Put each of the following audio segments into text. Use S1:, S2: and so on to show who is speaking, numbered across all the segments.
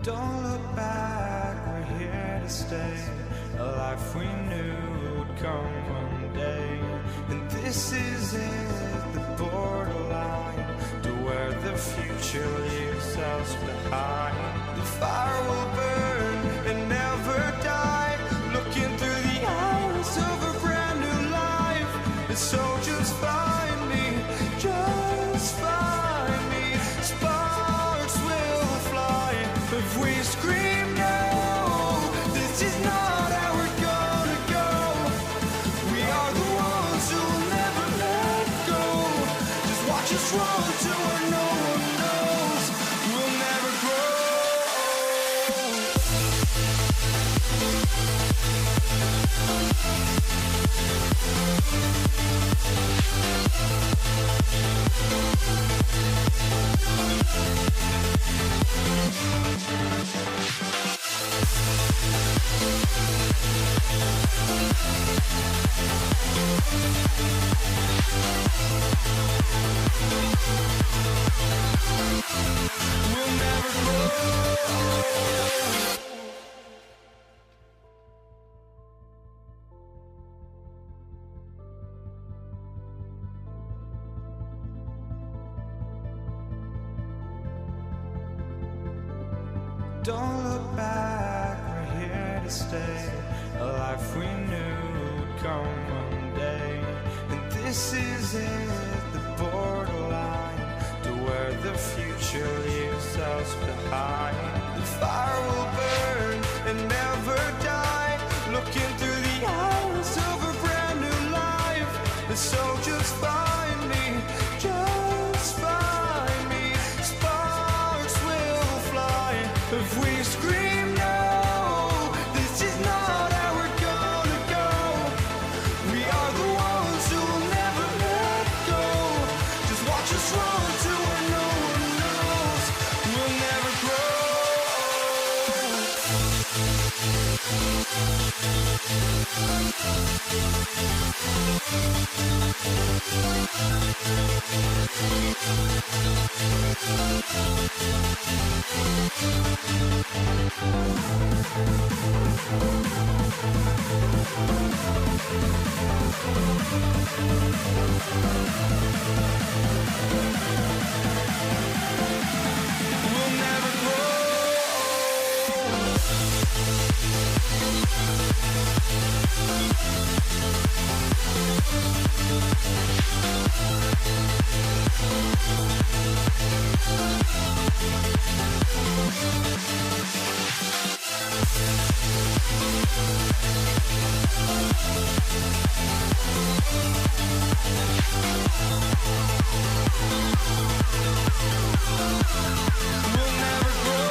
S1: Don't look back, we're here to stay. A life we knew would come one day. And this is it, the borderline to where the future leaves us behind. The fire will burn and never die, looking through the eyes of a brand new life. And so just find me, just find me. Sparks will fly if we scream no. This is not how we're gonna go. We are the ones who'll never let go. Just watch us run to where no one knows. We'll never grow. We'll never grow. Don't look back, we're here to stay. A life we knew would come one day. And this is it, the borderline to where the future leaves us behind. The fire will burn and never die, looking through the eyes of a brand new life. And so just find me, just find me. Sparks will fly if we scream no. This is not how we're gonna go. We are the ones who'll never let go. Just watch us run to where no one knows. We'll never grow. We'll never grow. We'll never grow.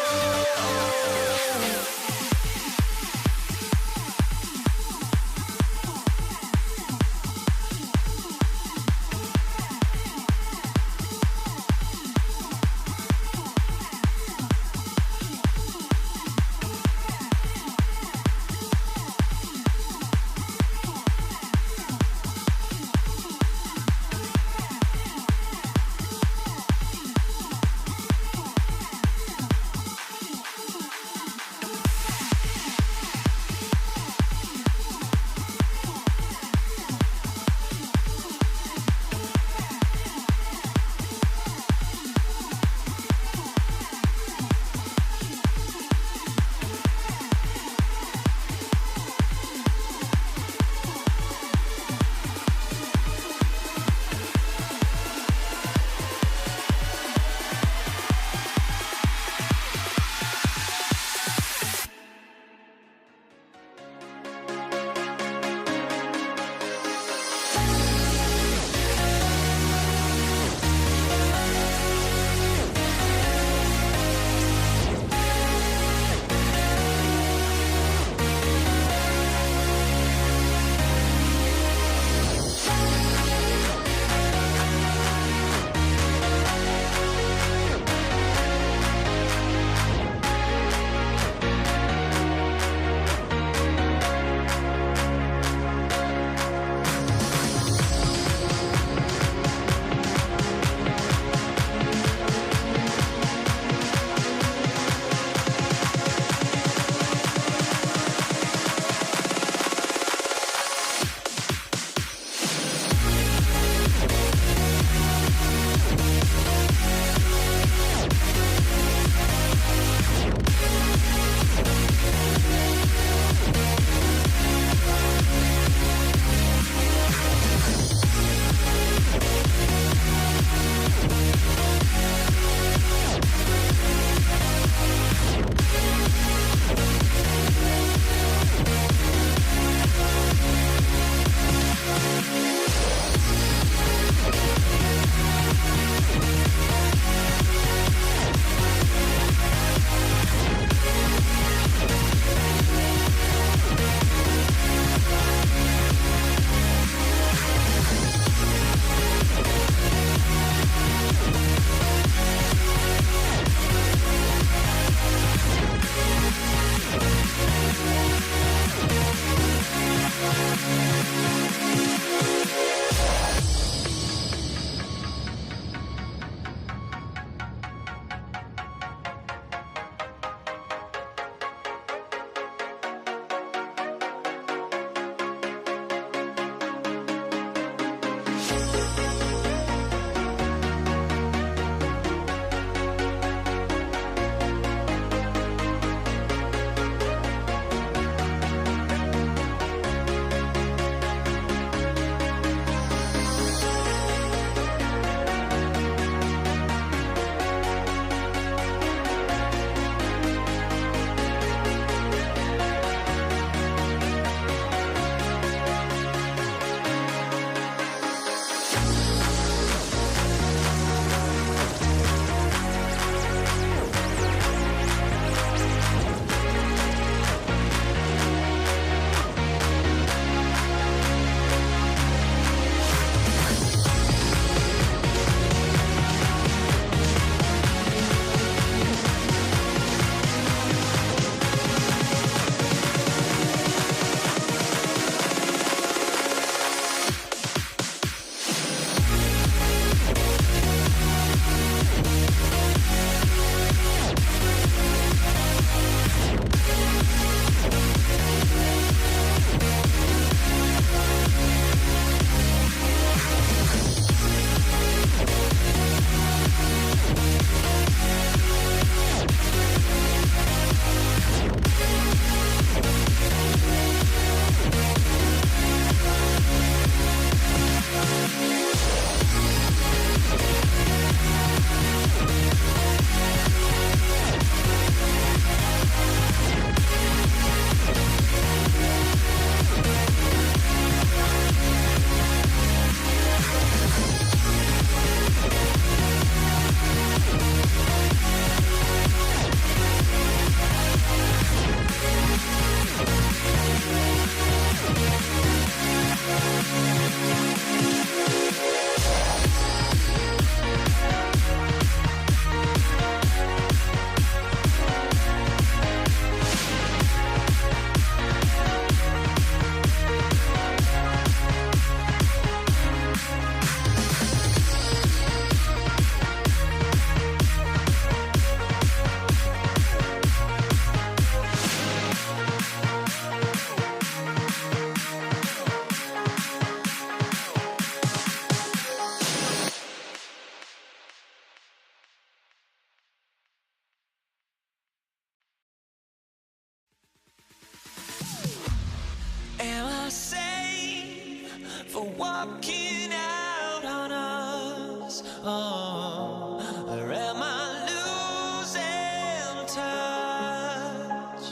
S1: for walking out on us. Oh, or am I losing touch?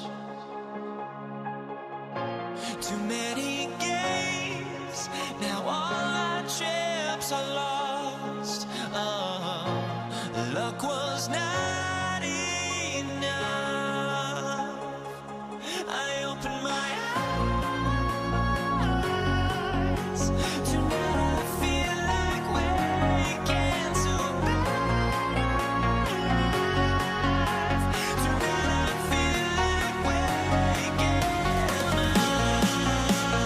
S1: Too many games, now all our chips are lost. Oh, luck was not enough. I opened my eyes. Tonight I feel like waking to life. Tonight I feel like waking up.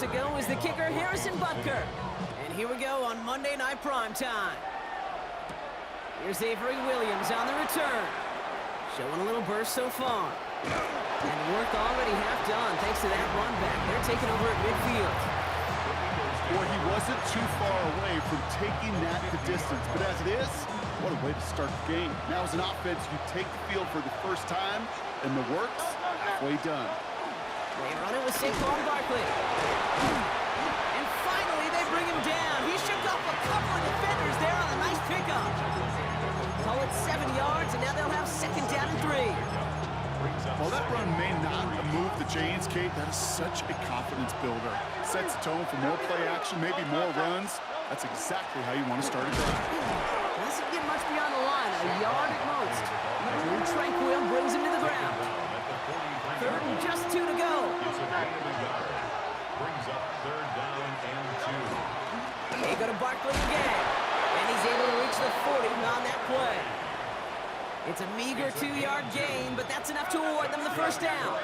S2: to go is the kicker, Harrison Butker. And here we go on Monday Night Primetime. Here's Avery Williams on the return. Showing a little burst so far. And work already half done thanks to that run back. They're taking over at midfield.
S3: Boy, he wasn't too far away from taking that the distance. But as it is, what a way to start the game. Now as an offense, you take the field for the first time, and the work's halfway done.
S2: They run it with Saquon Barkley. And finally, they bring him down. He shook off a couple of defenders there on a nice pickup. Call it 7 yards, and now they'll have second down and 3.
S3: While that run may not have moved the chains, Kate, that is such a confidence builder. Sets the tone for more play action, maybe more runs. That's exactly how you want to start a drive.
S2: Doesn't get much beyond the line, a yard at most. Drew Tranquil brings him to the ground. Third and just 2 to go.
S4: Brings up third down and 2.
S2: They go to Barkley again. And he's able to reach the 40 on that play. It's a meager 2-yard gain, but that's enough to award them the first down.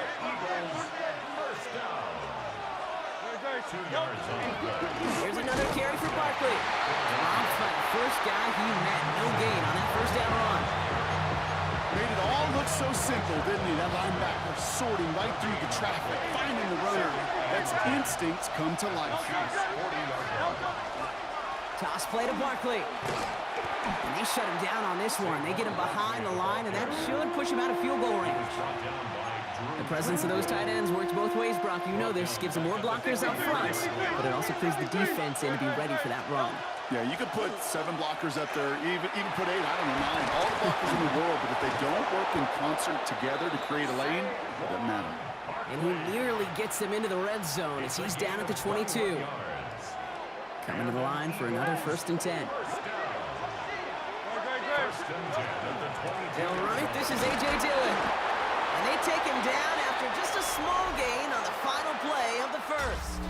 S2: Here's another carry for Barkley. Dropped by the first guy he met. No gain on that first down run.
S3: Made it all look so simple, didn't he? That linebacker sorting right through the traffic, finding the runner. That's instincts come to life.
S2: Toss play to Barkley. And they shut him down on this one. They get him behind the line, and that should push him out of field goal range. The presence of those tight ends works both ways, Brock. You know this. Gives them more blockers up front, but it also clues the defense in to be ready for that run.
S3: Yeah, you could put 7 blockers up there, even put 8, I don't know, 9. All the blockers in the world, but if they don't work in concert together to create a lane, it doesn't matter.
S2: And he nearly gets them into the red zone as he's down at the 22. Coming to the line for another 1st and 10. All right, this is A.J. Dillon. And they take him down after just a small gain on the final play of the first.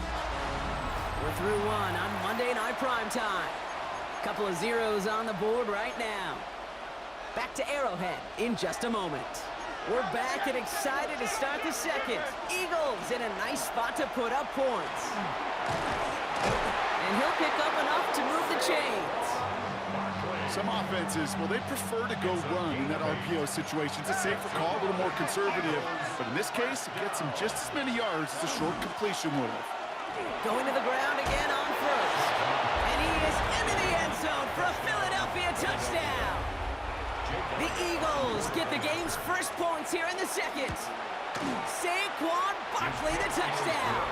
S2: We're through one on Monday Night Primetime. Couple of zeros on the board right now. Back to Arrowhead in just a moment. We're back and excited to start the second. Eagles in a nice spot to put up points. And he'll pick up enough to move the chains.
S3: Some offenses, well, they prefer to go run in that RPO situation. It's a safer call, a little more conservative. But in this case, it gets him just as many yards as a short completion would have.
S2: Going to the ground again on first. And he is into the end zone for a Philadelphia touchdown. The Eagles get the game's first points here in the second. Saquon Barkley, the touchdown.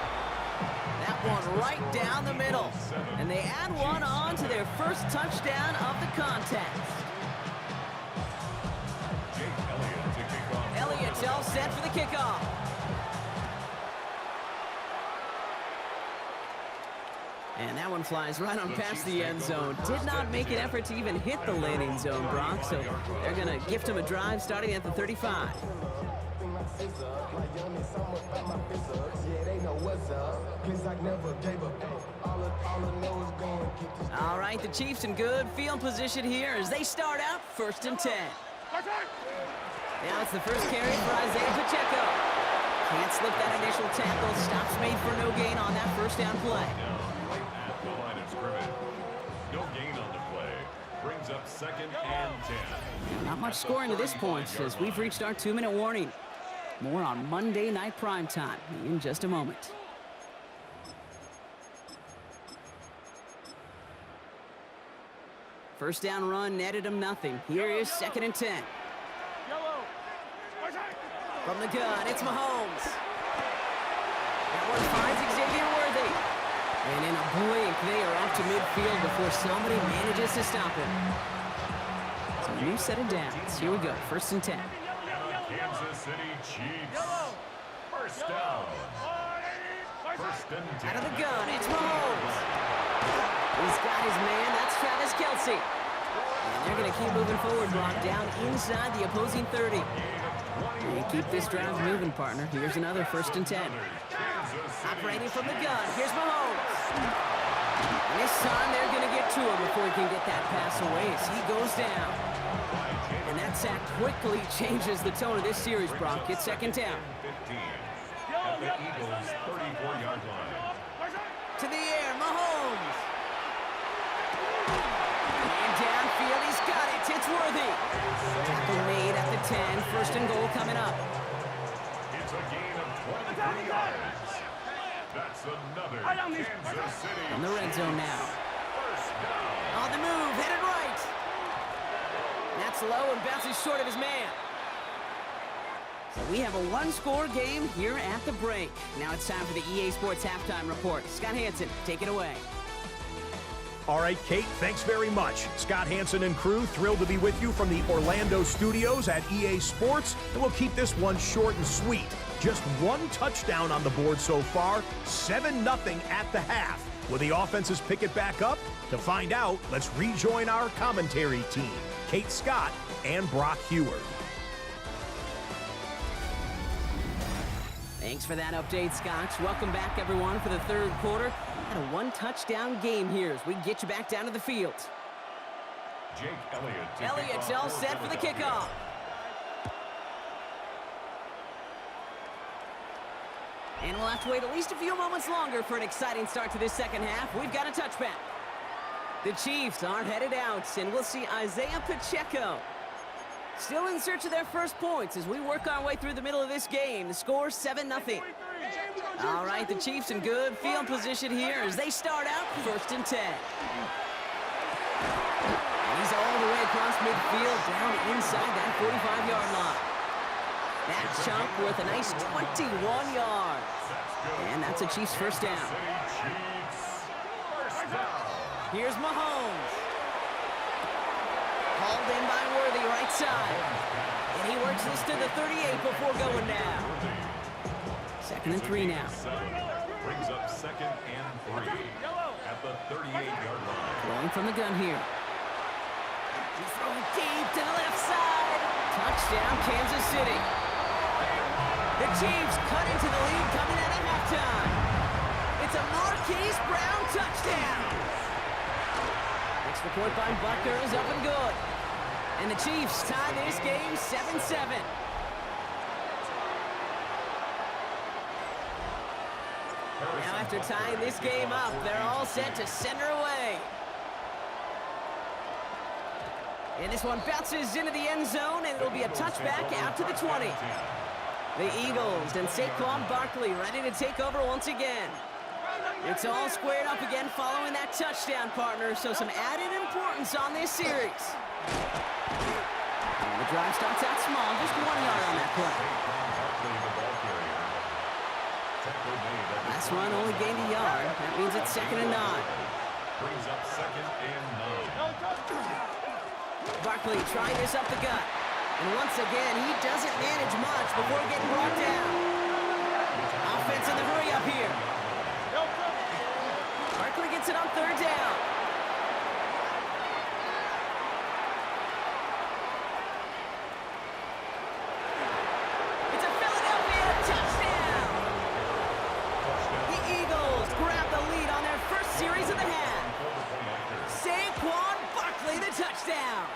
S2: That one right down the middle. And they add one on to their first touchdown of the contest. Elliott's all set for the kickoff. And that one flies right on past the end zone. Did not make an effort to even hit the landing zone, Brock, so they're going to gift him a drive starting at the 35. All right, the Chiefs in good field position here as they start out 1st and 10. Now it's the first carry for Isaiah Pacheco. Can't slip that initial tackle. Stops made for no gain on that first down play.
S4: At the line of scrimmage. No gain on the play. Brings up 2nd and 10.
S2: Not much scoring to this point as we've reached our 2-minute warning. More on Monday Night Primetime in just a moment. First down run netted him nothing. Here is 2nd and 10. From the gun, it's Mahomes. That one finds Xavier Worthy. And in a blink, they are off to midfield before somebody manages to stop him. So a new set of downs. Here we go, 1st and 10.
S4: Kansas City Chiefs. First down. 1st and 10.
S2: Out of the gun, it's Mahomes. He's got his man, that's Travis Kelce. And they're going to keep moving forward, Brock, down inside the opposing 30. And keep this drive moving, partner. Here's another 1st and 10. Operating from the gun, here's Mahomes. And this time they're going to get to him before he can get that pass away as he goes down. And that sack quickly changes the tone of this series, Brock. It's 2nd down.
S4: 15 at the Eagles' 34-yard line.
S2: to the air, Mahomes. And downfield, he's got it. It's Worthy. Tackle made at the 10. First and goal coming up.
S4: It's a gain of 23 yards. That's another Kansas City.
S2: In the red zone now.
S4: First down.
S2: On the move, headed right. That's low and bounces short of his man. So we have a one-score game here at the break. Now it's time for the EA Sports Halftime Report. Scott Hanson, take it away.
S5: All right, Kate, thanks very much. Scott Hanson and crew, thrilled to be with you from the Orlando studios at EA Sports, and we'll keep this one short and sweet. Just one touchdown on the board so far, 7-0 at the half. Will the offenses pick it back up? To find out, let's rejoin our commentary team, Kate Scott and Brock Heward.
S2: Thanks for that update, Scott. Welcome back, everyone, for the third quarter. Had a one-touchdown game here as we get you back down to the field.
S4: Jake Elliott.
S2: Elliott's all set for the kickoff. And we'll have to wait at least a few moments longer for an exciting start to this second half. We've got a touchback. The Chiefs are headed out, and we'll see Isaiah Pacheco still in search of their first points as we work our way through the middle of this game. The score 7-0. All right, the Chiefs in good field position here as they start out first and 10. And he's all the way across midfield down inside that 45-yard line. That chunk worth a nice 21 yards. And that's a Chiefs first down. Here's Mahomes. Hauled in by Worthy, right side. And he works this to the 38 before going down. Second and 3 now.
S4: Brings up second and 3 at the 38-yard line.
S2: Throwing from the gun here. He's throwing deep to the left side. Touchdown, Kansas City. The Chiefs cut into the lead coming out of halftime. It's a Marquise Brown touchdown. Extra point by Butker is up and good. And the Chiefs tie this game 7-7. Now after tying this game up, they're all set to center away. And this one bounces into the end zone, and it'll be a touchback out to the 20. The Eagles and Saquon Barkley ready to take over once again. It's all squared up again following that touchdown, partner, so some added importance on this series. And the drive starts out small, just 1 yard on that play. Last run only gained a yard. That means it's second and 9.
S4: Brings up second and 9.
S2: Barkley trying this up the gut. And once again, he doesn't manage much before getting brought down. Offense in the hurry up here. Barkley gets it on third down. It's a Philadelphia touchdown. The Eagles grab the lead on their first series of the half. Saquon Barkley, the touchdown.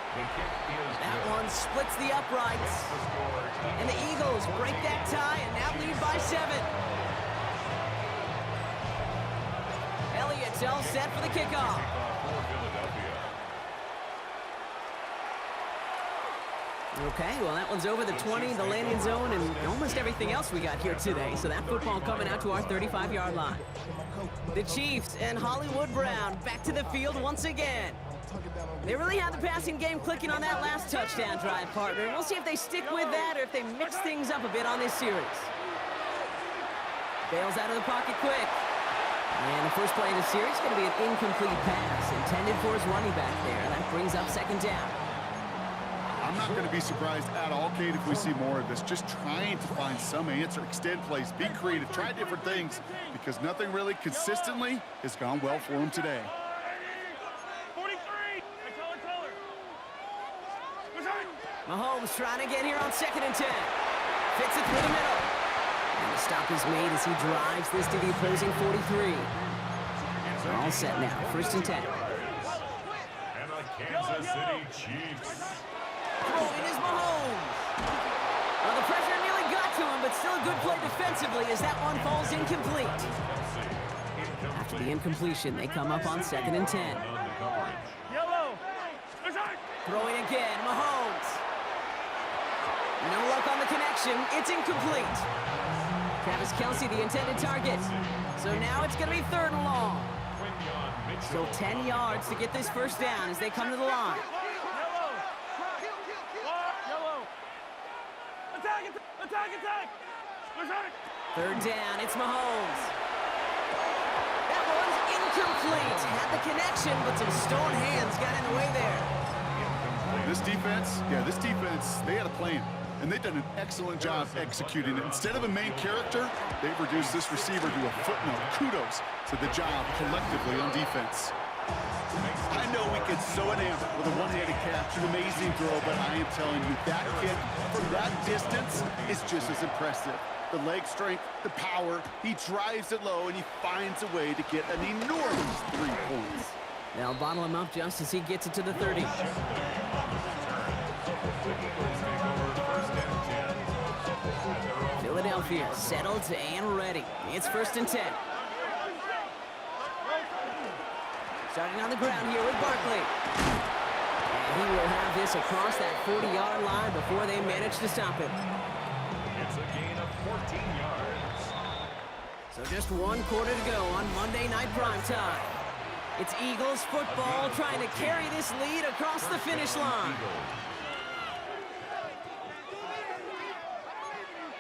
S2: That one splits the uprights. And the Eagles break that tie and now lead by 7. Elliott's all set for the kickoff. Okay, well that one's over the 20, the landing zone, and almost everything else we got here today. So that football coming out to our 35-yard line. The Chiefs and Hollywood Brown back to the field once again. They really had the passing game clicking on that last touchdown drive, partner. We'll see if they stick with that or if they mix things up a bit on this series. Bails out of the pocket quick. And the first play of the series is going to be an incomplete pass intended for his running back there. That brings up second down.
S3: I'm not going to be surprised at all, Kate, if we see more of this. Just trying to find some answer, extend plays, be creative, try different things, because nothing really consistently has gone well for him today.
S2: Mahomes trying to get here on second and 10. Fits it through the middle. And the stop is made as he drives this to the opposing 43. They're all set now. First and 10.
S4: And the Kansas City Chiefs.
S2: Throwing is Mahomes. Well, the pressure nearly got to him, but still a good play defensively as that one falls incomplete. After After the incompletion, they come up on 2nd and 10. Throwing again, Mahomes. No luck on the connection. It's incomplete. Travis Kelce, the intended target. So now it's going to be 3rd and long. Still 10 yards to get this first down as they come to the line.
S6: Attack!
S2: 3rd down, it's Mahomes. That one's incomplete. Had the connection, but some stone hands got in the way there.
S3: This defense, they had a plan, and they've done an excellent job executing it. Instead of a main character, they've reduced this receiver to a footnote. Kudos to the job collectively on defense. I know we get so enamored with a one-handed catch, an amazing throw, but I am telling you, that kick from that distance is just as impressive. The leg strength, the power, he drives it low, and he finds a way to get an enormous 3 points.
S2: They'll bottle him up just as he gets it to the 30. Philadelphia settled and ready. It's 1st and 10. Starting on the ground here with Barkley. And he will have this across that 40-yard line before they manage to stop him.
S4: It's a gain of 14 yards.
S2: So just 1 quarter to go on Monday Night Primetime. It's Eagles football trying to carry this lead across the finish line.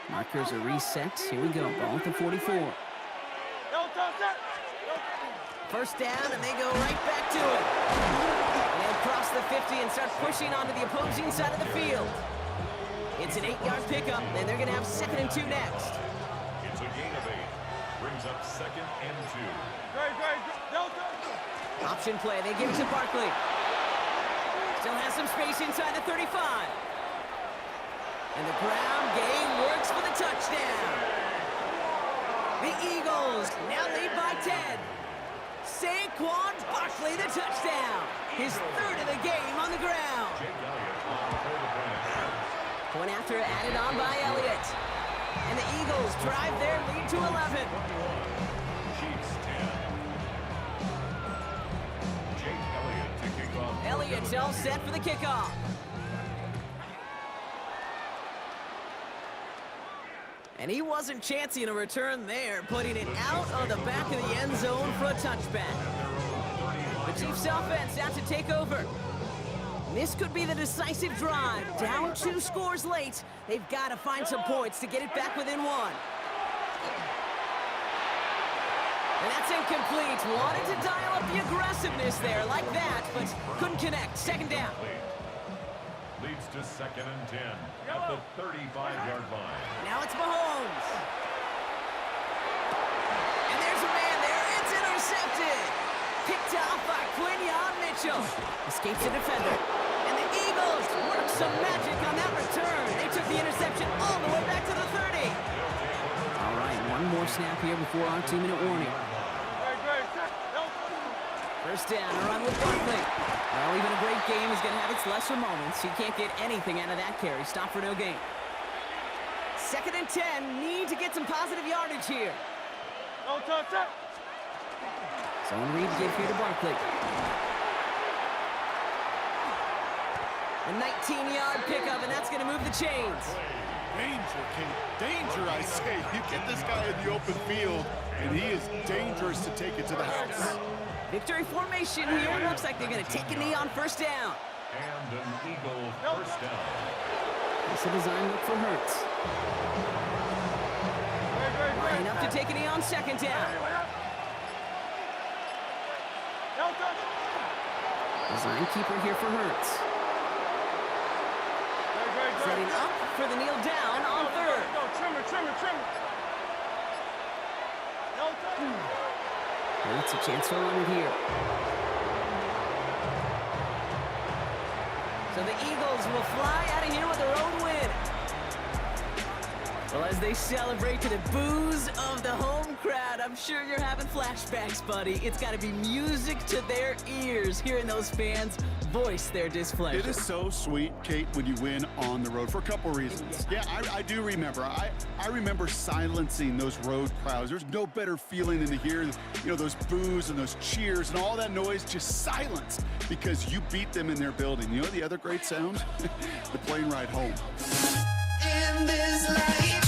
S2: Markers are reset. Here we go. Ball at the 44. First down, and they go right back to it. And they'll cross the 50 and start pushing onto the opposing side of the field. It's an 8-yard pickup, and they're going to have 2nd and 2 next.
S4: It's a gain of 8. Brings up 2nd and 2.
S2: Option play. They give it to Barkley. Still has some space inside the 35. And the ground game works for the touchdown. The Eagles now lead by 10. Saquon Barkley, the touchdown. His 3rd of the game on the ground. Point after added on by Elliott. And the Eagles drive their lead to 11.
S4: Chiefs 10. Jake Elliott to kick off.
S2: Elliott's all set for the kickoff. And he wasn't chancing a return there, putting it out of the back of the end zone for a touchback. The Chiefs offense out to take over. This could be the decisive drive. Down 2 scores late. They've got to find some points to get it back within 1. And that's incomplete. Wanted to dial up the aggressiveness there like that, but couldn't connect. 2nd down.
S4: Leads to 2nd and 10 at the 35-yard line.
S2: Now it's Mahomes. And there's a man there. It's intercepted. Picked off by Quinyon Mitchell. Escapes the defender. And the Eagles work some magic on that return. They took the interception all the way back to the 30. All right, 1 more snap here before our 2-minute warning. First down, a run with Barkley. Well, even a great game is going to have its lesser moments. You can't get anything out of that carry. Stop for no gain. 2nd and 10. Need to get some positive yardage here. Zone read give here to Barkley. A 19-yard pickup, and that's going to move the chains.
S3: Danger, King. Danger, I say. You get this guy in the open field, and he is dangerous to take it to the house.
S2: Victory formation here. Looks like they're going to take a knee on first down.
S4: And an Eagle first down.
S2: It's a design look for Hurts. Line up to take a knee on 2nd down. Design keeper here for Hurts. Setting up for the kneel down on 3rd. Hurts a chance to run it here. So the Eagles will fly out of here with their own win. Well, as they celebrate to the boos of the home crowd. I'm sure you're having flashbacks, buddy. It's got to be music to their ears, hearing those fans voice their displeasure.
S3: It is so sweet, Kate, when you win on the road for a couple reasons. Yeah, I do remember. I remember silencing those road crowds. There's no better feeling than to hear, those boos and those cheers and all that noise just silenced because you beat them in their building. You know the other great sound? The plane ride home.
S1: In this life.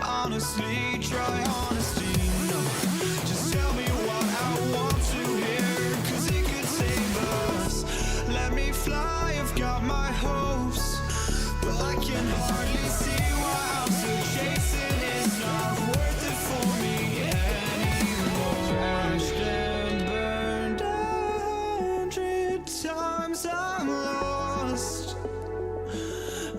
S1: Honestly, try honesty, no. Just tell me what I want to hear, 'cause it could save us. Let me fly, I've got my hopes, but I can hardly see why I'm still chasing. It's not worth it for me anymore. Crashed and burned 100 times, I'm lost.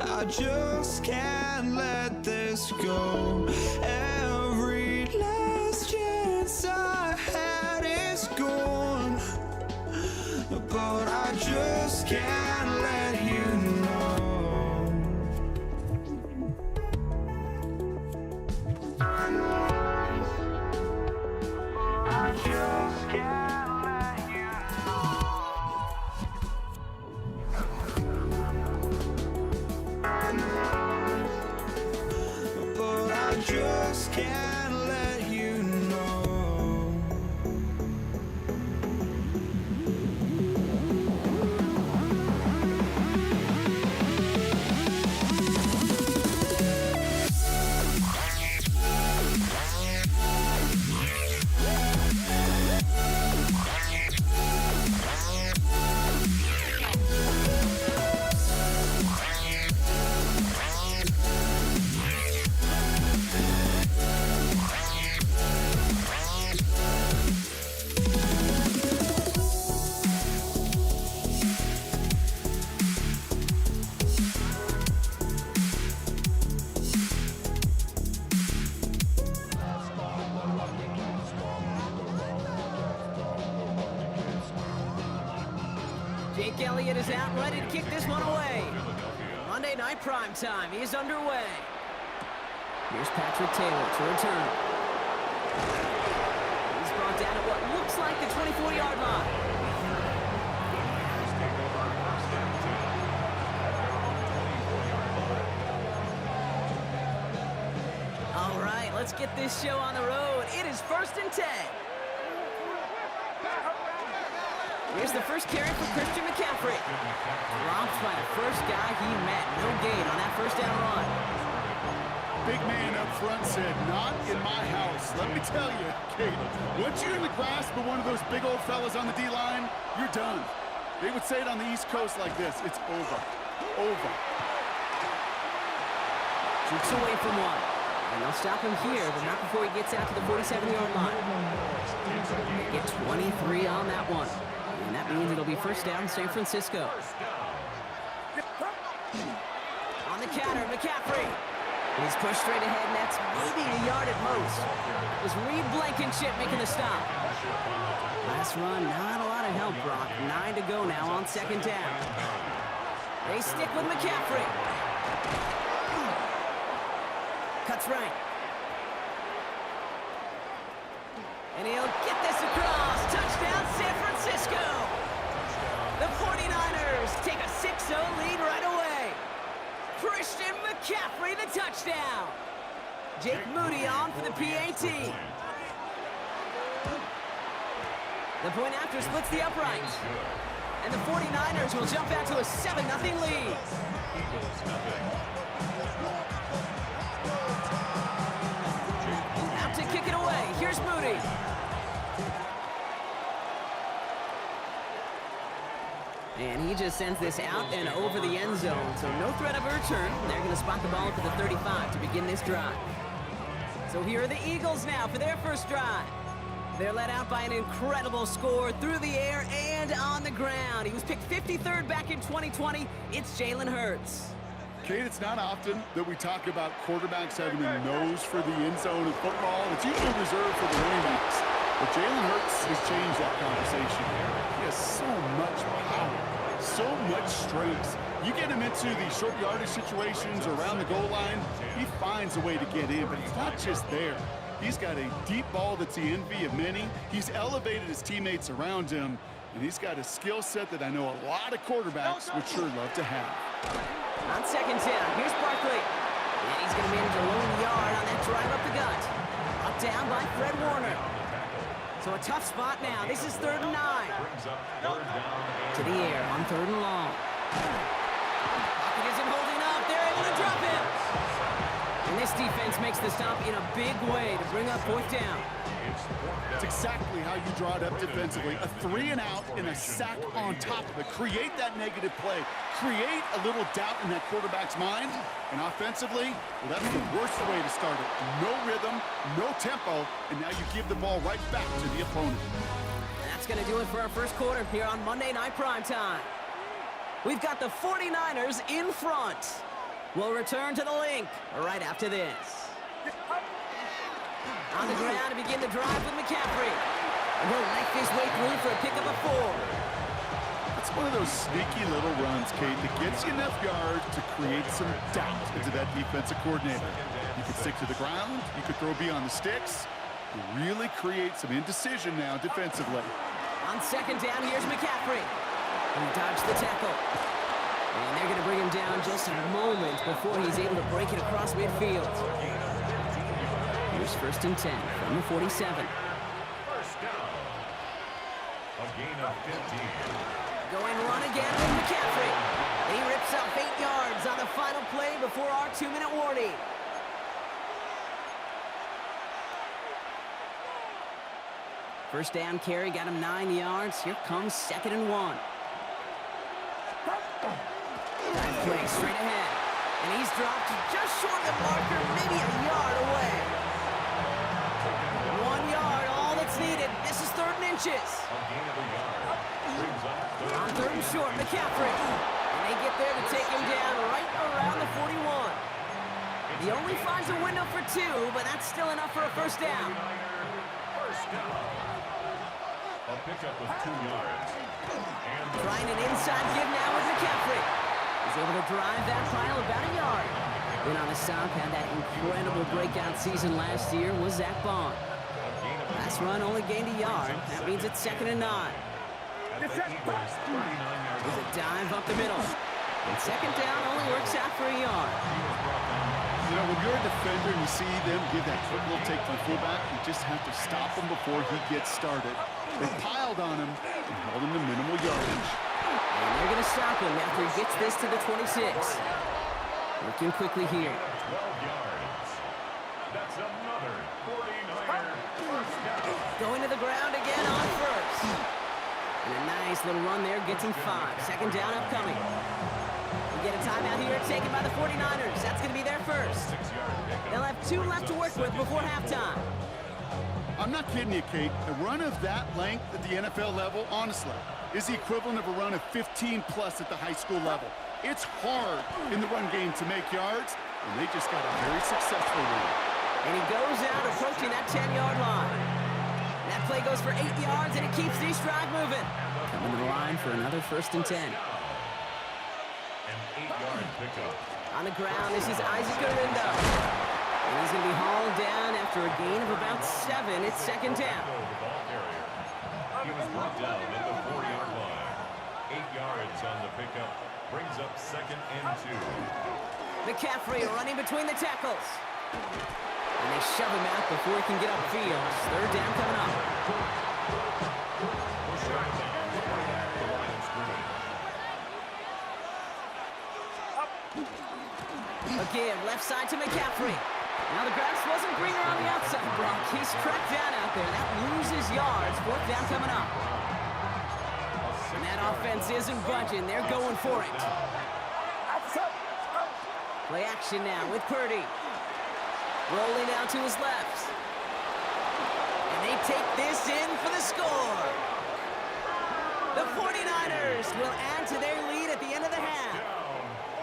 S1: I just can't let this go. Every last chance I had is gone, but I just can't let you know. I just can't let you but I just can't let you know.
S2: Jake Elliott is out and ready to kick this one away. Monday Night Prime Time is underway. Here's Patrick Taylor to return. He's brought down at what looks like the 24-yard line. All right, let's get this show on the road. It is 1st and 10. Here's the first carry for Christian McCaffrey. Dropped by the first guy he met. No gain on that first down run.
S3: big man up front said, "Not in my house." Let me tell you, Kate, once you're in the grasp of one of those big old fellas on the D-line, you're done. They would say it on the East Coast like this: it's over. Over.
S2: Jukes away from one. And they'll stop him here, but not before he gets out to the 47-yard line. They get 23 on that one. And that means it'll be first down San Francisco. On the counter, McCaffrey. He's pushed straight ahead, and that's maybe a yard at most. It was Reed Blankenship making the stop. Last run, not a lot of help, Brock. 9 to go now on second down. They stick with McCaffrey. Cuts right. And he'll get this across. Touchdown, San Francisco. The 49ers take a 6-0 lead right away. Christian McCaffrey, the touchdown. Jake Moody on for the PAT. The point after splits the uprights. And the 49ers will jump out to a 7-0 lead. Out to kick it away. Here's Moody. And he just sends this out and over the end zone. So no threat of a return. They're going to spot the ball for the 35 to begin this drive. So here are the Eagles now for their first drive. They're led out by an incredible score through the air and on the ground. He was picked 53rd back in 2020. It's Jalen Hurts.
S3: Kate, it's not often that we talk about quarterbacks having a nose for the end zone in football. It's usually reserved for the running backs. But Jalen Hurts has changed that conversation. He has so much power, so much strength. You get him into these short yardage situations around the goal line, he finds a way to get in, but it's not just there. He's got a deep ball that's the envy of many. He's elevated his teammates around him, and he's got a skill set that I know a lot of quarterbacks would sure love to have.
S2: On second down, here's Barkley. And he's going to manage a lone yard on that drive up the gut. Up down by Fred Warner. So a tough spot now. This is 3rd and 9. To the air on 3rd and long. Pocket isn't holding up. They're able to drop him. And this defense makes the stop in a big way to bring up 4th down.
S3: It's exactly how you draw it up defensively. A 3-and-out and a sack on top of it. Create that negative play. Create a little doubt in that quarterback's mind. And offensively, well, that's the worst way to start it. No rhythm, no tempo, and now you give the ball right back to the opponent.
S2: And that's going to do it for our first quarter here on Monday Night Primetime. We've got the 49ers in front. We'll return to the link right after this. On the ground to begin the drive with McCaffrey. And he'll knife his way through for a pickup of 4.
S3: It's one of those sneaky little runs, Kate, that gets you enough yards to create some doubt into that defensive coordinator. You could stick to the ground. You could throw beyond the sticks. You really create some indecision now defensively.
S2: On second down, here's McCaffrey. He dodged the tackle. And they're going to bring him down just a moment before he's able to break it across midfield. Here's 1st and 10 from the 47.
S4: First down. A gain of 15.
S2: Going run again with McCaffrey. He rips up 8 yards on the final play before our 2-minute warning. First down carry got him 9 yards. Here comes 2nd and 1. Dive play straight ahead. And he's dropped just short of the marker, maybe a yard away. 1 yard, all that's needed. This is 3rd and inches.
S4: A gain of a yard. Brings up
S2: On 3rd and short, McCaffrey. And they get there to take him down right around the 41. He only finds a window for 2, but that's still enough for a first down.
S4: first down. A pickup with 2 yards. And
S2: Trying an inside give now with McCaffrey. He's able to drive that pile about a yard. Then on the stop, had that incredible breakout season last year was Zach Bond. Last run only gained a yard. That means it's 2nd and 9. There's a dive up the middle. And 2nd down only works out for a yard.
S3: You know, when you're a defender and you see them give that quick little take to the fullback, you just have to stop him before he gets started. They piled on him and held him to minimal yardage.
S2: And they're going to stop him after he gets this to the 26. Working quickly here.
S4: 12 yards. That's another 49er first down.
S2: Going to the ground again on first. And a nice little run there gets him 5. Second down upcoming. We get a timeout here taken by the 49ers. That's going to be their first.
S4: 6-yard pickup.
S2: They'll have 2 left to work with before halftime.
S3: I'm not kidding you, Kate. A run of that length at the NFL level, honestly, is the equivalent of a run of 15-plus at the high school level. It's hard in the run game to make yards, and they just got a very successful run.
S2: And he goes out approaching that 10-yard line. That play goes for 8 yards, and it keeps the drive moving. Coming to the line for another 1st and 10.
S4: An 8-yard pickup.
S2: On the ground, this is Isaac Orindo. And he's going to be hauled down after a gain of about 7. It's second down.
S4: The ball carrier. He was brought down at the 4-yard line. 8 yards on the pickup. Brings up 2nd and 2.
S2: McCaffrey running between the tackles. And they shove him out before he can get upfield. 3rd down coming up.
S4: First down, right at the line of scrimmage.
S2: Again, left side to McCaffrey. Now the grass wasn't greener on the outside, Brock. He's tracked down out there. That loses yards. 4th down coming up. And that offense isn't budging. They're going for it. Play action now with Purdy. Rolling out to his left. And they take this in for the score. The 49ers will add to their lead at the end of the half.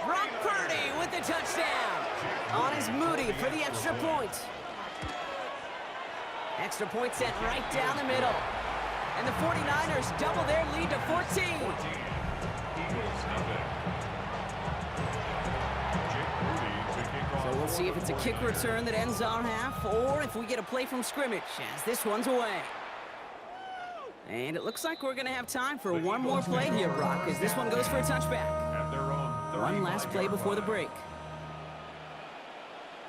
S2: Brock Purdy with the touchdown. On his Moody for the extra point. Extra point set right down the middle. And the 49ers double their lead to 14.
S4: Eagles nothing. Jake Moody to kick off.
S2: So we'll see if it's a kick return that ends our half, or if we get a play from scrimmage as this one's away. And it looks like we're going to have time for one more play here, Brock, as this one goes for a touchback.
S4: At their own
S2: One last play before the break.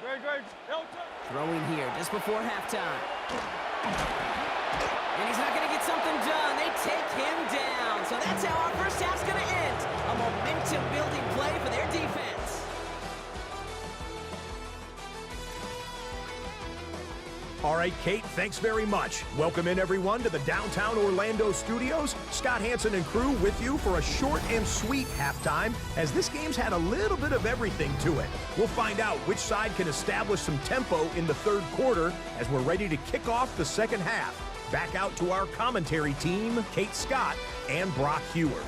S6: Great.
S2: Throwing here just before halftime. And he's not going to get something done. They take him down. So that's how our first half's going to end. A momentum-building play for their defense.
S5: All right, Kate, thanks very much. Welcome in, everyone, to the downtown Orlando studios. Scott Hanson and crew with you for a short and sweet halftime, as this game's had a little bit of everything to it. We'll find out which side can establish some tempo in the 3rd quarter as we're ready to kick off the 2nd half. Back out to our commentary team, Kate Scott and Brock Hewer.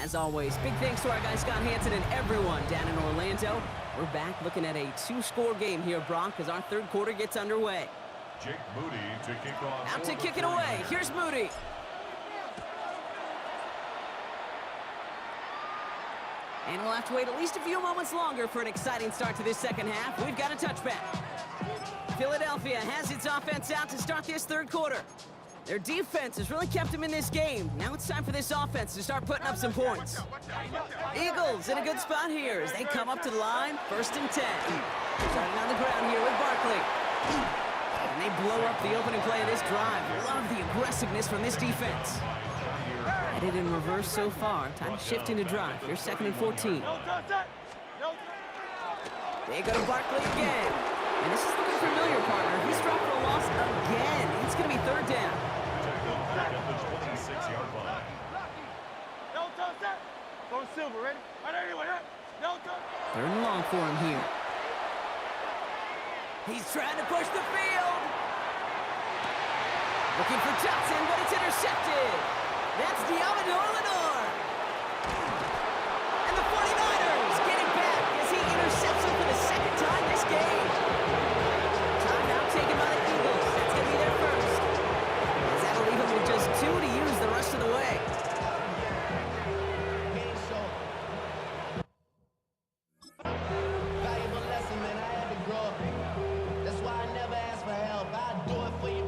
S2: As always, big thanks to our guy Scott Hanson and everyone down in Orlando. We're back looking at a 2-score game here, Brock, as our 3rd quarter gets underway.
S4: Jake Moody to kick off.
S2: Out to kick it away. Here's Moody. And we'll have to wait at least a few moments longer for an exciting start to this 2nd half. We've got a touchback. Philadelphia has its offense out to start this 3rd quarter. Their defense has really kept them in this game. Now it's time for this offense to start putting up some points. Eagles in a good spot here as they come up to the line. 1st and 10. Starting on the ground here with Barkley. And they blow up the opening play of this drive. Love the aggressiveness from this defense. Headed in reverse so far. Time to shift into drive. Here's 2nd and 14. They go to Barkley again. And this is looking familiar, partner. He's dropped for a loss again. It's going to be 3rd down.
S4: At the 26-yard line.
S6: Going silver, ready? Right anyway, no touch.
S2: 3rd and long for him here. He's trying to push the field. Looking for Johnson, but it's intercepted. That's Diamador Lenore. And the 49ers get it back as he intercepts him for the 2nd time this game. Timeout taken by the Eagles. That's going to be their first. As that'll leave him with just 2 to use the rest of the way.
S7: Valuable lesson, man. I had to grow up. That's why I never ask for help. I do it for you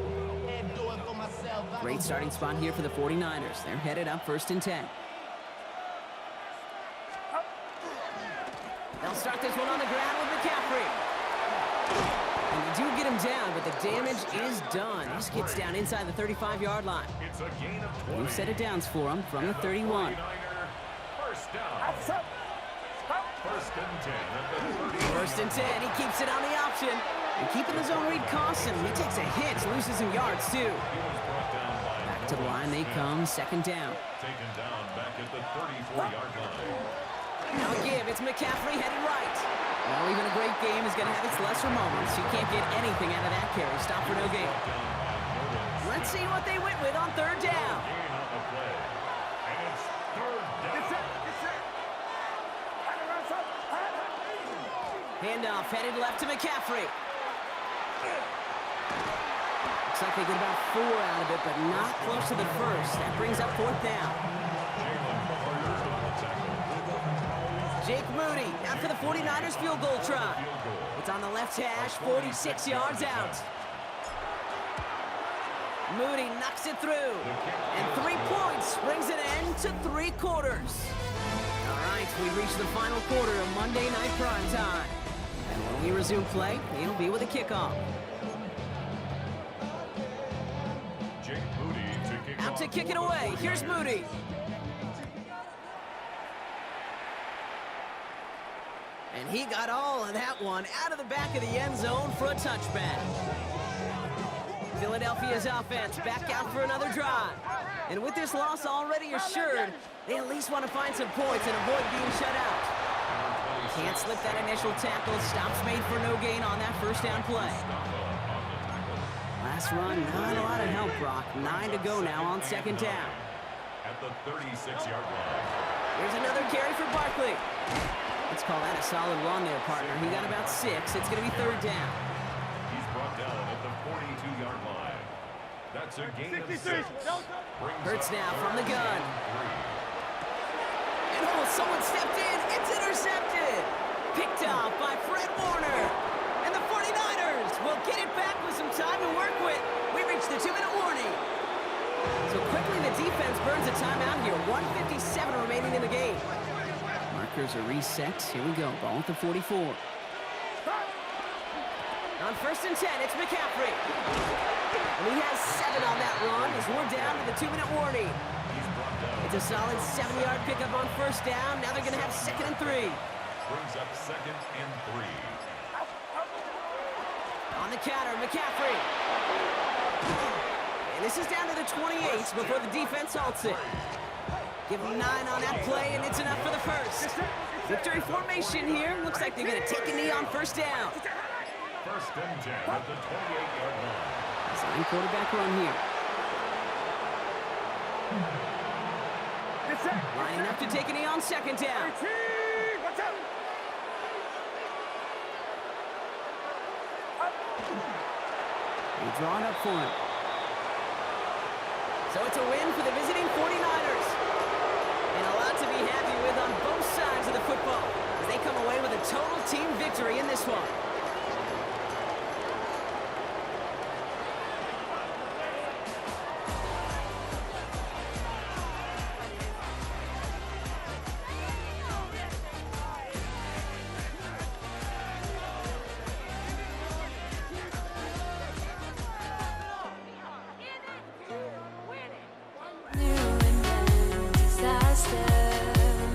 S7: and do it for myself.
S2: Great starting spot here for the 49ers. They're headed up 1st and 10. They'll start this one on the ground with McCaffrey. And they do get him down, but the damage is done. This gets down inside the 35-yard line.
S4: It's a gain of 20.
S2: New set of downs for him from the 31.
S4: 49er, first down. and 10 at the 30.
S2: First and 10, he keeps it on the option. And keeping the zone read costs him. He takes a hit, loses some yards too.
S4: He was brought down by
S2: Back to the line they come, second down.
S4: taken down back at the 34-yard line.
S2: Now a give, it's McCaffrey headed right. Well, even a great game is going to have its lesser moments. You can't get anything out of that carry. Stop for no gain. Let's see what they went with on third down.
S4: Gain on the play. And it's third down.
S2: Handoff headed left to McCaffrey. Looks like they get about 4 out of it, but not close to the first. That brings up fourth down.
S4: Jalen Carter on the tackle.
S2: Jake Moody after the 49ers field goal try.
S4: Field goal.
S2: It's on the left hash, 46 yards out. Moody knocks it through. And 3 points brings an end to 3 quarters. All right, we reach the final quarter of Monday Night Primetime. And when we resume play, it'll be with a kickoff.
S4: Jake Moody to kick
S2: Out
S4: off
S2: to kick it
S4: for the
S2: away. Here's
S4: 49ers.
S2: Moody. And he got all of that one out of the back of the end zone for a touchback. Philadelphia's offense back out for another drive. And with this loss already assured, they at least want to find some points and avoid being shut out. Can't slip that initial tackle. Stops made for no gain on that first down play. Last run, not a lot of help, Brock. 9 to go now on second down.
S4: At the 36-yard line.
S2: Here's another carry for Barkley. Let's call that a solid run there, partner. He got about 6. It's going to be third down.
S4: He's brought down at the 42-yard line. That's a gain of 6.
S2: Hurts now from the gun. And oh, someone stepped in. It's intercepted. Picked off by Fred Warner. And the 49ers will get it back with some time to work with. We reach the 2-minute warning. So quickly the defense burns a timeout here. 1:57 remaining in the game. Markers are reset. Here we go. Ball at the 44. On first and 10, it's McCaffrey. And he has 7 on that run as we're down to the 2-minute warning.
S4: He's brought down.
S2: It's a solid 7-yard pickup on first down. Now they're going to have second and 3.
S4: Brings up second and 3.
S2: On the counter, McCaffrey. And this is down to the 28 before the defense halts it. Give them 9 on that play, and it's enough for the first. Victory formation here. Looks like they're going to take a knee on first down.
S4: First and 10 at the 28-yard line.
S2: Sign quarterback run here. Lining up to take a knee on second down. They draw it up for him. So it's a win for the visiting 49ers. And a lot to be happy with on both sides of the football as they come away with a total team victory in this one.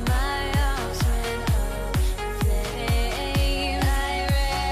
S8: My arms went up in flame. I ran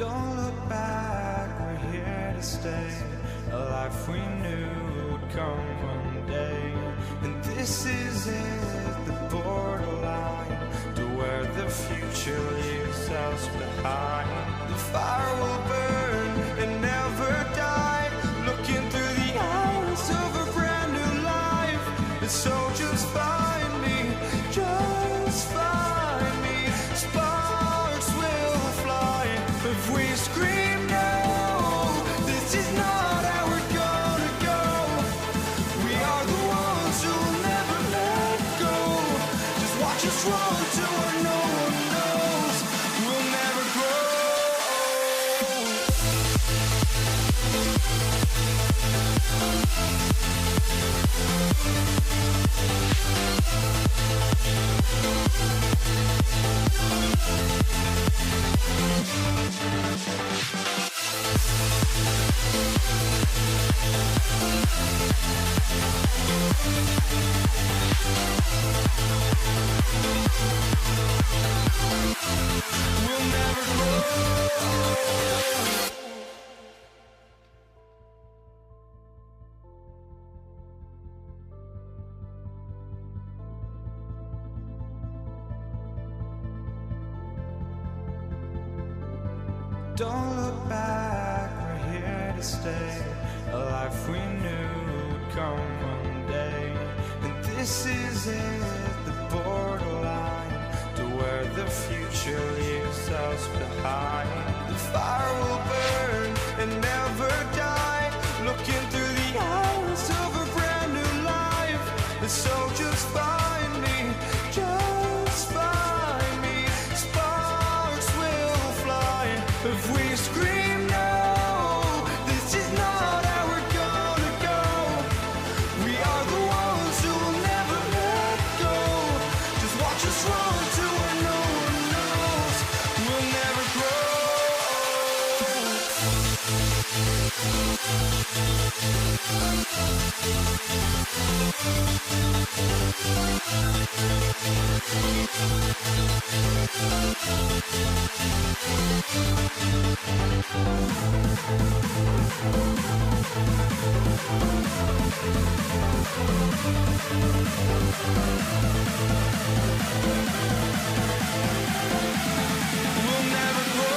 S1: Don't look back, we're here to stay. A life we knew would come one day. And this is it, the borderline, to where the future leaves us behind. The fire will burn and never die, looking through the eyes of a brand new life. And so just find me, just find me. Sparks will fly if we scream no. This is not how we're gonna go. We are the ones who will never let go. Just watch us run to where no one knows. We'll never grow. We'll never grow. Don't look back, we're here to stay. A life we knew would come one day. And this is it, the borderline, to where the future leaves us behind. The fire will burn and never die, looking through the eyes of a brand new life. And so just find me, just find me. Sparks will fly if we scream no. This is not how we're gonna go. We are the ones who will never let go. Just watch us run to where no one knows. We'll never grow. We'll never grow.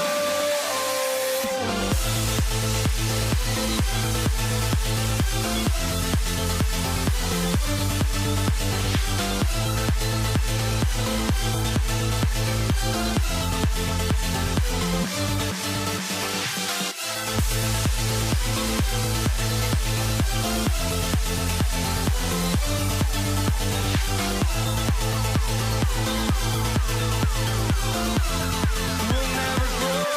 S1: We'll never grow.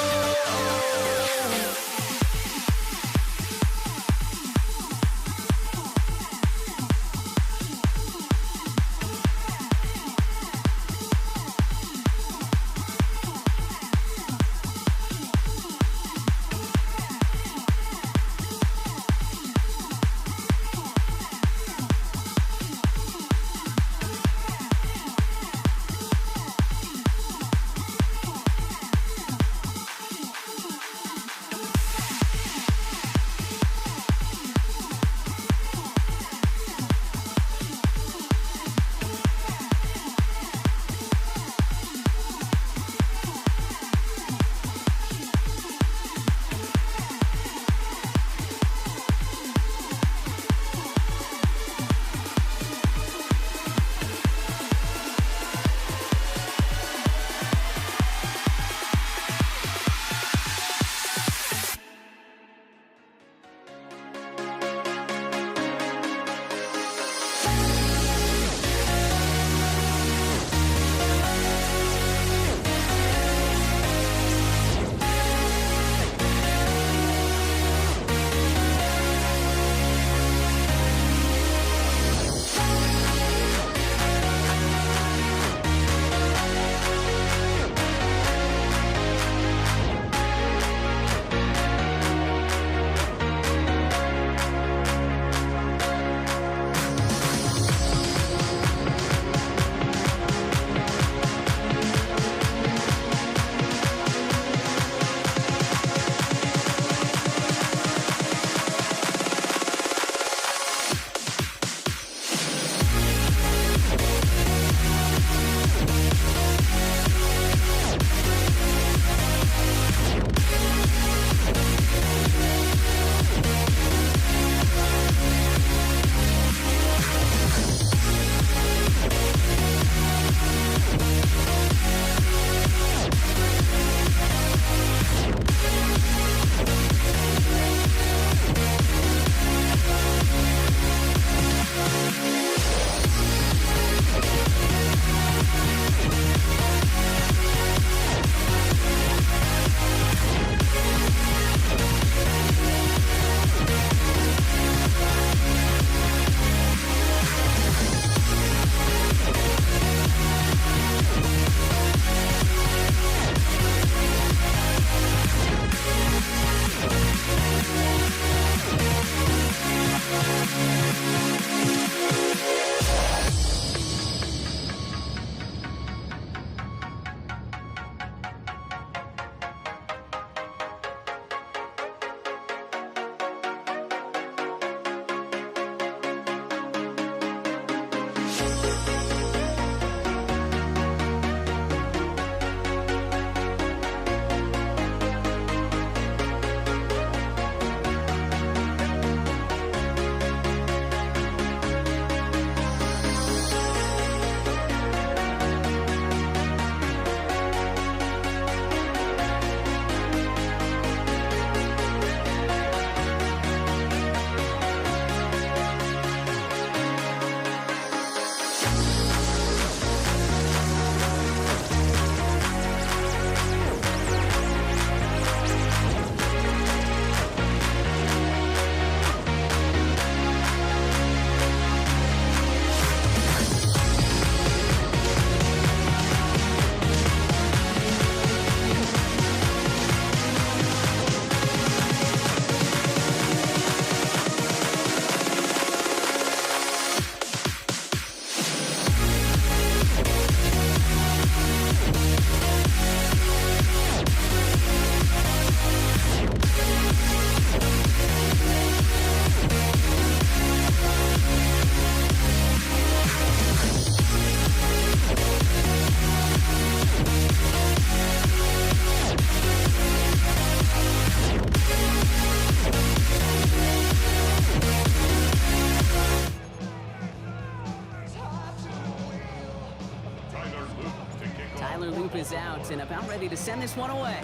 S2: Is out and about ready to send this one away.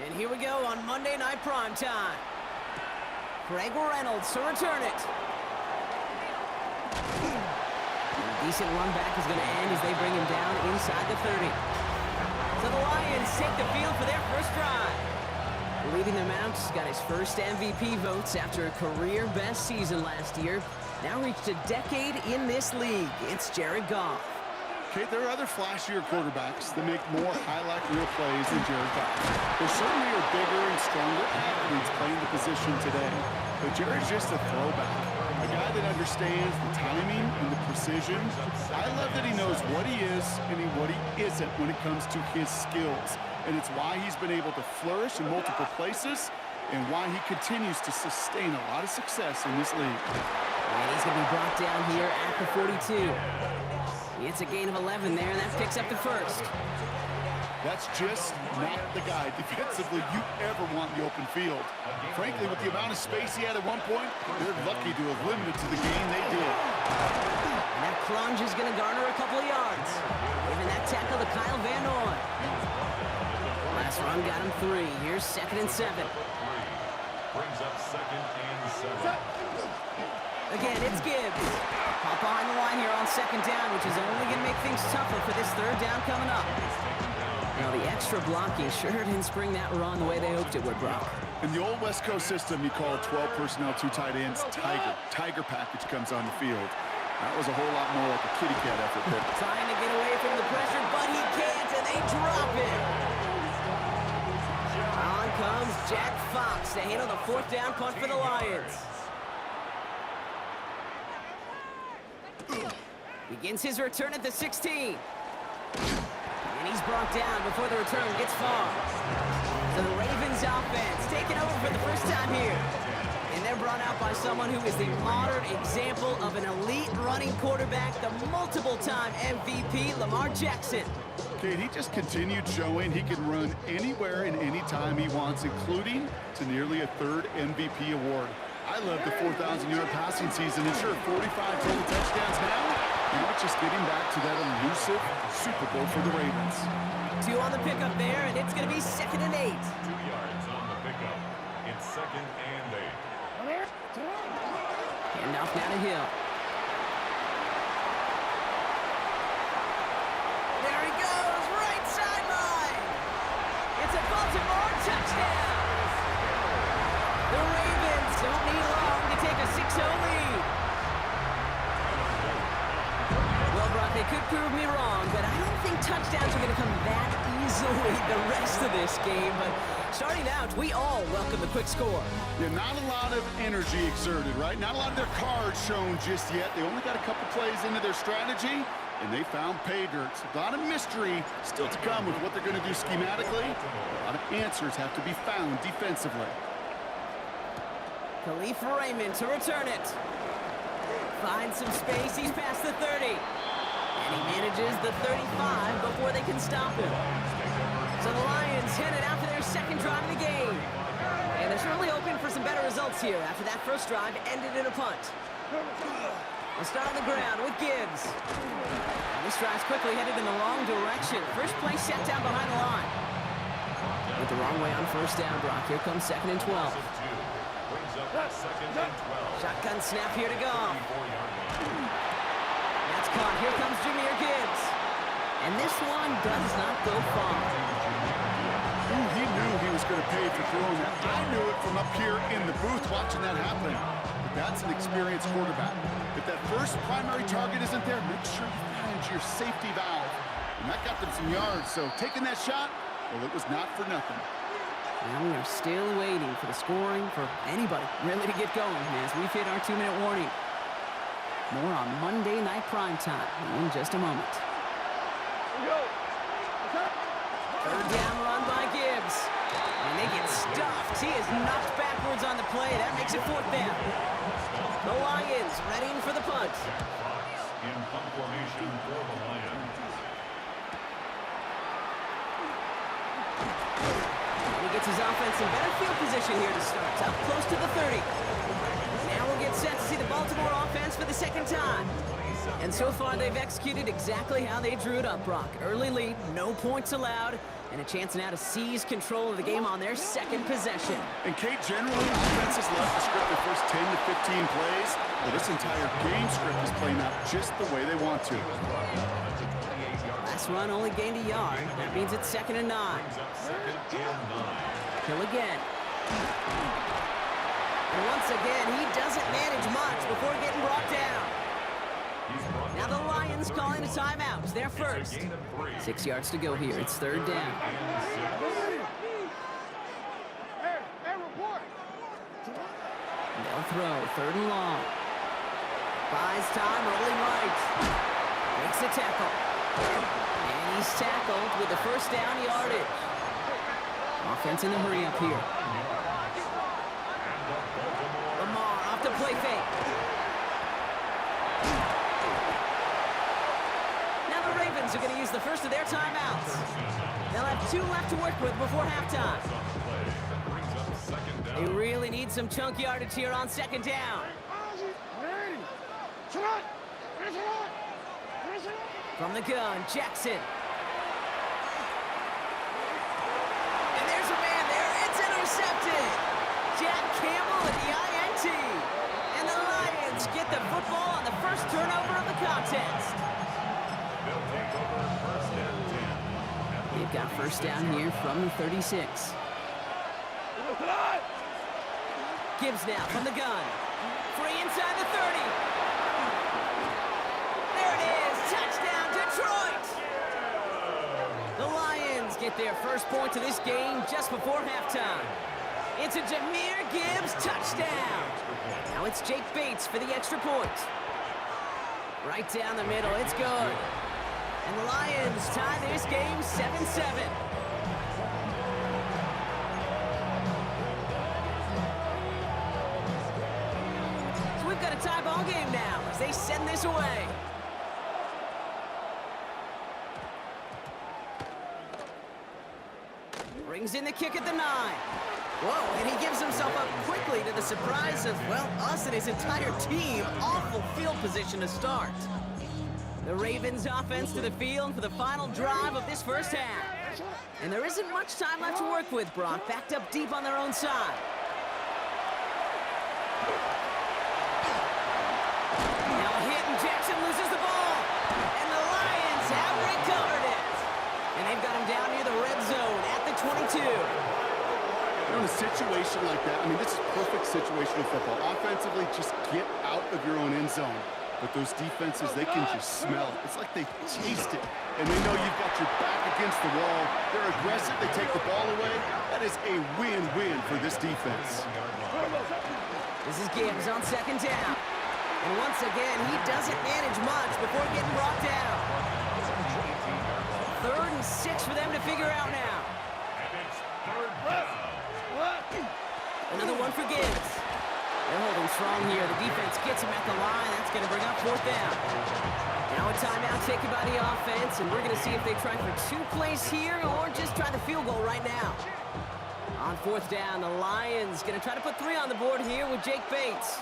S2: And here we go on Monday Night Primetime. Craig Reynolds to return it. And a decent run back is going to end as they bring him down inside the 30. So the Lions take the field for their first drive. Leading them out, got his first MVP votes after a career-best season last year. Now reached a decade in this league. It's Jared Goff.
S3: Okay, there are other flashier quarterbacks that make more highlight reel plays than Jared Goff. There certainly are bigger and stronger athletes playing the position today, but Jared's just a throwback. A guy that understands the timing and the precision. I love that he knows what he is and what he isn't when it comes to his skills. And it's why he's been able to flourish in multiple places and why he continues to sustain a lot of success in this league.
S2: And he's going to be brought down here at the 42. It's a gain of 11 there, and that picks up the first.
S3: That's just not the guy defensively you ever want in the open field. Frankly, with the amount of space he had at one point, they're lucky to have limited to the gain they did.
S2: And that plunge is going to garner a couple of yards. Giving that tackle to Kyle Van Noy. Last run got him 3. Here's 2nd and 7.
S4: Brings up 2nd and 7.
S2: Again, it's Gibbs. Hop behind the line here on 2nd down, which is only going to make things tougher for this 3rd down coming up. Now, the extra blocking sure didn't spring that run the way they hoped it would, Brock.
S3: In the old West Coast system, you call 12 personnel, 2 tight ends, Tiger. Tiger package comes on the field. That was a whole lot more like a kitty cat effort there.
S2: Trying to get away from the pressure, but he can't, and they drop it. On comes Jack Fox to handle the 4th down punt for the Lions. Begins his return at the 16. And he's brought down before the return gets far. So the Ravens offense taking over for the first time here. And they're brought out by someone who is the modern example of an elite running quarterback, the multiple-time MVP, Lamar Jackson.
S3: Okay, he just continued showing he can run anywhere and anytime he wants, including to nearly a 3rd MVP award. I love the 4,000-yard passing season, and sure, 45 total touchdowns now. Now it's just getting back to that elusive Super Bowl for the Ravens.
S2: 2 on the pickup there, and it's going to be 2nd and 8.
S4: 2 yards on the pickup. It's 2nd and 8.
S2: Hand off now to Hill. There he goes, right sideline. It's a Baltimore touchdown. The Ravens don't need long to take a 6-0 lead. Well, Brock, they could prove me wrong, but I don't think touchdowns are going to come that easily the rest of this game. But starting out, we all welcome the quick score.
S3: Yeah, not a lot of energy exerted, right? Not a lot of their cards shown just yet. They only got a couple plays into their strategy, and they found pay dirt. A lot of mystery still to come with what they're going to do schematically. A lot of answers have to be found defensively.
S2: Khalif Raymond to return it. Finds some space. He's past the 30. And he manages the 35 before they can stop him. So the Lions headed out for their second drive of the game. And they're certainly hoping for some better results here after that first drive ended in a punt. We'll start on the ground with Gibbs. And this drive's quickly headed in the wrong direction. First play set down behind the line. Went the wrong way on first down, Brock. Here comes 2nd and 12. Shotgun snap here to go. That's caught. Here comes Jahmyr Gibbs. And this one does not go far.
S3: He knew he was going to pay for throwing that. I knew it from up here in the booth watching that happen. But that's an experienced quarterback. If that first primary target isn't there, make sure you find your safety valve. And that got them some yards, so taking that shot, well, it was not for nothing.
S2: And we are still waiting for the scoring for anybody really to get going as we've hit our 2-minute warning. More on Monday Night Primetime in just a moment. Third down run by Gibbs. And they get stuffed. He is knocked backwards on the play. That makes it 4th down. The Lions readying for the punt.
S4: In punt formation for the Lions.
S2: He gets his offense in better field position here to start. Up close to the 30. Now we'll get set to see the Baltimore offense for the second time. And so far, they've executed exactly how they drew it up, Brock. Early lead, no points allowed, and a chance now to seize control of the game on their second possession.
S3: And Kate, generally, offenses love to script the first 10 to 15 plays. Well, this entire game script is playing out just the way they want to.
S2: Last run only gained a yard. That means it's 2nd and 9. Hill again. And once again, he doesn't manage much before getting brought down. Now the Lions calling a timeout. It's their first. 6 yards to go here. It's 3rd down. They'll throw. 3rd and long. Buys time, rolling right. Makes a tackle. And he's tackled with the first down yardage. Offense in a hurry up here. Lamar off the play fake. Now the Ravens are going to use the first of their timeouts. They'll have 2 left to work with before halftime. They really need some chunk yardage here on 2nd down. From the gun, Jackson. And there's a man there. It's intercepted. Jack Campbell at the INT. And the Lions get the football on the first turnover of the contest. They've got first down here from the 36. Gibbs now from the gun. Free inside the 30. There it is. Touchdown, Detroit. The Lions get their first point of this game just before halftime. It's a Jahmyr Gibbs touchdown. Now it's Jake Bates for the extra point. Right down the middle. It's good. And the Lions tie this game 7-7. So we've got a tie ball game now as they send this away. Brings in the kick at the 9. Whoa, and he gives himself up quickly to the surprise of, well, us and his entire team. Awful field position to start. The Ravens offense to the field for the final drive of this first half. And there isn't much time left to work with, Brock. Backed up deep on their own side. Now a hit and Jackson loses the ball. And the Lions have recovered it. And they've got him down near the red zone at the 22.
S3: In a situation like that, I mean, this is perfect situational football. Offensively, just get out of your own end zone. But those defenses, they can just smell it. It's like they taste it. And they know you've got your back against the wall. They're aggressive. They take the ball away. That is a win-win for this defense.
S2: This is Gibbs on 2nd down. And once again, he doesn't manage much before getting brought down. 3rd and 6 for them to figure out now. Another one for Gibbs. They're holding strong here. The defense gets him at the line. That's going to bring up fourth down. Now a timeout taken by the offense, and we're going to see if they try for 2 plays here or just try the field goal right now. On fourth down, the Lions going to try to put 3 on the board here with Jake Bates.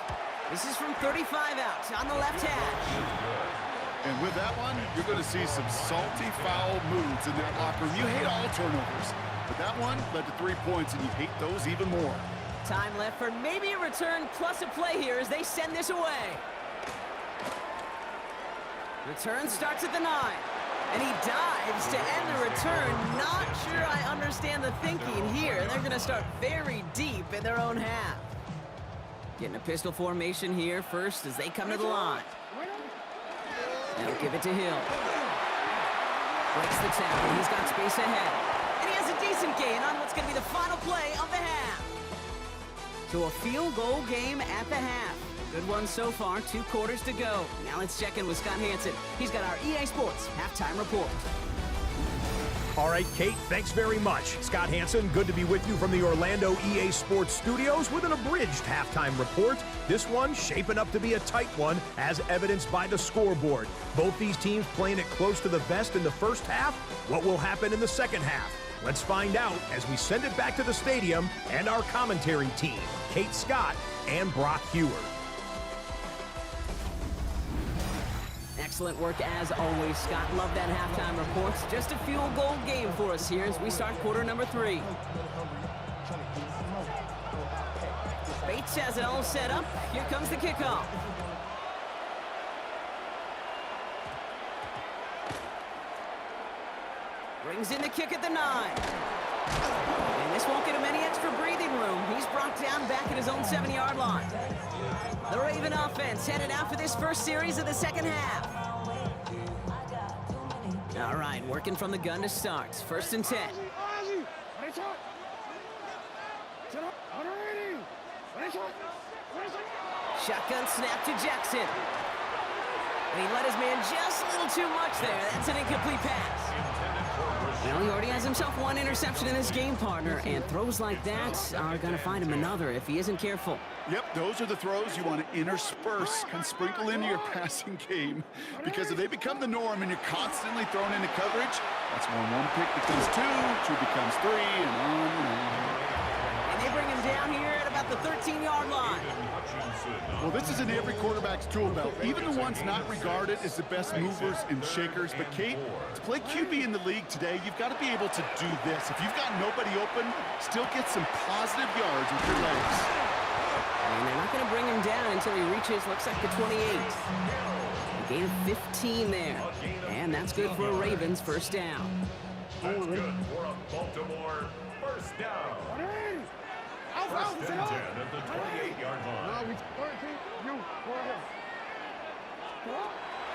S2: This is from 35 out on the left hash.
S3: And with that one, you're going to see some salty, foul moves in that locker room. You hate all turnovers, but that one led to 3 points, and you hate those even more.
S2: Time left for maybe a return plus a play here as they send this away. Return starts at the 9. And he dives to end the return. Not sure I understand the thinking here. They're going to start very deep in their own half. Getting a pistol formation here first as they come to the line. They'll give it to Hill. Breaks the tackle. He's got space ahead. And he has a decent gain on what's going to be the final play of the half. So a field goal game at the half. Good one so far, 2 quarters to go. Now let's check in with Scott Hanson. He's got our EA Sports halftime report.
S5: All right, Kate, thanks very much. Scott Hanson, good to be with you from the Orlando EA Sports Studios with an abridged halftime report. This one shaping up to be a tight one, as evidenced by the scoreboard. Both these teams playing it close to the vest in the first half. What will happen in the second half? Let's find out as we send it back to the stadium and our commentary team, Kate Scott and Brock Huard.
S2: Excellent work as always, Scott. Love that halftime report. Just a field goal game for us here as we start quarter number 3. Bates has it all set up. Here comes the kickoff. Brings in the kick at the 9. And this won't get him any extra breathing room. He's brought down back at his own 7-yard line. The Raven offense headed out for this first series of the second half. All right, working from the gun to start. 1st and 10. Shotgun snap to Jackson. And he let his man just a little too much there. That's an incomplete pass. Well, he already has himself 1 interception in this game, partner, and throws like that are going to find him another if he isn't careful.
S3: Yep, those are the throws you want to intersperse and sprinkle into your passing game, because if they become the norm and you're constantly thrown into coverage, that's when 1 pick becomes 2, 2 becomes 3, and on and on.
S2: And they bring him down here at about the 13-yard line.
S3: Well, this is in every quarterback's tool belt, even the ones not regarded as the best movers and shakers. But, Kate, to play QB in the league today, you've got to be able to do this. If you've got nobody open, still get some positive yards with your legs.
S2: And they're not going to bring him down until he reaches, looks like the 28. A gain of 15 there. And that's good for a Ravens first down.
S4: That's good for a Baltimore first down. First and 10 at the 28-yard line.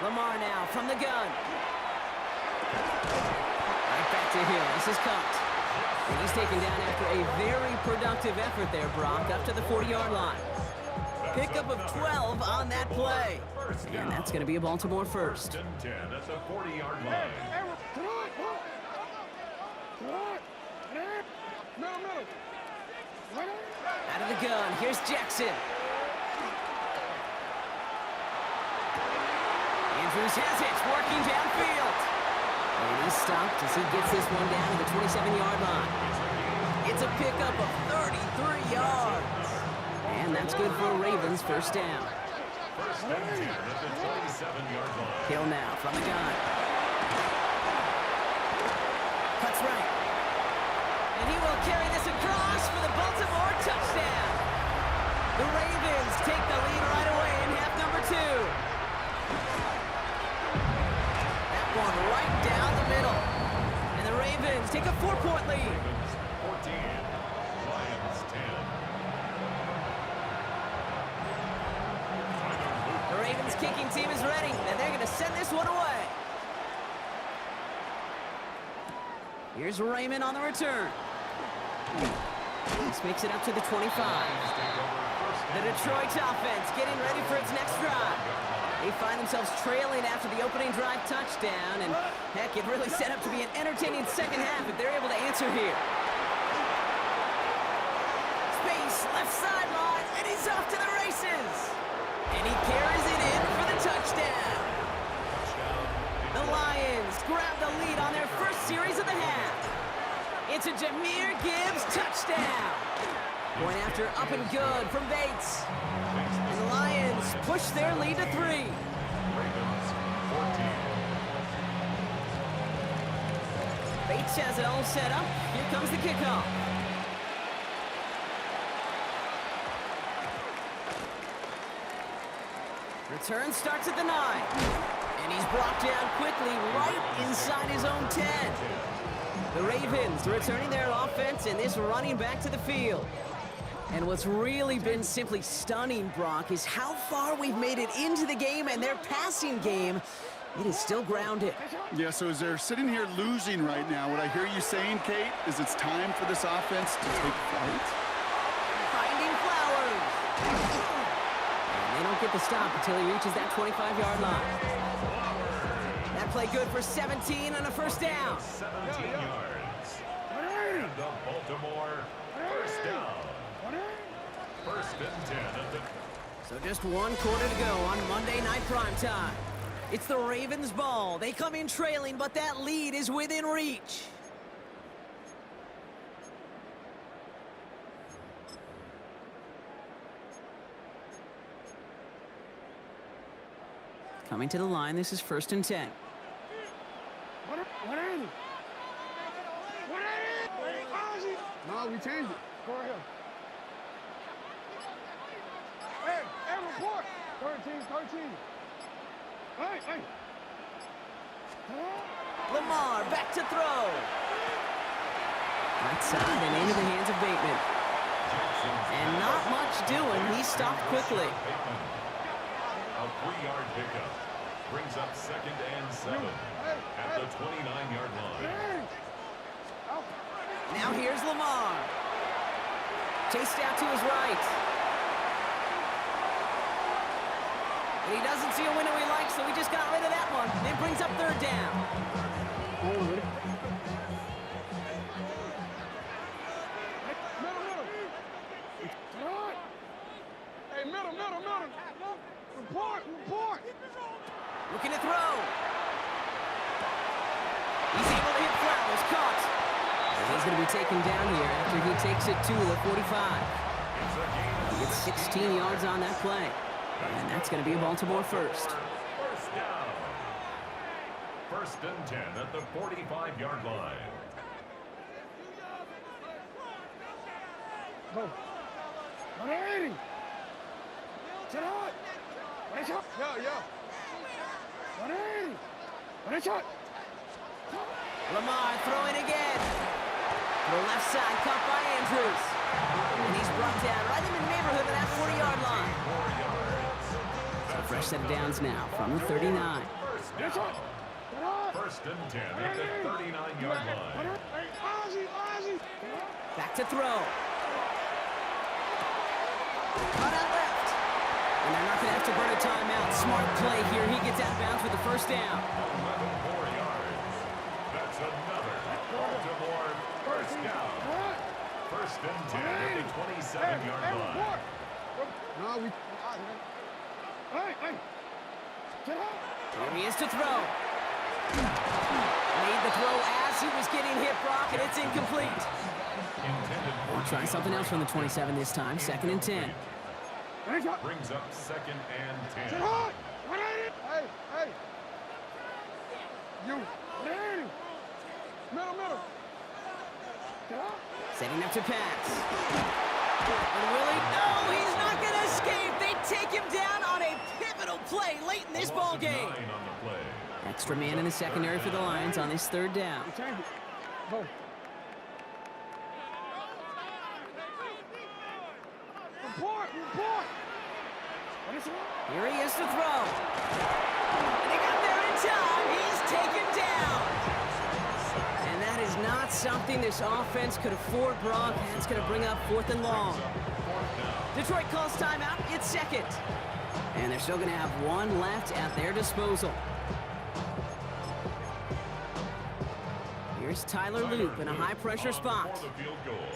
S2: Lamar now from the gun. Right back to Hill. This is cut. And he's taken down after a very productive effort there, Brock, up to the 40-yard line. Pickup of 12 on that play. And that's going to be a Baltimore first.
S4: 10 at the 40-yard line.
S2: Out of the gun, here's Jackson. Andrews has it, working downfield. And he's stopped as he gets this one down to the 27-yard line. It's a pickup of 33 yards. And that's good for a Ravens first down.
S4: First and 10 at the 27-yard line.
S2: Hill now from the gun. Cuts right. And he will carry this across for the Baltimore touchdown. The Ravens take the lead right away in half number 2. That one right down the middle. And the Ravens take a 4-point lead.
S4: Ravens 14, Lions 10.
S2: The Ravens kicking team is ready, and they're going to send this one away. Here's Raymond on the return. This makes it up to the 25. The Detroit offense getting ready for its next drive. They find themselves trailing after the opening drive touchdown, and heck, it really set up to be an entertaining second half if they're able to answer here. Space, left sideline, and he's off to the races. And he carries it in for the Lions grab the lead on their first series of the half. It's a Jahmyr Gibbs touchdown. Point after up and good from Bates. And the Lions push their lead to 3.
S4: Ravens 14.
S2: Bates has it all set up. Here comes the kickoff. Return starts at the 9. And he's brought down quickly right inside his own 10. The Ravens returning their offense and this running back to the field. And what's really been simply stunning, Brock, is how far we've made it into the game, and their passing game, it is still grounded.
S3: Yeah, so as they're sitting here losing right now, what I hear you saying, Kate, is it's time for this offense to take flight.
S2: Finding Flowers. And they don't get the stop until he reaches that 25-yard line. That play good for 17 on a first down.
S4: 17 yards. And the Baltimore first down. First and 10 at the...
S2: So just 1 quarter to go on Monday Night Primetime. It's the Ravens' ball. They come in trailing, but that lead is within reach. Coming to the line, this is first and 10.
S6: No, we changed it. Go ahead. Hey, report. 13. Hey.
S2: Lamar back to throw. Right side and into the hands of Bateman. And not much doing. He stopped quickly.
S4: A 3-yard pickup brings up second and 7 at the 29-yard line.
S2: Now here's Lamar. Chased out to his right. And he doesn't see a window he likes, so he just got rid of that one. Then brings up third down.
S6: Hey, middle. Report.
S2: Looking to throw. He's able to hit Flowers. Caught. And he's going to be taken down here after he takes it to the 45. He gets 16 yards on that play. And that's going to be a Baltimore first.
S4: First down. First and 10 at the 45-yard line.
S6: Go. 180. Sit out. Yeah. 180. 180.
S2: Lamar throwing again. To the left side, caught by Andrews. And he's brought down right in the neighborhood of that 40-yard line. So fresh set of downs now from the 39.
S4: First down. First and 10 at the 39-yard line.
S2: Back to throw. Cut out left. And they're not going to have to burn a timeout. Smart play here. He gets out of bounds for the first down.
S4: 4 yards. That's another Baltimore first down. First and 10 at the 27-yard line.
S6: No, we... Hey.
S2: Here he is to throw. Made the throw as he was getting hit, Brock, and it's incomplete. We'll try something else from the 27 this time. Second and 10.
S4: Brings up second and 10.
S6: Hey. You. Middle.
S2: Setting up to pass. And Willie, no, he's not going to escape. They take him down on a pivotal play late in this ball game.
S4: 9 on the play.
S2: Extra man in the secondary for the Lions on this third down.
S6: Change it. Go. Report.
S2: Here he is to throw. And he got there in time. He's taken down. And that is not something this offense could afford, Brock. That's going to bring up 4th and long. Detroit calls timeout. It's second. And they're still going to have one left at their disposal. Here's Tyler Loop in a high-pressure spot.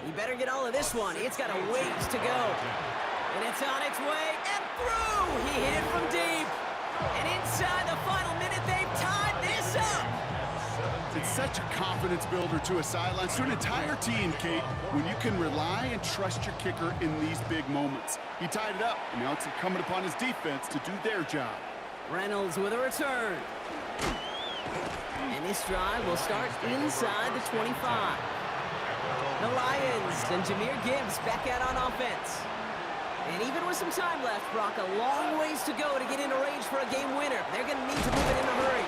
S2: He better get all of this one. It's got a ways to go. And it's on its way and through. He hit it from deep. And inside the final minute, they've tied this up.
S3: such a confidence builder to a sideline, to an entire team, Kate, when you can rely and trust your kicker in these big moments. He tied it up, and now it's incumbent upon his defense to do their job.
S2: Reynolds with a return. And this drive will start inside the 25. The Lions and Jahmyr Gibbs back out on offense. And even with some time left, Brock, a long ways to go to get into range for a game winner. They're going to need to move it in a hurry.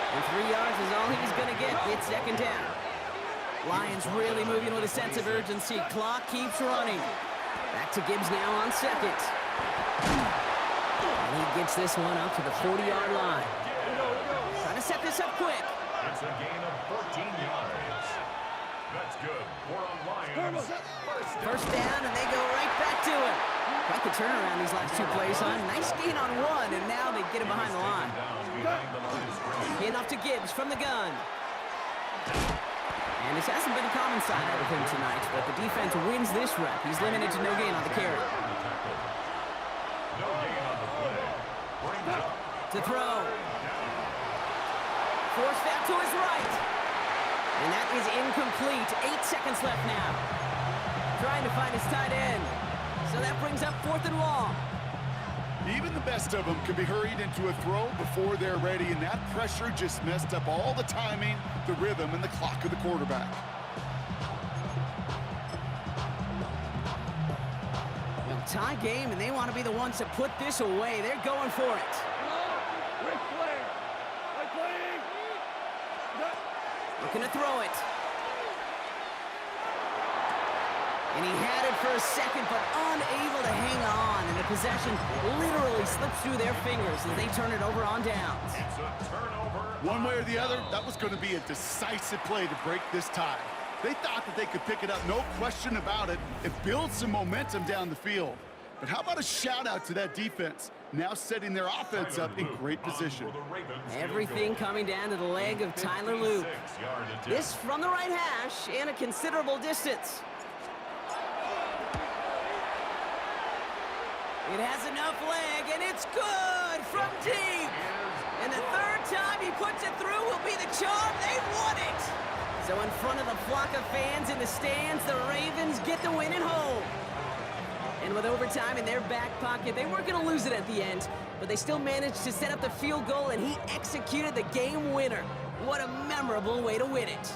S2: And 3 yards is all he's going to get. It's second down. Lions really moving with a sense of urgency. Clock keeps running. Back to Gibbs now on second. And he gets this one up to the 40-yard line. Trying to set this up quick.
S4: It's a gain of 14 yards. That's good for a Lions.
S2: First down, and they go right back to him. Quite the turnaround these last 2 plays, huh? Nice gain on 1, and now they get him behind the line. Hand off to Gibbs from the gun. And this hasn't been a common side out of him tonight, but the defense wins this rep. He's limited to no gain on the carry.
S4: No gain on the play. Brings up
S2: To throw. Forced out to his right. And that is incomplete. 8 seconds left now. Trying to find his tight end. So that brings up 4th and long.
S3: Even the best of them can be hurried into a throw before they're ready, and that pressure just messed up all the timing, the rhythm, and the clock of the quarterback.
S2: Well, tie game, and they want to be the ones to put this away. They're going for it. Looking to throw it. And he had it for a second, but unable to hang on. And the possession literally slips through their fingers as they turn it over on downs.
S4: it's a turnover.
S3: One way or the other, that was going to be a decisive play to break this tie. They thought that they could pick it up, no question about it, and build some momentum down the field. But how about a shout-out to that defense, now setting their offense up in great position.
S2: Everything coming down to the leg of Tyler Loop. This from the right hash and a considerable distance. It has enough leg, and it's good from deep. And the 3rd time he puts it through will be the charm. They won it. So in front of the flock of fans in the stands, the Ravens get the win at home. And with overtime in their back pocket, they weren't going to lose it at the end, but they still managed to set up the field goal, and he executed the game winner. What a memorable way to win it.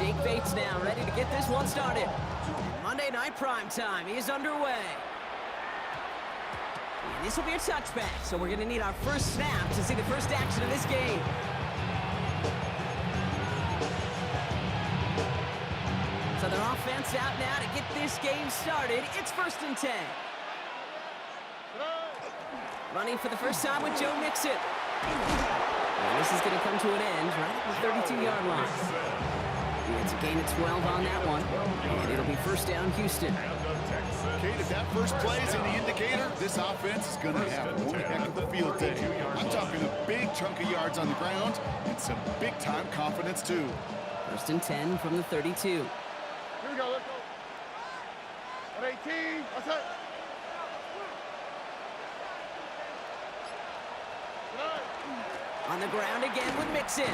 S2: Jake Bates now ready to get this one started. Monday Night Primetime is underway. And this will be a touchback, so we're going to need our first snap to see the first action of this game. So their offense out now to get this game started. It's 1st and 10. Running for the first time with Joe Mixon. And this is going to come to an end right at the 32-yard line. It's a gain of 12 on that one, and it'll be first down Houston.
S3: Kate, if that first play is any indicator, this offense is going to have one heck of a field day. I'm talking a big chunk of yards on the ground and some big-time confidence, too.
S2: 1st and 10 from the 32.
S6: Here we go, let's go. At 18, what's up?
S2: On the ground again with Mixon.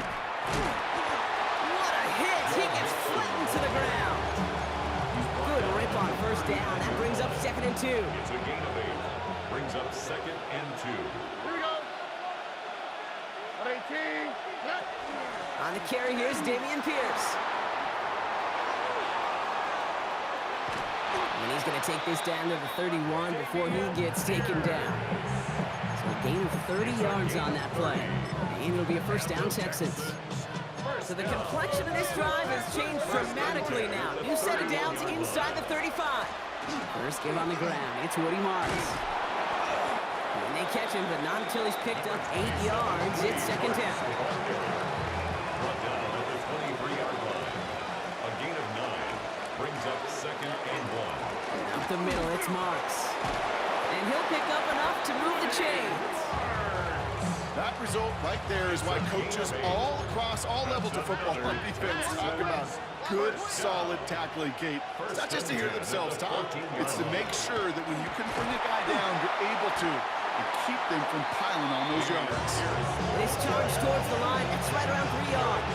S2: What a hit! He gets flattened to the ground. Good rip on first down. That brings up 2nd and 2.
S4: It's a gain of 8. Brings up 2nd and 2.
S6: Here we go. At 18, hit.
S2: On the carry, here's Dameon Pierce. And he's going to take this down to the 31 before he gets taken down. So a gain of 30 yards on that play. And it'll be a first down Texans. So the complexion of this drive has changed dramatically now. New set of downs inside the 35. First give on the ground. It's Woody Marks. And they catch him, but not until he's picked up 8 yards. It's 2nd down.
S4: Brought down at the 23-yard line. A gain of 9. Brings up 2nd and 1.
S2: Up the middle, it's Marks. And he'll pick up enough to move the chains.
S3: That result right there is why coaches all across all levels of football on defense talk about good, solid tackling, Kate. It's not just to hear themselves talk. It's to make sure that when you can bring a guy down, you're able to and keep them from piling on those yards.
S2: This charge towards the line, it's right around 3 yards.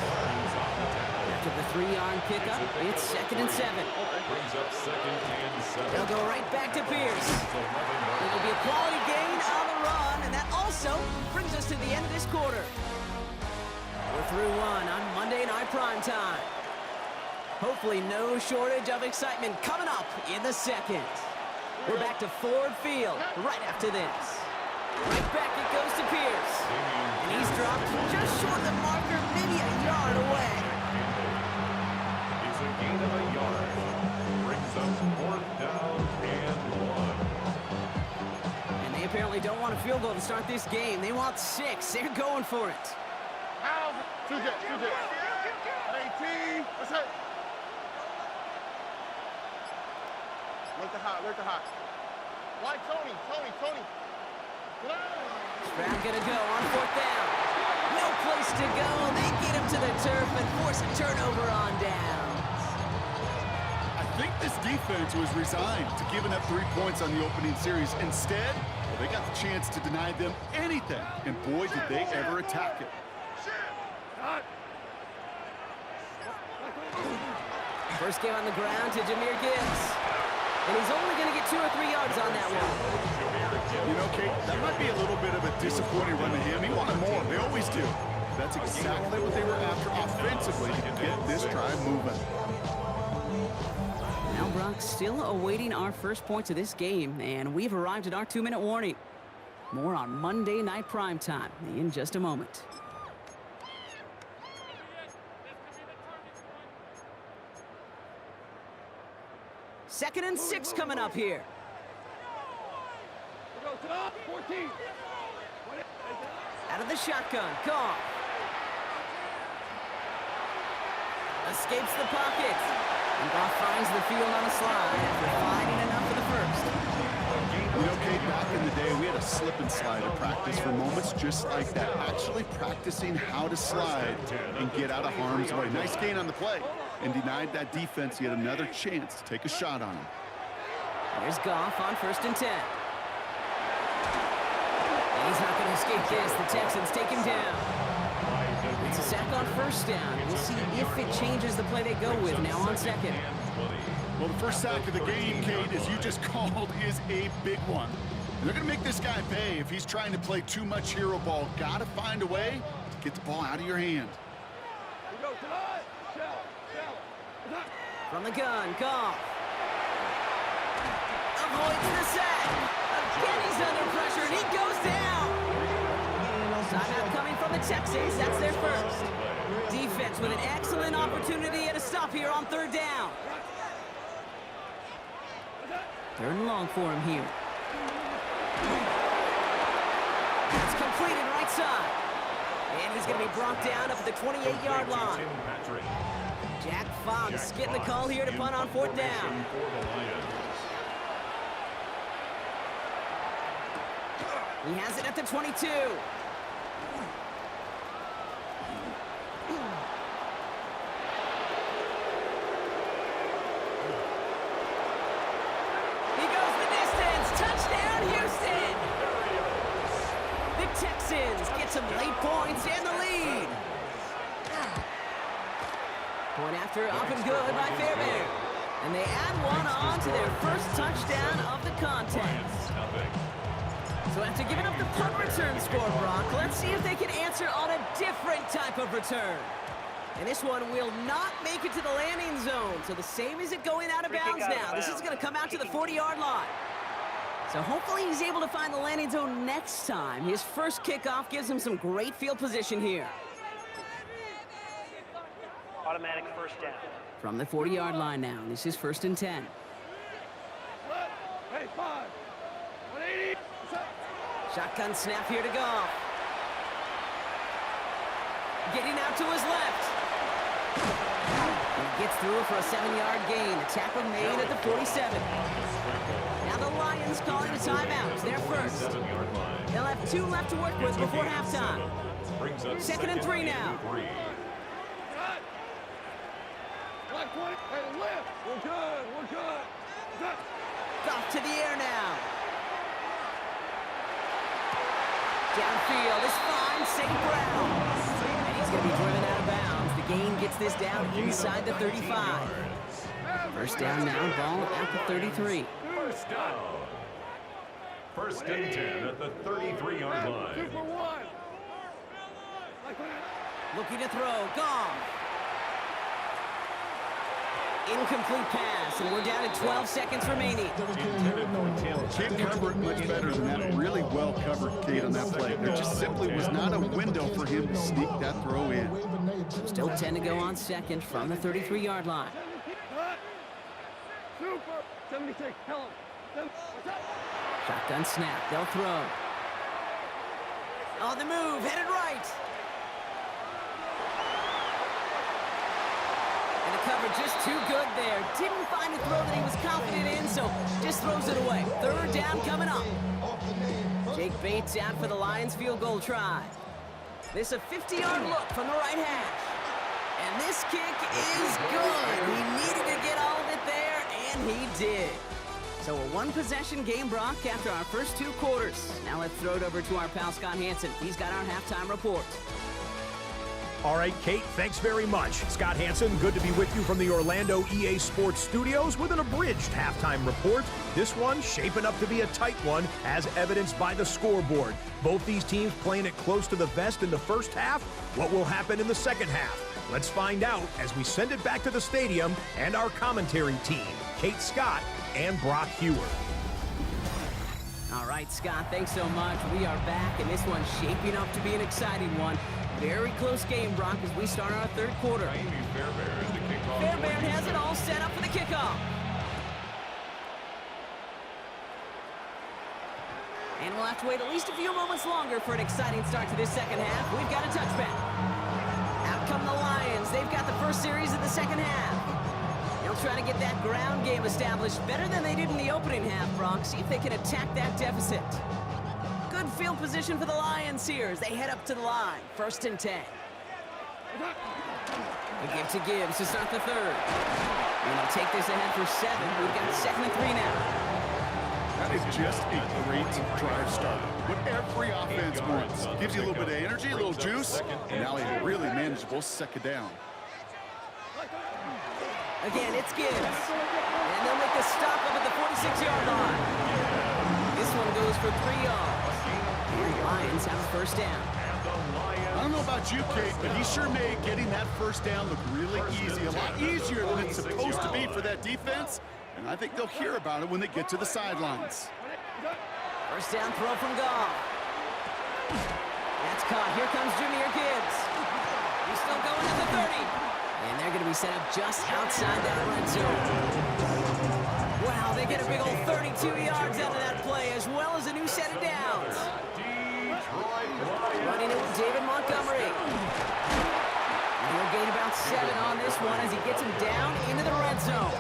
S2: After the 3-yard pickup, it's 2nd and 7.
S4: Brings up 2nd and 7.
S2: They'll go right back to Pierce. It'll be a quality gain on the run, and that also brings us to the end of this quarter. We're through one on Monday Night Primetime. Hopefully no shortage of excitement coming up in the second. We're back to Ford Field right after this. Right back it goes to Pierce. And he's dropped just short of the marker, maybe a yard away.
S4: It's a gain of a yard. Brings up 4th down and 1.
S2: And they apparently don't want a field goal to start this game. They want 6. They're going for it.
S6: Out. 2 jet. At 18, what's up? Look the hot. Why, Tony?
S2: Stroud gonna go on 4th down. No place to go. They get him to the turf and force a turnover on downs.
S3: I think this defense was resigned to giving up 3 points on the opening series. Instead, well, they got the chance to deny them anything, and boy, did they ever attack it.
S2: First game on the ground to Jahmyr Gibbs. And he's only going to get 2 or 3 yards on that one.
S3: You know, Kate, that might be a little bit of a disappointing run to him. He wanted more. They always do. That's exactly what they were after offensively to get this drive moving.
S2: Now Brock still awaiting our first points of this game, and we've arrived at our 2-minute warning. More on Monday Night Primetime in just a moment. Second and 6 coming up here.
S6: 14.
S2: Out of the shotgun, Goff. Escapes the pocket. And Goff finds the field on a slide after finding enough for the first.
S3: You know, Kate, back in the day, we had a slip and slide at practice for moments just like that. Actually practicing how to slide and get out of harm's way. Nice gain on the play. And denied that defense yet another chance to take a shot on him.
S2: There's Goff on 1st and 10. And he's not going to escape this. The Texans take him down. It's a sack on 1st down. We'll see if it changes the play they go with now on 2nd.
S3: Well, the first sack of the game, Kate, as you just called, is a big one. And they're going to make this guy pay if he's trying to play too much hero ball. Got to find a way to get the ball out of your hand.
S6: We go, tonight. Shell.
S2: From the gun, Goff. Avoids the sack. Again, he's under pressure, and he goes down. Timeout coming from the Texans. That's their first. Defense with an excellent opportunity at a stop here on third down. Third and long for him here. It's completed right side. And he's going to be brought down up at the 28-yard line. Jack Fox getting the call here to punt on fourth down. He has it at the 22. He goes the distance. Touchdown, Houston. The Texans get some late points and the lead. Point after up and good by Fairbairn. And they add one on to their first touchdown of the contest. So after giving up the punt return score, Brock, let's see if they can answer on a different type of return. And this one will not make it to the landing zone. So the same as it going out of bounds now. This is going to come out to the 40-yard line. So hopefully he's able to find the landing zone next time. His first kickoff gives him some great field position here.
S8: Automatic first down.
S2: From the 40-yard line now. This is 1st and 10.
S6: Hey, 5. 180.
S2: Shotgun snap here to Goff. Getting out to his left. He gets through for a 7-yard gain. The tackle made at the 47. Now the Lions calling a timeout. They're first. They'll have 2 left to work with before halftime. 2nd and 3 now.
S6: Hey, lift. We're good. We're good.
S2: Goff to the air now. Downfield is fine, St. Brown. And he's going to be driven out of bounds. The gain gets this down inside the 35. First down now, ball at the 33.
S4: First down. 1st and 10 at the 33-yard line.
S6: 2 for 1.
S2: Looking to throw, Goff. Incomplete pass, and we're down to 12 seconds remaining.
S3: Can't cover it much better than that. Really well covered, Kate, on that play. There just simply was not a window for him to sneak that throw in.
S2: Still 10 to go on second from the 33-yard line.
S6: Super. 76. Help.
S2: Shotgun snap, they'll throw. On the move, headed right. And the cover just too good there. Didn't find a throw that he was confident in, so just throws it away. Third down coming up. Jake Bates out for the Lions field goal try. This a 50-yard look from the right hash. And this kick is good. He needed to get all of it there, and he did. So a one-possession game, Brock, after our first 2 quarters. Now let's throw it over to our pal Scott Hanson. He's got our halftime report.
S5: All right, Kate, thanks very much. Scott Hanson, good to be with you from the Orlando EA Sports Studios with an abridged halftime report. This one shaping up to be a tight one, as evidenced by the scoreboard. Both these teams playing it close to the vest in the first half. What will happen in the second half? Let's find out as we send it back to the stadium and our commentary team, Kate Scott and Brock Huard.
S2: All right, Scott, thanks so much. We are back, and this one's shaping up to be an exciting one. Very close game, Brock, as we start our third quarter. Fairbairn has it all set up for the kickoff. And we'll have to wait at least a few moments longer for an exciting start to this second half. We've got a touchback. Out come the Lions. They've got the first series of the second half. They'll try to get that ground game established better than they did in the opening half, Brock. See if they can attack that deficit. Good field position for the Lions here as they head up to the line. 1st and 10. The give to Gibbs to start the third. And they'll take this ahead for 7. We've got 2nd and 3 now.
S3: That is just a great drive start. What every offense wants. Gives you a little bit of energy, a little juice, and now a really manageable second down.
S2: Again, it's Gibbs. And they'll make the stop up at the 46-yard line. This one goes for 3 yards. And the Lions have a first down.
S3: I don't know about you, Kate, but he sure made getting that first down look really easy. A lot easier than it's supposed to be for that defense. And I think they'll hear about it when they get to the sidelines.
S2: First down throw from Goff. That's caught. Here comes Jahmyr Gibbs. He's still going to the 30. And they're going to be set up just outside that red zone. Wow, they get a big old 32 yards out of that play, as well as a new set of downs. Running it with David Montgomery. He'll gain about 7 on this one as he gets him down into the red zone.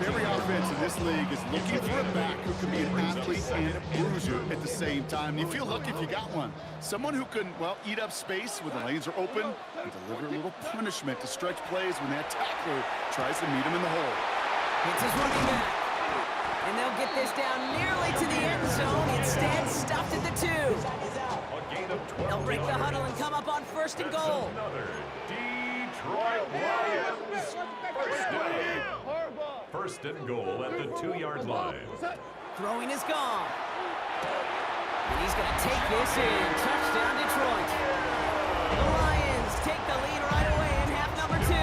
S3: Every offense in this league is looking for a back who can be an athlete and a bruiser at the same time. You feel lucky if you got one. Someone who can, well, eat up space when the lanes are open and deliver a little punishment to stretch plays when that tackler tries to meet him in the hole.
S2: It's his running back. And they'll get this down nearly to the end zone. Instead, stopped at the 2. They'll break the huddle and come up on 1st and goal.
S4: Detroit Lions. First and goal at the 2-yard line.
S2: Throwing is gone. And he's going to take this in. Touchdown, Detroit. The Lions take the lead right away in half number 2.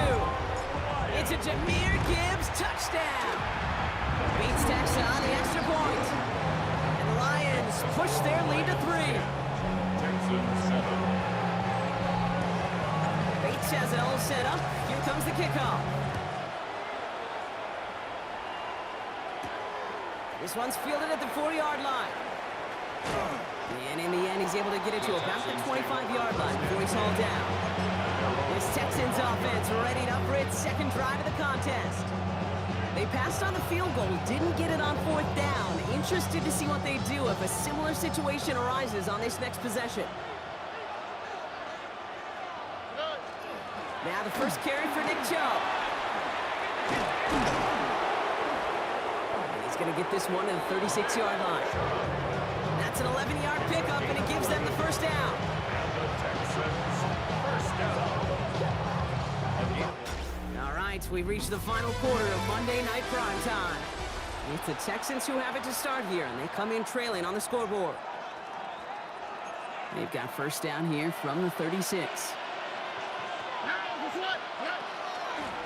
S2: It's a Jahmyr Gibbs touchdown. Beats Texas on the extra point. And the Lions push their lead to 3.
S4: Texans 7.
S2: Bates has it all set up. Here comes the kickoff. This one's fielded at the 4-yard line. And in the end, he's able to get it to about the 25-yard line before he's hauled down. This Texans offense readied up for its second drive of the contest. They passed on the field goal, didn't get it on 4th down. Interested to see what they do if a similar situation arises on this next possession. Now the first carry for Nick Chubb. And he's going to get this one to the 36-yard line. That's an 11-yard pickup, and it gives them the first down.
S4: The Texans first down.
S2: All right, we've reached the final quarter of Monday Night Prime Time. It's the Texans who have it to start here, and they come in trailing on the scoreboard. They've got first down here from the 36.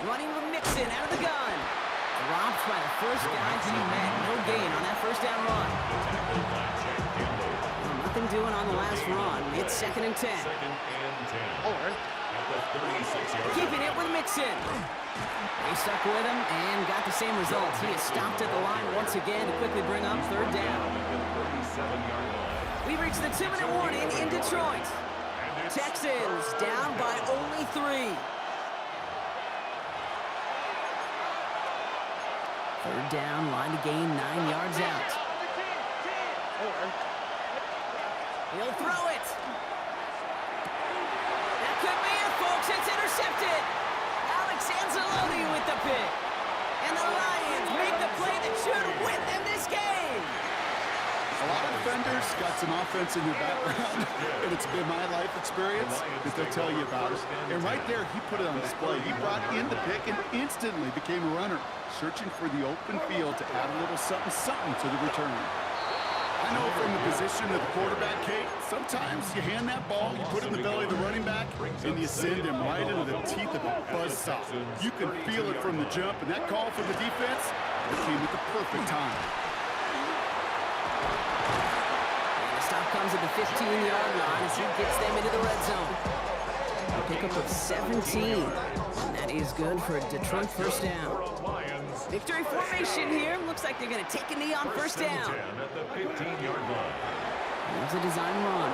S2: Running with Mixon out of the gun. Dropped by the first guy he met. No gain on that first down run. Well, nothing doing on the last run. It's 2nd and 10. Keeping it with Mixon. They stuck with him and got the same results. He is stopped at the line once again to quickly bring up 3rd down. We reached the 2-minute warning in Detroit. Texans down by only 3. 3rd down, line to gain 9 yards out. He'll throw it. That could be it, folks. It's intercepted. Alex Anzalone with the pick. And the Lions make the play that should win them this game.
S3: A lot of defenders got some offense in your background, and it's been my life experience that they'll tell you about it. And right there, he put it on display. He brought in the pick and instantly became a runner, searching for the open field to add a little something to the return. I know from the position of the quarterback, Kate, sometimes you hand that ball, you put it in the belly of the running back, and you send him right into the teeth of a buzzsaw. You can feel it from the jump, and that call from the defense, it came at the perfect time.
S2: Stop comes at the 15-yard line as he gets them into the red zone. A pickup of 17. And that is good for a Detroit first down. Victory formation here. Looks like they're going to take a knee on first down.
S4: At the 15-yard line.
S2: Here's a design run.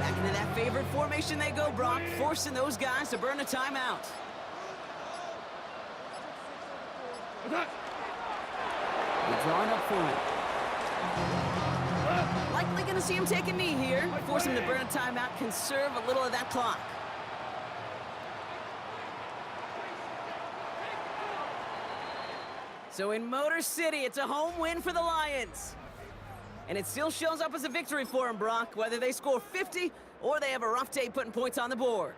S2: Back into that favorite formation they go, Brock, forcing those guys to burn a timeout. They're drawing up for him. Likely going to see him take a knee here. Force him to burn a timeout, conserve a little of that clock. So in Motor City, it's a home win for the Lions. And it still shows up as a victory for them, Brock, whether they score 50 or they have a rough day putting points on the board.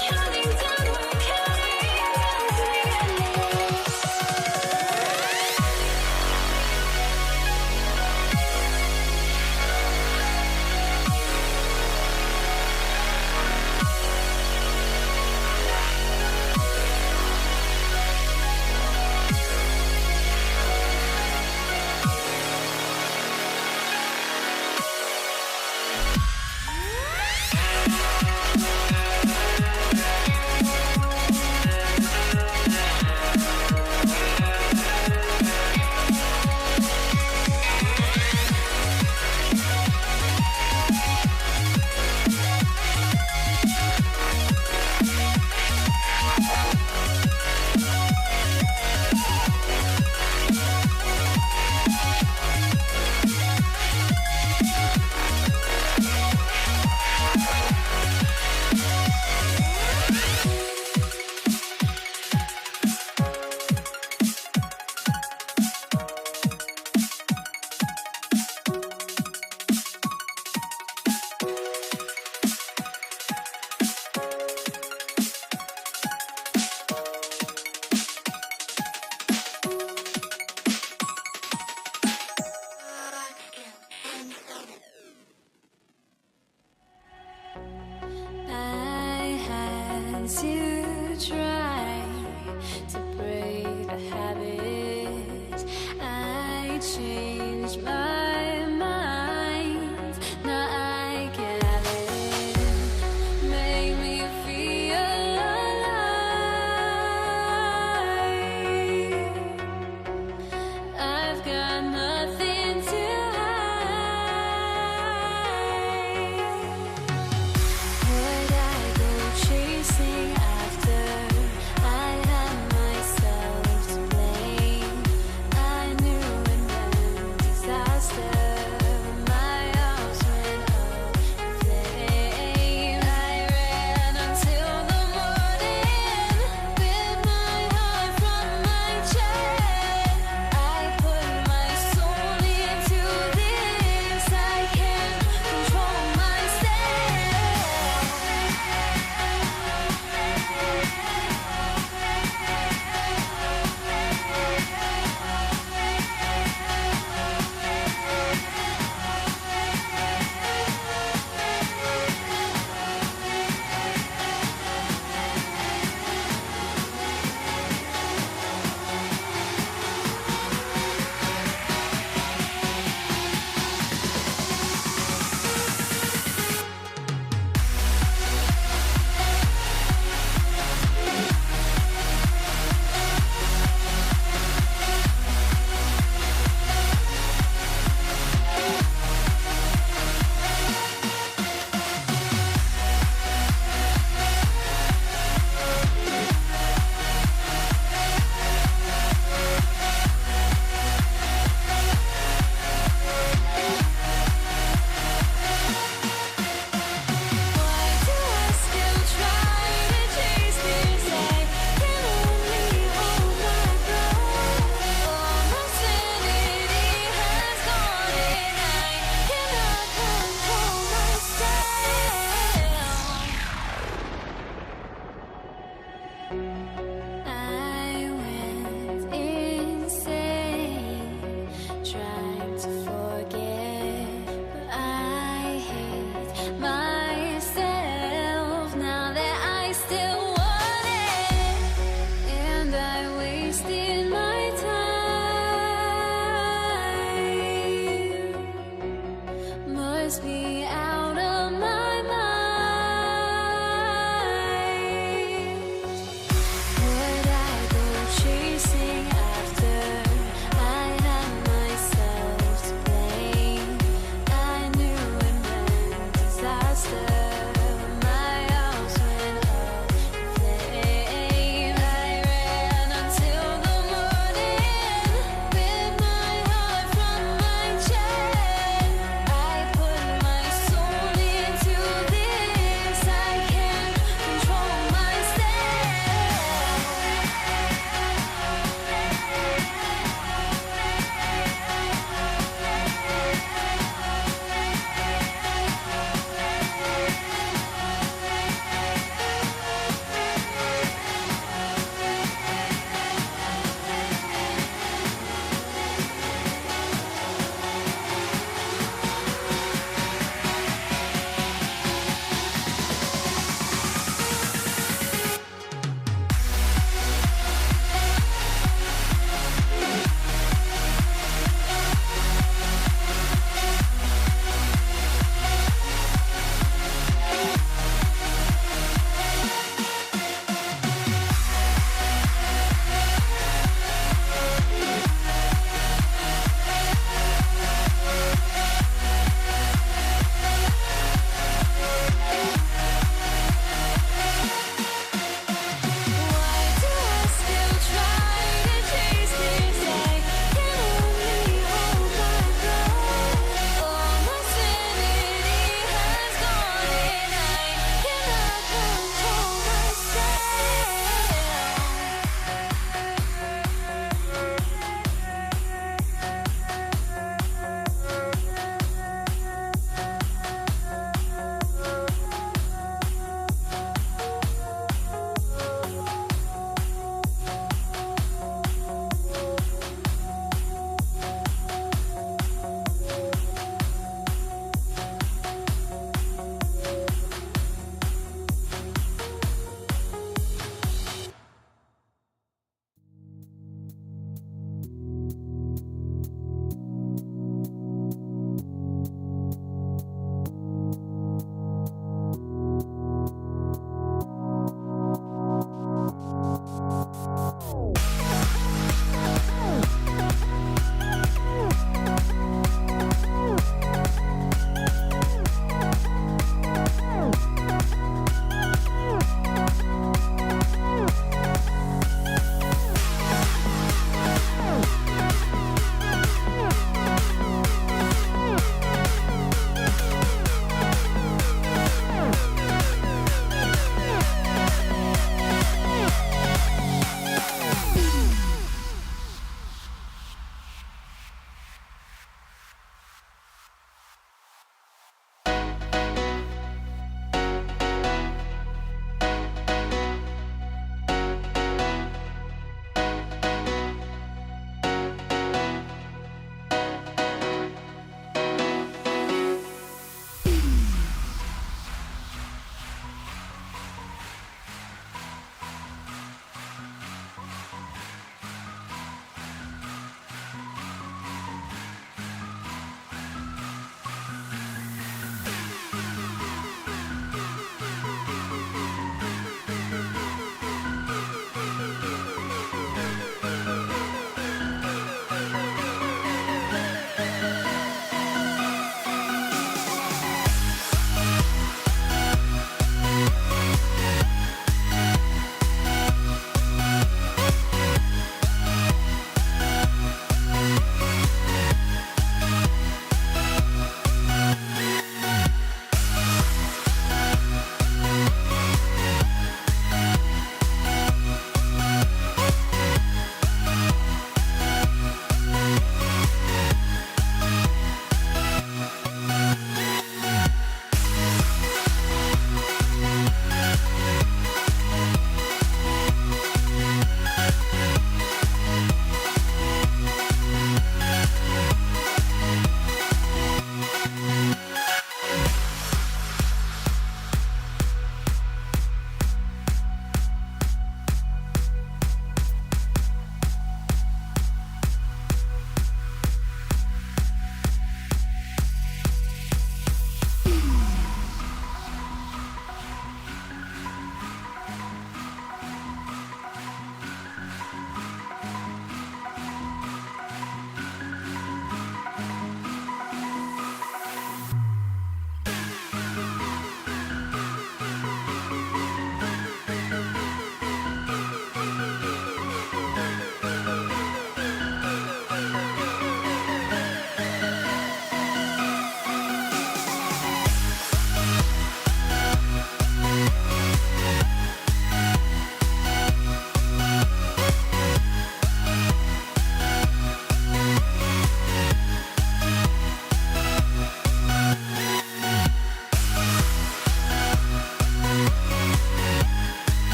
S9: Counting down, we're counting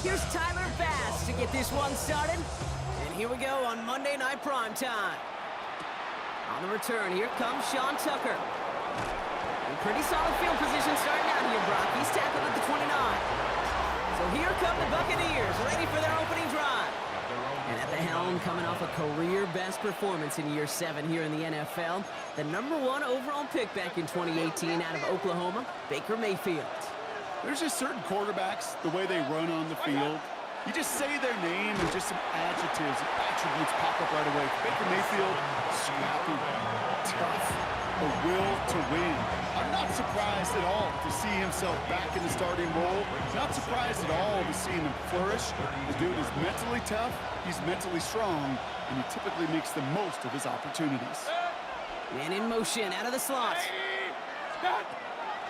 S2: Here's Tyler Bass to get this one started. And here we go on Monday Night Primetime. On the return, here comes Sean Tucker. In pretty solid field position starting out here, Brock. He's tackled at the 29. So here come the Buccaneers, ready for their opening drive. And at the helm, coming off a career-best performance in year 7 here in the NFL, the #1 overall pick back in 2018 out of Oklahoma, Baker Mayfield.
S3: There's just certain quarterbacks, the way they run on the field. You just say their name and just some adjectives and attributes pop up right away. Baker Mayfield, scrappy, tough, a will to win. I'm not surprised at all to see himself back in the starting role. Not surprised at all to see him flourish. The dude is mentally tough, he's mentally strong, and he typically makes the most of his opportunities.
S2: Man in motion, out of the slot.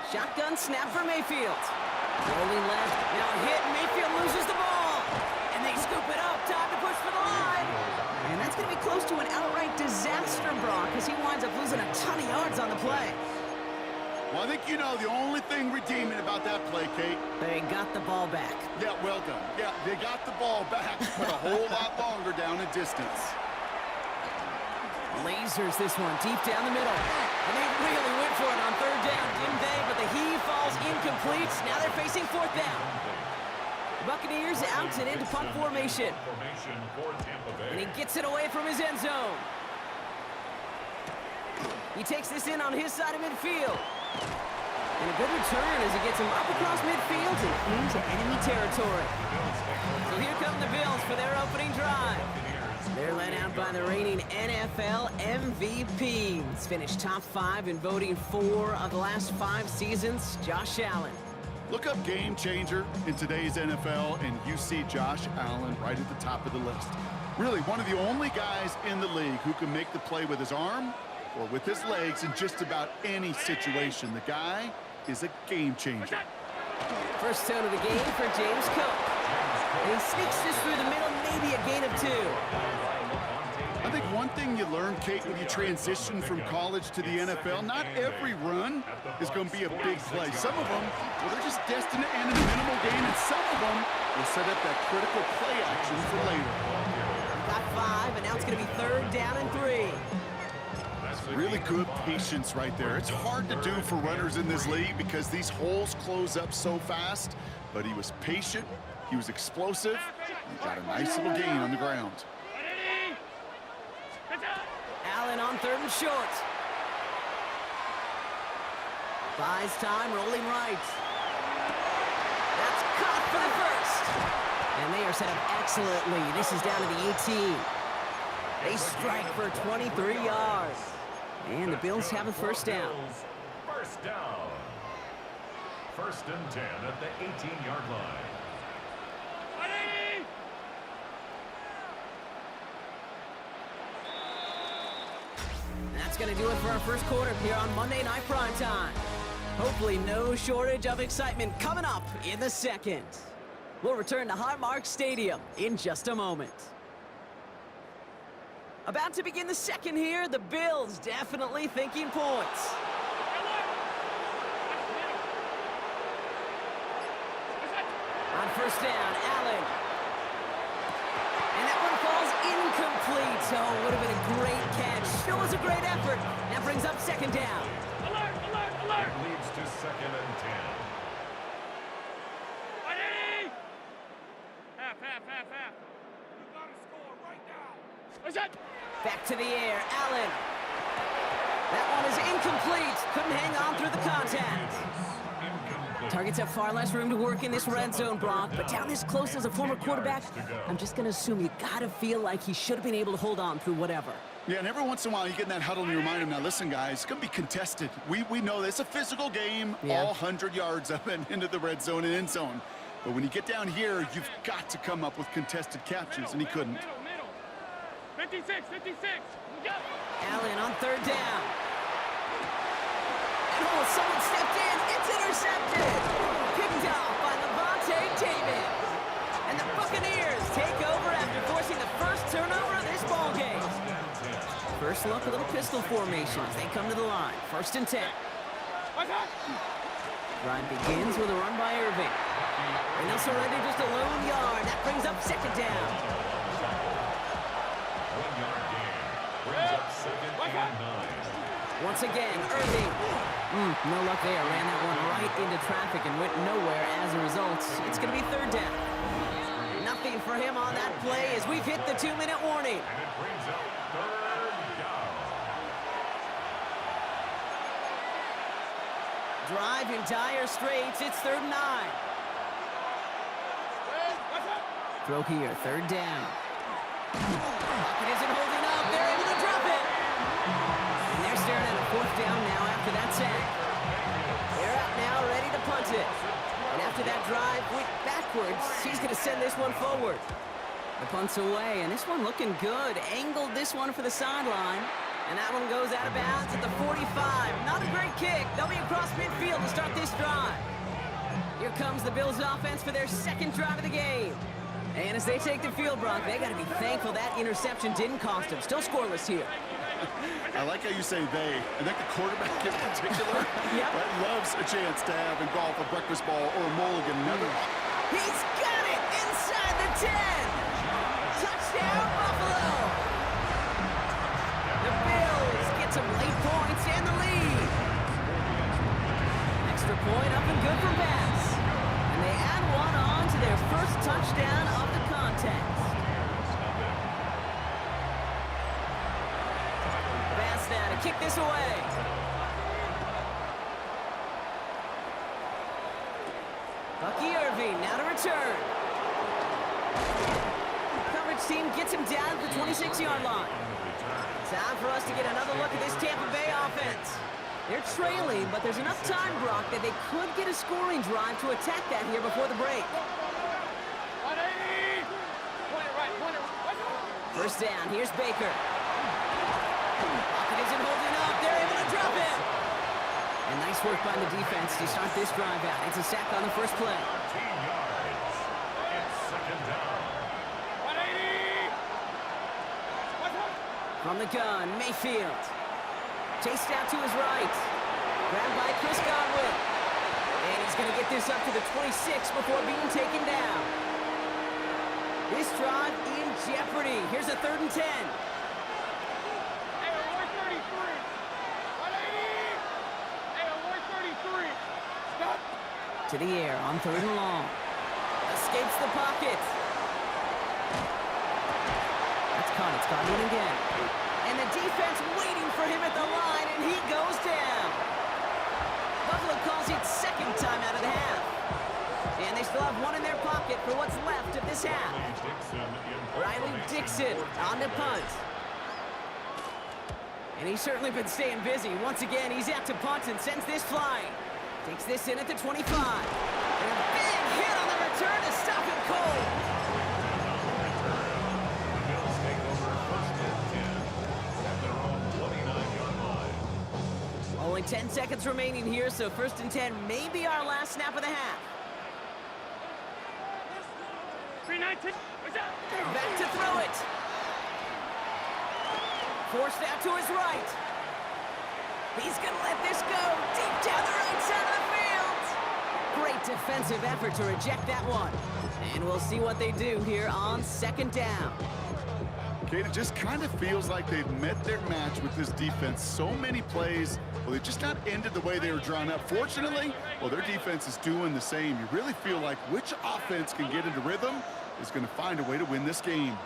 S2: Shotgun snap for Mayfield. Rolling left, now hit, Mayfield loses the ball. And they scoop it up, time to push for the line. And that's going to be close to an outright disaster, Brock, as he winds up losing a ton of yards on the play.
S3: Well, I think you know the only thing redeeming about that play, Kate.
S2: They got the ball back.
S3: Yeah, well done. Yeah, they got the ball back, but a whole lot longer down in distance.
S2: Lasers this one deep down the middle. And they really went for it on 3rd down, didn't they? But the heave falls incomplete. Now they're facing 4th down. Buccaneers out and into punt formation. And he gets it away from his end zone. He takes this in on his side of midfield. And a good return as he gets him up across midfield and into enemy territory. So here come the Bills for their opening drive. They're led out by the reigning NFL MVP. He's finished top 5 in voting 4 of the last 5 seasons, Josh Allen.
S3: Look up game changer in today's NFL, and you see Josh Allen right at the top of the list. Really, one of the only guys in the league who can make the play with his arm or with his legs in just about any situation. The guy is a game changer.
S2: First tone of the game for James Cook. And he sneaks this through the middle, maybe a gain of 2.
S3: I think one thing you learn, Kate, when you transition from college to the NFL, not every run is going to be a big play. Some of them, well, they're just destined to end in a minimal gain, and some of them will set up that critical play action for later.
S2: Got 5, and now it's going to be 3rd down and 3.
S3: Really good patience right there. It's hard to do for runners in this league because these holes close up so fast, but he was patient, he was explosive, he got a nice little gain on the ground.
S2: Allen on 3rd and short. Buys time, rolling right. That's caught for the first. And they are set up excellently. This is down to the 18. They strike for 23 yards. And the Bills have a 1st down.
S4: First down. 1st and 10 at the 18-yard line.
S2: That's going to do it for our first quarter here on Monday Night Primetime. Hopefully no shortage of excitement coming up in the second. We'll return to Highmark Stadium in just a moment. About to begin the second here, the Bills definitely thinking points. On 1st down, Allen. And that one falls incomplete. Oh, would have been a great catch. Still was a great effort. That brings up 2nd down.
S4: Alert, alert, alert! It leads to 2nd and 10.
S6: Half,
S2: Back to the air, Allen. That one is incomplete. Couldn't hang on through the contact. Targets have far less room to work in this red zone, Brock, but down this close as a former quarterback, I'm just going to assume you got to feel like he should have been able to hold on through whatever.
S3: Yeah, and every once in a while you get in that huddle and you remind him, now listen, guys, it's going to be contested. We know this. It's a physical game, all 100 yards up and into the red zone and end zone. But when you get down here, you've got to come up with contested catches, and he couldn't.
S6: 56.
S2: Allen on third down. Oh, someone stepped in. It's intercepted. Picked off by Levante David. And the Buccaneers take over after forcing the first turnover of this ball game. First look, a little pistol formation as they come to the line. 1st and 10. Drive begins with a run by Irving. And they'll surrender just a lone yard. That brings up 2nd down.
S4: 1 yard gain. Brings up 2nd and 9.
S2: Once again, Irving. No luck there. Ran that one right into traffic and went nowhere as a result. It's going to be 3rd down. Nothing for him on that play as we've hit the 2-minute warning.
S4: And it brings up 3rd down.
S2: Drive in dire straits. It's 3rd and 9. Throw here, 3rd down. Pocket isn't holding up. They're able to drop it. And they're staring at a 4th down now after that sack. They're out now, ready to punt it. And after that drive went backwards, he's going to send this one forward. The punt's away, and this one looking good. Angled this one for the sideline. And that one goes out of bounds at the 45. Not a great kick. They'll be across midfield to start this drive. Here comes the Bills offense for their 2nd drive of the game. And as they take the field, Brock, they got to be thankful that interception didn't cost them. Still scoreless here.
S3: I like how you say they. I think the quarterback in particular that loves a chance to have in golf a breakfast ball or a mulligan.
S2: He's got it inside the 10. Touchdown, Buffalo. The Bills get some late points and the lead. Extra point up and good for Bass. And they add one on to their first touchdown of the contest. Bass now to kick this away. Bucky Irving now to return. Coverage team gets him down to the 26-yard line. Time for us to get another look at this Tampa Bay offense. They're trailing, but there's enough time, Brock, that they could get a scoring drive to attack that here before the break. 1st down, here's Baker. Pocket isn't holding up, they're able to drop it. And nice work by the defense to start this drive out. It's a sack on the first play.
S4: 14 yards. It's 2nd down.
S2: From the gun, Mayfield. Chased out to his right. Grabbed by Chris Godwin. And he's going to get this up to the 26 before being taken down. This drive in jeopardy. Here's a 3rd and 10. To the air on 3rd and long. Escapes the pocket. That's caught. It's Godwin again. And the defense waiting for him at the line, and he goes down. Buffalo calls it 2nd time out of the half. And they still have one in their pocket for what's left of this half. Riley Dixon on the punt. And he's certainly been staying busy. Once again, he's out to punt and sends this flying. Takes this in at the 25. And a big hit on the return to stop him cold.
S4: The Bills take over 1st and 10 at their own 29-yard line.
S2: Only 10 seconds remaining here, so 1st and 10 may be our last snap of the half.
S6: 319.
S2: Back to throw it. Forced out to his right. He's going to let this go deep down the right side of the field. Great defensive effort to reject that one. And we'll see what they do here on 2nd down.
S3: Kate, it just kind of feels like they've met their match with this defense. So many plays, well, they just not ended the way they were drawn up. Fortunately, well, their defense is doing the same. You really feel like which offense can get into rhythm is going to find a way to win this game.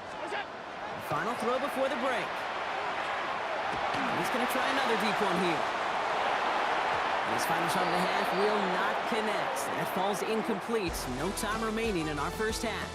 S2: Final throw before the break. He's going to try another deep one here. His final shot of the half will not connect. That falls incomplete. No time remaining in our first half.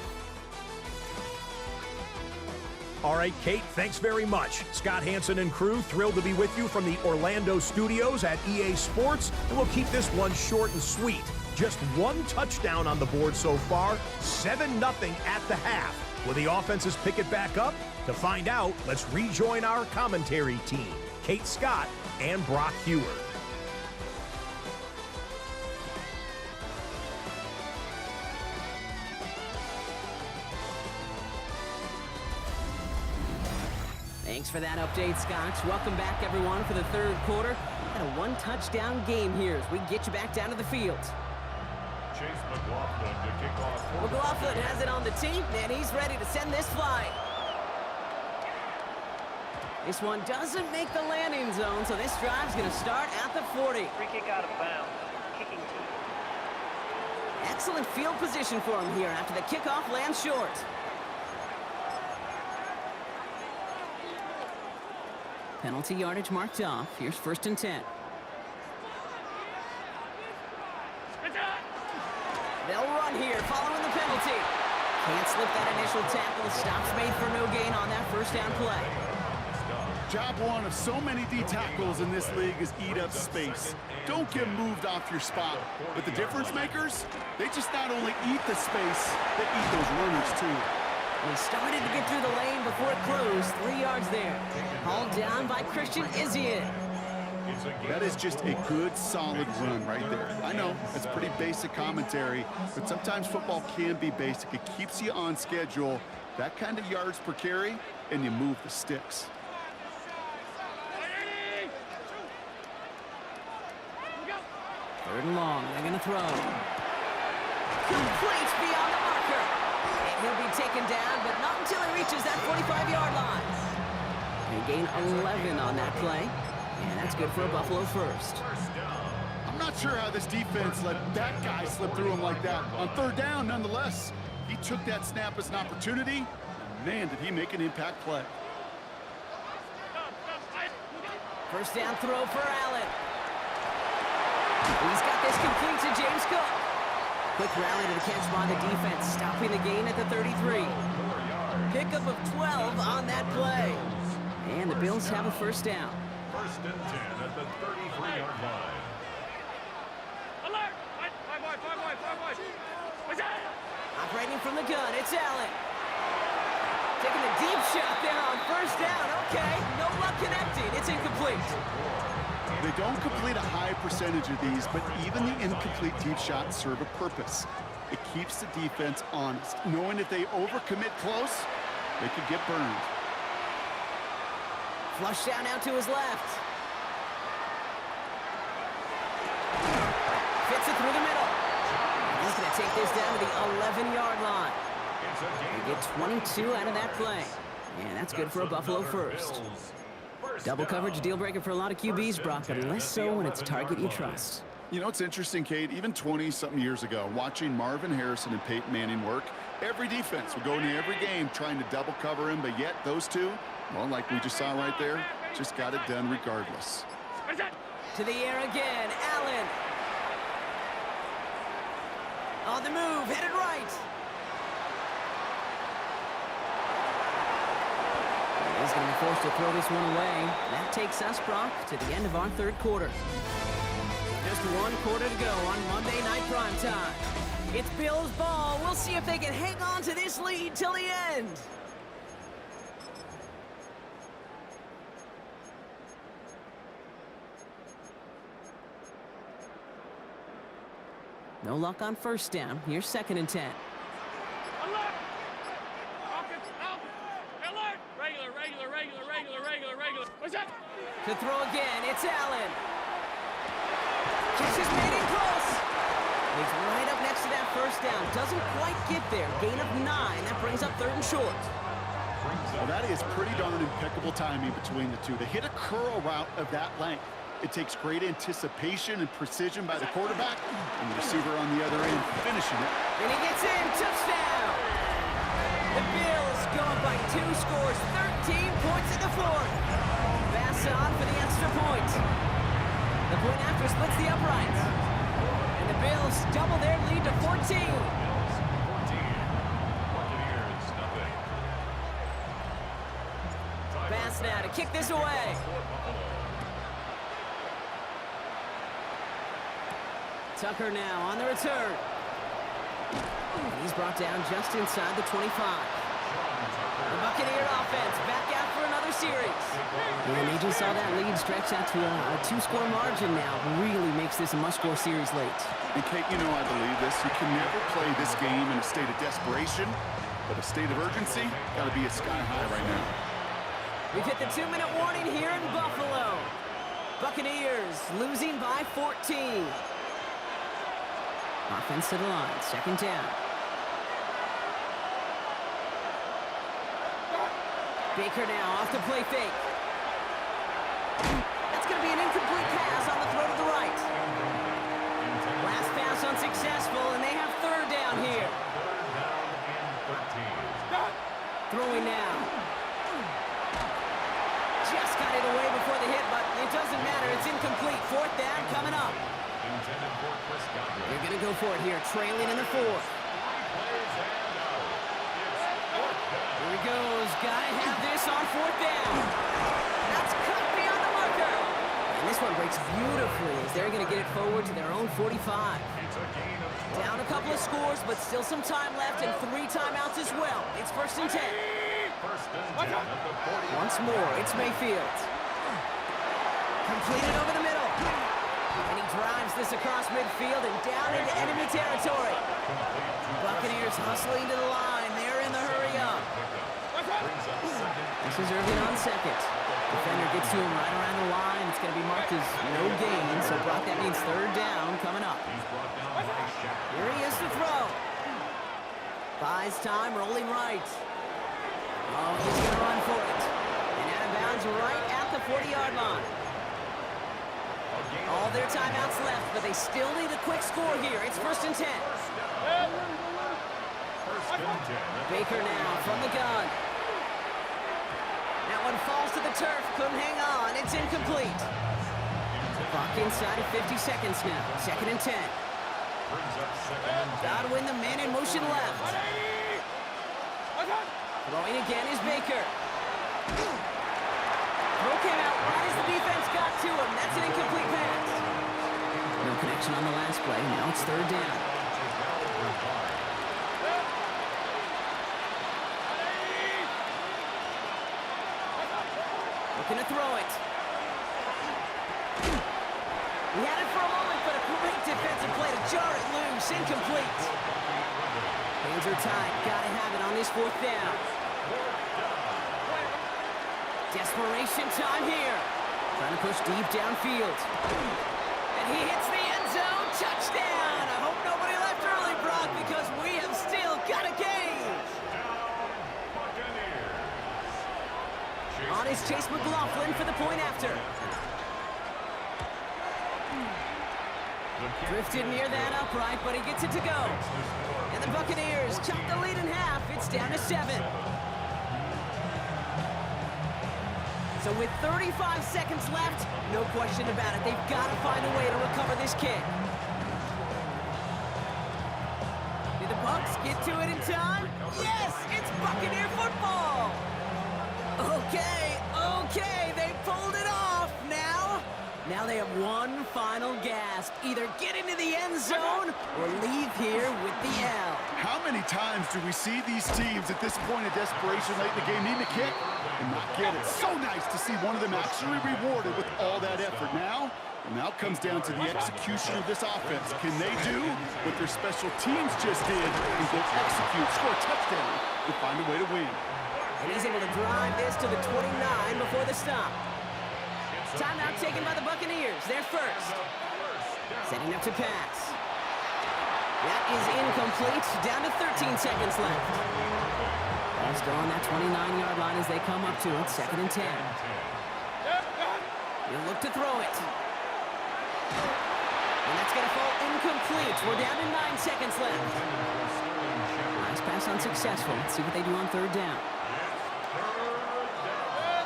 S5: All right, Kate, thanks very much. Scott Hanson and crew, thrilled to be with you from the Orlando studios at EA Sports, and we'll keep this one short and sweet. Just one touchdown on the board so far, 7-0 at the half. Will the offenses pick it back up? To find out, let's rejoin our commentary team, Kate Scott and Brock Hewer.
S2: Thanks for that update, Scott. Welcome back, everyone, for the third quarter. Got a one-touchdown game here as we get you back down to the field.
S4: Chase McLaughlin to kick off.
S2: McLaughlin has it on the tee, and he's ready to send this flying. This one doesn't make the landing zone, so this drive's going to start at the 40.
S8: Free kick out of bounds. Kicking team.
S2: Excellent field position for him here after the kickoff lands short. Penalty yardage marked off. Here's 1st and 10. They'll run here following the penalty. Can't slip that initial tackle. Stops made for no gain on that first down play.
S3: Job one of so many D tackles in this league is eat up space. Don't get moved off your spot. But the difference makers, they just not only eat the space, they eat those runners too.
S2: He started to get through the lane before it closed. 3 yards there. Hauled down by Christian Izien.
S3: That is just a good, solid run right there. I know, it's pretty basic commentary, but sometimes football can be basic. It keeps you on schedule, that kind of yards per carry, and you move the sticks.
S2: Third and long. They're going to throw. Complete beyond the marker. And he'll be taken down, but not until he reaches that 45-yard line. They gain 11 on that play. And that's good for a Buffalo first.
S3: I'm not sure how this defense let that guy slip through him like that. On third down, nonetheless, he took that snap as an opportunity. Man, did he make an impact play.
S2: First down throw for Allen. He's got this complete to James Cook. Quick rally to the catch by the defense, stopping the gain at the 33. Pickup of 12 on that play. And the Bills have a first down.
S4: 1st and 10 at the 33-yard line.
S6: Alert!
S2: Operating from the gun, it's Allen. Taking a deep shot there on first down. Okay, no luck connecting. It's incomplete.
S3: They don't complete a high percentage of these, but even the incomplete deep shots serve a purpose. It keeps the defense honest, knowing if they overcommit close, they could get burned.
S2: Flush down out to his left. Fits it through the middle. He's going to take this down to the 11-yard line. They get 22 out of that play. And that's good for a Buffalo first. Double coverage deal breaker for a lot of QBs, Brock, but less so when it's a target you trust.
S3: You know, it's interesting, Kate, even 20-something years ago, watching Marvin Harrison and Peyton Manning work, every defense would go into every game trying to double cover him, but yet those two, well, like we just saw right there, just got it done regardless.
S2: To the air again, Allen. On the move, headed right. He's going to be forced to throw this one away. That takes us, Brock, to the end of our third quarter. Just 1 quarter to go on Monday Night Primetime. It's Bills ball. We'll see if they can hang on to this lead till the end. No luck on first down. Here's 2nd and 10.
S6: Alert! Regular. What's that?
S2: To throw again, it's Allen. Kiss is made in close. He's right up next to that first down. Doesn't quite get there. Gain of 9. That brings up 3rd and short.
S3: Well, that is pretty darn impeccable timing between the two. They hit a curl route of that length. It takes great anticipation and precision by the quarterback, and the receiver on the other end finishing it.
S2: And he gets in. Touchdown. The Bills going by 2 scores, 13 points in the fourth. Bass on for the extra point. The point after splits the uprights. And the Bills double their lead to 14.
S4: 14. Buccaneers, nothing.
S2: Bass now to kick this away. Tucker now on the return. He's brought down just inside the 25. The Buccaneer offense back out for another series. And they just saw that lead stretch out to a 2-score margin now. Really makes this a must-score series late.
S3: And Kate, you know I believe this. You can never play this game in a state of desperation, but a state of urgency got to be a sky high right now.
S2: We've hit the 2-minute warning here in Buffalo. Buccaneers losing by 14. Offense to the line, second down. Baker now off the play fake. That's going to be an incomplete pass on the throw to the right. Last pass unsuccessful, and they have third down here. Throwing now. Just got it away before the hit, but it doesn't matter. It's incomplete. Fourth down coming up. They're going to go for it here, trailing in the fourth. Here he goes. Got to have this on fourth down. That's cut beyond the marker. And this one breaks beautifully as they're going to get it forward to their own 45. Down a couple of scores, but still some time left and 3 timeouts as well. It's first and 10. Once more, it's Mayfield. Completed over the middle. And he drives this across midfield and down into enemy territory. Buccaneers hustling to the line. They're in the hurry up. This is Irvin on second. Defender gets to him right around the line. It's going to be marked as no gain. So Brock, that means third down coming up. Here he is to throw. Buys time, rolling right. Oh, he's going to run for it. And out of bounds right at the 40-yard line. All their timeouts left, but they still need a quick score here. It's first and 10. Baker now from the gun. That one falls to the turf. Couldn't hang on. It's incomplete. Clock inside of 50 seconds now. Second and 10. Godwin, the man in motion left. Throwing again is Baker. Throw came out right as the defense got to him. That's an incomplete pass. No connection on the last play. Now it's third down. Looking to throw it. He had it for a moment, but a great defensive play to jar it loose. Incomplete. Hands are tied. Got to have it on this fourth down. Desperation time here. Trying to push deep downfield. And he hits the end zone. Touchdown. I hope nobody left early, Brock, because we have still got a game. On is Chase McLaughlin for the point after. Drifted near that upright, but he gets it to go. And the Buccaneers chop the lead in half. It's down to 7. So with 35 seconds left, no question about it, they've got to find a way to recover this kick. Did the Bucs get to it in time? Yes, it's Buccaneer football. Okay, they pulled it off. Now they have one final gasp. Either get into the end zone or leave here with the L.
S3: How many times do we see these teams at this point of desperation late in the game need to kick and not get it? So nice to see one of them actually rewarded with all that effort. Now it comes down to the execution of this offense. Can they do what their special teams just did and go execute, score a touchdown, and find a way to win?
S2: And he's able to drive this to the 29 before the stop. Timeout taken by the Buccaneers. They're first. Setting up to pass. That is incomplete. Down to 13 seconds left. Ball still on that 29-yard line as they come up to it. Second and 10. He'll look to throw it. And that's going to fall incomplete. We're down to 9 seconds left. Last Last pass unsuccessful. Let's see what they do on third down.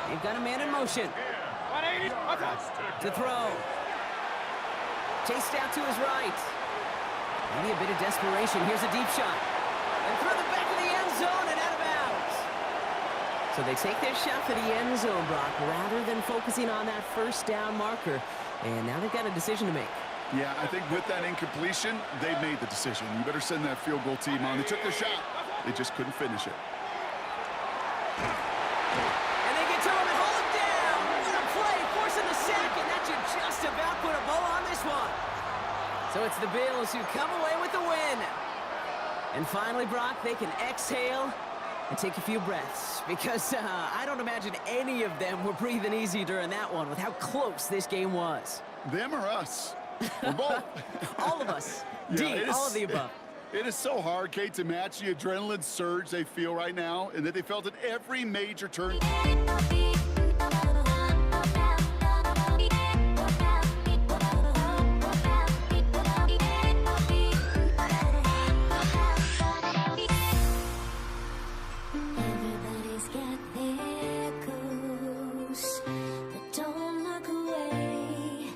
S2: They've got a man in motion. To throw. Chased out to his right. Maybe a bit of desperation. Here's a deep shot. And through the back of the end zone and out of bounds. So they take their shot for the end zone, Brock, rather than focusing on that first down marker. And now they've got a decision to make.
S3: Yeah, I think with that incompletion, they made the decision. You better send that field goal team on. They took their shot. They just couldn't finish it.
S2: And they get to him and hold him down. What a play, forcing the sack, and that should just about put a bow on this one. So it's the Bills who come away with the win. And finally, Brock, they can exhale and take a few breaths, because I don't imagine any of them were breathing easy during that one with how close this game was.
S3: Them or us? We're both.
S2: All of us.
S3: Yeah,
S2: D, all of the above.
S3: It is so hard, Kate, to match the adrenaline surge they feel right now, and that they felt at every major turn.
S9: Everybody's got their goals, but don't look away.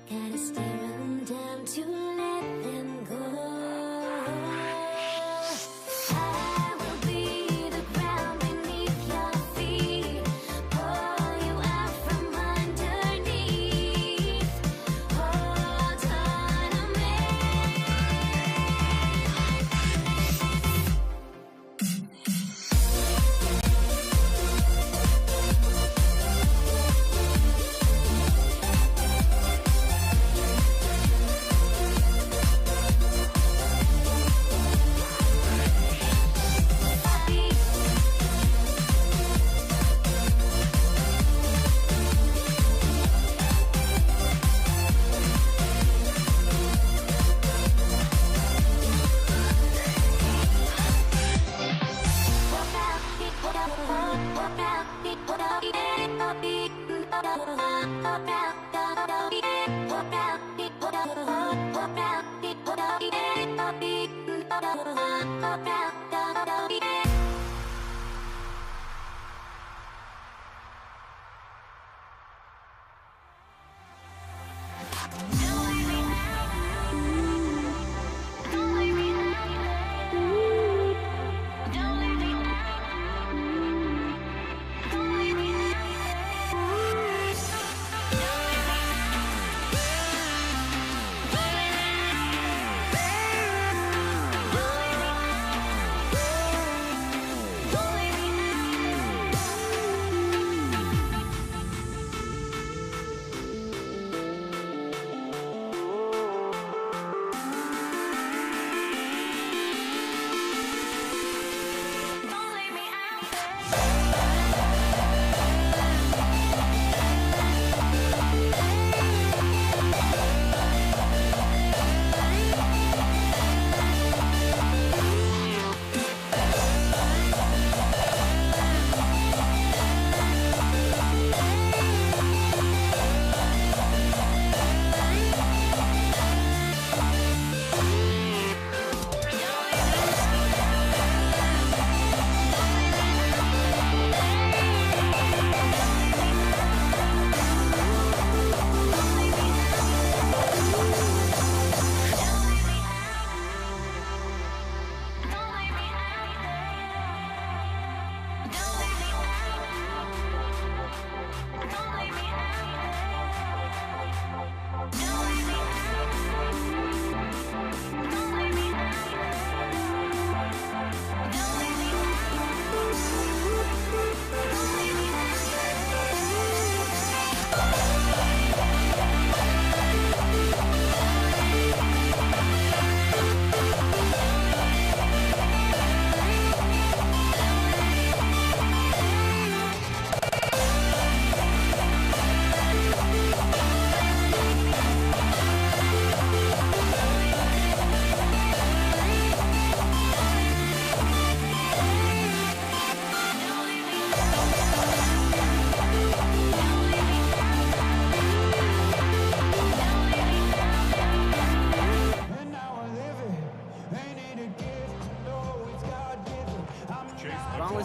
S9: Gotta steer them down to let them go. I will be the ground beneath your feet, pull you out from underneath. Hold on to me.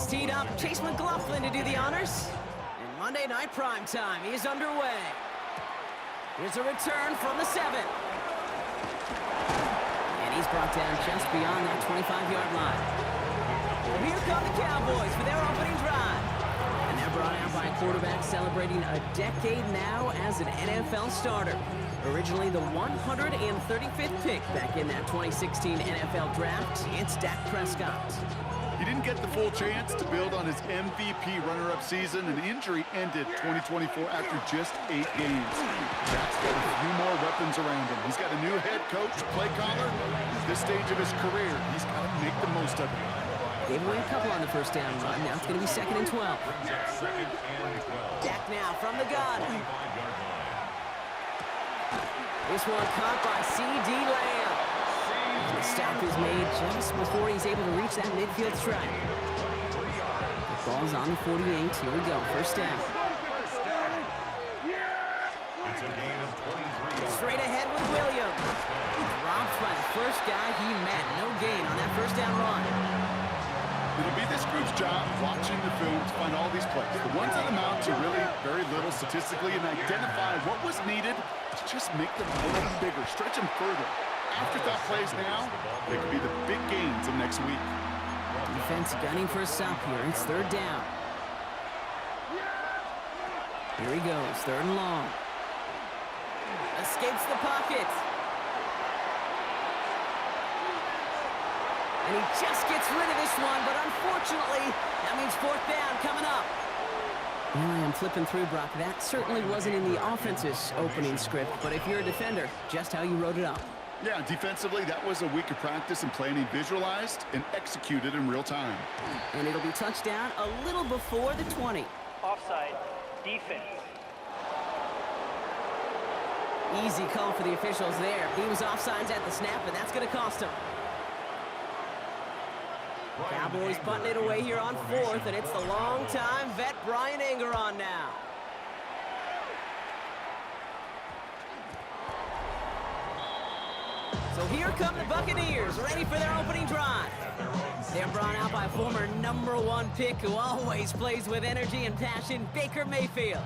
S2: is teed up. Chase McLaughlin to do the honors. And Monday Night Prime Time is underway. Here's a return from the 7. And he's brought down just beyond that 25-yard line. And here come the Cowboys for their opening drive. And they're brought out by a quarterback celebrating a decade now as an NFL starter. Originally the 135th pick back in that 2016 NFL Draft, it's Dak Prescott.
S3: He didn't get the full chance to build on his MVP runner-up season. An injury ended 2024 after just 8 games. Dak's got a few more weapons around him. He's got a new head coach, play caller. At this stage of his career, he's got to make the most of it.
S2: Gave away a couple on the first down run. Now it's going to be 2nd and 12. Dak now from the gun. This one caught by C.D. Lamb. The stop is made just before he's able to reach that midfield strike. The ball's on the 48. Here we go. First down. Straight ahead with Williams. Dropped by the first guy he met. No gain on that first down run.
S3: It'll be this group's job watching the film to find all these plays. The ones that amount to really very little statistically and identify what was needed to just make them a little bigger, stretch them further. Afterthought plays now, they could be the big gains of next week.
S2: Defense gunning for a stop here. It's 3rd down. Here he goes, 3rd and long. Escapes the pocket. And he just gets rid of this one, but unfortunately, that means 4th down coming up. Well, I am flipping through, Brock. That certainly wasn't in the offense's opening script, but if you're a defender, just how you wrote it up.
S3: Yeah, defensively, that was a week of practice and planning visualized and executed in real time.
S2: And it'll be touchdown a little before the 20.
S8: Offside. Defense.
S2: Easy call for the officials there. He was offsides at the snap, and that's going to cost him. Cowboys punting it away here on 4th, and it's the long-time vet Bryan Anger on now. So here come the Buccaneers, ready for their opening drive. They're brought out by former #1 pick who always plays with energy and passion, Baker Mayfield.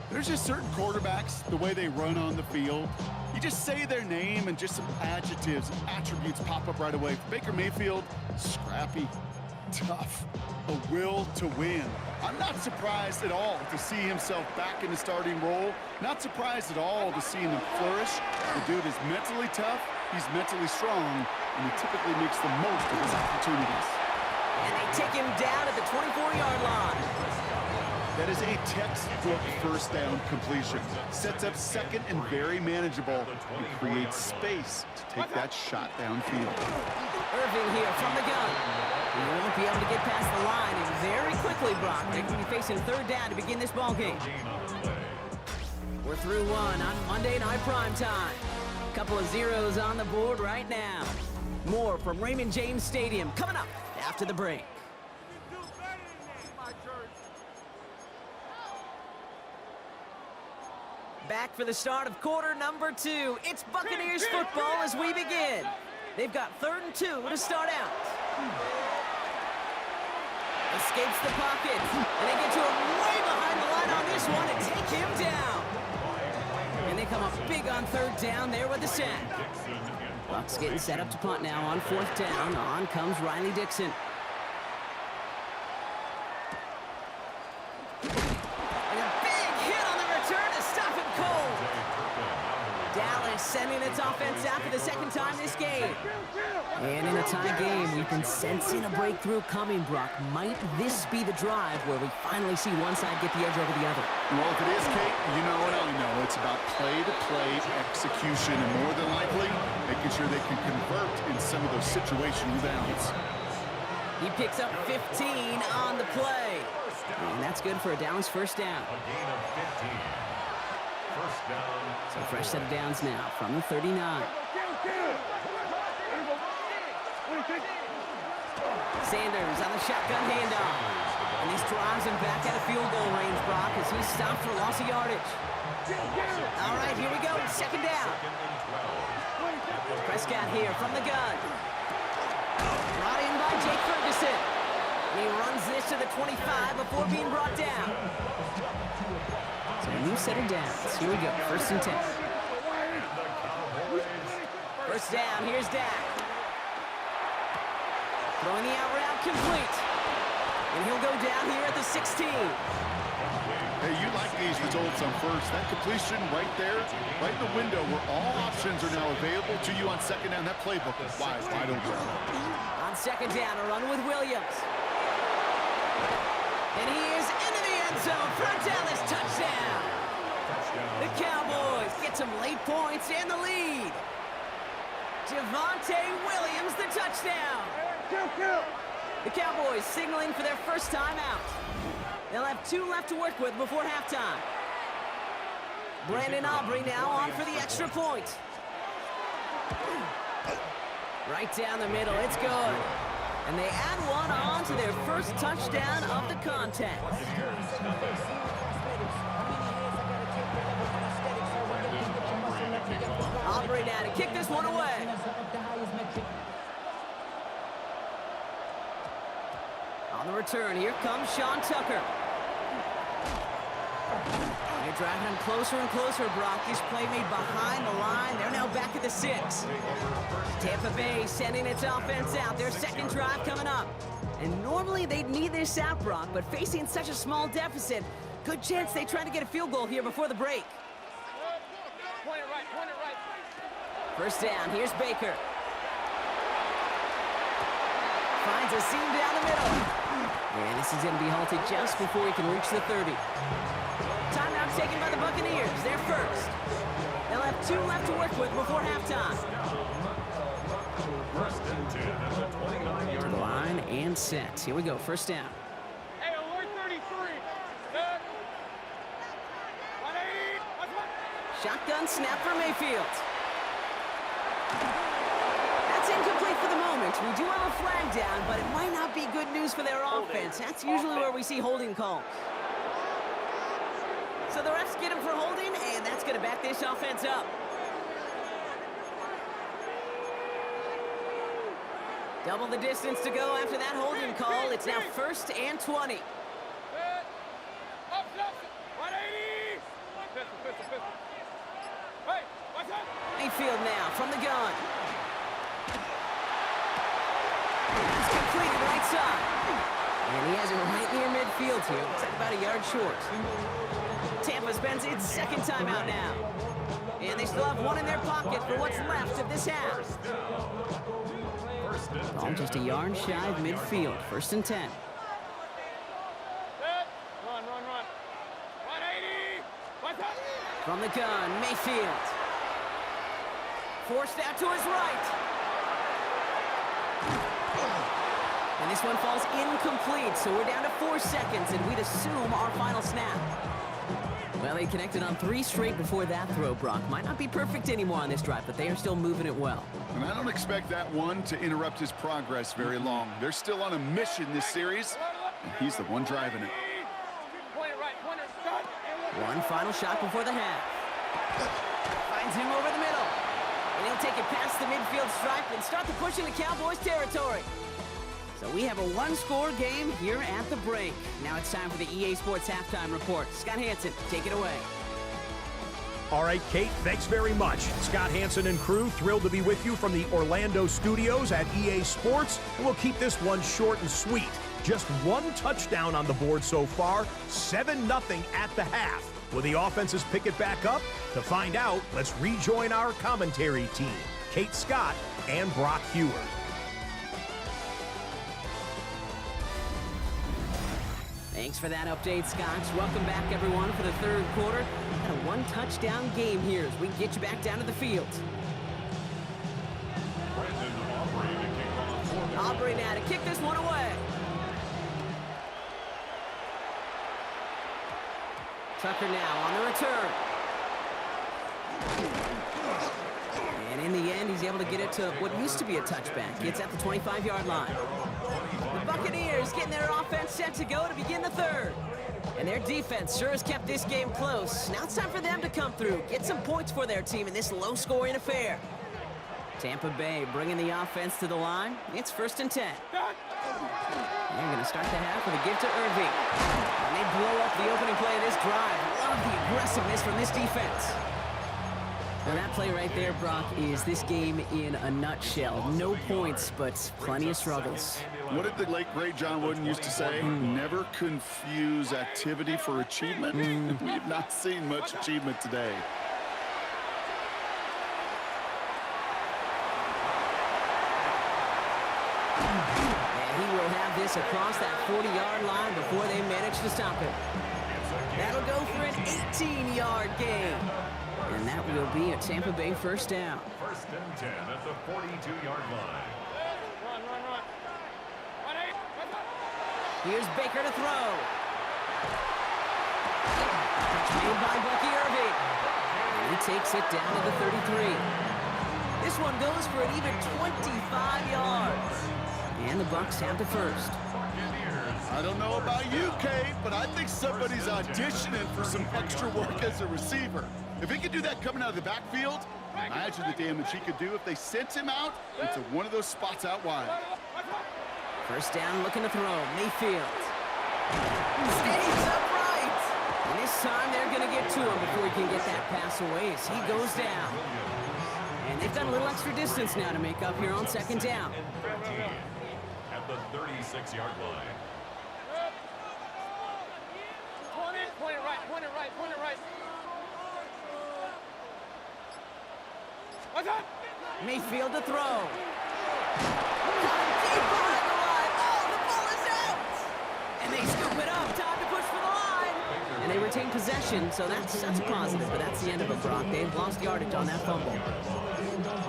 S3: There's just certain quarterbacks, the way they run on the field. You just say their name and just some adjectives and attributes pop up right away. For Baker Mayfield, scrappy, tough, a will to win. I'm not surprised at all to see himself back in the starting role. Not surprised at all to see him flourish. The dude is mentally tough, he's mentally strong, and he typically makes the most of his opportunities.
S2: And they take him down at the 24-yard line.
S3: That is a textbook first down completion. Sets up 2nd and very manageable and creates space to take that shot downfield.
S2: Irving here from the gun. He won't be able to get past the line, and very quickly, Brock, they're going to be facing 3rd down to begin this ball game. We're through 1 on Monday Night Prime Time. Couple of zeros on the board right now. More from Raymond James Stadium coming up after the break. Back for the start of quarter number 2. It's Buccaneers football as we begin. They've got 3rd and 2 to start out. Escapes the pocket. And they get to him way behind the line on this one and take him down. And they come up big on 3rd down there with the sack. Bucs getting set up to punt now on 4th down. On comes Riley Dixon. Sending its offense out for the 2nd time this game. And in a tie game, we've been sensing a breakthrough coming, Brock. Might this be the drive where we finally see one side get the edge over the other?
S3: Well, if it is, Kate, you know what I know. It's about play-to-play execution, and more than likely, making sure they can convert in some of those situational downs.
S2: He picks up 15 on the play. And that's good for a Dallas first down.
S4: A gain of 15. First down.
S2: So fresh set of downs now from the 39. Sanders on the shotgun handoff. And this drives him back out of field goal range, Brock, as he's stopped for loss of yardage. All right, here we go. 2nd down. Prescott here from the gun. Brought in by Jake Ferguson. And he runs this to the 25 before being brought down. So a new set of downs. Here we go, 1st and 10. First down, here's Dak. Throwing the out route complete. And he'll go down here at the 16.
S3: Hey, you like these results on first. That completion right there, right in the window where all options are now available to you on 2nd down. That playbook is wide open.
S2: On 2nd down, a run with Williams. And he is into the end zone for a Dallas touchdown. The Cowboys get some late points and the lead. Javonte Williams, the touchdown. The Cowboys signaling for their first time out. They'll have 2 left to work with before halftime. Brandon Aubrey now on for the extra point. Right down the middle, it's good. And they add one on to their first touchdown of the contest. Aubrey now to kick this one away. On the return, here comes Sean Tucker. They're driving him closer and closer, Brock. This play made behind the line. They're now back at the 6. Tampa Bay sending its offense out. Their second drive coming up. And normally they'd need this out, Brock, but facing such a small deficit, good chance they try to get a field goal here before the break.
S6: Point it right.
S2: First down, here's Baker. Finds a seam down the middle. And this is going to be halted just before he can reach the 30. Timeout taken by the Buccaneers. They're first. They'll have 2 left to work with before halftime.
S4: 1st and 10 at the 29-yard
S2: Line and set. Here we go, first down.
S6: Hey, alert 33. Set. 180.
S2: Shotgun snap for Mayfield. That's incomplete for the moment. We do have a flag down, but it might not be good news for their offense. That's usually where we see holding calls. So the refs get him for holding, and that's going to back this offense up. Double the distance to go after that holding call. It's now 1st and 20.
S6: Set. Up, 180. Pistol. Hey, what's that?
S2: Mayfield now from the gun. It's completed right side. And he has it right near midfield here. Looks like about a yard short. Tampa spends its second timeout now. And they still have 1 in their pocket for what's left of this half. Ball just a yard shy of midfield. 1st and 10.
S6: Set. Run. 180. What's that?
S2: From the gun, Mayfield. Forced out to his right. And this one falls incomplete, so we're down to 4 seconds, and we'd assume our final snap. Well, they connected on 3 straight before that throw, Brock. Might not be perfect anymore on this drive, but they are still moving it well.
S3: And I don't expect that one to interrupt his progress very long. They're still on a mission this series, and he's the one driving it.
S6: Point it right. Start.
S2: One final shot before the half. Finds him over the middle. And he'll take it past the midfield stripe and start the push into Cowboys territory. So we have a 1-score game here at the break. Now it's time for the EA Sports Halftime Report. Scott Hanson, take it away.
S5: All right, Kate, thanks very much. Scott Hanson and crew, thrilled to be with you from the Orlando studios at EA Sports. And we'll keep this one short and sweet. Just 1 touchdown on the board so far, 7-0 at the half. Will the offenses pick it back up? To find out, let's rejoin our commentary team, Kate Scott and Brock Huard.
S2: Thanks for that update, Scott. Welcome back, everyone, for the 3rd quarter. Got a 1-touchdown game here as we get you back down to the field. Aubrey now to kick this one away. Tucker now on the return. And in the end, he's able to get it to what used to be a touchback. It's at the 25-yard line. The Buccaneers getting their offense set to go to begin the 3rd. And their defense sure has kept this game close. Now it's time for them to come through, get some points for their team in this low-scoring affair. Tampa Bay bringing the offense to the line. It's 1st and 10. They're going to start the half with a give to Irving. And they blow up the opening play of this drive. Love the aggressiveness from this defense. Now that play right there, Brock, is this game in a nutshell. No points, but plenty of struggles.
S3: What did the late, great John Wooden used to say? Never confuse activity for achievement. We've not seen much achievement today.
S2: And he will have this across that 40-yard line before they manage to stop him. That'll go for an 18-yard gain. And that will be a Tampa Bay first down.
S4: First and 10 at the 42-yard line.
S2: Here's Baker to throw. Catch made by Bucky Irving. And he takes it down to the 33. This one goes for an even 25 yards. And the Bucs have the first.
S3: I don't know about you, Kate, but I think somebody's auditioning for some extra work as a receiver. If he could do that coming out of the backfield, imagine the damage he could do if they sent him out into one of those spots out wide.
S2: First down, looking to throw. Mayfield. Stays upright. And this time they're going to get to him before he can get that pass away as he goes down. And they've got a little extra distance now to make up here on second down.
S4: At the 36-yard line.
S6: Point it right, point it right, point it right. What's up?
S2: Mayfield to throw. Deep behind the line. Oh, the ball is out. And they scoop it up. Time to push for the line. And they retain possession, so that's a positive, but that's the end of it, Brock. They've lost yardage on that fumble.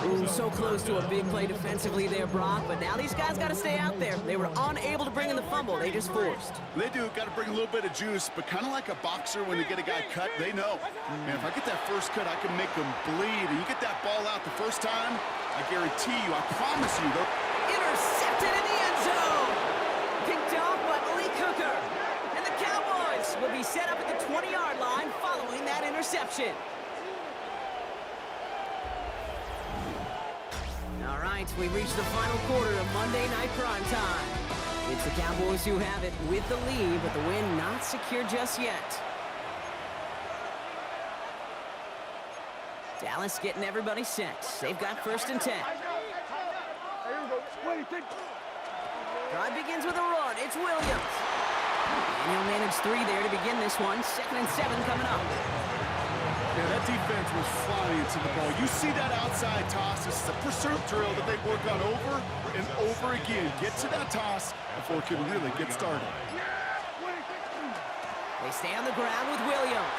S2: Ooh, so close to a big play defensively there, Brock, but now these guys got to stay out there. They were unable to bring in the fumble. They just forced.
S3: They do. Got to bring a little bit of juice, but kind of like a boxer when they get a guy cut, they know. Man, if I get that first cut, I can make them bleed. And you get that ball out the first time, I guarantee you, I promise you, they'll...
S2: Intercepted in the end zone. Picked off by Malik Hooker. And the Cowboys will be set up at the 20-yard line following that interception. All right, we reached the final quarter of Monday Night Prime Time. It's the Cowboys who have it with the lead, but the win not secure just yet. Dallas getting everybody set. They've got first and 10. Drive begins with a run. It's Williams. And he'll manage 3 there to begin this one. Second and 7 coming up.
S3: Yeah, that defense was flying into the ball. You see that outside toss. This is a pursuit drill that they work on over and over again. Get to that toss before it can really get started.
S2: They stay on the ground with Williams.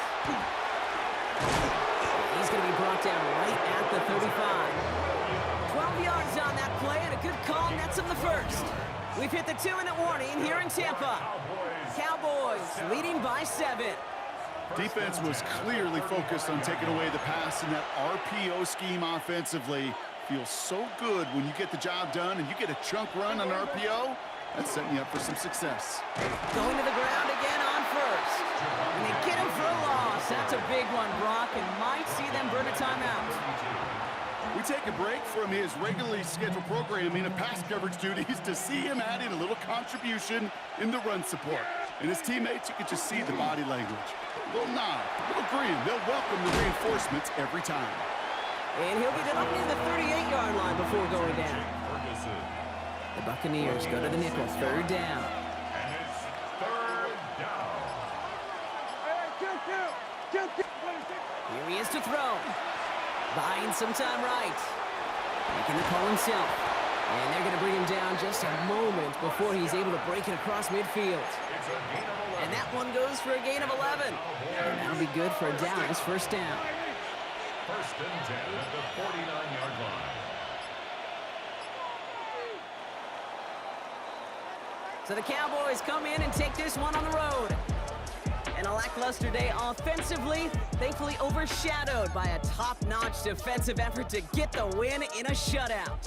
S2: He's going to be brought down right at the 35. 12 yards on that play, and a good call nets him the first. We've hit the 2-minute warning here in Tampa. Cowboys leading by 7.
S3: Defense was clearly focused on taking away the pass, and that RPO scheme offensively feels so good when you get the job done and you get a chunk run on RPO. That's setting you up for some success.
S2: Going to the ground again on first. And they get him for a loss. That's a big one, Brock, and might see them burn a timeout.
S3: We take a break from his regularly scheduled programming of pass coverage duties to see him add in a little contribution in the run support. And his teammates, you can just see the body language. A little nod, a little grin. They'll welcome the reinforcements every time.
S2: And he'll get it up near the 38-yard line before going down. The Buccaneers go to the nickel, third down.
S4: And it's third down.
S2: Here he is to throw. Buying some time right. Making the call himself. And they're going to bring him down just a moment before he's able to break it across midfield. And that one goes for a gain of 11. And that'll be good for a Dallas first down.
S4: First and 10 at the 49-yard line.
S2: So the Cowboys come in and take this one on the road. And a lackluster day offensively, thankfully overshadowed by a top-notch defensive effort to get the win in a shutout.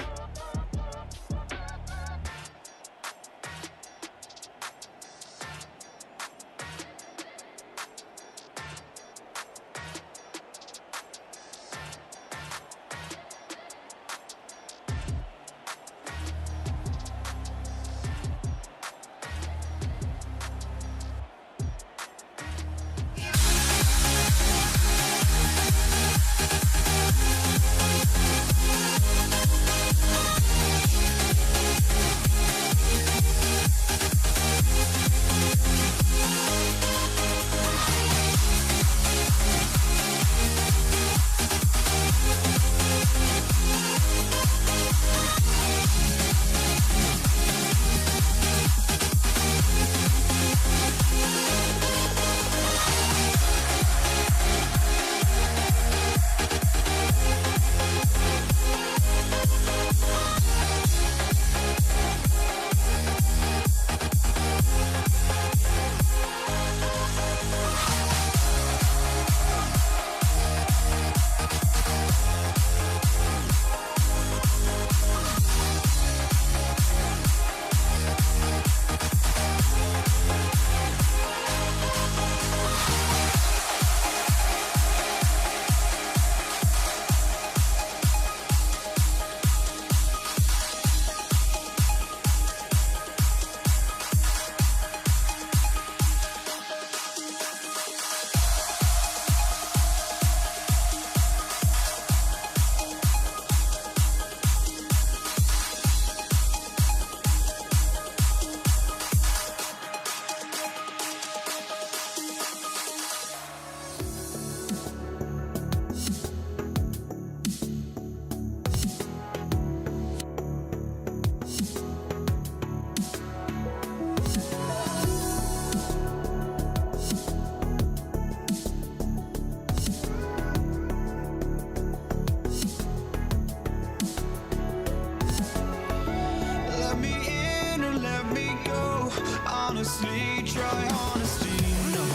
S1: Let me in or let me go. Honestly, try honesty. No,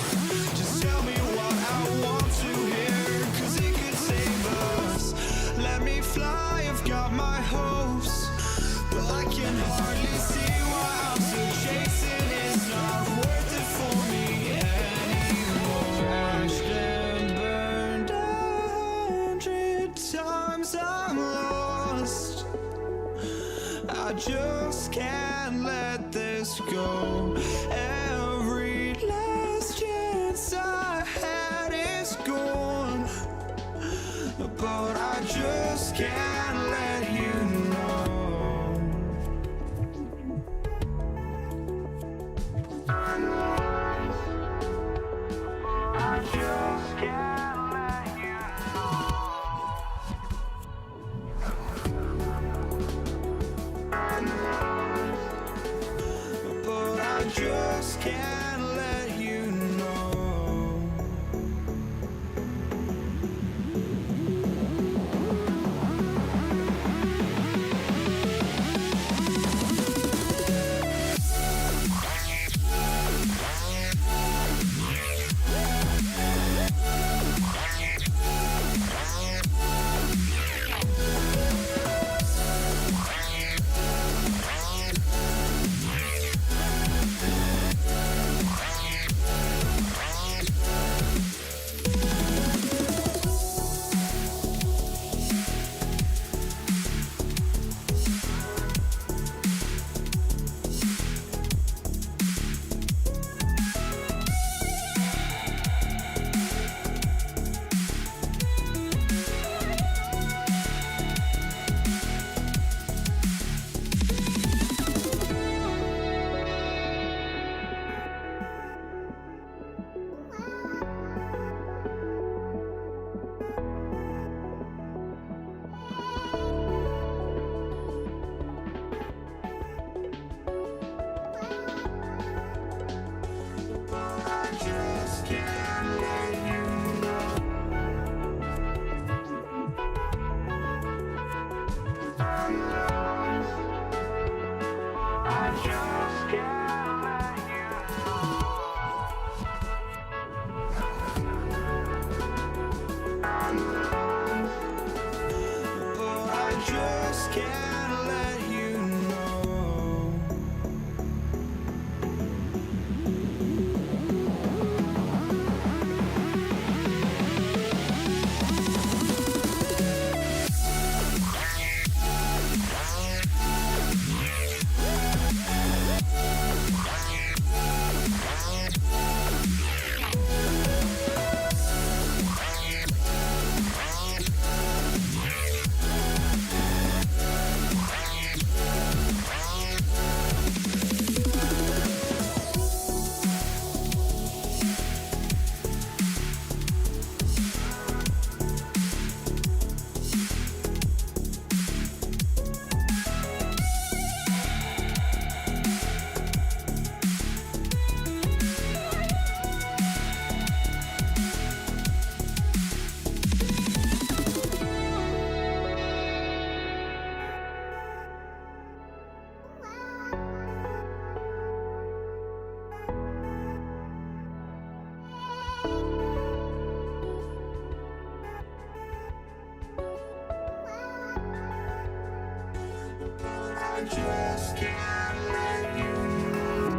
S1: just tell me what I want to hear, 'cause it could save us. Let me fly, I've got my hopes, but I can hardly see why I'm still chasing. It's not worth it for me anymore. Crashed and burned 100 times, I'm lost. I just can't let this go. Every last chance I had is gone, but I just can't let you know. I just can't let you know. But I just can't let you know.
S10: just can't let you know.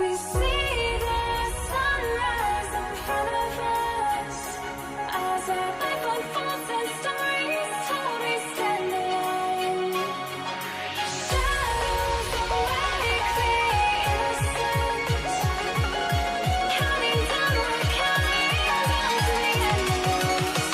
S9: We see the sunrise in front of us as our life unfolds and stories told. We stand alone. Shadows awake the innocence, counting down, we're counting down to the endless.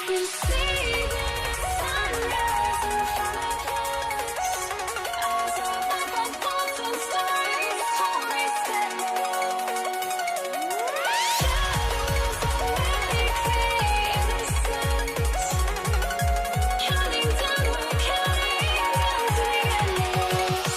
S9: We see the sunrise in front of us as our life unfolds and stories told. We stand alone. Shadows awake the innocence, counting down, we're counting down to the endless.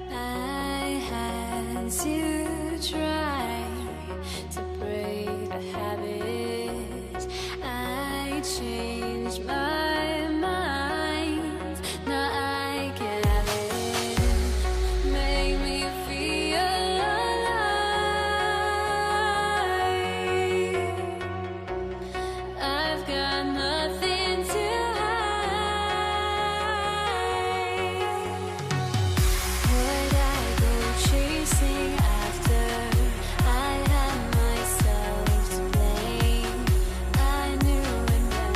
S9: I had to try to break a habit. I changed my mind. Now I can have it. Make me feel alive. I've got nothing to would I go chasing after? I had myself to blame. I knew and then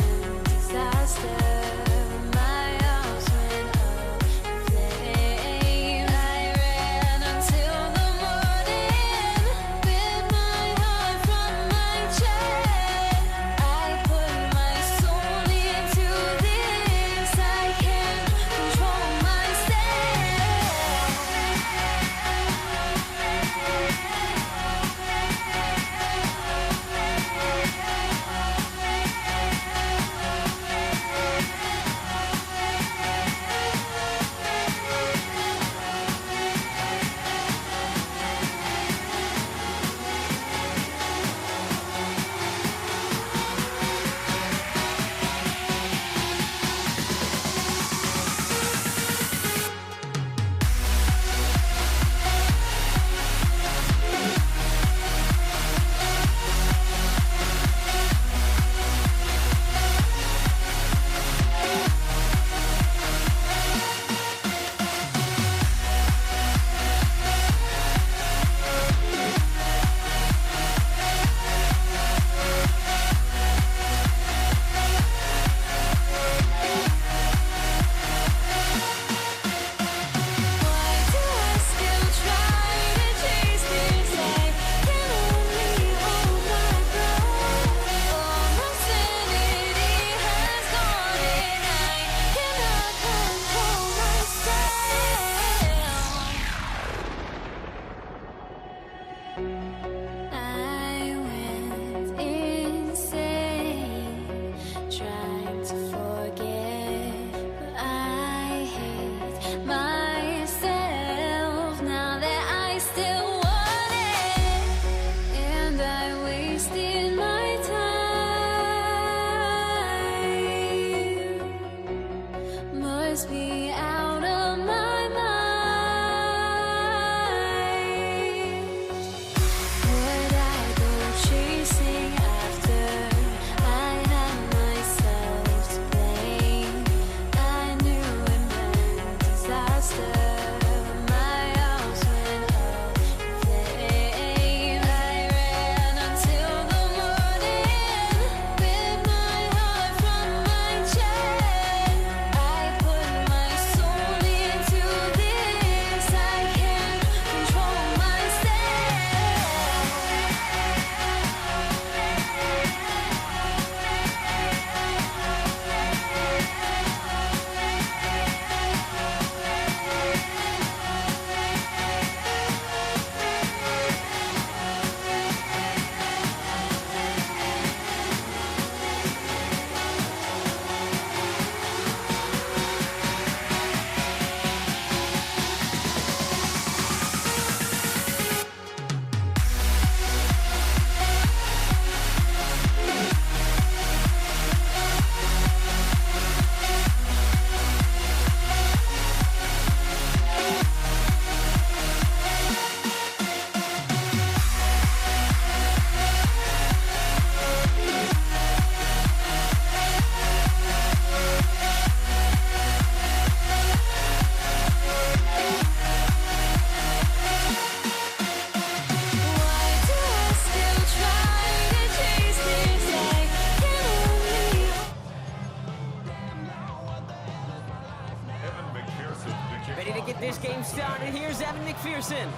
S2: start, and here's Evan McPherson.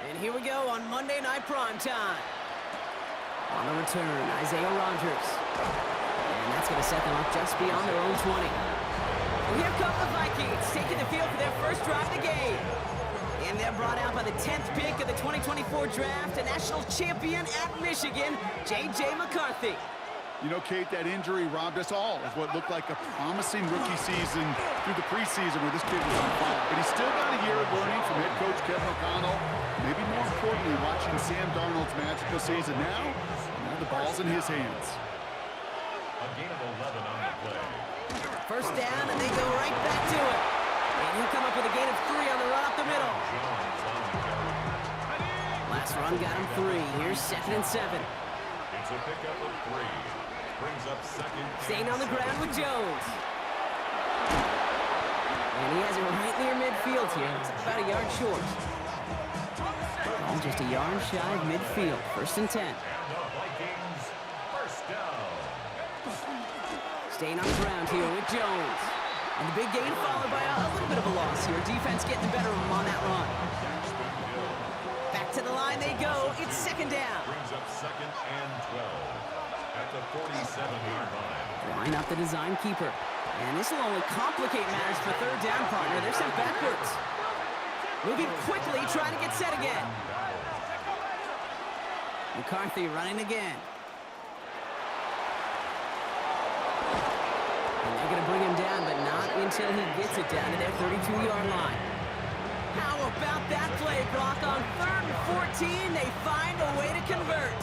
S2: And here we go on Monday Night Primetime. On the return, Isaiah Rogers. And that's going to set them up just beyond their own 20. Well, here come the Vikings, taking the field for their first drive of the game. And they're brought out by the 10th pick of the 2024 draft, a national champion at Michigan, J.J. McCarthy.
S3: You know, Kate, that injury robbed us all of what looked like a promising rookie season through the preseason where this kid was on fire. But he's still got a year of learning from head coach Kevin O'Connell. Maybe more importantly, watching Sam Darnold's magical season now the ball's in his hands.
S4: A gain of 11 on the play.
S2: First down, and they go right back to it. And he'll come up with a gain of 3 on the run up the middle. Last run got him 3. Here's 2nd and 7.
S4: It's a pickup of 3. Brings up 2nd.
S2: Staying on the ground with Jones. And he has it right near midfield here. It's about a yard short. Ball just a yard shy of midfield. 1st and 10.
S4: And the Vikings, first down.
S2: Staying on the ground here with Jones. And the big gain followed by a little bit of a loss here. Defense getting the better of him on that run. Back to the line they go. It's 2nd down.
S4: Brings up 2nd and 12 at the 47-yard line.
S2: Line up the design keeper. And this will only complicate matters for 3rd down, partner. They're sent backwards. Moving quickly, trying to get set again. McCarthy running again. And they're going to bring him down, but not until he gets it down to their 32-yard line. How about that play, Brock? On 3rd and 14, they find a way to convert.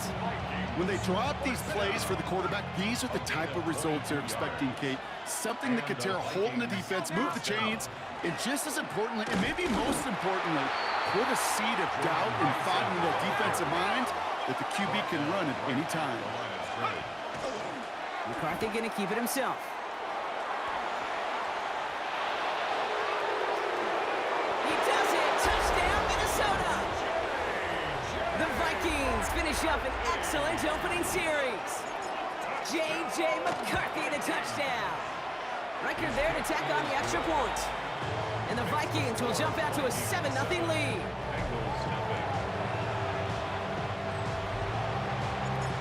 S3: When they drop these plays for the quarterback, these are the type of results they're expecting, Kate. Something that could tear a hole in the defense, move the chains, and just as importantly, and maybe most importantly, put a seed of doubt and thought into that defensive mind that the QB can run at any time.
S2: McCarthy going to keep it himself. He does it! Touchdown, Minnesota! The Vikings finish up an excellent opening series. J.J. McCarthy in a touchdown. Record there to tack on the extra point. And the Vikings will jump out to a 7-0 lead.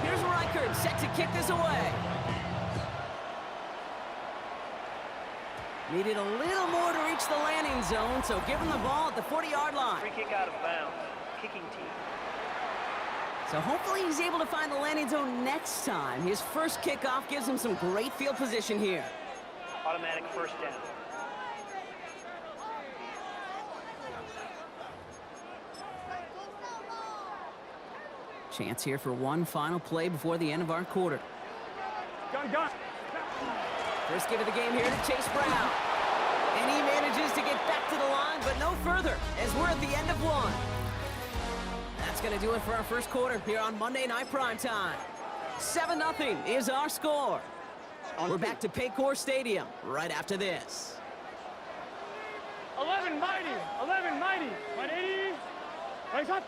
S2: Here's Reichert set to kick this away. Needed a little more to reach the landing zone, so give him the ball at the 40-yard line.
S8: Free kick out of bounds. Kicking team.
S2: So hopefully he's able to find the landing zone next time. His first kickoff gives him some great field position here.
S8: Automatic first down.
S2: Chance here for one final play before the end of our quarter.
S6: Gun.
S2: First give of the game here to Chase Brown. And he manages to get back to the line, but no further, as we're at the end of one. That's going to do it for our first quarter here on Monday Night Primetime. 7-0 is our score. We're back to Paycor Stadium right after this.
S6: 11 mighty. 180. Raise up.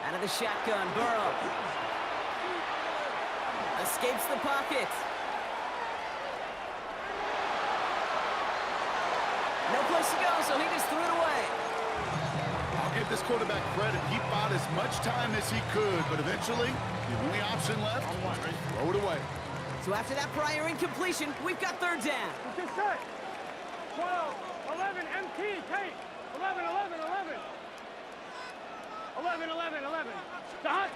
S2: Out of the shotgun, Burrow. Escapes the pocket. No place to go, so he just threw it away.
S3: I'll give this quarterback credit. He bought as much time as he could, but eventually, the only option left was to throw it away.
S2: So after that prior incompletion, we've got 3rd down.
S6: Get set. 12, 11, MT, Kate. 11. 11. Stop.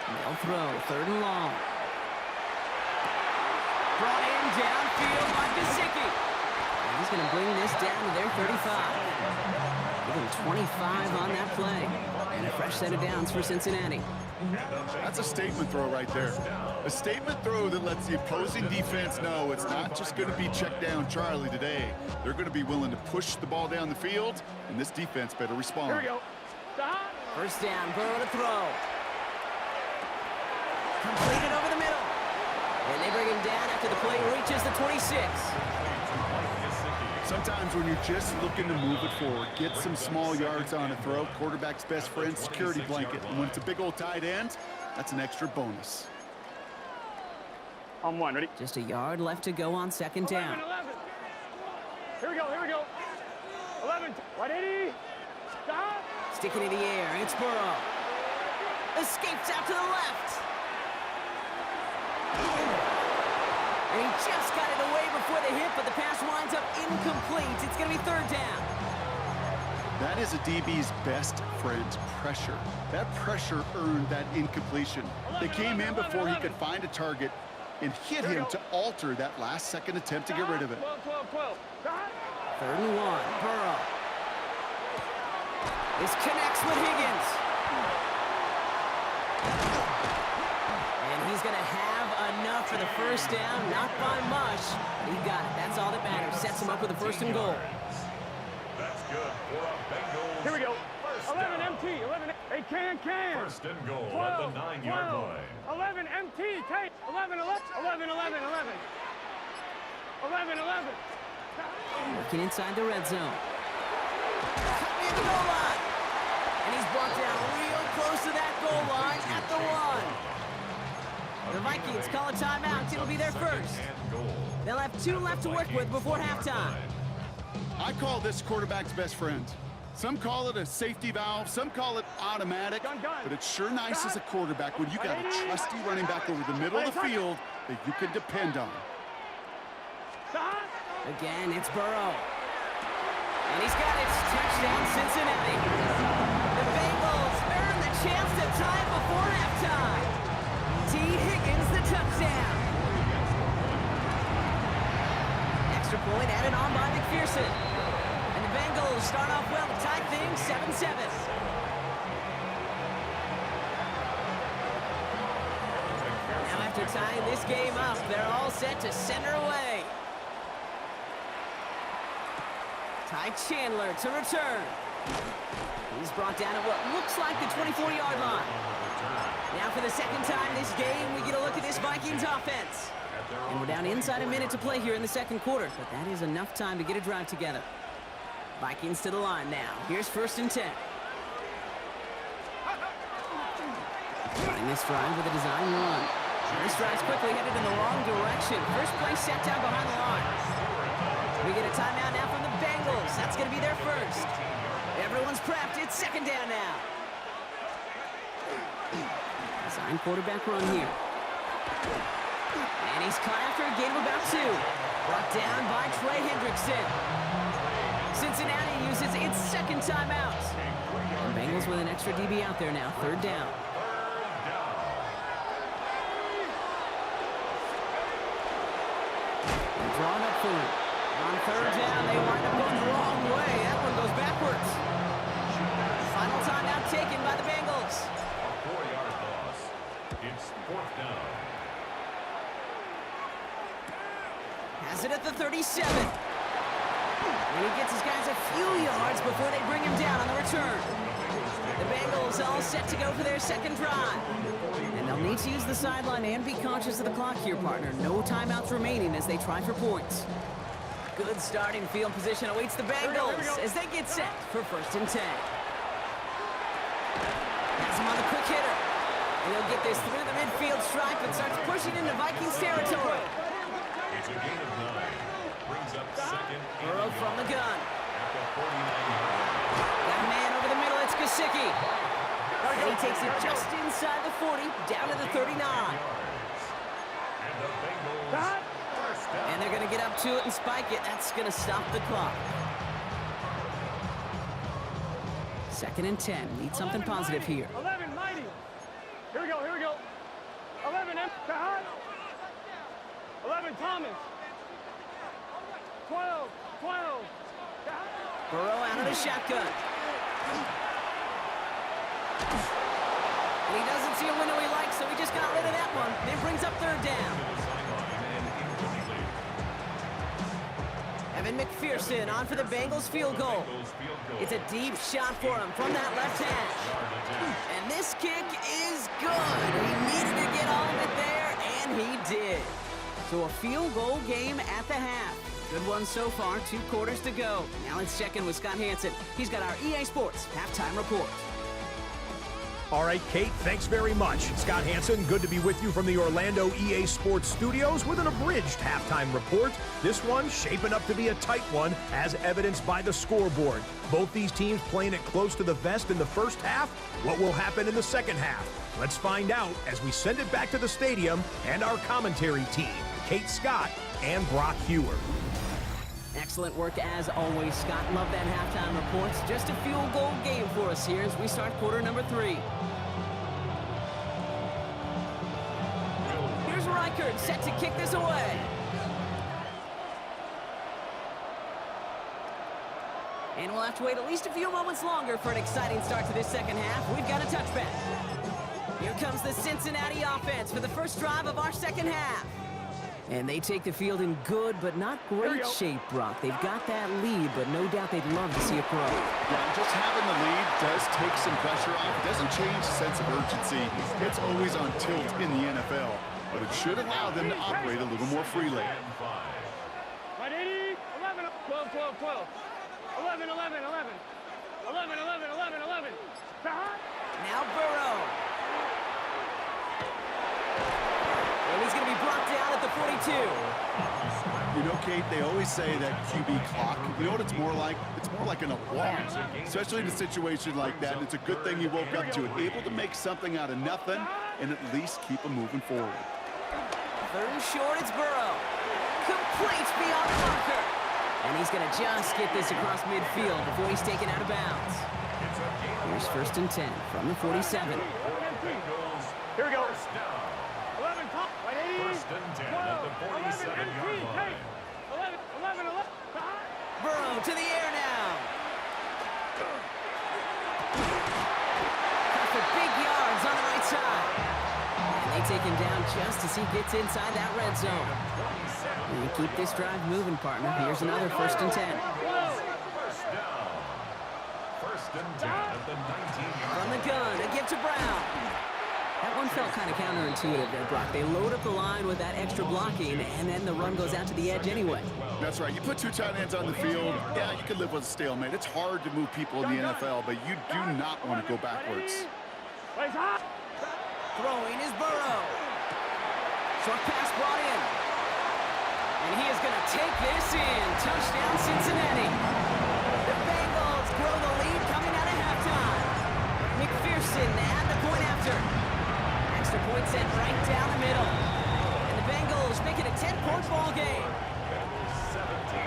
S2: No throw, 3rd and long. Brought in downfield by Gesicki. And he's going to bring this down to their 35. Give him 25 on that play. And a fresh set of downs for Cincinnati.
S3: That's a statement throw right there. A statement throw that lets the opposing defense know it's not just going to be check down Charlie today. They're going to be willing to push the ball down the field, and this defense better respond.
S6: Here we go. Stop.
S2: First down, Burrow to throw. Completed over the middle. And they bring him down after the play reaches the 26.
S3: Sometimes when you're just looking to move it forward, get some small yards on a throw, quarterback's best friend, security blanket. And when it's a big old tight end, that's an extra bonus.
S6: On 1, ready?
S2: Just a yard left to go on 2nd down.
S6: 11. Here we go. 11. 180.
S2: Sticking in the air, it's Burrow. Escapes out to the left. And he just got it away before the hit, but the pass winds up incomplete. It's going to be third down.
S3: That is a DB's best friend, pressure. That pressure earned that incompletion. They came in before he could find a target and hit him to alter that last-second attempt to get rid of it.
S2: 3rd and 1, Burrow. This connects with Higgins. And he's going to have enough for the first down, not by much. He got it. That's all that matters. Sets him up with a 1st and goal.
S4: That's good for a Bengals.
S6: Here we go.
S4: First
S6: 11
S4: down.
S6: MT. 11. Hey, can.
S4: 1st and goal at the 9-yard line.
S6: 11 MT. Take 11. 11. 11.
S2: Working inside the red zone. Cut near the goal line. And he's brought down real close to that goal line at the 1. The Vikings call a timeout. It'll be their first. They'll have 2 left to work with before halftime.
S3: I call this quarterback's best friend. Some call it a safety valve, some call it automatic, but it's sure nice as a quarterback when you got a trusty running back over the middle of the field that you can depend on.
S2: Again, it's Burrow. And he's got it. Touchdown, Cincinnati. The Bengals earn the chance to tie it before halftime. T. Higgins, the touchdown. Extra point added on by McPherson. And the Bengals start off well to tie things 7-7. Now after tying this game up, they're all set to center away. Ty Chandler to return. He's brought down at what looks like the 24-yard line. Now for the second time this game, we get a look at this Vikings offense. And we're down inside a minute to play here in the second quarter, but that is enough time to get a drive together. Vikings to the line now. Here's 1st and 10. Starting this drive with a design run. This drive's quickly headed in the wrong direction. First play set down behind the line. We get a timeout now from the Bengals. That's going to be their first. Everyone's prepped. It's 2nd down now. Design quarterback run here. And he's caught after a gain of about 2. Brought down by Trey Hendrickson. Cincinnati uses its 2nd timeout. The Bengals with an extra DB out there now. 3rd down. And drawn up for it. On 3rd down, they wind up going the wrong way. That one goes backwards. Final timeout taken by the Bengals.
S4: A 4-yard loss. It's 4th down.
S2: Has it at the 37. And he gets his guys a few yards before they bring him down on the return. The Bengals all set to go for their 2nd drive. And they'll need to use the sideline and be conscious of the clock here, partner. No timeouts remaining as they try for points. Good starting field position awaits the Bengals as they get set for 1st and 10. Has him on the quick hitter. And he'll get this through the midfield stripe and starts pushing into Vikings territory.
S4: It's a gain of 9. Brings up 2nd.
S2: Burrow from the gun.
S4: At the 49-yard line.
S2: Got a man over the middle, it's Gesicki. And he takes it just inside the 40, down to the 39.
S4: And the Bengals.
S2: And they're going to get up to it and spike it. That's going to stop the clock. 2nd and 10. Need something positive here.
S6: 11 mighty. Here we go. 11 Tahad. 11 Thomas. 12.
S2: Burrow out of the shotgun. And he doesn't see a window he likes, so he just got rid of that one. Then brings up 3rd down. Evan McPherson on for the Bengals field goal. It's a deep shot for him from that left hash. And this kick is good. He needed to get all of it there, and he did. So a field goal game at the half. Good one so far, 2 quarters to go. Now let's check in with Scott Hanson. He's got our EA Sports halftime report.
S5: All right, Kate, thanks very much. Scott Hanson, good to be with you from the Orlando EA Sports Studios with an abridged halftime report. This one shaping up to be a tight one, as evidenced by the scoreboard. Both these teams playing it close to the vest in the first half. What will happen in the second half? Let's find out as we send it back to the stadium and our commentary team, Kate Scott and Brock Hewer.
S2: Excellent work as always, Scott. Love that halftime report. Just a field goal game for us here as we start quarter number 3. Here's Reichert set to kick this away. And we'll have to wait at least a few moments longer for an exciting start to this second half. We've got a touchback. Here comes the Cincinnati offense for the first drive of our second half. And they take the field in good but not great shape, Brock. They've got that lead, but no doubt they'd love to see it grow.
S3: Yeah, just having the lead does take some pressure off. It doesn't change the sense of urgency. It's always on tilt in the NFL, but it should allow them to operate a little more freely.
S6: Right, 80, 11, 12, 12, 12. 11, 11, 11. 11, 11, 11, 11.
S2: Now Burrow. And he's going to be brought down at the 42.
S3: You know, Kate, they always say that QB clock, you know what it's more like? It's more like an alarm, especially in a situation like that. It's a good thing you woke up to it, able to make something out of nothing and at least keep them moving forward.
S2: Third and short, it's Burrow. Complete beyond the marker. And he's going to just get this across midfield before he's taken out of bounds. Here's first and 10 from the 47.
S6: Here we go. 11, right, 80,
S4: First and 10 at the 47-yard line.
S6: 11, 11, 11.
S2: Burrow to the air now. Got for big yards on the right side. And they take him down just as he gets inside that red zone. And you keep this drive moving, partner. Here's another first and 10.
S4: First down. First and 10 at the 19-yard
S2: From the gun, a give to Brown. That one felt kind of counterintuitive there, Brock. They load up the line with that extra blocking, and then the run goes out to the edge anyway.
S3: That's right. You put two tight ends on the field, yeah, you can live with a stalemate. It's hard to move people in the NFL, but you do not want to go backwards.
S2: Throwing is Burrow. Short pass brought in. And he is going to take this in. Touchdown, Cincinnati. The Bengals grow the lead coming out of halftime. McPherson at the point after. Extra point sent right down the middle. And the Bengals make it a 10-point ball game.
S4: 17.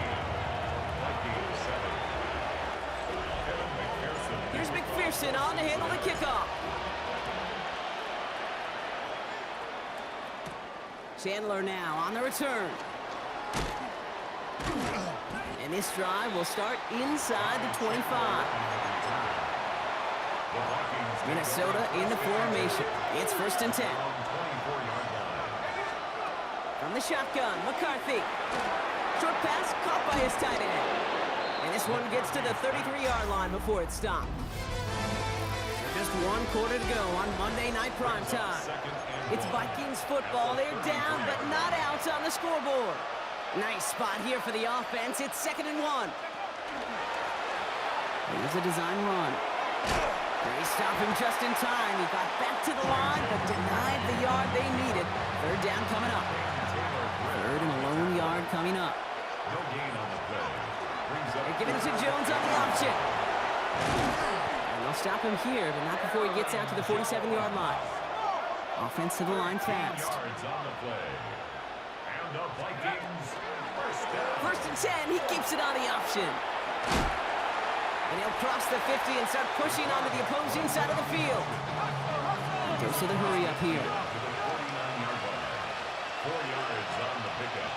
S2: Here's McPherson on to handle the kickoff. Chandler now on the return. And this drive will start inside the 25. Minnesota in the formation. It's first and 10. From the shotgun, McCarthy. Short pass caught by his tight end. And this one gets to the 33-yard line before it's stopped. Just one quarter to go on Monday Night Primetime. It's Vikings football. They're down, but not out on the scoreboard. Nice spot here for the offense. It's 2nd and 1. Here's a design run. They stop him just in time. He got back to the line, but denied the yard they needed. Third down coming up. Third and a lone yard coming up.
S4: No gain on the play.
S2: They're giving it to Jones on the option. And they'll stop him here, but not before he gets out to the 47-yard line. Offense to the line fast.
S4: Yards on the play. And the Vikings first down.
S2: First and 10, he keeps it on the option. And he'll cross the 50 and start pushing onto the opposing side of the field. He goes to the hurry up here.
S4: 49-yard line. 4 yards on the pickup.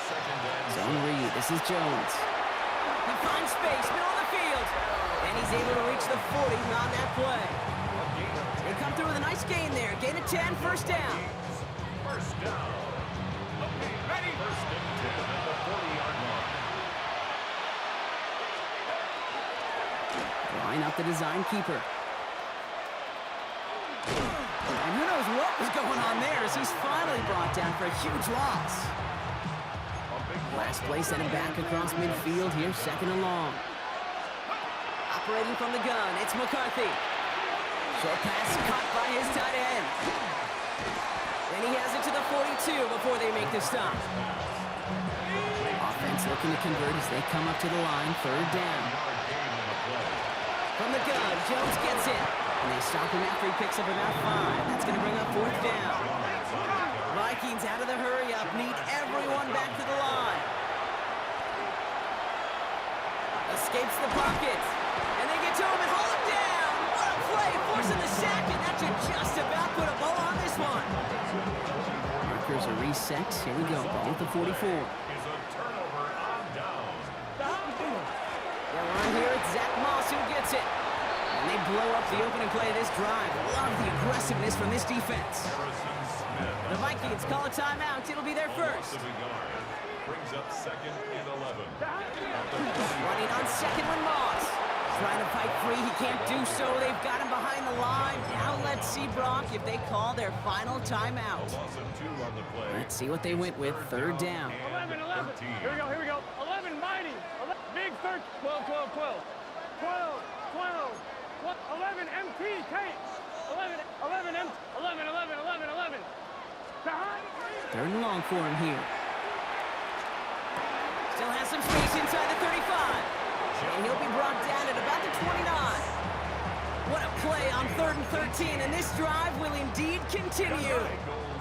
S4: Second and
S2: Zone read. This is Jones. He finds space, middle of the field. And he's able to reach the 40 on that play. They come through with a nice gain there. Gain of 10, first down.
S4: first down. Ready? First and 10 at the 40-yard line.
S2: Line up the design keeper. And who knows what was going on there as he's finally brought down for a huge loss. Last play sent him back across midfield here, 2nd and long. Operating from the gun, it's McCarthy. Short pass caught by his tight end. And he has it to the 42 before they make the stop. Offense looking to convert as they come up to the line. Third down. From the gun, Jones gets it. And they stop him after he picks up about 5. That's going to bring up fourth down. Vikings out of the hurry up. Need everyone back to the line. Escapes the pocket. And they get to him and hold him down. What a play. Forcing the sack. And that should just about put a bow on this one. Markers are reset. Here we go. Ball at the 44.
S4: Is a turnover on down.
S2: Well, on here, it's Zach Moss who gets it. And they blow up the opening play of this drive. Love the aggressiveness from this defense. The Vikings call a timeout. It'll be their first.
S4: Brings up 2nd and 11.
S2: Running on second when Moss. Trying to fight free. He can't do so. They've got him behind the line. Now let's see, Brock, if they call their final timeout. Let's see what they went with. Third down.
S6: 11, 11. Here we go. 11, mighty. 11, big 13. 12, 12, 12. 12, 12. 11, MT, Kate. 11, 11, M. 11, 11, 11, 11.
S2: Third and long for him here. Still has some space inside the 35. And he'll be brought down at about the 29. What a play on 3rd and 13. And this drive will indeed continue.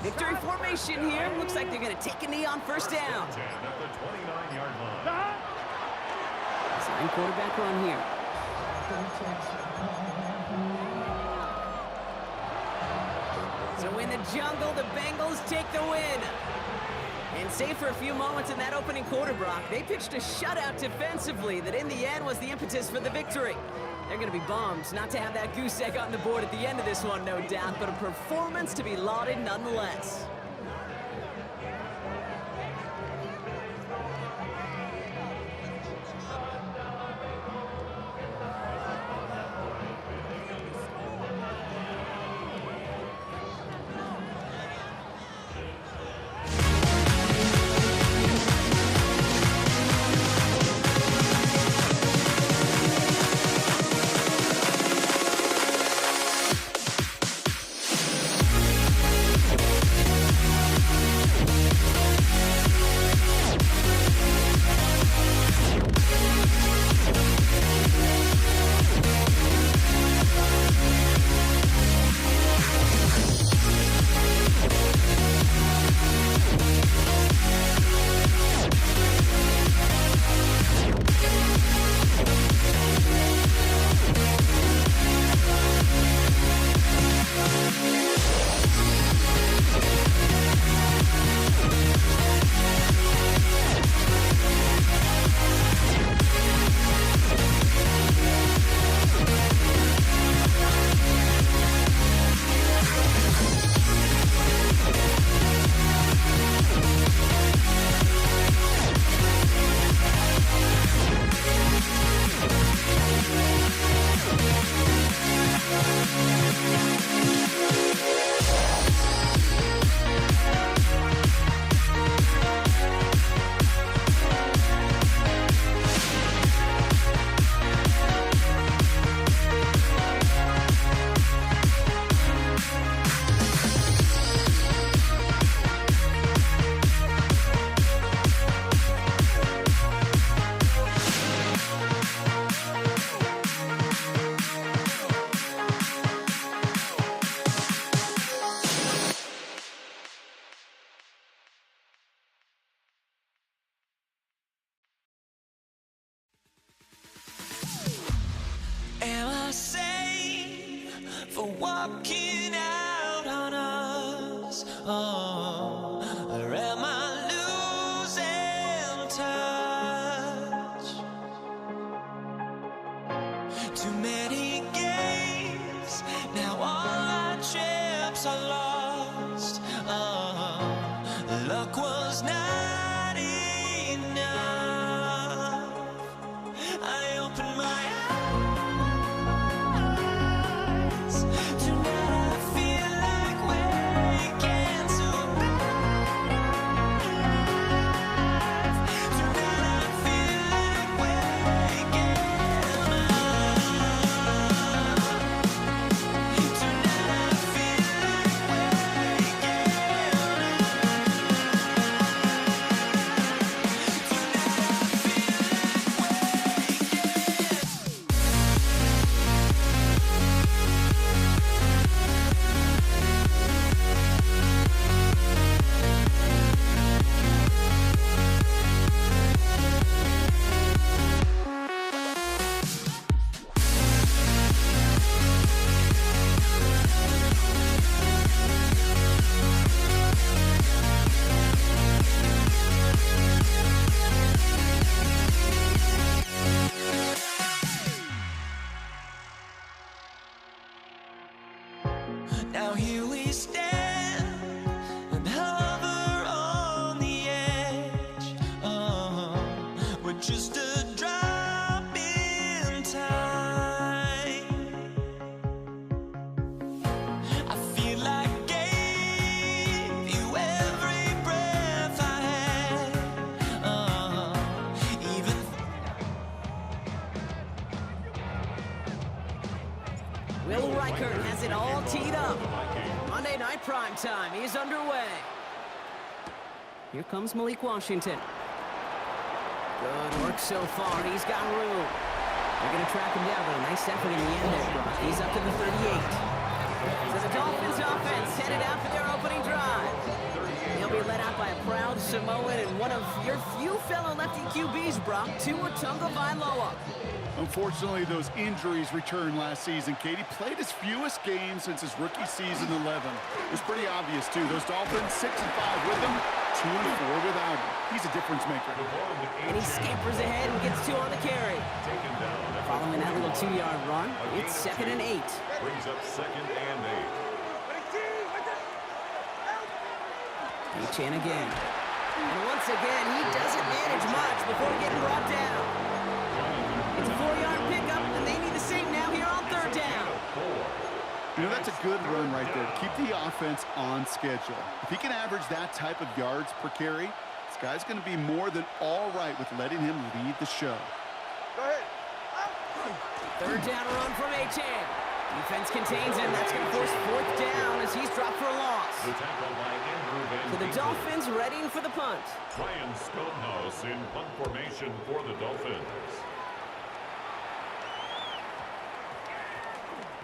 S2: Victory formation here. Looks like they're going to take a knee on first down. Sign quarterback run here. So in the jungle, the Bengals take the win. And save for a few moments in that opening quarter, Brock, they pitched a shutout defensively that in the end was the impetus for the victory. They're going to be bummed not to have that goose egg on the board at the end of this one, no doubt, but a performance to be lauded nonetheless.
S10: Am I safe for walking out on us? Oh, or am I losing touch? Too many games, now all our chips are lost. Oh, luck was not enough. I opened my eyes to not
S2: Reichert has it all teed up. Monday Night Prime Time is underway. Here comes Malik Washington. Good work so far. He's got room. They're going to track him down, but a nice effort in the end there, Brock. He's up to the 38. So the Dolphins offense headed out for their opening drive. They'll be led out by a proud Samoan and one of your few fellow lefty QBs, Brock, Tua Tagovailoa.
S3: Unfortunately, those injuries returned last season. Katie played his fewest games since his rookie season 11. It was pretty obvious, too. Those Dolphins, 6-5 with him, 2-4 without him. He's a difference maker.
S2: And he scampers ahead and gets 2 on the carry. Following that little 2-yard run, it's 2nd and 8.
S4: Brings up 2nd and 8.
S2: Achane again. And once again, he doesn't manage much before getting brought down. It's a 4-yard pickup, and they need the same now here on 3rd down.
S3: You know, that's a good run right there. Keep the offense on schedule. If he can average that type of yards per carry, this guy's going to be more than all right with letting him lead the show.
S6: Go ahead.
S2: 3rd down run from Achane. Defense contains him. That's going to force 4th down as he's dropped for a loss.
S4: The tackle by Andrew Van
S2: So the
S4: Ginkel.
S2: Dolphins readying for the punt.
S4: Ryan Stonehouse in punt formation for the Dolphins.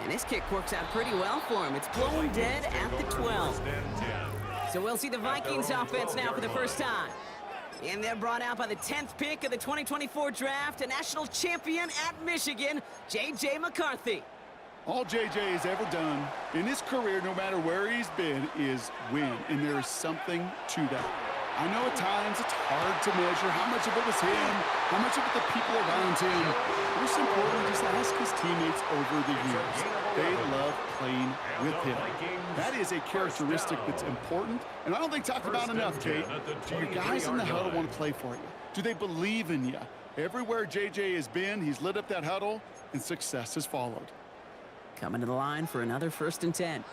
S2: And this kick works out pretty well for him. It's blown dead at the 12. So we'll see the Vikings offense now for the first time. And they're brought out by the 10th pick of the 2024 draft, a national champion at Michigan, J.J. McCarthy.
S3: All JJ has ever done in his career, no matter where he's been, is win. And there is something to that. I know at times it's hard to measure how much of it was him, how much of it the people around him. Most importantly, just ask his teammates over the years. They love playing with him. That is a characteristic that's important, and I don't think talked about enough, Kate. Do your guys in the huddle want to play for you? Do they believe in you? Everywhere JJ has been, he's lit up that huddle, and success has followed.
S2: Coming to the line for another 1st and 10.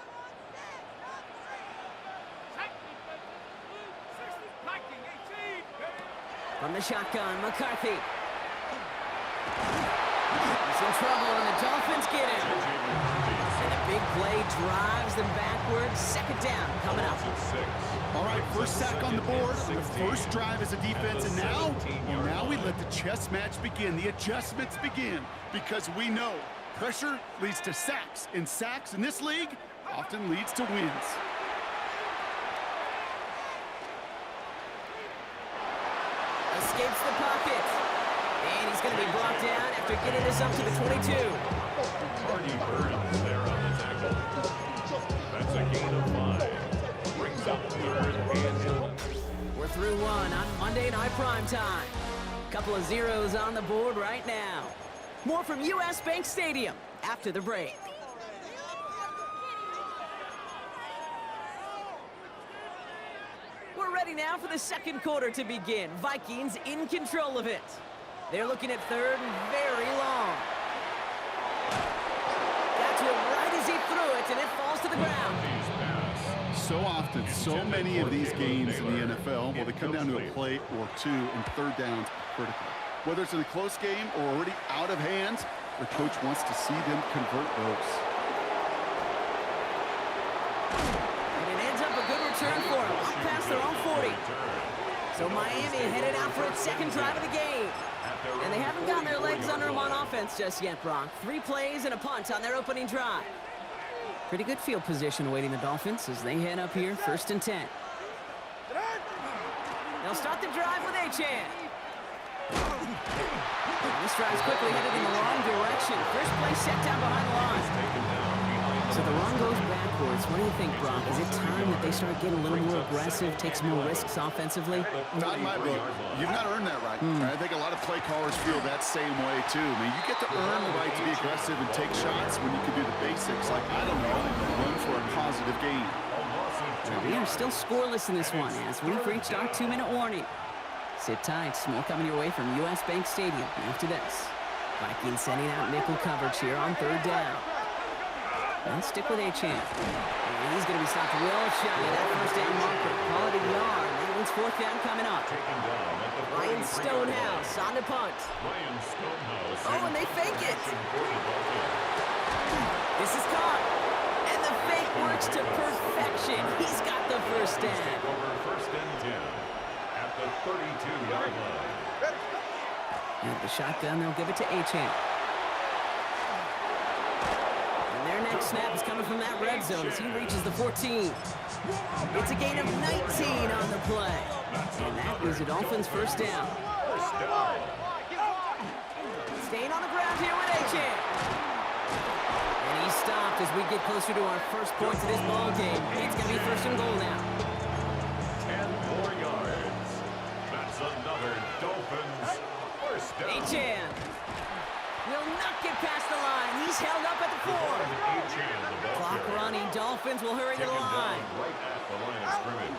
S2: From the shotgun, McCarthy. He's in trouble, and the Dolphins get him. And a big play drives them backwards. 2nd down coming up.
S3: All right, first sack on the board, the first drive as a defense, and now we let the chess match begin, the adjustments begin, because we know pressure leads to sacks, and sacks in this league often leads to wins.
S2: Escapes the pocket. And he's going to be brought down after getting this up to the 22.
S4: Hardy Burns there on the tackle. That's a gain of 5. Brings up 3rd and 11.
S2: We're through 1 on Monday Night Prime Time. Couple of zeros on the board right now. More from U.S. Bank Stadium after the break. We're ready now for the 2nd quarter to begin. Vikings in control of it. They're looking at 3rd and very long. Got to him right as he threw it, and it falls to the ground.
S3: So often, so many of these games in the NFL, well, they come down to a play or two, and 3rd downs are critical. Whether it's in a close game or already out of hand, their coach wants to see them convert those.
S2: And it ends up a good return for him, up past their own 40. So Miami headed out for its 2nd drive of the game. And they haven't gotten their legs under them on offense just yet, Brock. 3 plays and a punt on their opening drive. Pretty good field position awaiting the Dolphins as they head up here, 1st and 10. They'll start the drive with Achane. This drive's quickly headed in the wrong direction. First play set down behind the line. So the run goes backwards. What do you think, Brock? Is it time that they start getting a little more aggressive, take some more risks offensively?
S3: Not in my book. You've not earned that right. I think a lot of play callers feel that same way, too. I mean, you get to earn the right to be aggressive and take shots when you can do the basics, like, I don't know, run for a positive gain.
S2: We are still scoreless in this one as we've reached our 2-minute warning. Sit tight. More coming your way from U.S. Bank Stadium after this. Vikings sending out nickel coverage here on 3rd down. And stick with Achane. And he's going to be stopped well shy of that 1st down marker. Call it a yard. That one's 4th down coming up. Ryan Stonehouse on the punt. Oh, and they fake it. This is caught. And the fake works to perfection. He's got the first down.
S4: Take over first and 10 at the 32-yard line.
S2: And the shotgun, they'll give it to Achane. And their next snap is coming from that red zone as he reaches the 14. It's a gain of 19 on the play. And that is a Dolphins first down.
S4: First down.
S2: Staying on the ground here with Achane. And he's stopped as we get closer to our first points of this ball game. It's going to be first and goal now.
S4: 10 more yards. That's another Dolphins first down.
S2: Achane will not get past the line. He's held up at the 4. Clock running. Dolphins will hurry to the line.
S4: Right at the line of scrimmage.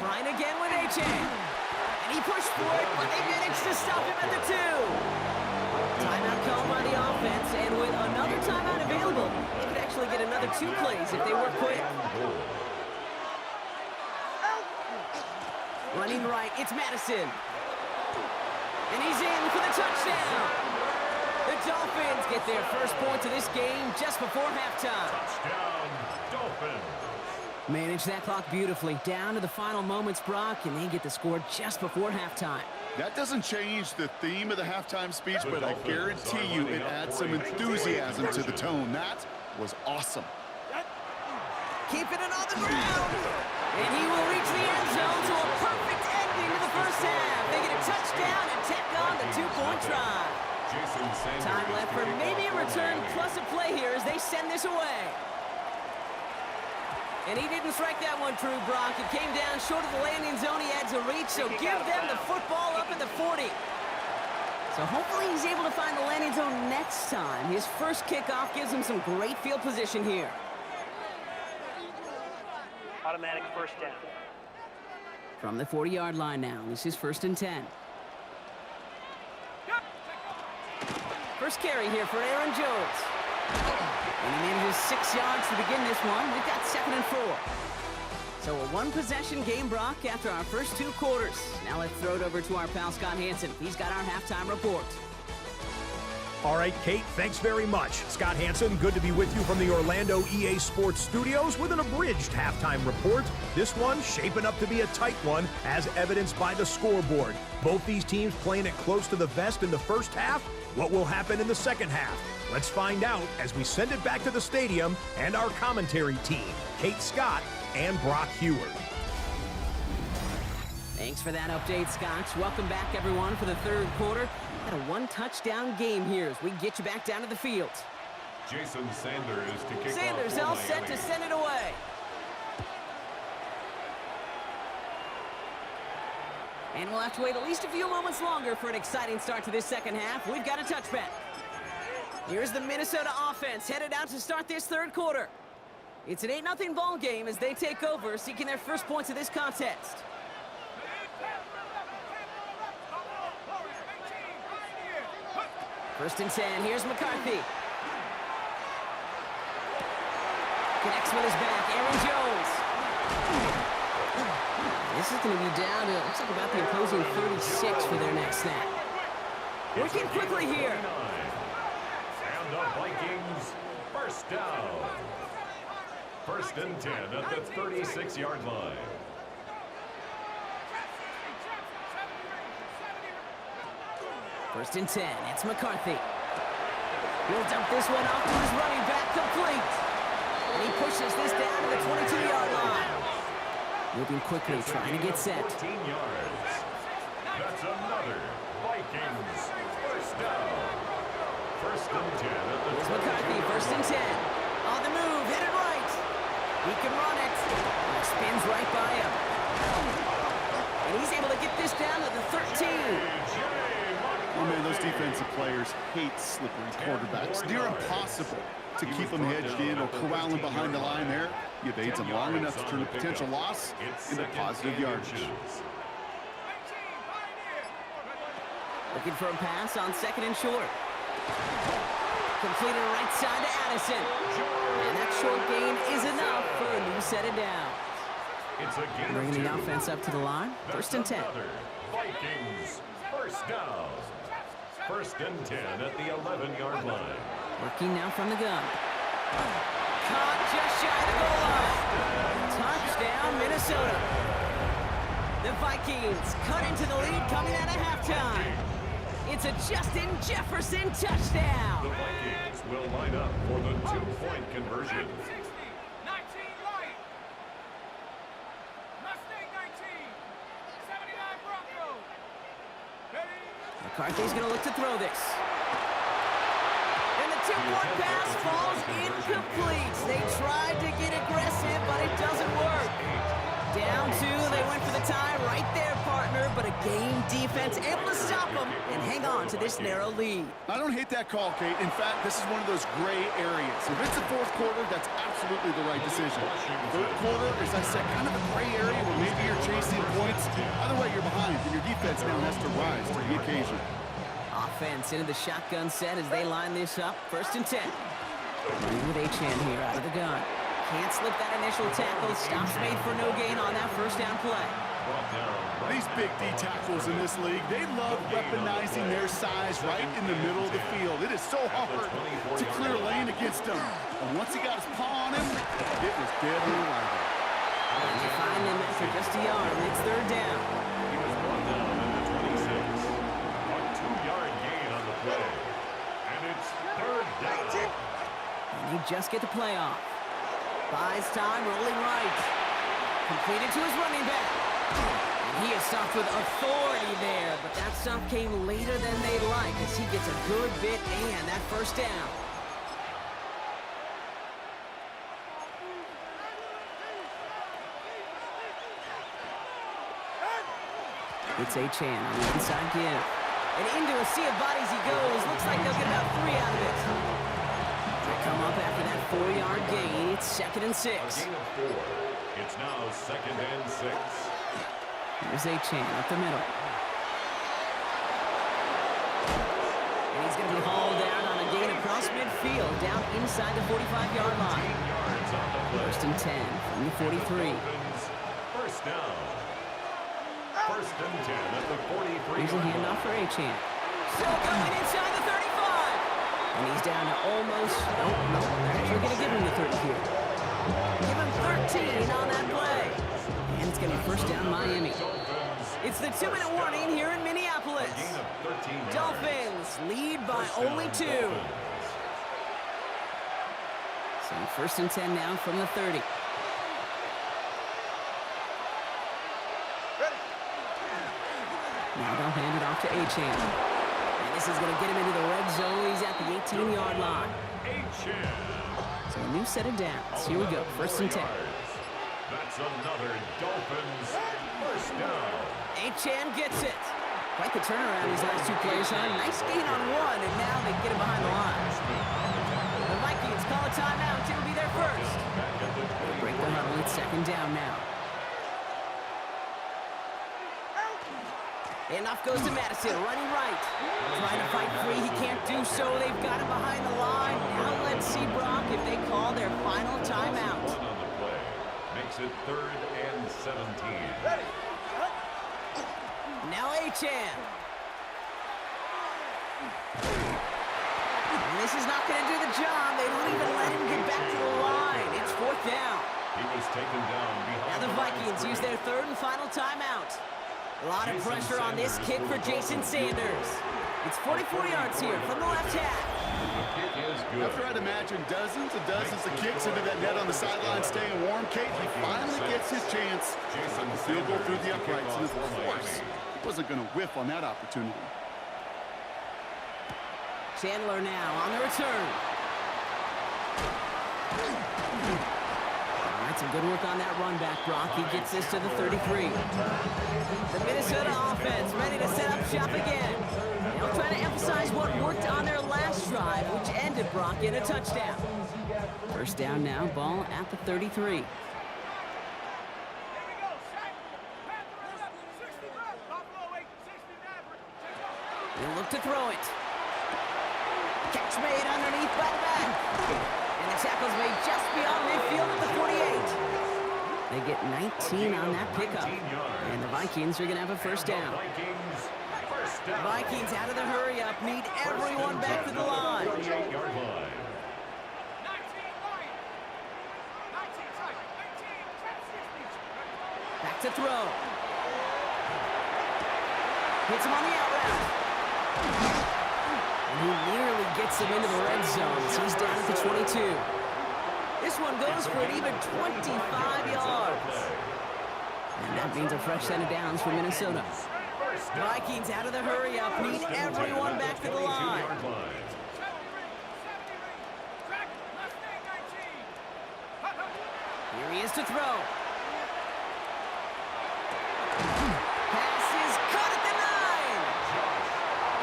S2: Trying again with Achane. And he pushed for it, but they managed to stop him at the 2. Timeout called by the offense, and with another timeout available, they could actually get another 2 plays if they work quick. Running right, it's Madison. And he's in for the touchdown. The Dolphins get their first points of this game just before halftime.
S4: Touchdown, Dolphins.
S2: Manage that clock beautifully. Down to the final moments, Brock, and they get the score just before halftime.
S3: That doesn't change the theme of the halftime speech, but I guarantee you it adds some enthusiasm to the tone. That was awesome.
S2: Keeping it on the ground. And he will reach the end zone to a perfect ending to the first half. They get a touchdown and tack on the 2-point try. Time left for maybe a return plus a play here as they send this away. And he didn't strike that one true, Brock. It came down short of the landing zone. He adds a reach, so give them the football up at the 40. So hopefully he's able to find the landing zone next time. His first kickoff gives him some great field position here.
S8: Automatic first down.
S2: From the 40-yard line now, this is first and 10. First carry here for Aaron Jones. And he manages 6 yards to begin this one. We've got 2nd and 4. So a one-possession game, Brock, after our first 2 quarters. Now let's throw it over to our pal Scott Hanson. He's got our halftime report.
S5: All right, Kate, thanks very much. Scott Hanson, good to be with you from the Orlando EA Sports Studios with an abridged halftime report. This one shaping up to be a tight one, as evidenced by the scoreboard. Both these teams playing it close to the vest in the first half. What will happen in the second half? Let's find out as we send it back to the stadium and our commentary team, Kate Scott and Brock Huard.
S2: Thanks for that update, Scott. Welcome back, everyone, for the third quarter. Got a one-touchdown game here as we get you back down to the field.
S4: Jason Sanders to kick off.
S2: Sanders all set to send it away. And we'll have to wait at least a few moments longer for an exciting start to this second half. We've got a touchback. Here's the Minnesota offense headed out to start this third quarter. It's an 8-0 ball game as they take over, seeking their first points of this contest. First and 10, here's McCarthy. Connects with his back, Aaron Jones. This is going to be down to, looks like about the opposing 36 for their next snap. Working quickly here.
S4: And the Vikings first down. First and 10 at the 36-yard line.
S2: First and 10, it's McCarthy. He'll dump this one off to his running back, complete. And he pushes this down to the 22-yard line. Moving quickly, trying to get set.
S4: 14 yards. That's another Vikings first down. First and 10 at the
S2: Here's McCarthy, first and 10. On the move, hit it right. He can run it. And spins right by him. And he's able to get this down to the 13.
S3: Oh man, those defensive players hate slippery quarterbacks. Near impossible to keep them hedged in or corral them behind the line there. You've aids them long enough to turn a potential loss into positive yardage.
S2: Looking for a pass on second and short. Completed right side to Addison. And that short gain is enough for a new set of downs. Bringing the offense up to the line. First and 10.
S4: Vikings first down. First and 10 at the 11-yard line.
S2: Working now from the gun. Caught just shy of the goal line. Touchdown, Minnesota. The Vikings cut into the lead coming out of halftime. It's a Justin Jefferson touchdown.
S4: The Vikings will line up for the two-point conversion.
S6: 60, 19 Light. Mustang 19, 79 Bronco.
S2: McCarthy's going to look to throw this. And the two-point pass falls incomplete. They tried to get aggressive, but it doesn't work. Down two, they went for the tie right there, partner, but a game defense able to stop them and hang on to this narrow lead.
S3: I don't hate that call, Kate. In fact, this is one of those gray areas. If it's the fourth quarter, that's absolutely the right decision. Third quarter, as I said, kind of a gray area where maybe you're chasing points. Either way, you're behind, and your defense now has to rise to the occasion.
S2: Offense into the shotgun set as they line this up. 1st and 10. With Achane here out of the gun. Can't slip that initial tackle. Stops made for no gain on that first down play.
S3: These big D tackles in this league, they love weaponizing their size right in the middle of the field. It is so hard to clear lane against them. And once he got his paw on him, it was dead reliable.
S2: And you find them after just a yard. It's 3rd down.
S4: He was brought down at the 26. A 2-yard gain on the play. And it's 3rd down.
S2: And they just get the play off. Buys time, rolling right. Completed to his running back. And he is stopped with authority there, but that stop came later than they'd like as he gets a good bit and that first down. It's Achane on the inside give. And into a sea of bodies he goes. Looks like they'll get about 3 out of it. They come up after that 4-yard gain. It's 2nd and 6.
S4: A gain of 4. It's now 2nd and 6.
S2: Here's Achane up the middle. And he's going to be hauled down on a gain across midfield, down inside the 45-yard line. 1st and 10 from the 43.
S4: First down. 1st and 10 at the 43.
S2: Here's a handoff for Achane. Still going inside the 35. And he's down to almost, no, they're actually going to give him the 30 here. Give him 13 on that play. And it's going to be first down Miami. It's the 2-minute warning here in Minneapolis. Dolphins lead by only 2. So 1st and 10 now from the 30. Now they'll hand it off to Achane. And this is going to get him into the red zone. He's at the 18-yard line. So a new set of downs. Here we go. 1st and 10.
S4: That's another Dolphins first down.
S2: Achane gets it. Quite the turnaround these last 2 plays, huh? Nice gain on 1, and now they get him behind the line. The Vikings call a timeout. It'll be their first. Break the huddle. It's 2nd down now. Handoff goes to Madison, running right. Trying to fight free, he can't do so. They've got him behind the line. Now let's see, Brock, if they call their final timeout.
S4: On the play. Makes it 3rd and 17.
S2: Now Achane. And this is not going to do the job. They don't even let him get back to the line. It's 4th down.
S4: He was taken down behind.
S2: Now the Vikings use their 3rd and final timeout. A lot of pressure on this kick for Jason Sanders. It's 44 yards here from the left half.
S3: After I'd imagine dozens and dozens of kicks into that net on the sideline staying warm, Kate, he finally gets his chance. The field goal through the uprights, and of course, he wasn't going to whiff on that opportunity.
S2: Chandler now on the return. All right, some good work on that run back, Brock. He gets this to the 33. The Minnesota offense ready to set up shop again. They'll try to emphasize what worked on their last drive, which ended, Brock, in a touchdown. First down now, ball at the 33. They'll look to throw it. Catch made underneath by the back. And the tackle's made just beyond midfield at the 48. They get 19 on that pickup. And the Vikings are going to have a first down.
S4: Vikings first down.
S2: Vikings out of the hurry-up, need everyone back to the line.
S4: 38-yard line.
S2: Back to throw. Hits him on the out route. And he nearly gets him into the red zone, so he's down at the 22. This one goes for an even 25 yards. And that means a fresh set of downs for Minnesota. Vikings out of the hurry-up, need everyone back to the line. Here he is to throw. Pass is caught at the 9.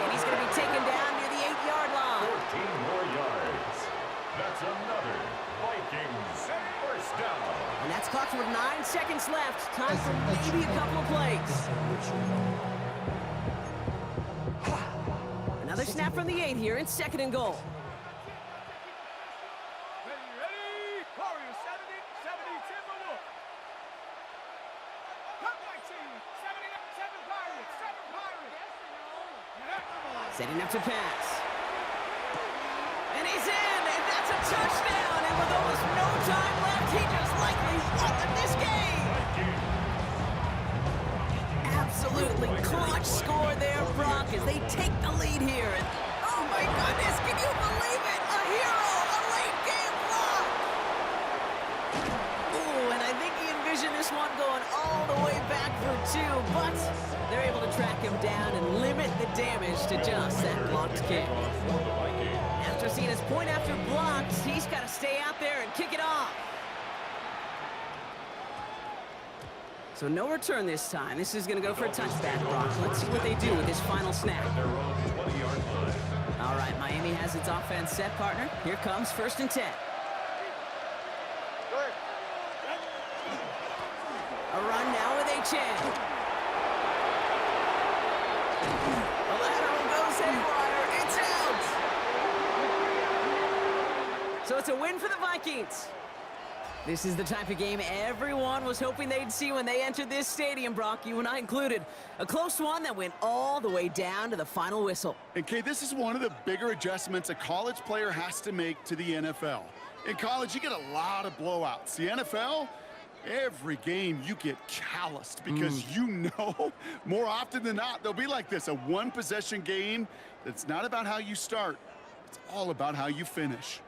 S2: And he's going to be taken down near the 8-yard line.
S4: 14 more yards. That's another Vikings first down.
S2: And that's clocked with 9 seconds left. Time for maybe a couple of plays. Another snap from the 8 here in 2nd and goal. Setting up to pass. And he's in, and that's a touchdown. And with almost no time left, he just likely won this game. Absolutely clutch score there, Brock, as they take the lead here. And, oh my goodness, can you believe it? A hero, a late game block. Ooh, and I think he envisioned this one going all the way back for 2, but they're able to track him down and limit the damage to just that blocked kick. After seeing his point after blocked, he's got to stay out there and kick it off. So no return this time. This is going to go for a touchback, Brock. Let's see what they do with this final snap. All right, Miami has its offense set, partner. Here comes 1st and 10. A run now with H.N. The lateral goes haywire. It's out. So it's a win for the Vikings. This is the type of game everyone was hoping they'd see when they entered this stadium, Brock, you and I included. A close one that went all the way down to the final whistle.
S3: And Kay, this is one of the bigger adjustments a college player has to make to the NFL. In college, you get a lot of blowouts. The NFL, every game you get calloused because you know more often than not they'll be like this, a one-possession game that's not about how you start. It's all about how you finish.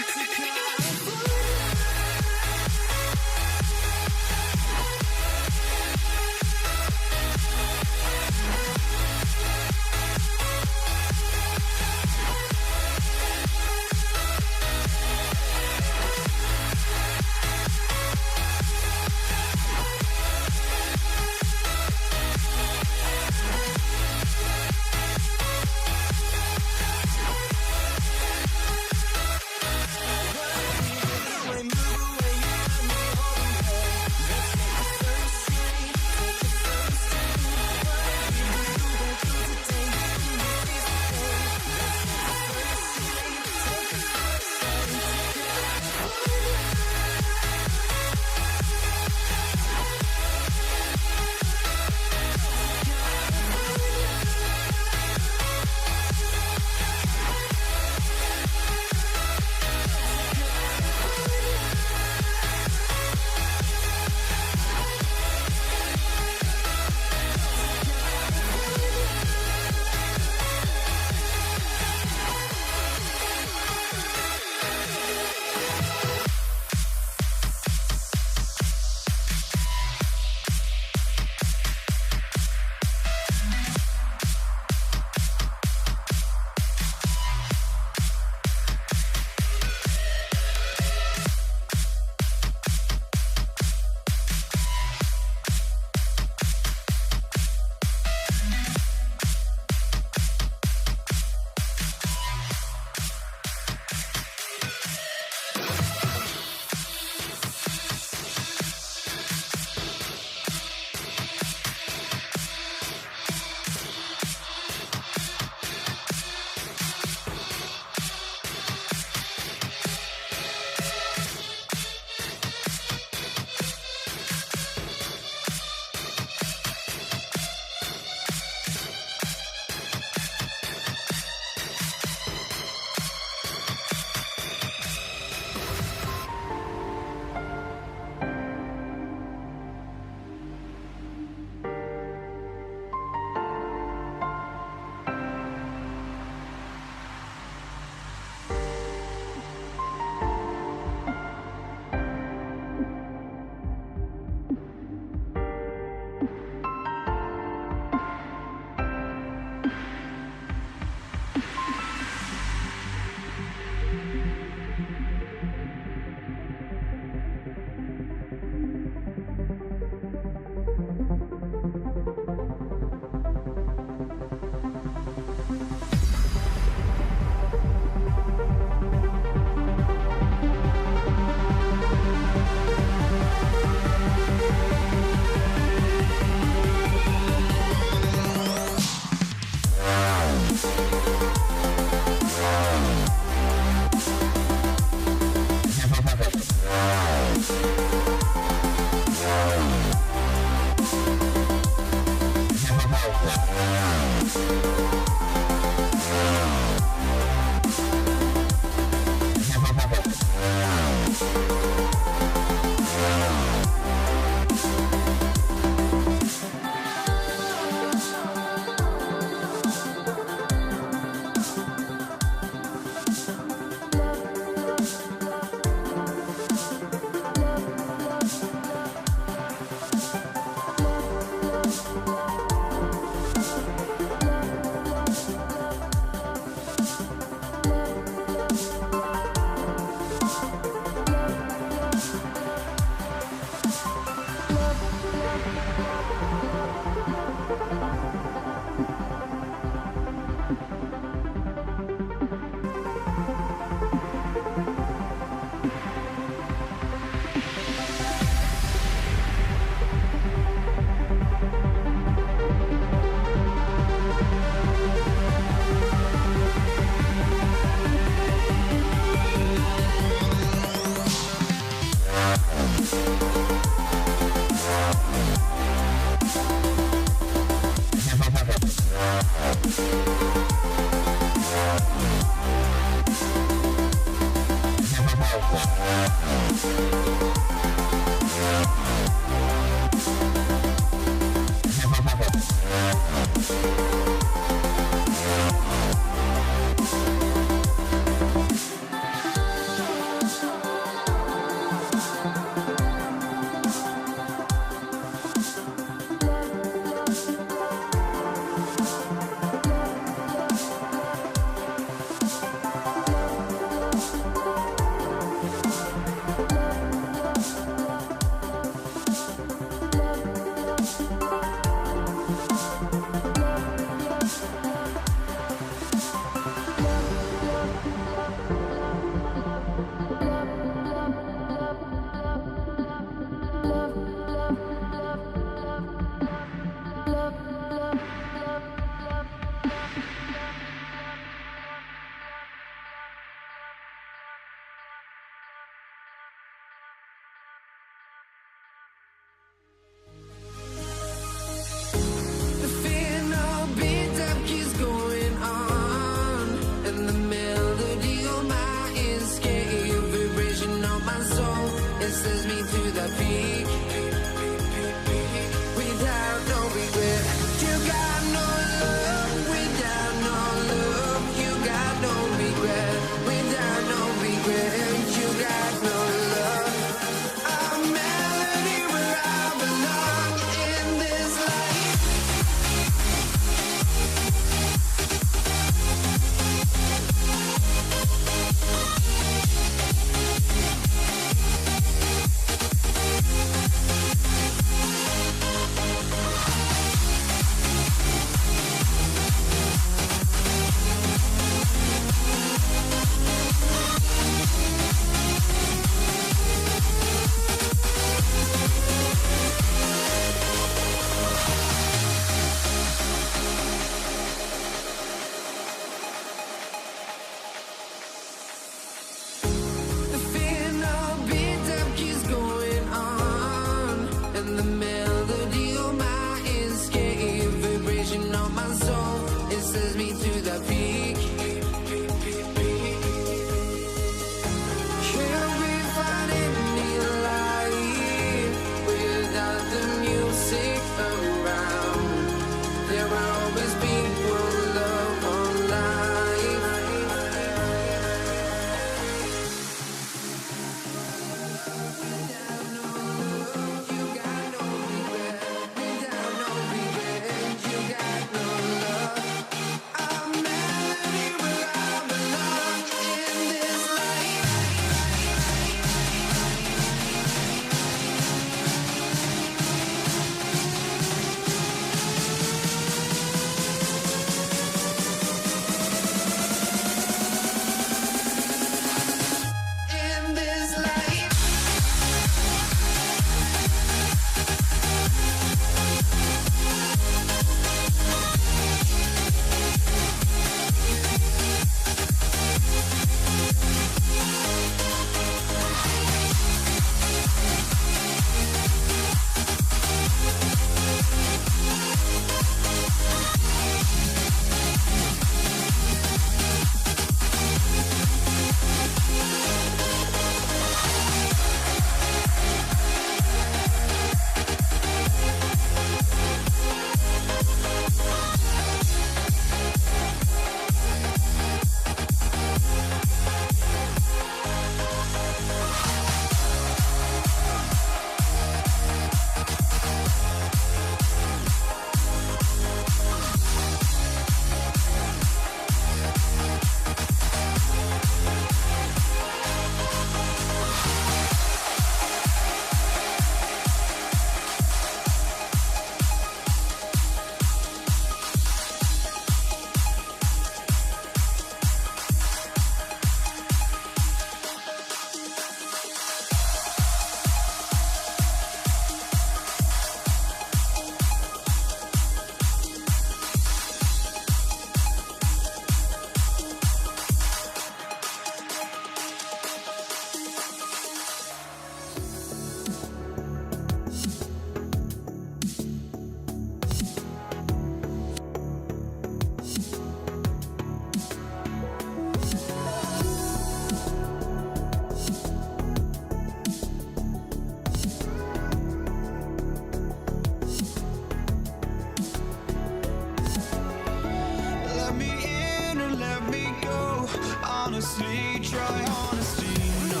S1: honestly, try honesty. No,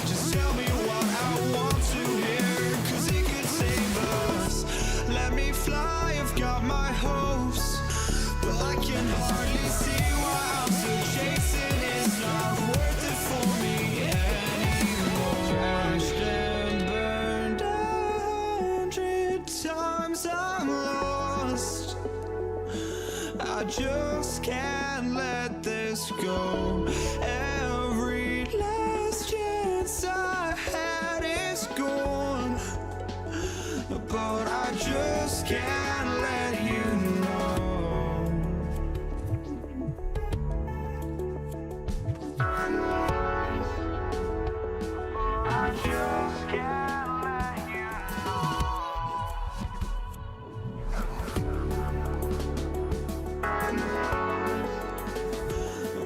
S1: just tell me what I want to hear, 'cause it could save us. Let me fly, I've got my hopes, but I can hardly see why I'm still chasing. It's not worth it for me anymore. Crashed and burned 100 times, I'm lost. I just can't let this go. Every last chance I had is gone, but I just can't let you know. I just can't let you know.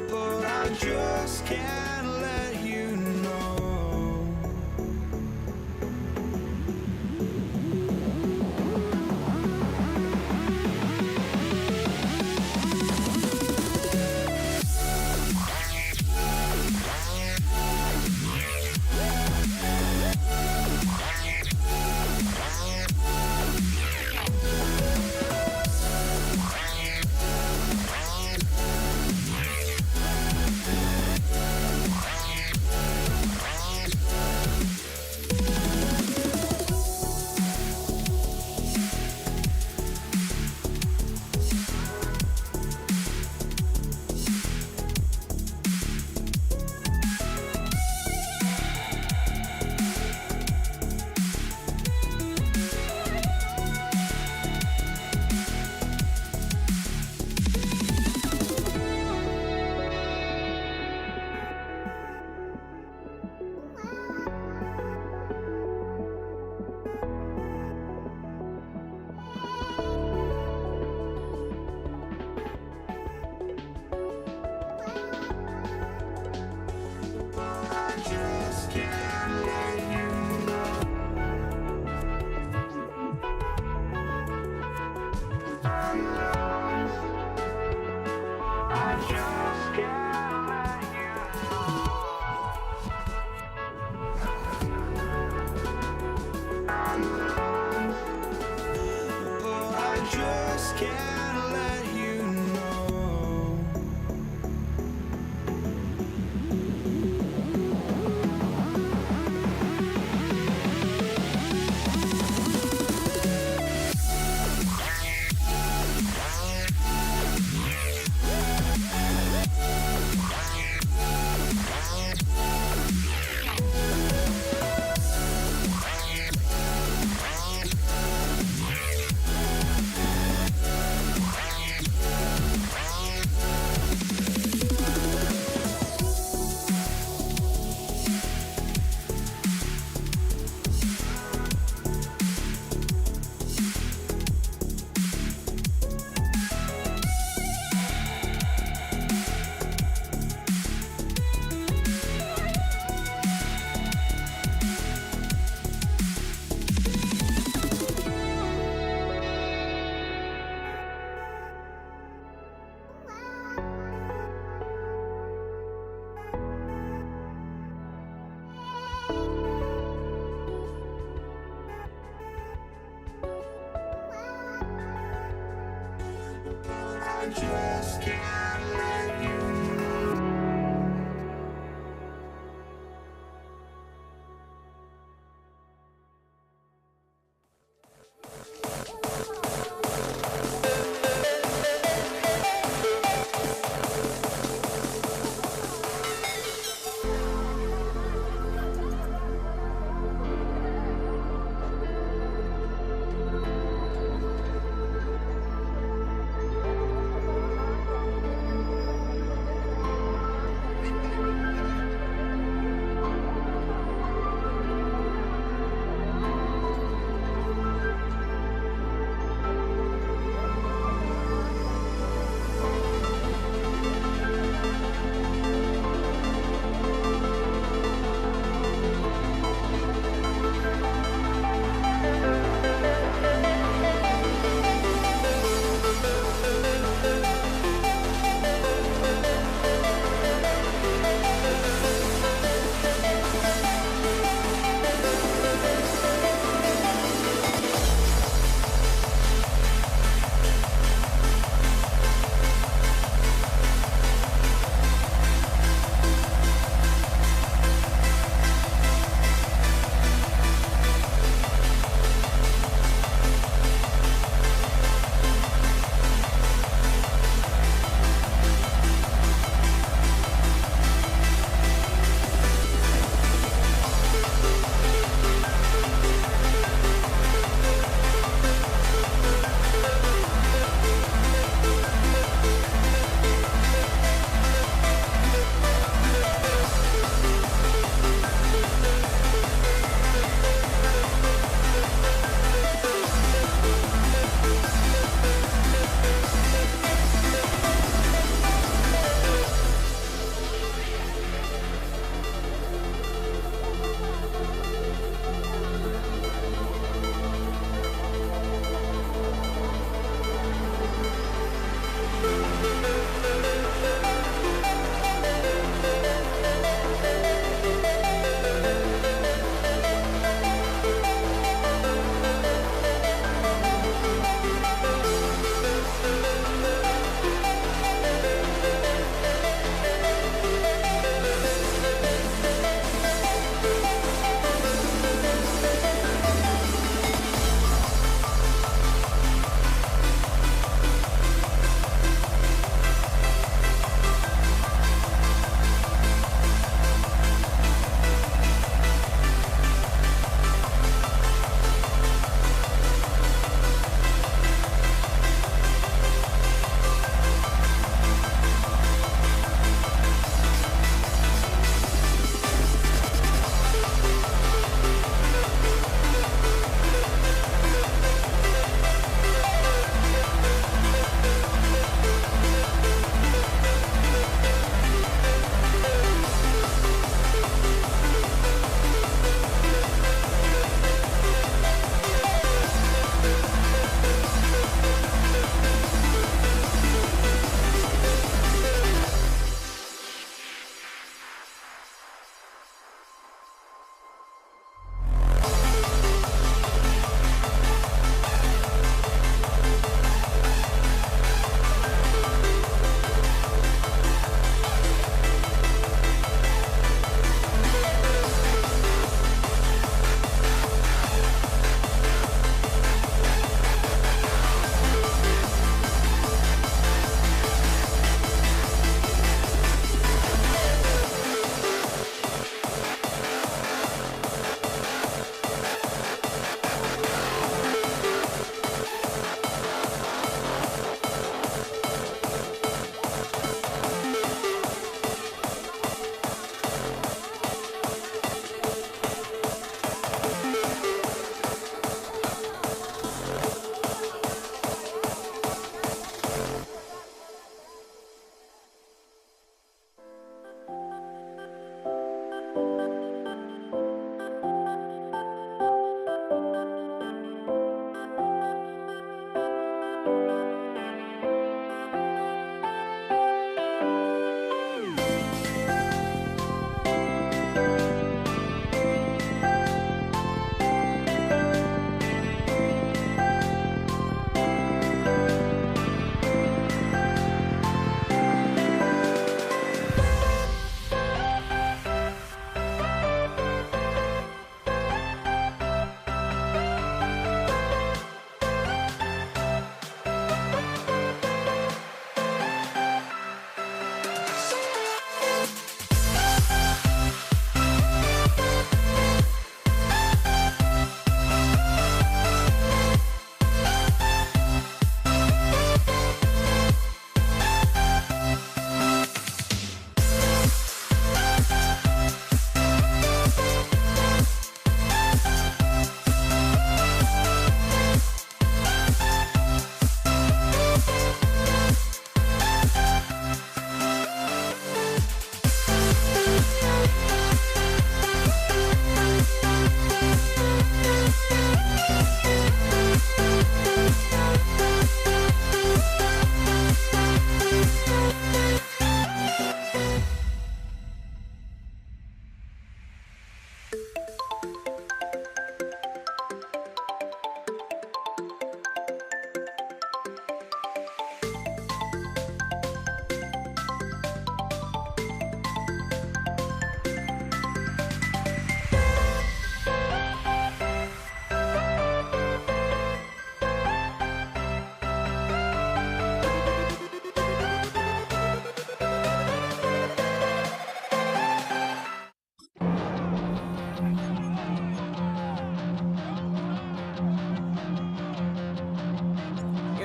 S1: But I just can't let you know.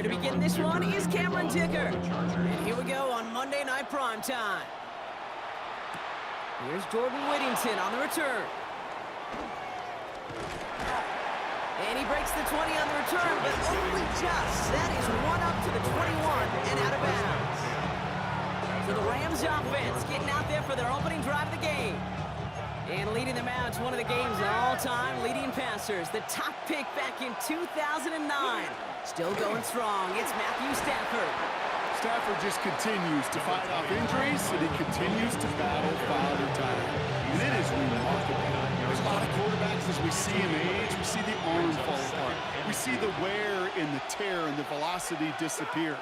S2: Here to begin this one is Cameron Dicker. And here we go on Monday Night Primetime. Here's Jordan Whittington on the return. And he breaks the 20 on the return, but only just. That is one up to the 21 and out of bounds. So the Rams offense getting out there for their opening drive of the game. And leading them out, it's one of the game's all-time leading passers. The top pick back in 2009. Still going strong. It's Matthew Stafford.
S3: Stafford just continues to fight off injuries, and he continues to battle Father Time. And it is remarkable. There's a lot of quarterbacks as we see him age. We see the arm fall apart. We see the wear and the tear and the velocity disappear.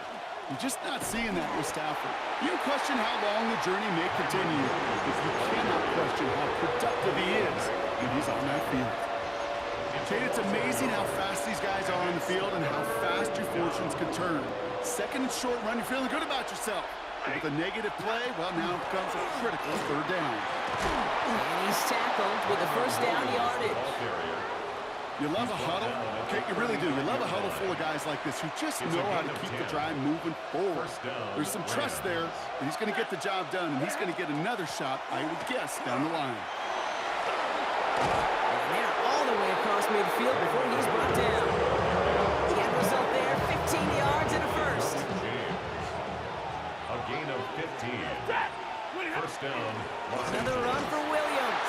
S3: You're just not seeing that with Stafford. You question how long the journey may continue, but you cannot question how productive he is when he's on that field. Kate, it's amazing how fast these guys are on the field and how fast your fortunes can turn. Second and short run, you're feeling good about yourself. But with a negative play, well, now comes a critical third down.
S2: And he's tackled with a first down yardage.
S3: You love a huddle. Okay, you really do. You love a huddle full of guys like this who just know how to keep the drive moving forward. There's some trust there that he's going to get the job done, and he's going to get another shot, I would guess, down the line.
S2: And they're all the way across midfield before he's brought down. The end result there, 15 yards and a first.
S4: A gain of 15. First down.
S2: Another run for Williams.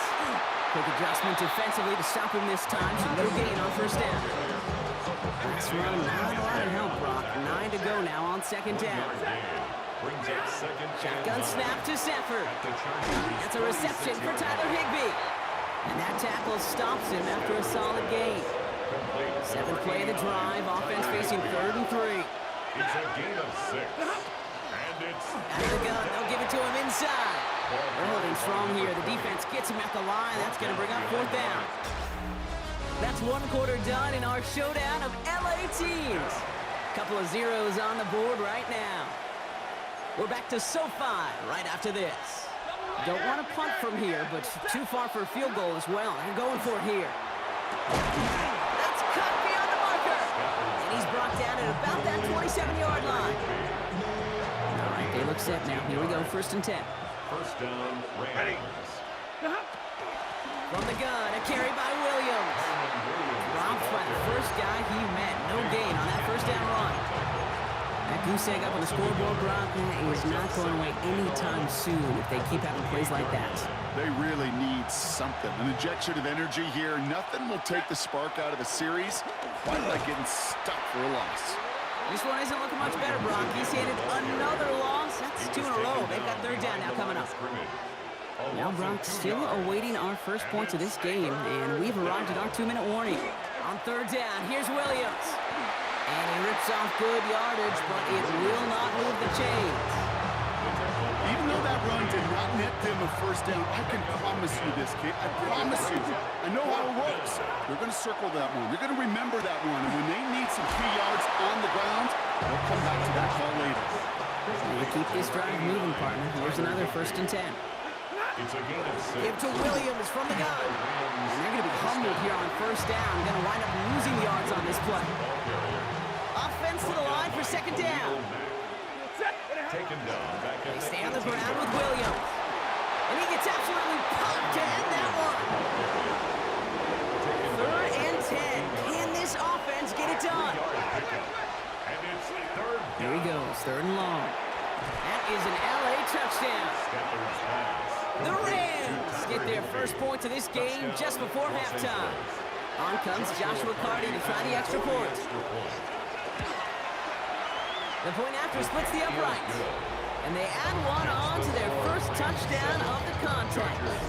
S2: Quick adjustment defensively to stop him this time, so no gain on first down. Last run, not a lot of help, Brock. 9 to go now on second down. Shotgun snap to Stafford. That's a reception for Tyler Higbee. And that tackle stops him after a solid gain. 7th play of the drive, offense facing 3rd and 3.
S4: It's a gain of 6. And it's
S2: out of the gun, they'll give it to him inside. They're holding strong here. The defense gets him at the line. That's going to bring up 4th down. That's 1 quarter done in our showdown of LA teams. Couple of zeros on the board right now. We're back to SoFi right after this. Don't want to punt from here, but too far for a field goal as well. They're going for it here. That's cut beyond the marker. And he's brought down at about that 27-yard line. All right, they look set now. Here we go, 1st and 10.
S4: first down, Rams.
S2: From the gun, a carry by Williams. Robbed by the first guy he met. No gain on that first down run. That goose egg up on the scoreboard, Brock, is not going away anytime soon if they keep having plays like that.
S3: They really need something. An injection of energy here. Nothing will take the spark out of a series quite like getting stuck for a loss.
S2: This one isn't looking much better, Brock. He's handed another loss. That's 2 in a row. They've got 3rd down now coming up. Now, Brock, still awaiting our first points of this game, and we've arrived at our 2-minute warning. On 3rd down, here's Williams. And he rips off good yardage, but it will not move the chains.
S3: Even though that run did not net them a first down, I can promise you this, kid. I promise you. I know how it works. They're going to circle that one. They're going to remember that one. And when they need some key yards on the ground, they'll come back to that call later.
S2: You keep this drive moving, partner. Here's another 1st and 10.
S4: It's a gain of 6.
S2: Give to Williams from the gun. And they're going to be humbled here on 1st down. Going to wind up losing yards on this play. Offense to the line for 2nd down.
S4: Taken down back at
S2: They
S4: the
S2: stay on the ground with Williams. And he gets absolutely popped to end that one. 3rd and 10. Can this offense get it done?
S4: And it's 3rd.
S2: Here he goes, 3rd and long. That is an LA touchdown. The Rams get their first points of this game just before halftime. On comes Joshua Carty to try the extra point. The point after splits the uprights. And they add one on to their first touchdown of the contest.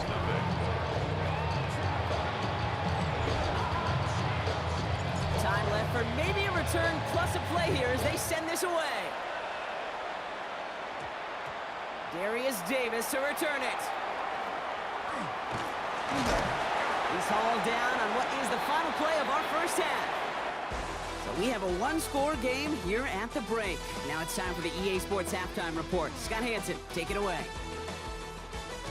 S2: Time left for maybe a return plus a play here as they send this away. Darius Davis to return it. He's hauled down on what is the final play of our first half. So we have a 1-score game here at the break. Now it's time for the EA Sports Halftime Report. Scott Hanson, take it away.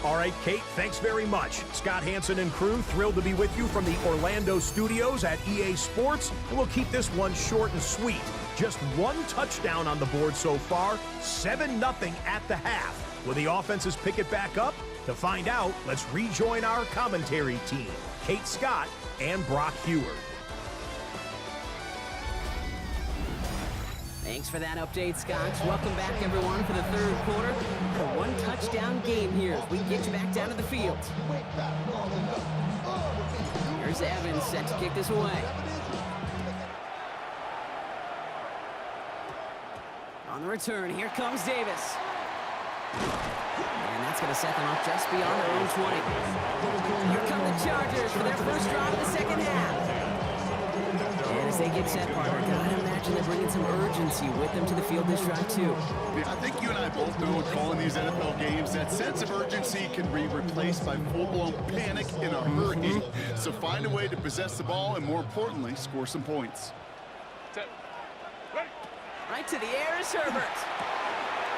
S5: All right, Kate, thanks very much. Scott Hanson and crew, thrilled to be with you from the Orlando studios at EA Sports. And we'll keep this one short and sweet. Just one touchdown on the board so far, 7-0 at the half. Will the offenses pick it back up? To find out, let's rejoin our commentary team, Kate Scott and Brock Heward.
S2: Thanks for that update, Scott. Welcome back, everyone, for the third quarter. A one-touchdown game here as we get you back down to the field. Here's Evans set to kick this away. On the return, here comes Davis. And that's going to set them up just beyond their own 20. Here come the Chargers for their first drive of the second half. And as they get set, Parker, gotta imagine they're bringing some urgency with them to the field this drive, too.
S3: Yeah, I think you and I both know in calling these NFL games, that sense of urgency can be replaced by full-blown panic in a hurry. So find a way to possess the ball and, more importantly, score some points.
S2: Right to the air is Herbert.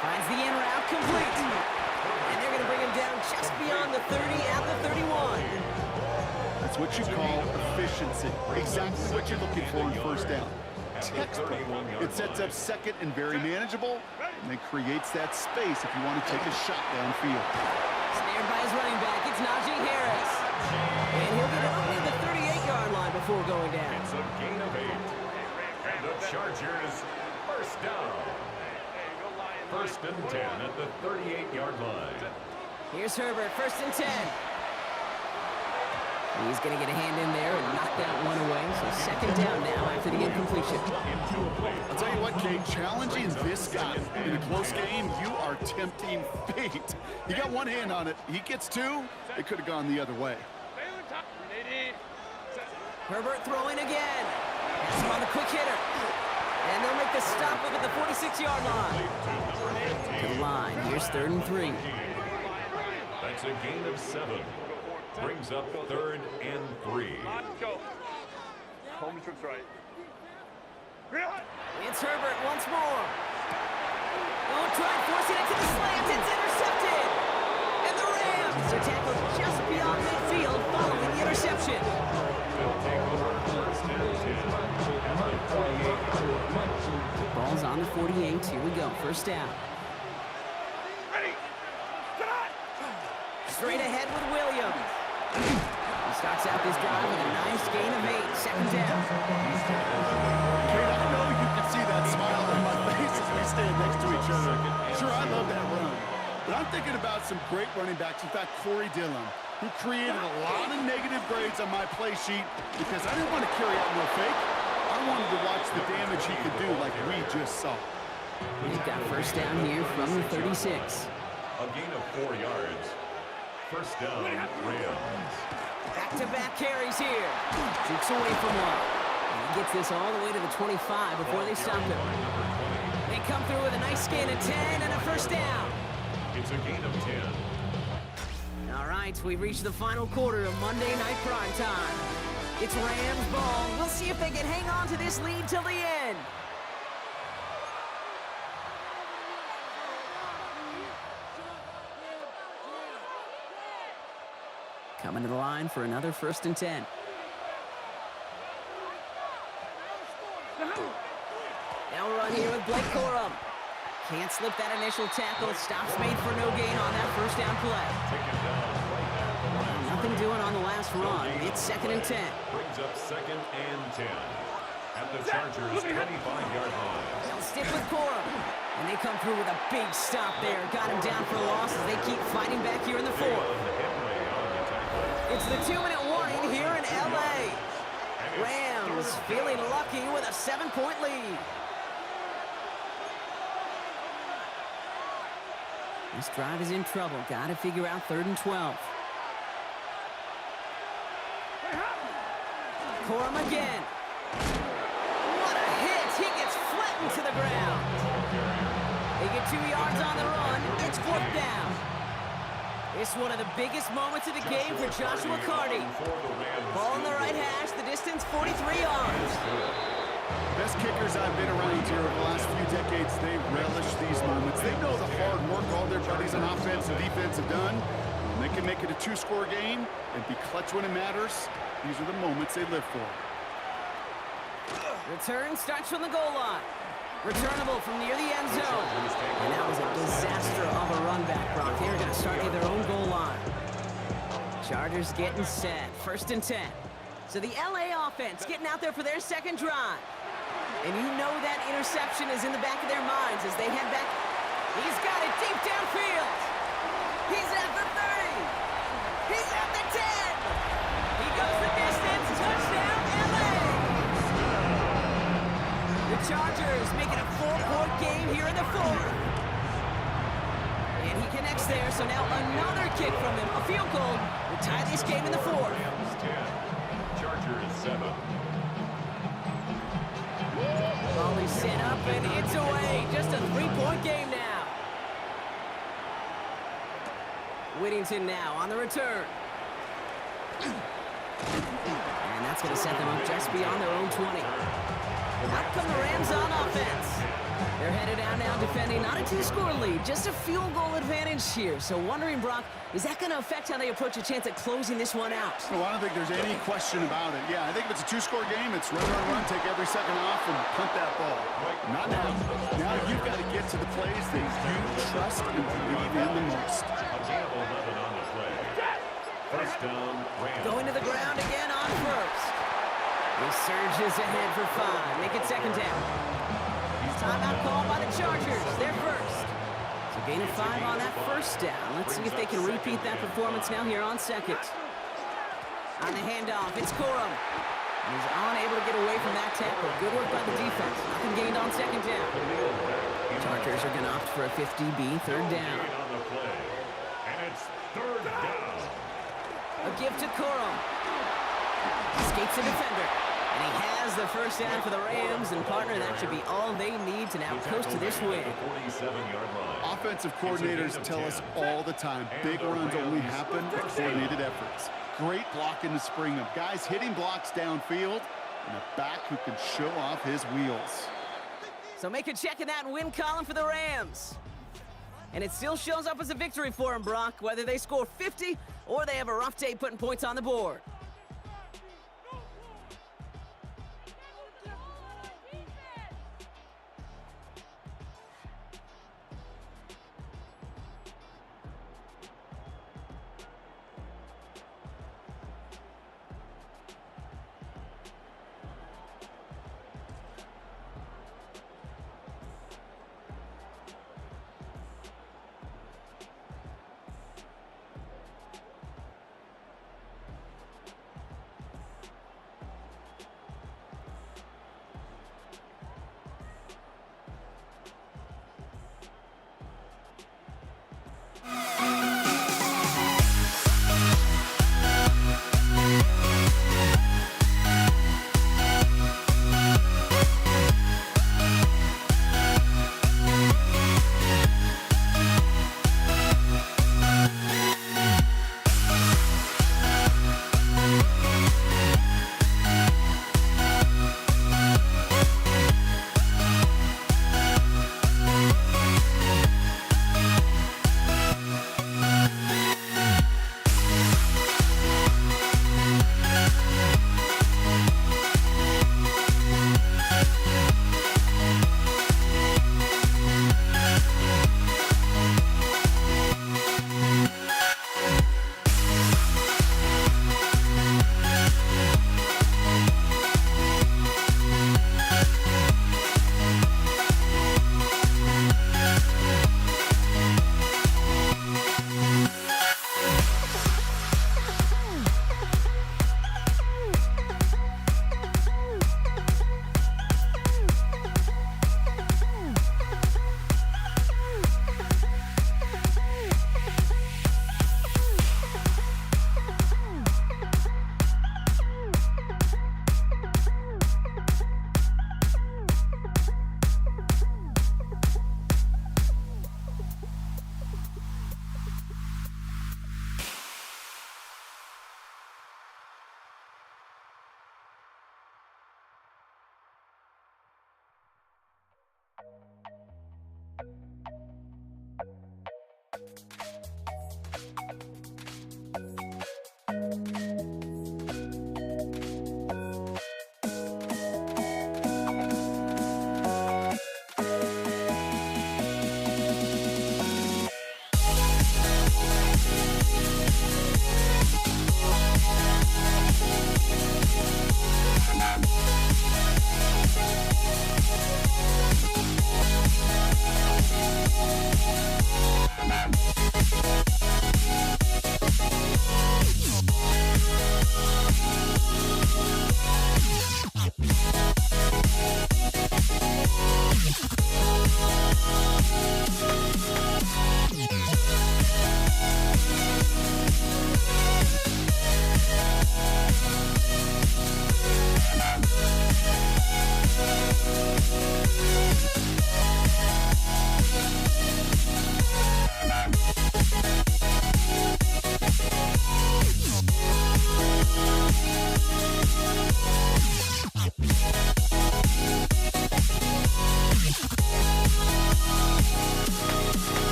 S2: Finds the in route complete. And they're going to bring him down just beyond the 30 at the 31.
S3: That's what you call efficiency. Exactly what you're looking for in first down. Textbook. It sets up second and very manageable, and then creates that space if you want to take a shot downfield.
S2: Snared by his running back, it's Najee Harris. And he'll get it only the 38-yard line before going down.
S4: It's a gain of 8. And the Chargers, first down. First and 10 at the 38-yard line.
S2: Here's Herbert, first and 10. He's going to get a hand in there and knock that one away. So second down now after the incompletion.
S3: I'll tell you what, Kate, challenging this guy in a close game, you are tempting fate. He got one hand on it. He gets two. It could have gone the other way.
S2: Herbert throwing again. That's him on the quick hitter. And they'll make the stop up at the 46-yard line. To the line. Here's 3rd and 3.
S4: That's a gain of 7. Brings up 3rd and 3.
S6: Go. Home trips right.
S2: It's Herbert once more. Oh, tried forcing it to the slant. It's intercepted. And the Rams are tackled just beyond midfield following the interception.
S4: They'll take over first and 10 at the 48.
S2: Ball's on the 48. Here we go. First down.
S6: Ready.
S2: Straight ahead with Williams. He starts out this drive with a nice gain of 8. Second down.
S3: Kate, I know you can see that smile on my face as we stand next to each other. Sure, I love that run. But I'm thinking about some great running backs. In fact, Corey Dillon, who created a lot of negative grades on my play sheet because I didn't want to carry out no fake. I wanted to watch the damage he could do like we just saw.
S2: He's got first down here from the 36.
S4: A gain of 4 yards. First down, Rams.
S2: Back-to-back carries here. Jukes away from one. And he gets this all the way to the 25 before they stop him. They come through with a nice gain of 10 and a first down.
S4: It's a gain of 10.
S2: All right, we've reached the final quarter of Monday Night Prime Time. It's Rams ball. We'll see if they can hang on to this lead till the end. Coming to the line for another first and 10. Now run here with Blake Corum. Can't slip that initial tackle. Stops made for no gain on that first down play. Nothing doing on the last run. It's second and 10.
S4: Brings up second and 10 at the Chargers' 25-yard line.
S2: They'll stick with Corum. And they come through with a big stop there. Got him down for a loss as they keep fighting back here in the fourth. It's the 2-minute warning here in L.A. Rams feeling lucky with a 7-point lead. This drive is in trouble. Got to figure out 3rd and 12. Corum again. What a hit. He gets flattened to the ground. They get 2 yards on the run. It's 4th down. It's one of the biggest moments of the game for Joshua Carty. Ball on the right hash, the distance 43 yards.
S3: Best kickers I've been around here over the last few decades, they relish these moments. They know the hard work all their buddies on offense and defense have done. When they can make it a 2-score game and be clutch when it matters, these are the moments they live for.
S2: Return starts from the goal line. Returnable from near the end zone. And that was a disaster of a run back, Brock. They're going to start near their own goal line. Chargers getting set. 1st and 10. So the LA offense getting out there for their second drive. And you know that interception is in the back of their minds as they head back. He's got it deep downfield. He's at the 30. He's at the 10. He goes the distance. Touchdown, LA. The Chargers making a 4-point game here in the 4th. And he connects there, so now another kick from him. A field goal will tie this game in the 4th.
S4: Rams 10, Chargers 7.
S2: Ball is set up and it's away. Just a 3-point game now. Whittington now on the return. And that's going to set them up just beyond their own 20. Out come the Rams on offense. They're headed out now defending not a 2-score lead, just a field goal advantage here. So wondering, Brock, is that going to affect how they approach a chance at closing this one out?
S3: Well, I don't think there's any question about it. Yeah, I think if it's a 2-score game, it's run, take every second off and punt that ball. Not now. Now you've got to get to the plays that you trust and believe in the most.
S4: A gamble nothing on the play. First down, Rams.
S2: Going to the ground again on first. He surges ahead for 5. Make it 2nd down. Timeout call by the Chargers. They're first. So gain of 5 on that 1st down. Let's see if they can repeat that performance now here on 2nd. On the handoff, it's Corum. He's unable to get away from that tackle. Good work by the defense. Nothing gained on 2nd down. Chargers are going to opt for a 50B 3rd down.
S4: On the play. And it's 3rd down.
S2: A give to Corum. Escapes the defender. And he has the 1st down for the Rams, and partner, that should be all they need to now coast to this win.
S4: 47-yard line.
S3: Offensive coordinators tell us all the time, big runs only happen with coordinated efforts. Great block in the spring of guys hitting blocks downfield, and a back who can show off his wheels.
S2: So make a check in that win column for the Rams. And it still shows up as a victory for them, Brock, whether they score 50 or they have a rough day putting points on the board.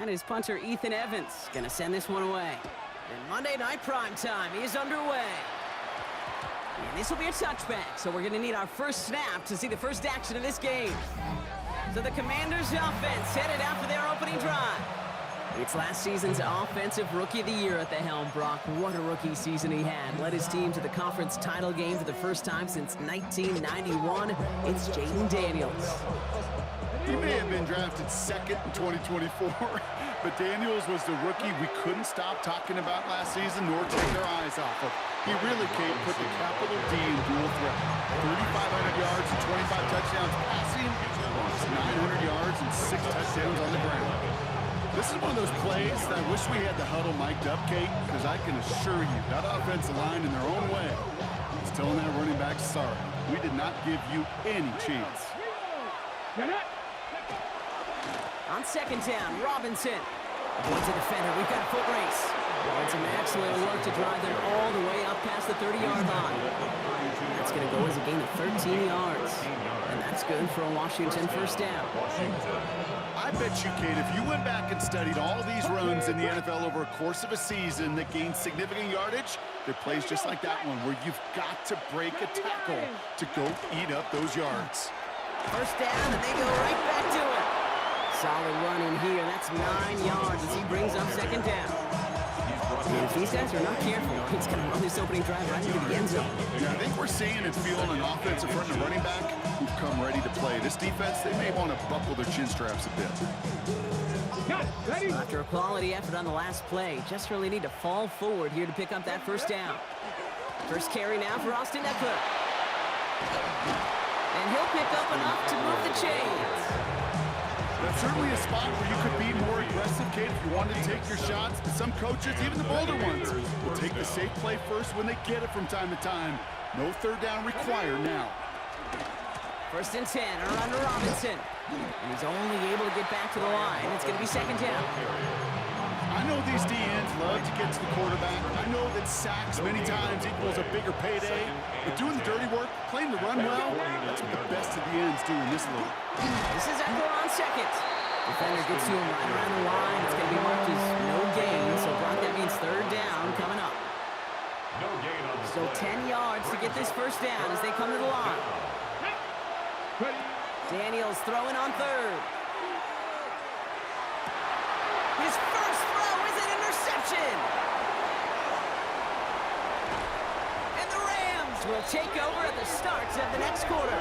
S2: And his punter, Ethan Evans, gonna send this one away. And Monday Night Prime Time is underway. And this will be a touchback, so we're gonna need our first snap to see the first action of this game. So the Commanders' offense headed out for their opening drive. It's last season's Offensive Rookie of the Year at the helm, Brock. What a rookie season he had. Led his team to the conference title game for the first time since 1991. It's Jaden Daniels.
S3: He may have been drafted second in 2024, but Daniels was the rookie we couldn't stop talking about last season nor take our eyes off of. He really came put the capital D in dual threat. 3,500 yards and 25 touchdowns passing, 900 yards and 6 touchdowns on the ground. This is one of those plays that I wish we had the huddle mic'd up, Kate, because I can assure you that offensive line in their own way is telling that running back, sorry, we did not give you any chance.
S2: On second down, Robinson. Going to defender, we've got a foot race. And some excellent work to drive them all the way up past the 30-yard line. That's going to go as a gain of 13 yards. And that's good for a Washington first down.
S3: I bet you, Kate, if you went back and studied all these runs in the NFL over a course of a season that gained significant yardage, there are plays just like that one where you've got to break a tackle to go eat up those yards.
S2: First down, and they go right back to it. Solid run in here. That's 9 yards as he brings up second down. And if these guys are not careful, he's going to run this opening drive right into the end zone.
S3: Yeah, I think we're seeing and feeling an offensive front and running back who've come ready to play. This defense, they may want to buckle their chin straps a bit.
S2: After a quality effort on the last play, just really need to fall forward here to pick up that first down. First carry now for Austin Eckler. And he'll pick up enough to move the chains.
S3: That's certainly a spot where you could be more aggressive, Kate, if you wanted to take your shots. But some coaches, even the bolder ones, will take the safe play first when they get it from time to time. No third down required now.
S2: First and 10, around to Robinson. And he's only able to get back to the line. It's going to be second down.
S3: I know these DNs love to get to the quarterback. I know that sacks many times equals a bigger payday. But doing the dirty work, playing the run well, that's what the best of the ends do in this league.
S2: This is Eckler on second. Defender gets to him right around the line. It's going to be marked as no gain. So Brock, that means third down coming up.
S4: No gain on the
S2: So
S4: play.
S2: 10 yards to get this first down as they come to the line. Daniels throwing on third. His first throw is an interception. And the Rams will take over at the start of the next quarter.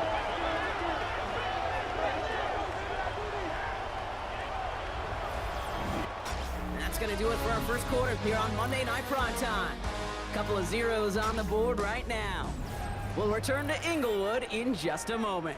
S2: And that's going to do it for our first quarter here on Monday Night Prime Time. Couple of zeros on the board right now. We'll return to Inglewood in just a moment.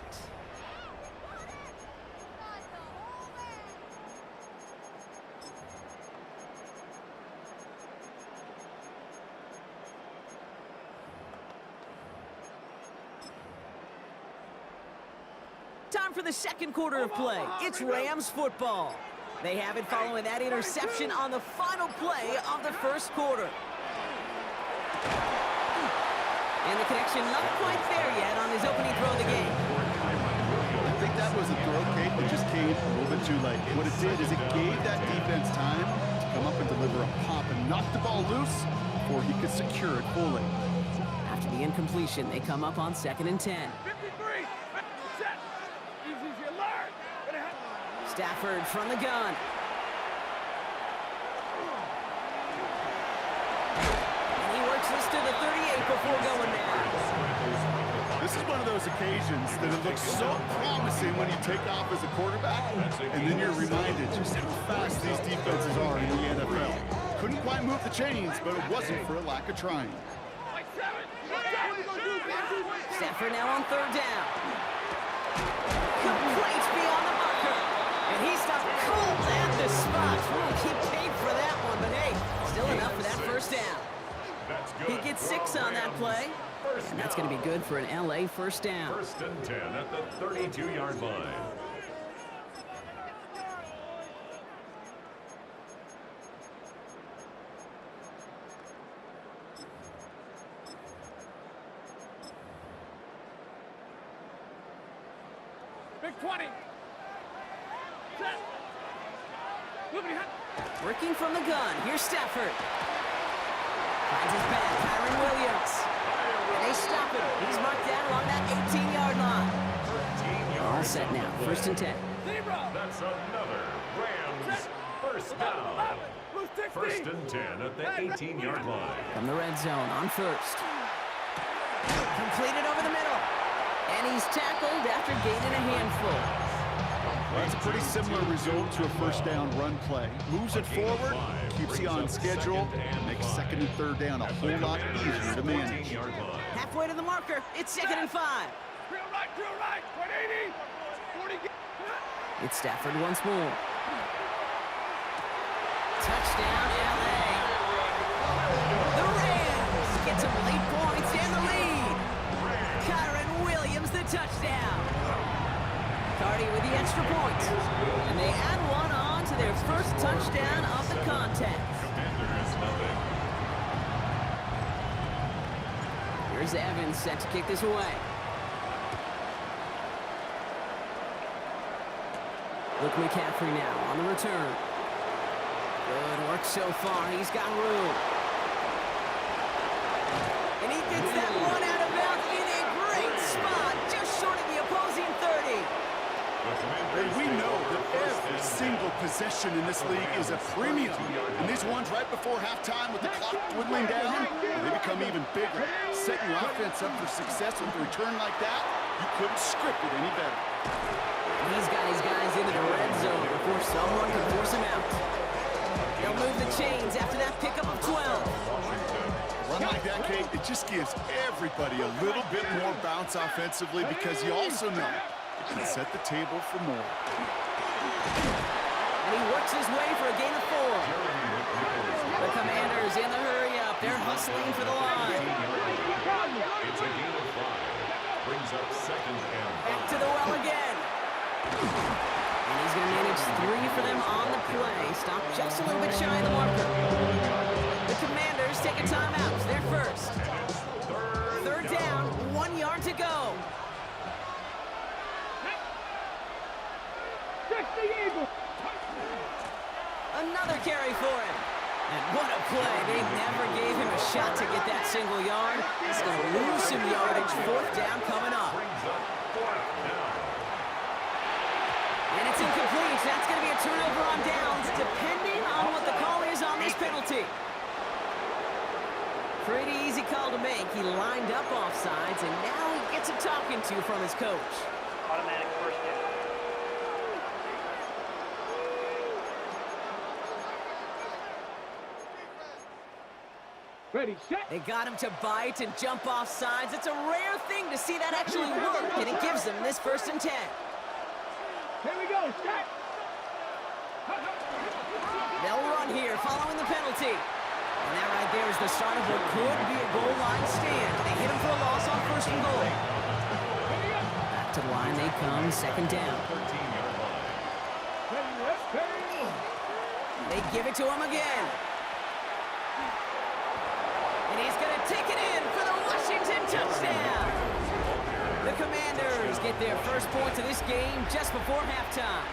S2: Time for the second quarter of play. It's Rams football. They have it following that interception on the final play of the first quarter. And the connection not quite there yet on his opening throw of the game.
S3: I think that was a throw, Kate, that just came a little bit too late. What it did is it gave that defense time to come up and deliver a pop and knock the ball loose before he could secure it fully.
S2: After the incompletion, they come up on second and 10.
S6: 53. Set. Easy as you learn.
S2: Stafford from the gun. And he works this to the 38 before going down.
S3: This is one of those occasions that it looks so promising when you take off as a quarterback, and then you're reminded just how fast these defenses are in the NFL. Couldn't quite move the chains, but it wasn't for a lack of trying.
S2: Stafford now on third down. Complete beyond the marker. And he stopped cold at the spot. Won't keep paid for that one, but hey, still enough for that first down. He gets 6 on that play. And that's going to be good for an LA first down.
S4: First and 10 at the 32-yard line.
S6: Big 20. Set.
S2: Working from the gun. Here's Stafford. Finds his back. Kyron Williams. And they stop him. He's marked down along that 18-yard line. All set now. 1st and 10.
S4: That's another Rams first down. 1st and 10 at the 18-yard line.
S2: From the red zone on 1st. Completed over the middle. And he's tackled after gaining a handful.
S3: That's a pretty similar result to a first down run play. Moves it forward, keeps you on schedule, makes 2nd and 3rd down a whole lot easier to manage.
S2: Halfway to the marker. It's 2nd and 5.
S6: Drill right, 180. 40.
S2: It's Stafford once more. Touchdown, LA. The Rams get some late points and the lead. Kyron Williams, the touchdown. Cardi with the extra point. And they add one on to their first touchdown of the contest. Here's Evans set to kick this away. Luke McCaffrey now on the return. Good work so far. He's got room. And he gets that one out of bounds in a great spot, just short of the opposing 30.
S3: And we know that every single possession in this league is a premium. And these ones right before halftime with the clock dwindling down, they become even bigger. Setting your offense up for success with a return like that, you couldn't script it any better.
S2: He's got his guys into the red zone before someone can force him out. They'll move the chains after that pickup of 12.
S3: Run like that, Kate, it just gives everybody a little bit more bounce offensively because you also know it can set the table for more.
S2: And he works his way for a gain of 4. The Commanders in the hurry-up. They're hustling for the line.
S4: It's a gain of 5. Brings up 2nd and 5.
S2: Back to the well again. And he's going to manage 3 for them on the play. Stop just a little bit shy of the marker. The Commanders take a timeout. They're first. 3rd down, 1 yard to go. Another carry for him. And what a play. They never gave him a shot to get that single yard. He's going to lose some yardage. 4th down coming up. And it's incomplete. That's going to be a turnover on downs, depending on what the call is on this penalty. Pretty easy call to make. He lined up offsides, and now he gets a talking to from his coach.
S8: Automatic first down.
S6: Ready, set.
S2: They got him to bite and jump off sides. It's a rare thing to see that actually work, and it gives them this 1st and 10.
S6: Here we go, set.
S2: They'll run here following the penalty. And that right there is the start of what could be a goal line stand. They hit him for a loss on 1st and goal. Back to the line they come, 2nd down. They give it to him again. And he's going to take it in for the Washington touchdown. The Commanders get their first points of this game just before halftime.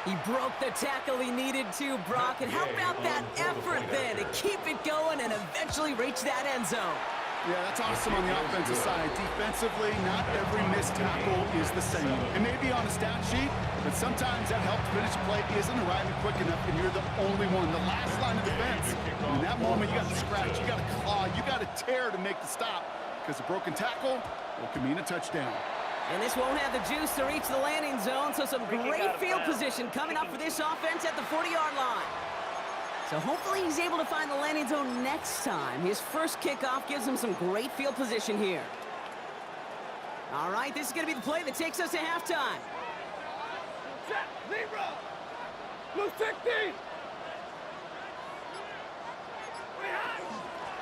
S2: He broke the tackle he needed to, Brock. And how about that effort then to keep it going and eventually reach that end zone?
S3: Yeah, that's awesome on the offensive side. Defensively, not every missed tackle is the same. It may be on a stat sheet, but sometimes that help to finish a play isn't arriving quick enough, and you're the only one, the last line of defense. And in that moment, you got to scratch, you got to claw, you got to tear to make the stop, because a broken tackle can mean a touchdown.
S2: And this won't have the juice to reach the landing zone, so some great field position coming up for this offense at the 40-yard line. So hopefully he's able to find the landing zone next time. His first kickoff gives him some great field position here. All right, this is going to be the play that takes us to halftime.
S6: Set, zebra. Blue 60.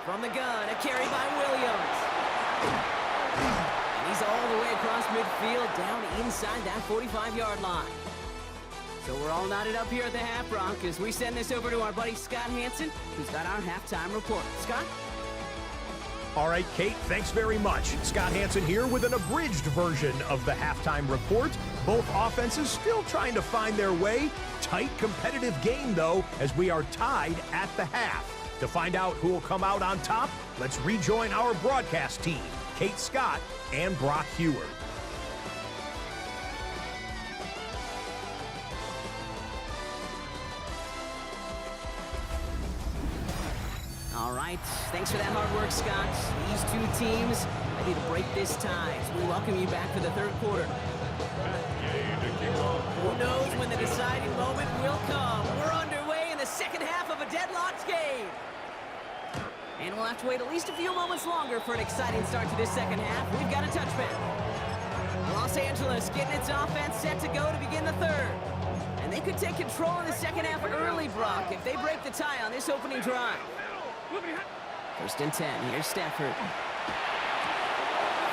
S2: From the gun, a carry by Williams. And he's all the way across midfield, down inside that 45-yard line. So we're all knotted up here at the half, Brock, as we send this over to our buddy Scott Hanson, who's got our halftime report. Scott?
S5: All right, Kate, thanks very much. Scott Hanson here with an abridged version of the halftime report. Both offenses still trying to find their way. Tight, competitive game, though, as we are tied at the half. To find out who will come out on top, let's rejoin our broadcast team, Kate Scott and Brock Heward.
S2: All right, thanks for that hard work, Scott. These two teams ready to break this tie as we welcome you back for the third quarter. Who knows when the deciding moment will come? We're underway in the second half of a deadlocked game. And we'll have to wait at least a few moments longer for an exciting start to this second half. We've got a touchback. Los Angeles getting its offense set to go to begin the third. And they could take control in the second half early, Brock, if they break the tie on this opening drive. First and 10. Here's Stafford.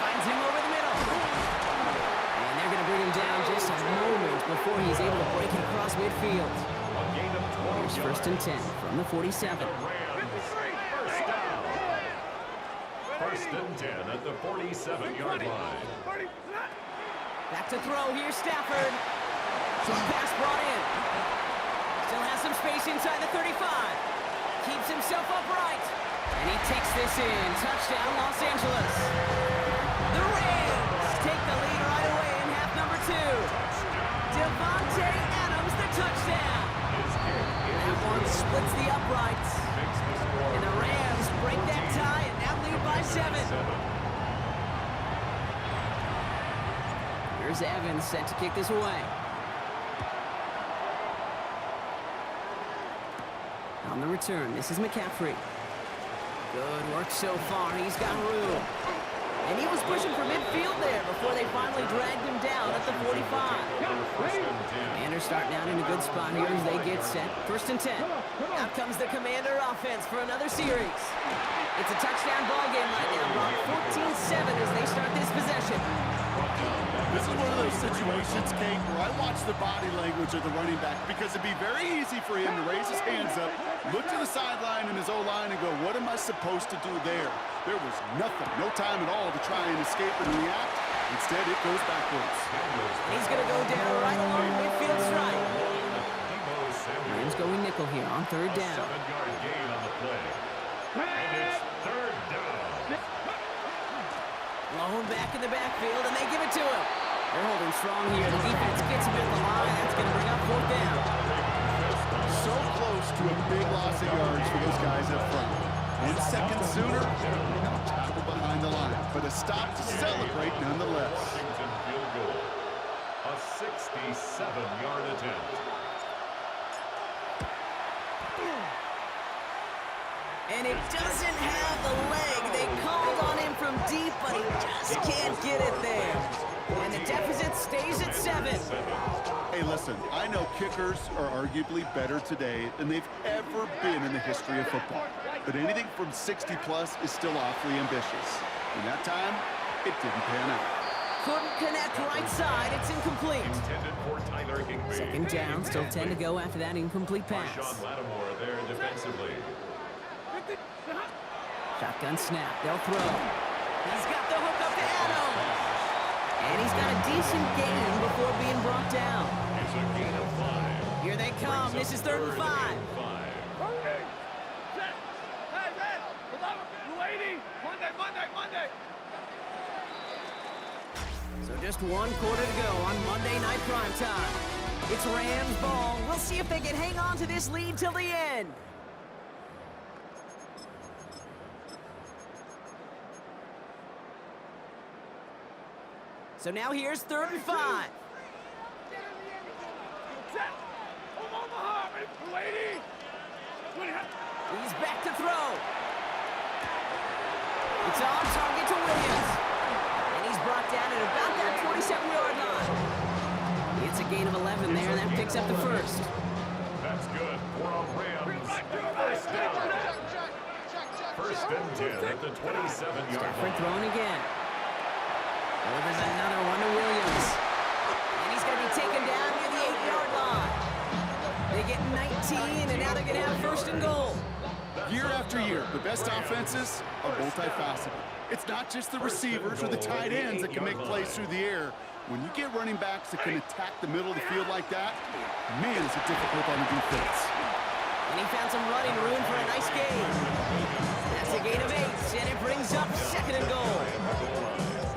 S2: Finds him over the middle. And they're going to bring him down just a moment before he's able to break it across midfield. Here's first and 10 from the 47.
S4: First and 10 at the 47-yard line.
S2: Back to throw. Here's Stafford. Some pass brought in. Still has some space inside the 35. Keeps himself upright. And he takes this in. Touchdown, Los Angeles. The Rams take the lead right away in half number 2. Devontae Adams, the touchdown. That one splits the uprights. And the Rams break that tie and now lead by 7. Here's Evans set to kick this away. On the return, this is McCaffrey. Good work so far. He's got room. And he was pushing for midfield there before they finally dragged him down at the 45. And they're starting out in a good spot here as they get set. First and 10. Out comes the Commander offense for another series. It's a touchdown ball game right now, Brock. 14-7 as they start this possession.
S3: This is one of those situations, Kate, where I watch the body language of the running back because it'd be very easy for him to raise his hands up, look to the sideline in his O-line and go, what am I supposed to do there? There was nothing, no time at all to try and escape and react. Instead, it goes backwards.
S2: He's going to go down right along midfield strike. Rams going nickel here on third down.
S4: 7-yard gain on the play. And it's third down.
S2: Blown back in the backfield, and they give it to him. They're holding strong here. The defense gets him at the line. That's going to bring up fourth down.
S3: So close to a big loss of yards for those guys up front. 1 second sooner, tackle behind the line. But a stop to celebrate nonetheless.
S4: Washington field goal. A 67-yard attempt.
S2: And it doesn't have the leg. They called on him from deep, but he just can't get it there. And the deficit stays at 7.
S3: Hey, listen, I know kickers are arguably better today than they've ever been in the history of football. But anything from 60-plus is still awfully ambitious. And that time, it didn't pan out.
S2: Couldn't connect right side. It's incomplete.
S4: Intended for Tyler Higbee.
S2: Second down, still 10 to go after that incomplete pass.
S4: Marshawn Lattimore there defensively.
S2: Shotgun snap. They'll throw. He's got the hook up to Adams. And he's got a decent gain before being brought down.
S4: It's a gain of 5.
S2: Here they come. This is third and 5. So just 1 quarter to go on Monday Night Primetime. It's Rams ball. We'll see if they can hang on to this lead till the end. So now here's third and 5. He's back to throw. It's on target to Williams. And he's brought down at about that 27-yard line. It's a gain of 11 there, and that picks up the first.
S4: That's good for a Rams. First down. First and 10 at the 27-yard
S2: Stafford
S4: line.
S2: throwing again. Oh, there's another one to Williams. And he's going to be taken down near the 8-yard line. They get 19, and now they're going to have first and goal.
S3: Year after year, the best offenses are multifaceted. It's not just the receivers or the tight ends that can make plays through the air. When you get running backs that can attack the middle of the field like that, man, is it difficult on the defense.
S2: And he found some running room for a nice gain. That's a gain of 8, and it brings up 2nd and goal.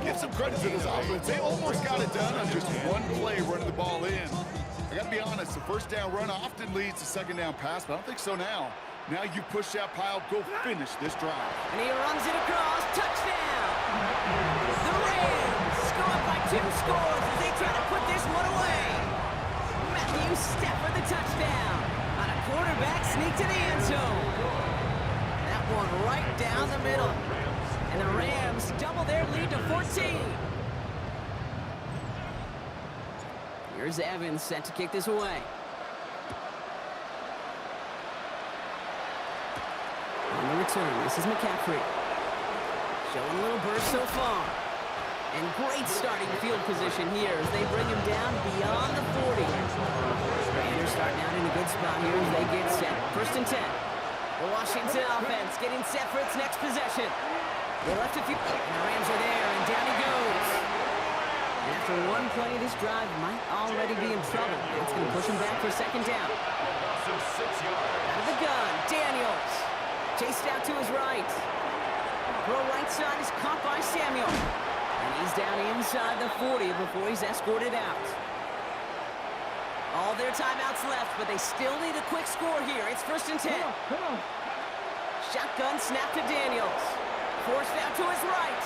S3: Give some credit to this offense. They almost got it done on just one play running the ball in. I got to be honest, the first down run often leads to second down pass, but I don't think so now. Now you push that pile, go finish this drive.
S2: And he runs it across, touchdown! The Rams go up by 2 scores as they try to put this one away. Matthew Stafford the touchdown on a quarterback sneak to the end zone. That one right down the middle. And the Rams double their lead to 14. Here's Evans set to kick this away. On the return, this is McCaffrey. Showing a little burst so far. And great starting field position here as they bring him down beyond the 40. Raiders starting out in a good spot here as they get set. 1st and 10. The Washington offense getting set for its next possession. They left a few, and the Rams are there, and down he goes. And after one play, this drive might already be in trouble. It's going to push him back for 2nd down. Out of the gun, Daniels. Chased out to his right. Throw right side is caught by Samuel. And he's down inside the 40 before he's escorted out. All their timeouts left, but they still need a quick score here. It's 1st and 10. Shotgun snap to Daniels. Forced out to his right.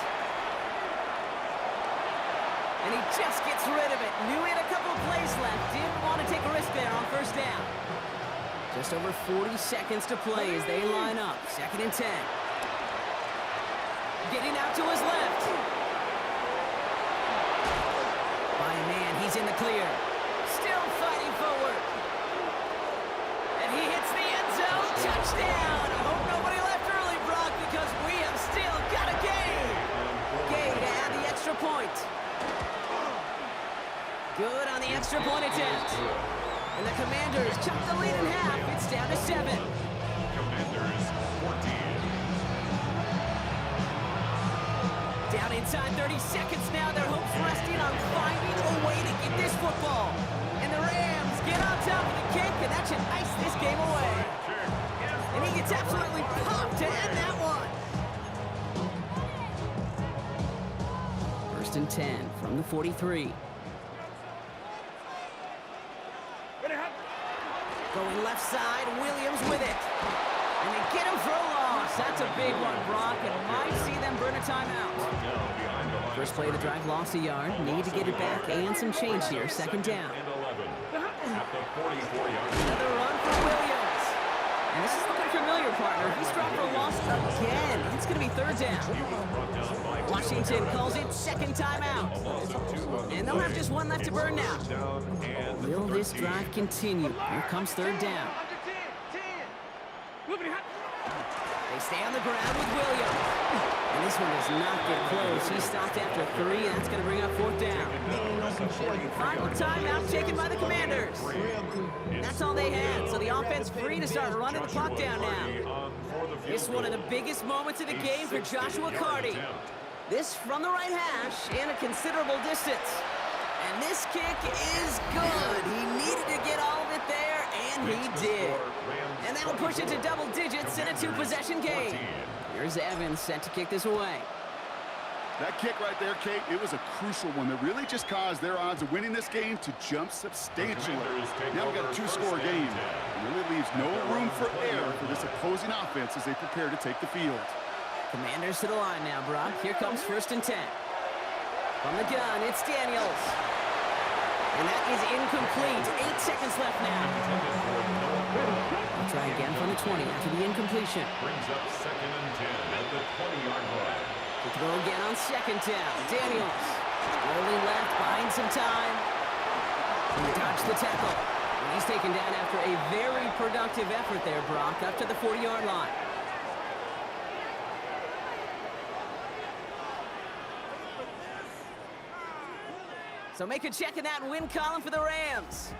S2: And he just gets rid of it. Knew he had a couple of plays left. Didn't want to take a risk there on 1st down. Just over 40 seconds to play as they line up. 2nd and 10. Getting out to his left. By a man, he's in the clear. Still fighting forward. And he hits the end zone. Touchdown! I hope nobody left early, Brock, because we have still got a game. Gay to add the extra point. Good on the extra point attempt. And the Commanders chop the lead in half. It's down to 7.
S4: Commanders 14.
S2: Down inside 30 seconds now. Their hopes resting on finding a way to get this football. And the Rams get on top of the kick, and that should ice this game away. And he gets absolutely popped to end that one. 1st and 10 from the 43. Going left side, Williams with it. And they get him for a loss. That's a big one, Brock, and might see them burn a timeout. First play of the drive, lost a yard. Need to get it back and some change here. 2nd down. Another run for Williams. And this is looking familiar, partner. He's dropped for a loss again. It's going to be 3rd down. Washington calls it 2nd timeout. And they'll have just one left to burn now. Will this drive continue? Here comes 3rd down. They stay on the ground with Williams. And this one does not get close. He stopped after 3, and that's going to bring up 4th down. Final timeout taken by the Commanders. That's all they had, so the offense free to start running the clock down now. It's one of the biggest moments of the game for Joshua Carty. This from the right hash and a considerable distance. And this kick is good. He needed to get all of it there, and he did. And that'll push it to double digits in a 2-possession game. Here's Evans set to kick this away.
S3: That kick right there, Kate, it was a crucial one that really just caused their odds of winning this game to jump substantially. Now we've got a 2-score game. It really leaves no room for error for this opposing offense as they prepare to take the field.
S2: Commanders to the line now, Brock. Here comes 1st and 10. From the gun, it's Daniels. And that is incomplete. 8 seconds left now. We'll try again from the 20 after the incompletion.
S4: Brings up 2nd and 10 at the 20-yard line.
S2: To throw again on 2nd down. Daniels rolling left, buying some time. He dodged the tackle. And he's taken down after a very productive effort there, Brock, up to the 40-yard line. So make a check in that win column for the Rams.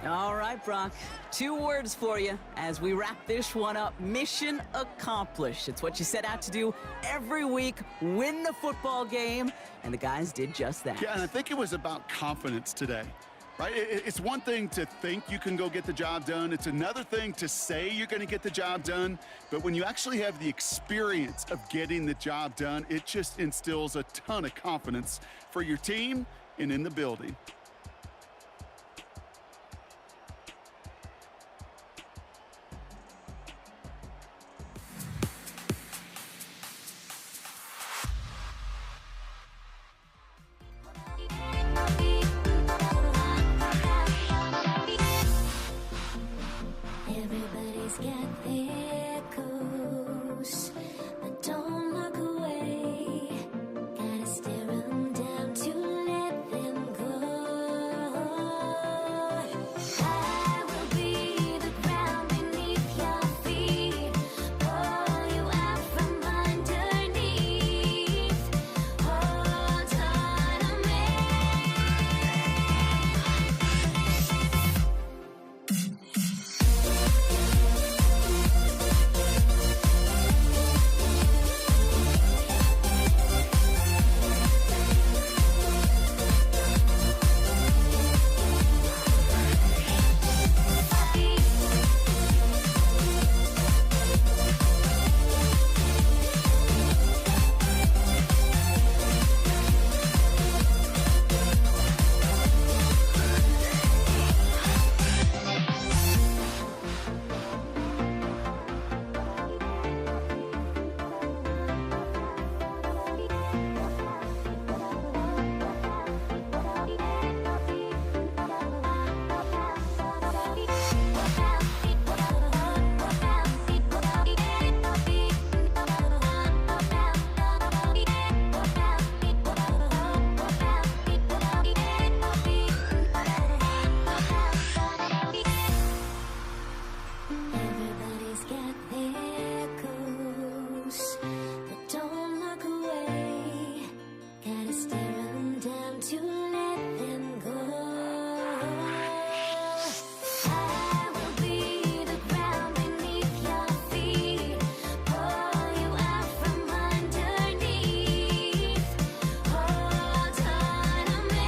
S2: All right, Brock. 2 words for you as we wrap this one up. Mission accomplished. It's what you set out to do every week, win the football game, and the guys did just that.
S3: Yeah, and I think it was about confidence today, right? It's one thing to think you can go get the job done. It's another thing to say you're going to get the job done. But when you actually have the experience of getting the job done, it just instills a ton of confidence for your team and in the building.
S9: Everybody's got their goals, but don't look away. Gotta stare 'em down to let them go. I will be the ground beneath your feet, pull you out from underneath. Hold on to me. Everybody's got their goals, but don't look away. Gotta stare 'em down to let them go. I will be the ground beneath your feet, pull you out from underneath. Hold on to me.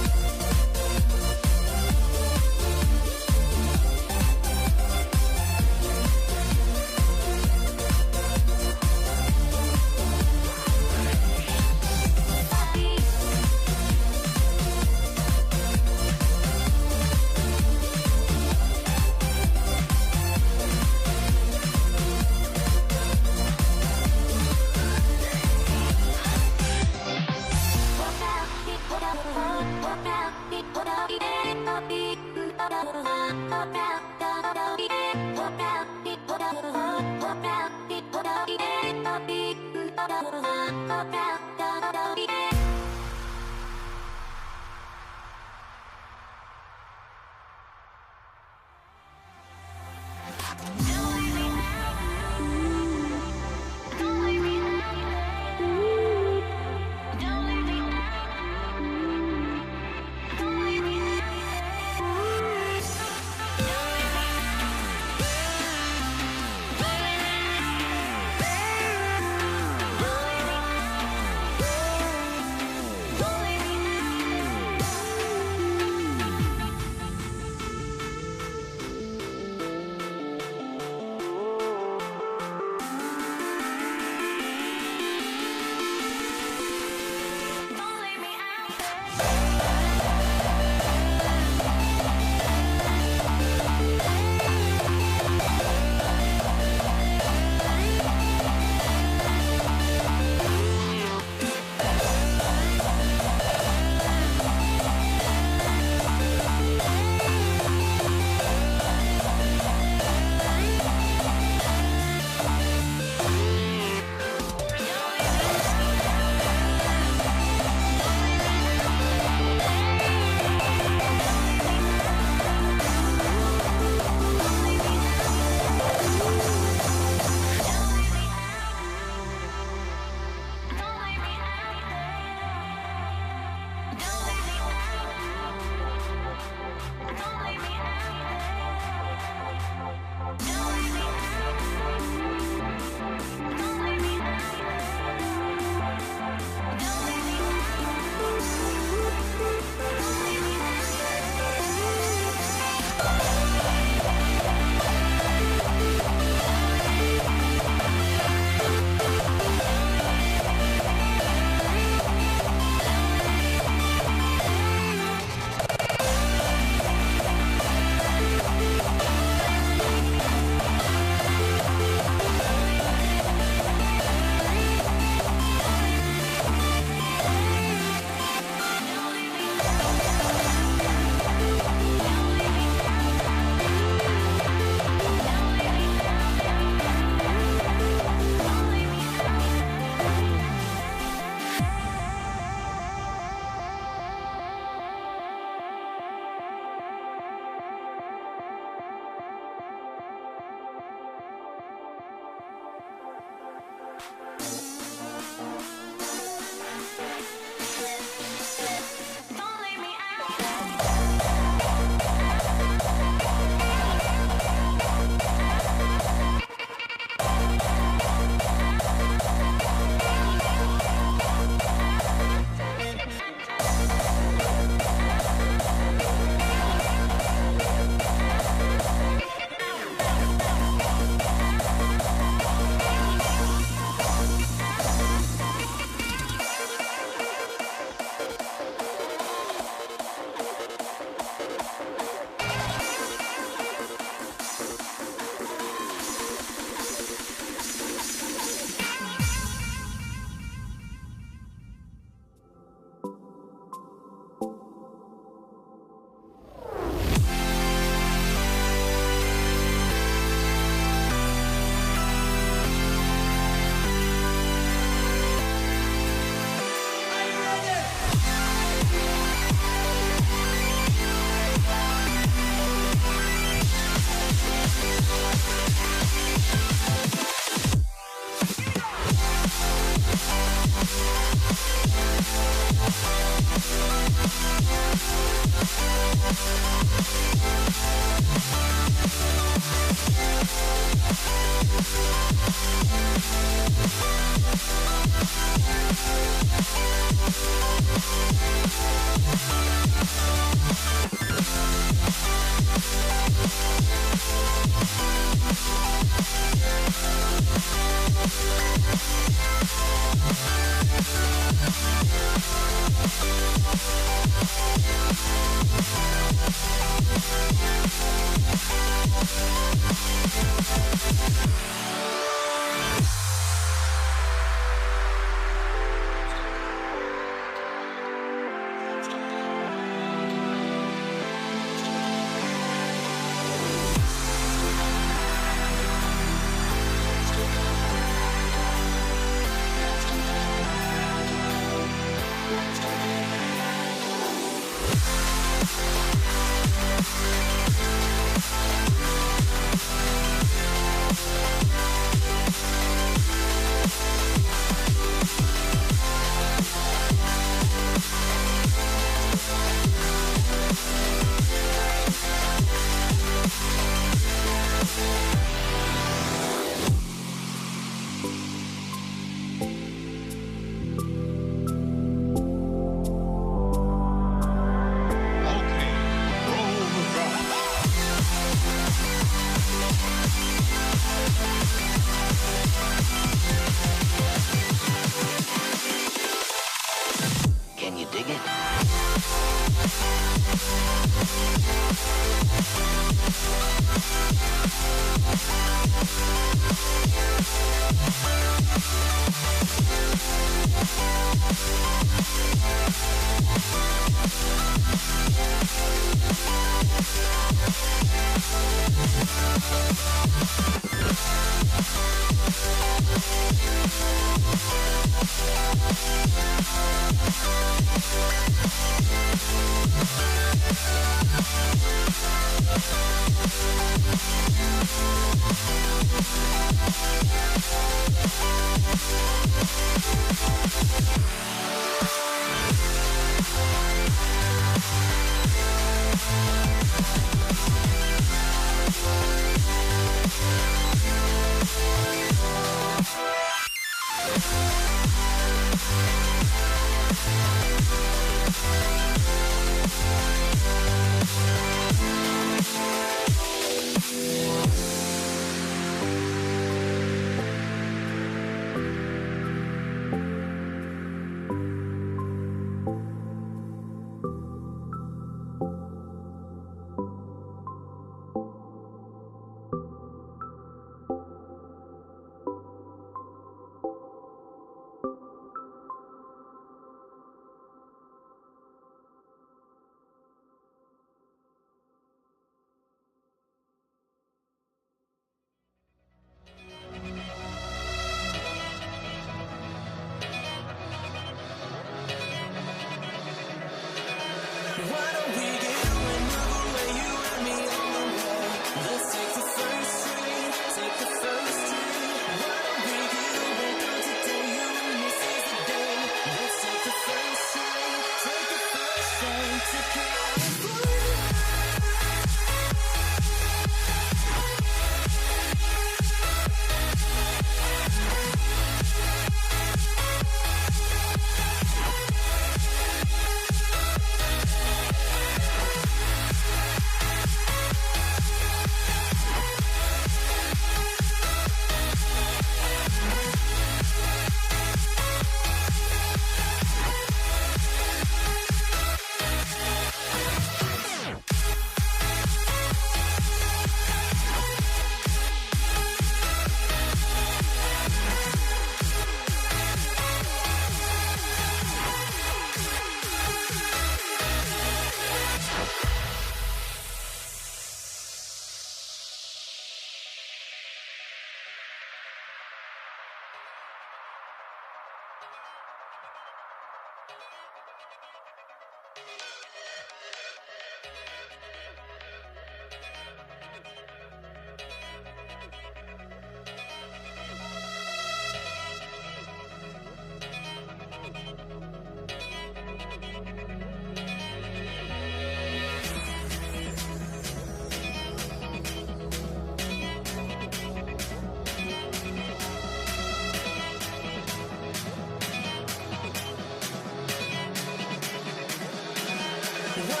S10: What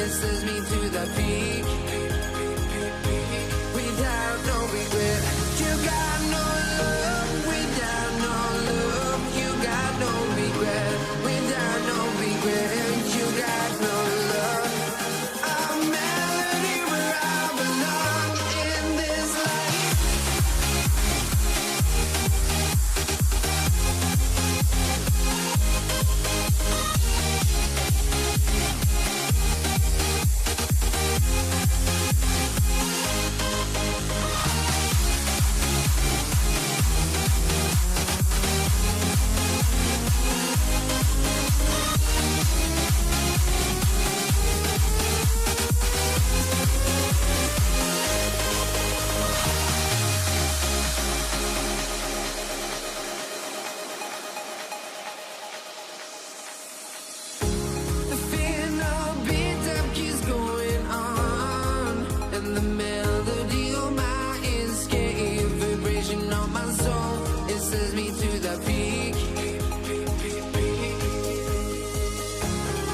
S11: It sends me to the peak. Without no regret, you got no love. Without no love, you got no regret. Without no regret, you got no love. A melody where I belong in this life. The final beat up keeps going on, and the melody on my escape, vibration on my soul, it sends me to the peak.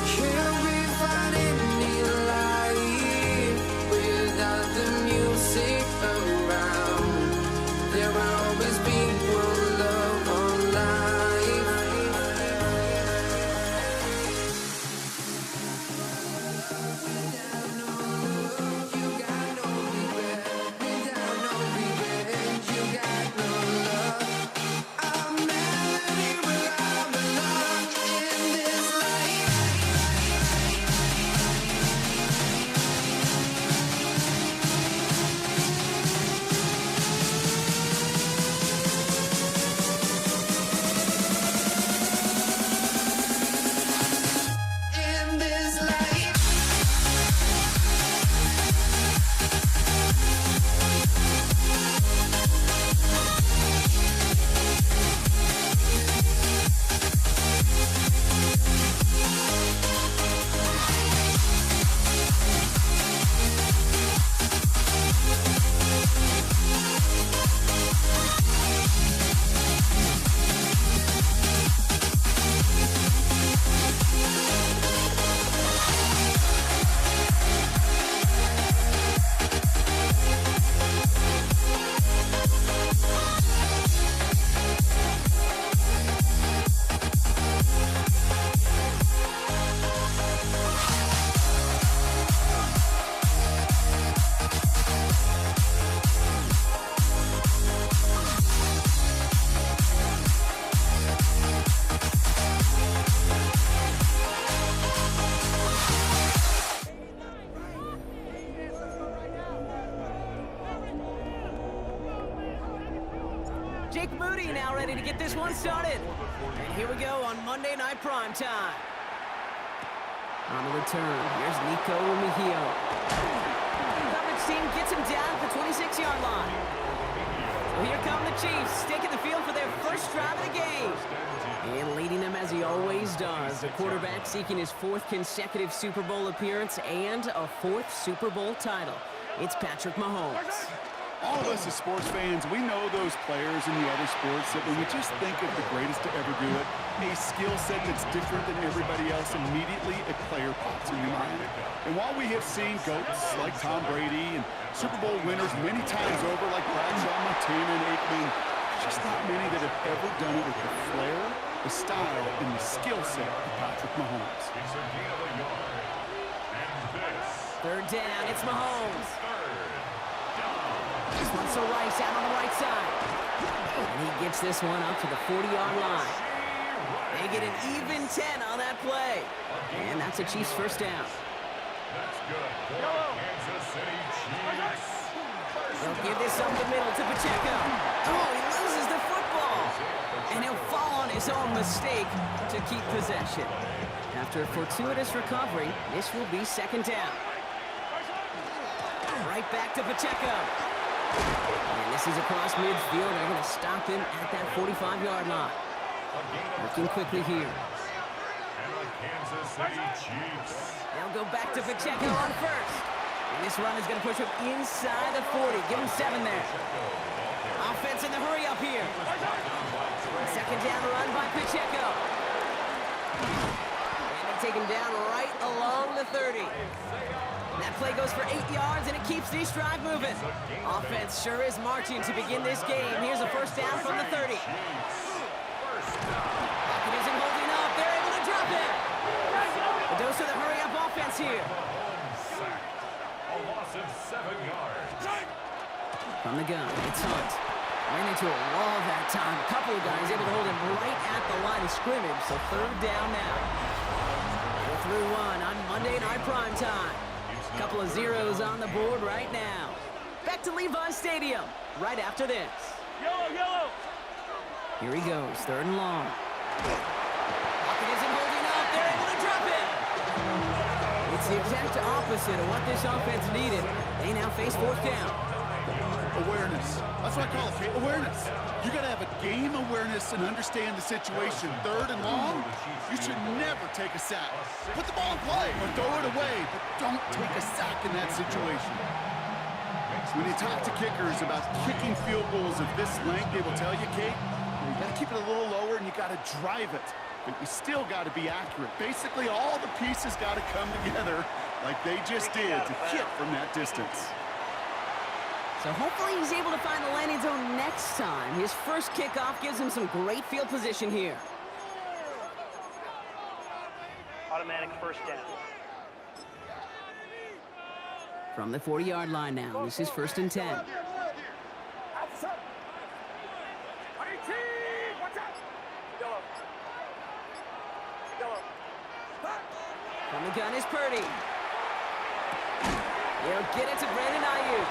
S11: Can't we find any light without the music around? There will always be one love on life. Without no love, you got no regret. Without no regret, you got no love. A melody where I belong in this life. In this life.
S2: Jake Moody now ready to get this one started. And here we go on Monday Night Primetime. On the return, here's Nico Mejio. Coverage team gets him down at the 26-yard line. So here come the Chiefs, taking the field for their first drive of the game. And leading them as he always does, the quarterback seeking his 4th consecutive Super Bowl appearance and a 4th Super Bowl title. It's Patrick Mahomes.
S3: All of us as sports fans, we know those players in the other sports that when we just think of the greatest to ever do it, a skill set that's different than everybody else, immediately a player pops in your mind. And while we have seen GOATs like Tom Brady and Super Bowl winners many times over like Bradshaw, Montana, and Aikman, there's just not many that have ever done it with the flair, the style, and the skill set of Patrick Mahomes.
S2: Third down, it's Mahomes. This one's to Rice out on the right side. And he gets this one up to the 40-yard line. They get an even 10 on that play. And that's a Chiefs first down.
S4: That's good for Kansas City Chiefs.
S2: They'll give this up the middle to Pacheco. Oh, he loses the football. And he'll fall on his own mistake to keep possession. After a fortuitous recovery, this will be second down. Right back to Pacheco. And this is across midfield. They're going to stop him at that 45-yard line. Working quickly here.
S4: And the Kansas City Chiefs.
S2: They'll go back to Pacheco on first. And this run is going to push him inside the 40. Give him 7 there. Offense in the hurry up here. Second down run by Pacheco. And taken down right along the 30. That play goes for 8 yards, and it keeps this drive moving. Offense sure is marching to begin this game. Here's a first down from the 30. Pocket isn't holding up. They're able to drop it. A dose of the hurry-up offense here.
S4: A loss of 7 yards.
S2: From the gun, it's Hunt. Ran into a wall that time. A couple of guys able to hold him right at the line of scrimmage, so third down now. We're through one on Monday Night Primetime. A couple of zeros on the board right now. Back to Levi Stadium right after this.
S6: Yellow, yellow.
S2: Here he goes, third and long. Pocket isn't holding up. They're able to drop it. It's the exact opposite of what this offense needed. They now face fourth down.
S3: Awareness. That's what I call it, awareness. You got to have a game awareness and understand the situation. Third and long, you should never take a sack. Put the ball in play or throw it away, but don't take a sack in that situation. When you talk to kickers about kicking field goals of this length, they will tell you, Kate, you got to keep it a little lower and you got to drive it. But you still got to be accurate. Basically, all the pieces got to come together like they just did to hit from that distance.
S2: So hopefully he's able to find the landing zone next time. His first kickoff gives him some great field position here.
S8: Automatic first down.
S2: From the 40-yard line now, this is first and 10.
S6: Yellow. Yellow.
S2: From the gun is Purdy. He'll get it to Brandon Ayuk.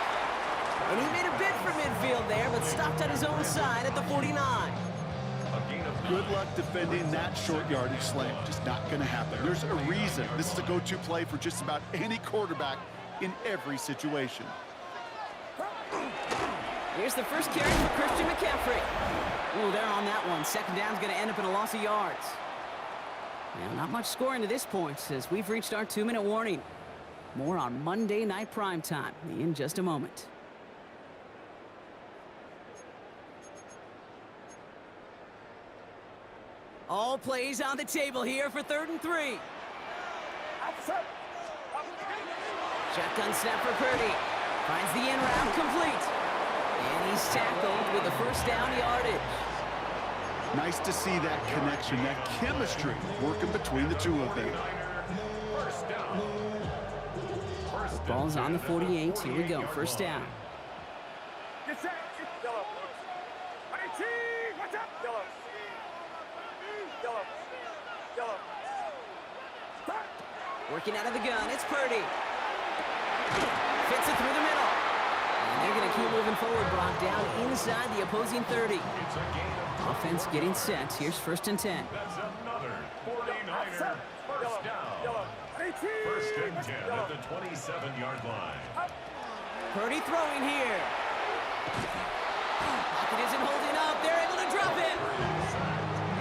S2: And he made a bid for midfield there, but stopped on his own side at the 49.
S3: Good luck defending that short yardage slam. Just not going to happen. There's a reason. This is a go-to play for just about any quarterback in every situation.
S2: Here's the first carry for Christian McCaffrey. Ooh, they're on that one. Second down's going to end up in a loss of yards. Now, not much scoring to this point, as we've reached our 2-minute warning. More on Monday Night Primetime in just a moment. All plays on the table here for 3rd and 3. Shotgun snap for Purdy. Finds the in route complete. And he's tackled with the first down yardage.
S3: Nice to see that connection, that chemistry working between the two of them.
S2: Ball's on the 48. Here we go. First down.
S6: Get set. Yellow. Watch out. Yellow. Yellow. Yellow.
S2: Working out of the gun. It's Purdy. Fits it through the middle. And they're going to keep moving forward. Brought down inside the opposing 30. Offense getting set. Here's first and 10.
S4: That's another 49er first down. First and 10 at the 27-yard line.
S2: Purdy throwing here. Pocket isn't holding up. They're able to drop it.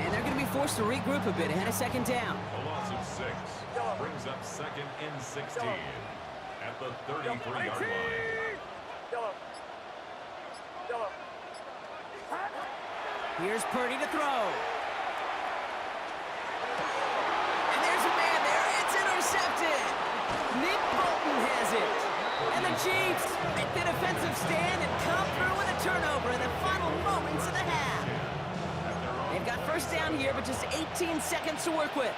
S2: And they're going to be forced to regroup a bit ahead of second down.
S4: A loss of 6 brings up second and 16 at the 33-yard line.
S2: Here's Purdy to throw. And there's a man there. It's intercepted. Nick Bolton has it. And the Chiefs make the defensive stand and come through with a turnover in the final moments of the half. They've got first down here, but just 18 seconds to work with.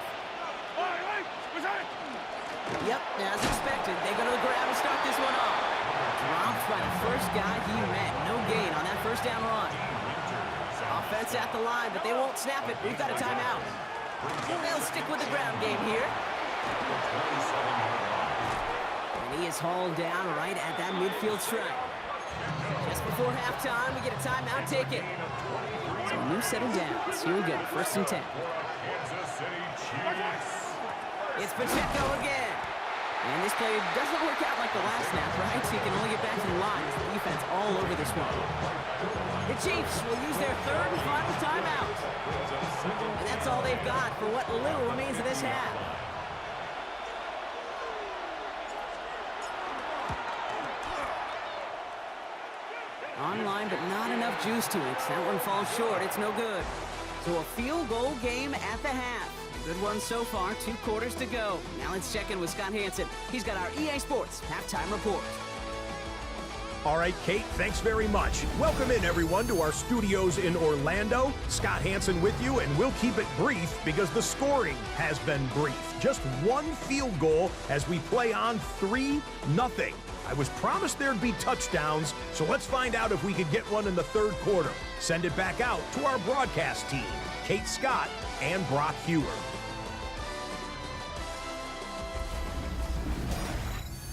S2: Yep, as expected, they go to the grab and start this one off. Dropped by the first guy he met. No gain on that first down run. Offense at the line, but they won't snap it. We've got a timeout. They'll stick with the ground game here. And he is hauled down right at that midfield stripe. Just before halftime, we get a timeout taken. So a new set of downs. Here we go, first and 10. It's Pacheco again. And this play doesn't work out like the last snap, right? So you can only get back to the line. The defense all over this one. The Chiefs will use their third and final timeout. And that's all they've got for what little remains of this half. Online, but not enough juice to it. That one falls short. It's no good. So a field goal game at the half. Good one so far, 2 quarters to go. Now let's check in with Scott Hanson. He's got our EA Sports halftime report.
S5: All right, Kate, thanks very much. Welcome in, everyone, to our studios in Orlando. Scott Hanson with you, and we'll keep it brief because the scoring has been brief. Just 1 field goal as we play on 3-0. I was promised there'd be touchdowns, so let's find out if we could get one in the 3rd quarter. Send it back out to our broadcast team, Kate Scott and Brock Hewer.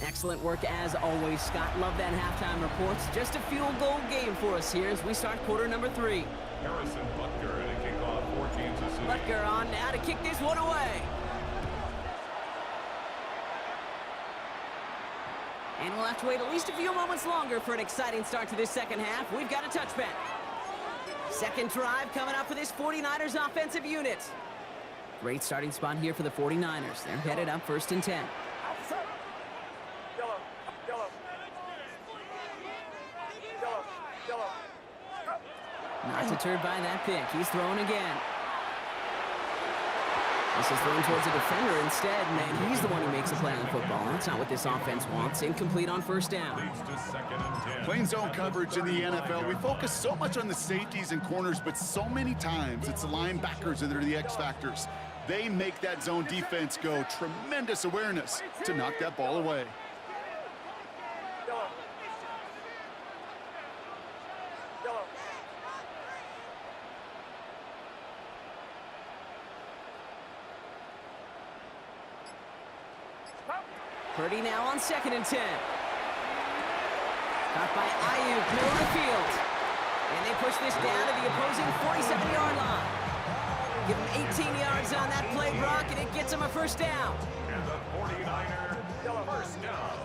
S2: Excellent work as always, Scott. Love that halftime report. Just a field goal game for us here as we start quarter number 3.
S4: Harrison Butker and a kickoff for Kansas City.
S2: Butker on now to kick this one away. And we'll have to wait at least a few moments longer for an exciting start to this second half. We've got a touchback. Second drive coming up for this 49ers offensive unit. Great starting spot here for the 49ers. They're headed up 1st and 10. Not deterred by that pick. He's throwing again. This is thrown towards a defender instead, and he's the one who makes a play on the football. That's not what this offense wants. Incomplete on 1st down.
S3: Playing zone coverage in the NFL, we focus so much on the safeties and corners, but so many times it's the linebackers that are the X factors. They make that zone defense go. Tremendous awareness to knock that ball away.
S2: Purdy now on 2nd and 10. Caught by Ayuk, middle of the field. And they push this down to the opposing 47-yard line. Give him 18 yards on that play, Brock, and it gets him a 1st down.
S4: And the 49er, 1st down.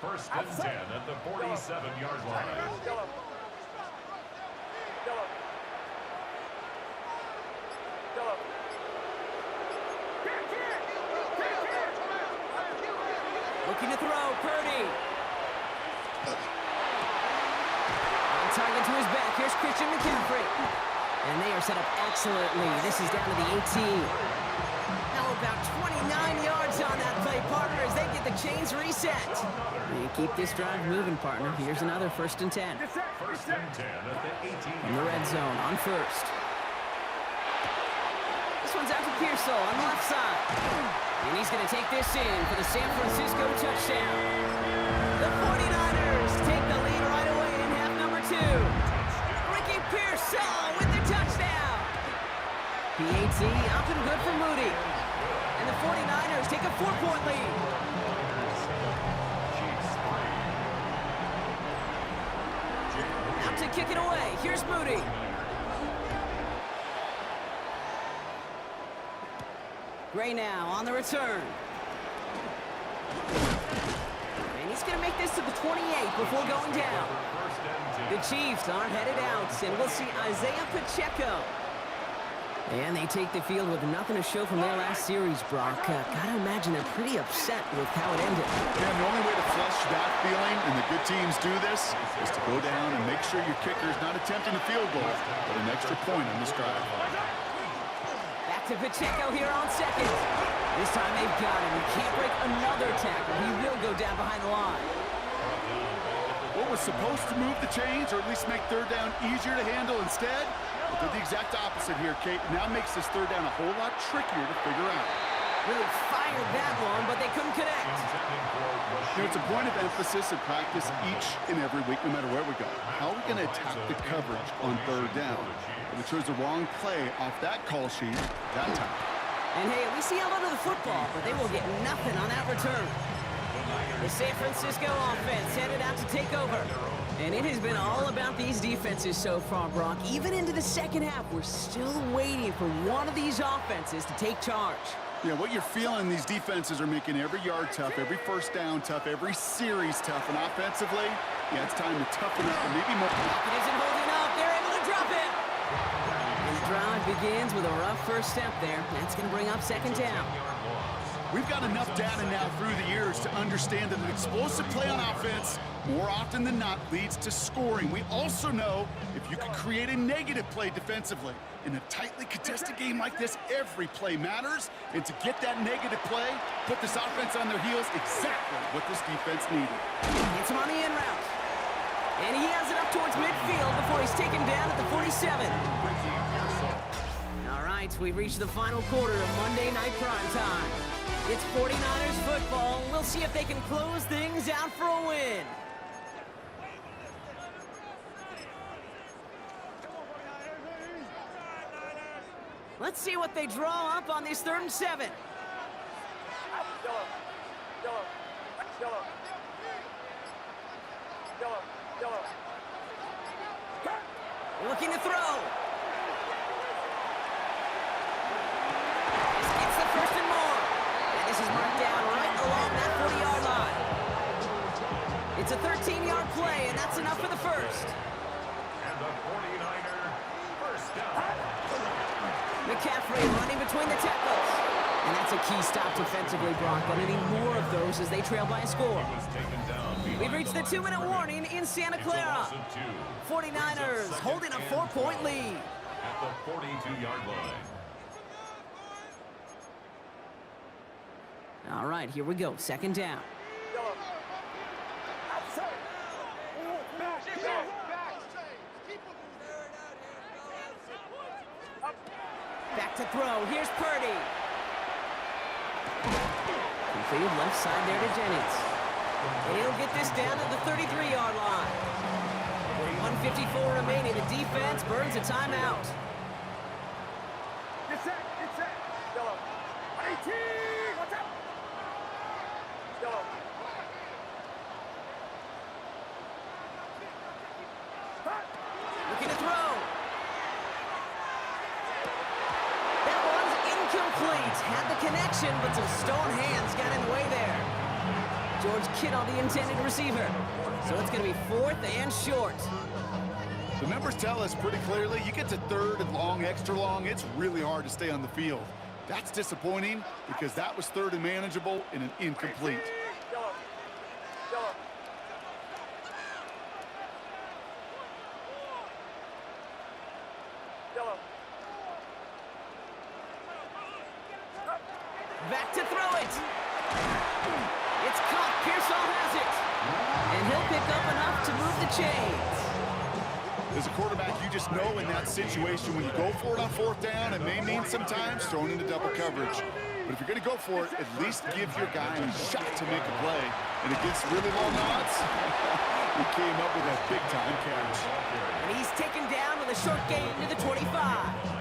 S4: 1st and 10 at the 47-yard line.
S2: Looking to throw, Purdy. On target to his back. Here's Christian McCaffrey. And they are set up excellently. This is down to the 18. Now about 29 yards on that play, partner, as they get the chains reset. You keep this drive moving, partner. Here's another 1st and 10.
S4: 1st and 10 at the 18.
S2: In the red zone on 1st. This one's out to Pearsall on the left side. And he's going to take this in for the San Francisco touchdown. The 49ers take the lead right away in half number 2. Ricky Pearsall with the touchdown. PAT up and good for Moody. And the 49ers take a 4-point lead. Out to kick it away. Here's Moody. Gray now on the return. And he's going to make this to the 28 before going down. The Chiefs are headed out, and we'll see Isaiah Pacheco. And they take the field with nothing to show from their last series, Brock. Gotta imagine they're pretty upset with how it ended.
S3: And the only way to flush that feeling, and the good teams do this, is to go down and make sure your kicker's not attempting a field goal, but an extra point on this drive.
S2: To Pacheco here on 2nd. This time they've got him. He can't break another tackle. He will go down behind the line.
S3: What was supposed to move the chains, or at least make 3rd down easier to handle instead, well, did the exact opposite here, Kate. Now makes this 3rd down a whole lot trickier to figure out.
S2: Really fired that one, but they couldn't connect.
S3: You know, it's a point of emphasis in practice each and every week, no matter where we go. How are we going to attack the coverage on 3rd down? We chose the wrong play off that call sheet that time.
S2: And hey, we see a lot of the football, but they will get nothing on that return. The San Francisco offense headed out to take over. And it has been all about these defenses so far, Brock. Even into the second half, we're still waiting for one of these offenses to take charge.
S3: Yeah, what you're feeling, these defenses are making every yard tough, every 1st down tough, every series tough. And offensively, yeah, it's time to toughen up and maybe more.
S2: It isn't holding up. They're able to drop it. And the drive begins with a rough 1st step there. That's going to bring up 2nd down.
S3: We've got enough data now through the years to understand that an explosive play on offense more often than not leads to scoring. We also know if you can create a negative play defensively. In a tightly contested game like this, every play matters. And to get that negative play, put this offense on their heels, exactly what this defense needed.
S2: Gets him on the in route. And he has it up towards midfield before he's taken down at the 47. All right, we've reached the final quarter of Monday Night Prime Time. It's 49ers football. We'll see if they can close things out for a win. Let's see what they draw up on this 3rd and 7. Looking to throw. This gets the 1st and more. And this is marked down right along that 40-yard line. It's a 13-yard play, and that's enough for the 1st.
S4: And the 49er first down.
S2: McCaffrey running between the tackles. And that's a key stop defensively, Brock. Gonna need more of those as they trail by a score. We've reached the 2-minute warning in Santa Clara. 49ers holding a 4-point lead.
S4: At the 42-yard line.
S2: All right, here we go. 2nd down. Back to throw. Here's Purdy. Completed left side there to Jennings. And he'll get this down at the 33-yard line. With 1:54 remaining, the defense burns a timeout.
S6: Get set, get set. 18, what's up?
S2: Looking to throw. That one's incomplete. Had the connection, but some stone hands got in the way there. George Kittle, the intended receiver. So it's going to be 4th and short.
S3: The numbers tell us pretty clearly, you get to 3rd and long, extra long, it's really hard to stay on the field. That's disappointing because that was 3rd and manageable and an incomplete.
S2: Back to throw it. It's caught. Pearsall has it. And he'll pick up enough to move the chains.
S3: As a quarterback, you just know in that situation when you go for it on 4th down, it may mean sometimes thrown into double coverage. But if you're going to go for it, at least give your guy a shot to make a play. And against really long odds, he came up with a big-time catch.
S2: And he's taken down with a short gain to the 25.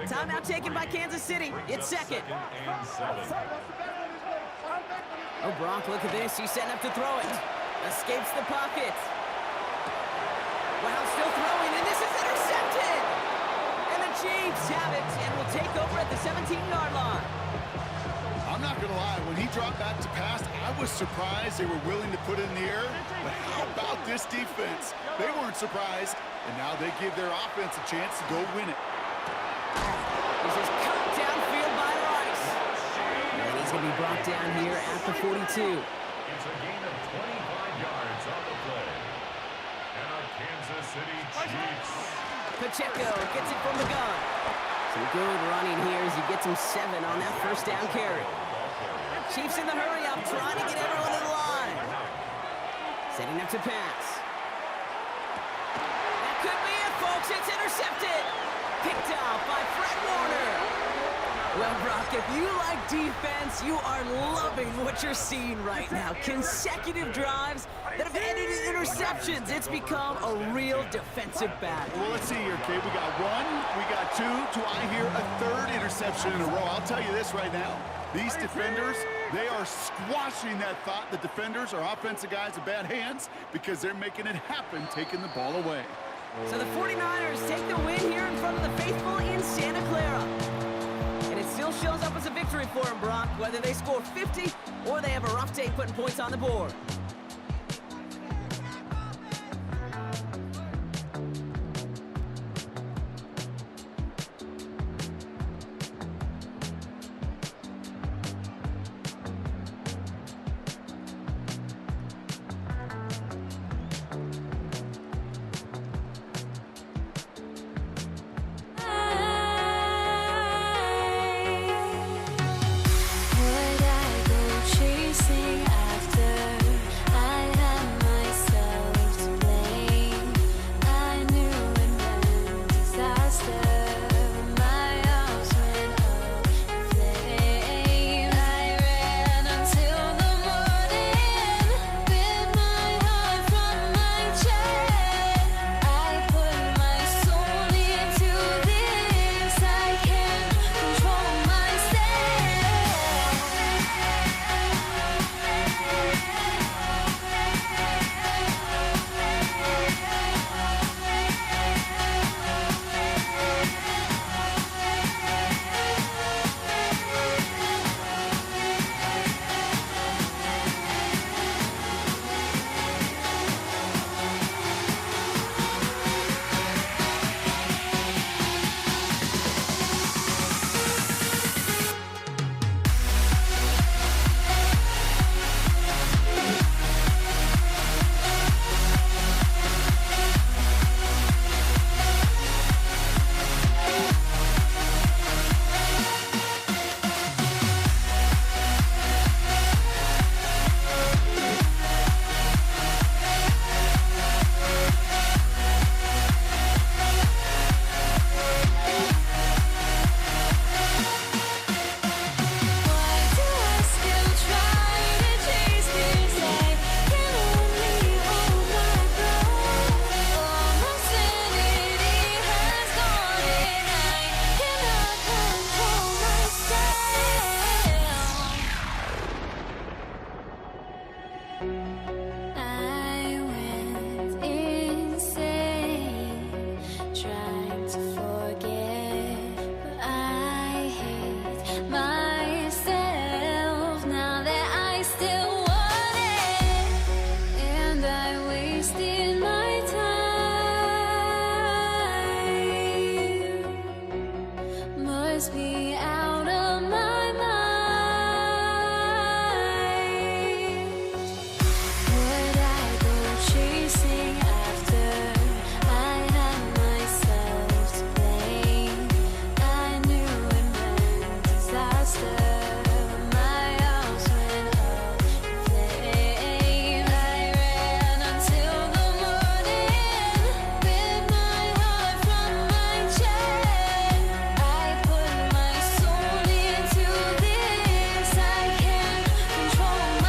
S2: Timeout taken by Kansas City. It's 2nd. Oh, Brock, look at this. He's setting up to throw it. Escapes the pocket. Wow, still throwing, and this is intercepted! And the Chiefs have it, and will take over at the 17-yard line.
S3: I'm not going to lie, when he dropped back to pass, I was surprised they were willing to put it in the air. But how about this defense? They weren't surprised, and now they give their offense a chance to go win it.
S2: This is cut downfield by Rice. And he's going to be brought down here at the 42.
S4: It's a gain of 25 yards on the play. And our Kansas City Chiefs.
S2: Pacheco gets it from the gun. Some good running here as he gets him 7 on that 1st down carry. Chiefs in the hurry up, trying to get everyone in line. Setting up to pass. That could be it, folks. It's intercepted. Picked up by Fred Warner. Well, Brock, if you like defense, you are loving what you're seeing right now. Consecutive drives that have ended in interceptions. It's become a real defensive battle.
S3: Well, let's see here, Kate. We got 1, we got 2. Do I hear a 3rd interception in a row? I'll tell you this right now. These defenders, they are squashing that thought the defenders are offensive guys with bad hands because they're making it happen, taking the ball away.
S2: So the 49ers take the win here in front of the faithful in Santa Clara. And it still shows up as a victory for them, Brock, whether they score 50 or they have a rough day putting points on the board.
S9: I went insane trying to forget, but I hate myself now that I still want it, and I wasted my time. Must be out of my mind. Would I go chasing after? I had myself to blame. I knew it meant disaster. My house went up in flames. I ran until the morning with my heart from my chest. I put my soul into this. I can't control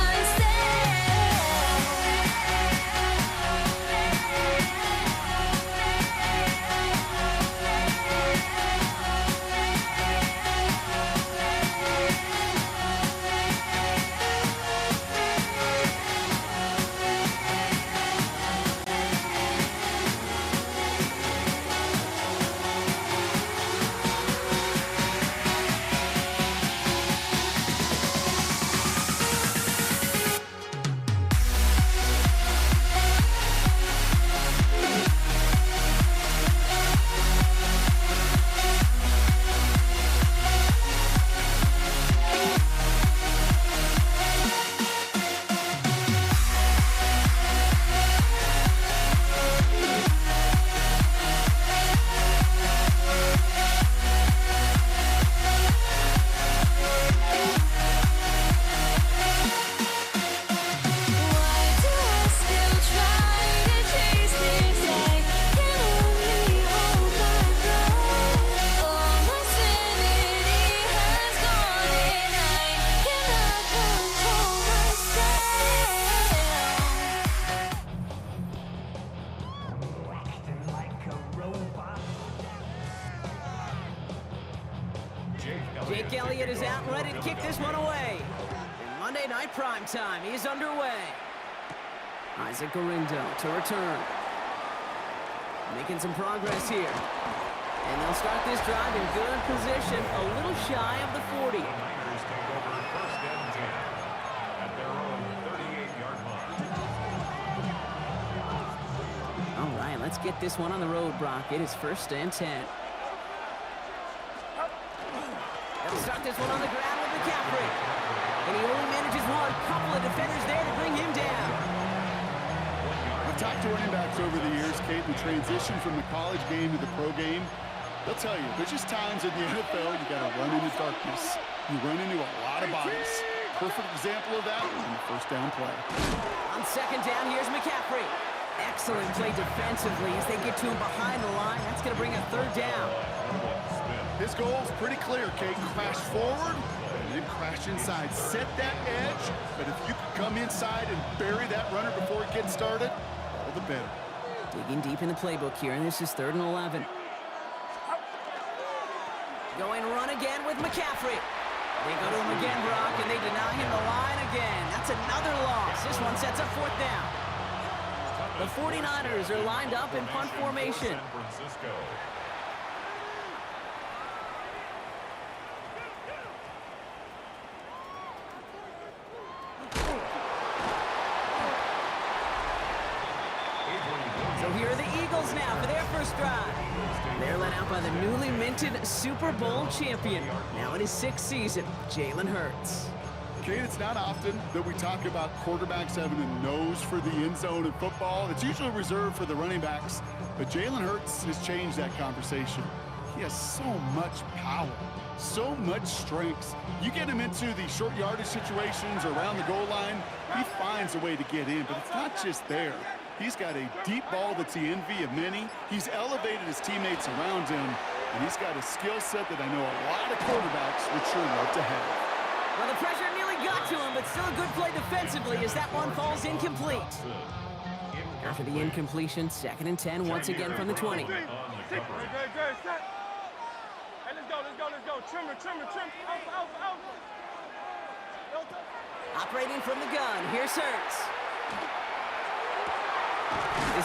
S2: Jake Elliott is out and ready to kick this one away. And Monday Night Prime Time is underway. Isaac Gorindo to return. Making some progress here. And they'll start this drive in good position, a little shy of the 40.
S4: Niners take over first and 10 at their own 38-yard line.
S2: All right, let's get this one on the road, Brock. It is first and 10. They'll start this one on the ground with McCaffrey. And he only manages one. Couple of defenders there to bring him down.
S3: I've talked to running backs over the years, Kate, the transition from the college game to the pro game. They'll tell you, there's just times in the NFL you got to run into darkness. You run into a lot of bodies. Perfect example of that in the first down play.
S2: On second down, here's McCaffrey. Excellent play defensively as they get to him behind the line. That's going to bring a third down.
S3: His goal is pretty clear, Kate. Crash forward and then crash inside. Set that edge, but if you can come inside and bury that runner before it gets started, all the better.
S2: Digging deep in the playbook here, and this is 3rd and 11. Going run again with McCaffrey. They go to him again, Brock, and they deny him the line again. That's another loss. This one sets up 4th down. The 49ers are lined up in punt formation.
S4: San Francisco.
S2: So here are the Eagles now for their first drive. They're led out by the newly minted Super Bowl champion. Now in his 6th season, Jalen Hurts.
S3: Kate, it's not often that we talk about quarterbacks having a nose for the end zone in football. It's usually reserved for the running backs, but Jalen Hurts has changed that conversation. He has so much power, so much strength. You get him into the short yardage situations or around the goal line, he finds a way to get in, but it's not just there. He's got a deep ball that's the envy of many. He's elevated his teammates around him, and he's got a skill set that I know a lot of quarterbacks would sure love to have.
S2: Well, the pressure nearly got to him, but still a good play defensively as that one falls incomplete. After the incompletion, 2nd and 10 once again from the 20.
S6: Good, set. Hey, let's go. Trim. Out.
S2: Operating from the gun, here's Hurts.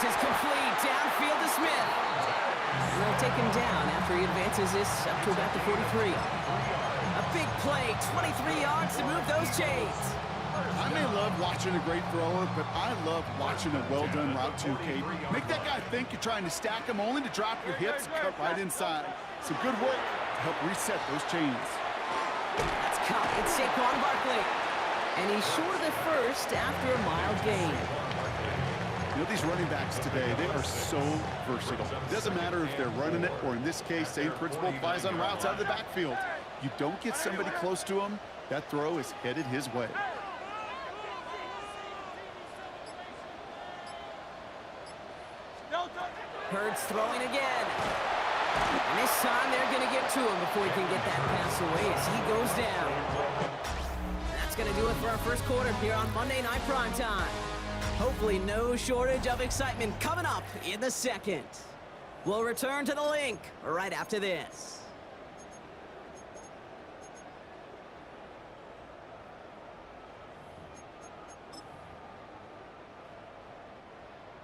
S2: Throws is complete. Downfield to Smith. And they'll take him down after he advances this up to about the 43. A big play, 23 yards to move those chains.
S3: I may love watching a great thrower, but I love watching a well-done route too, Kate. Make that guy think you're trying to stack him only to drop your hips and cut right inside. Some good work to help reset those chains.
S2: That's caught. It's Saquon Barkley. And he's short of the first after a mild gain.
S3: You know, these running backs today, they are so versatile. It doesn't matter if they're running it, or in this case, same principle applies on routes out of the backfield. You don't get somebody close to him, that throw is headed his way.
S2: Hurts throwing again. And this time they're going to get to him before he can get that pass away as he goes down. That's going to do it for our first quarter here on Monday Night Primetime. Hopefully no shortage of excitement coming up in the second. We'll return to the link right after this.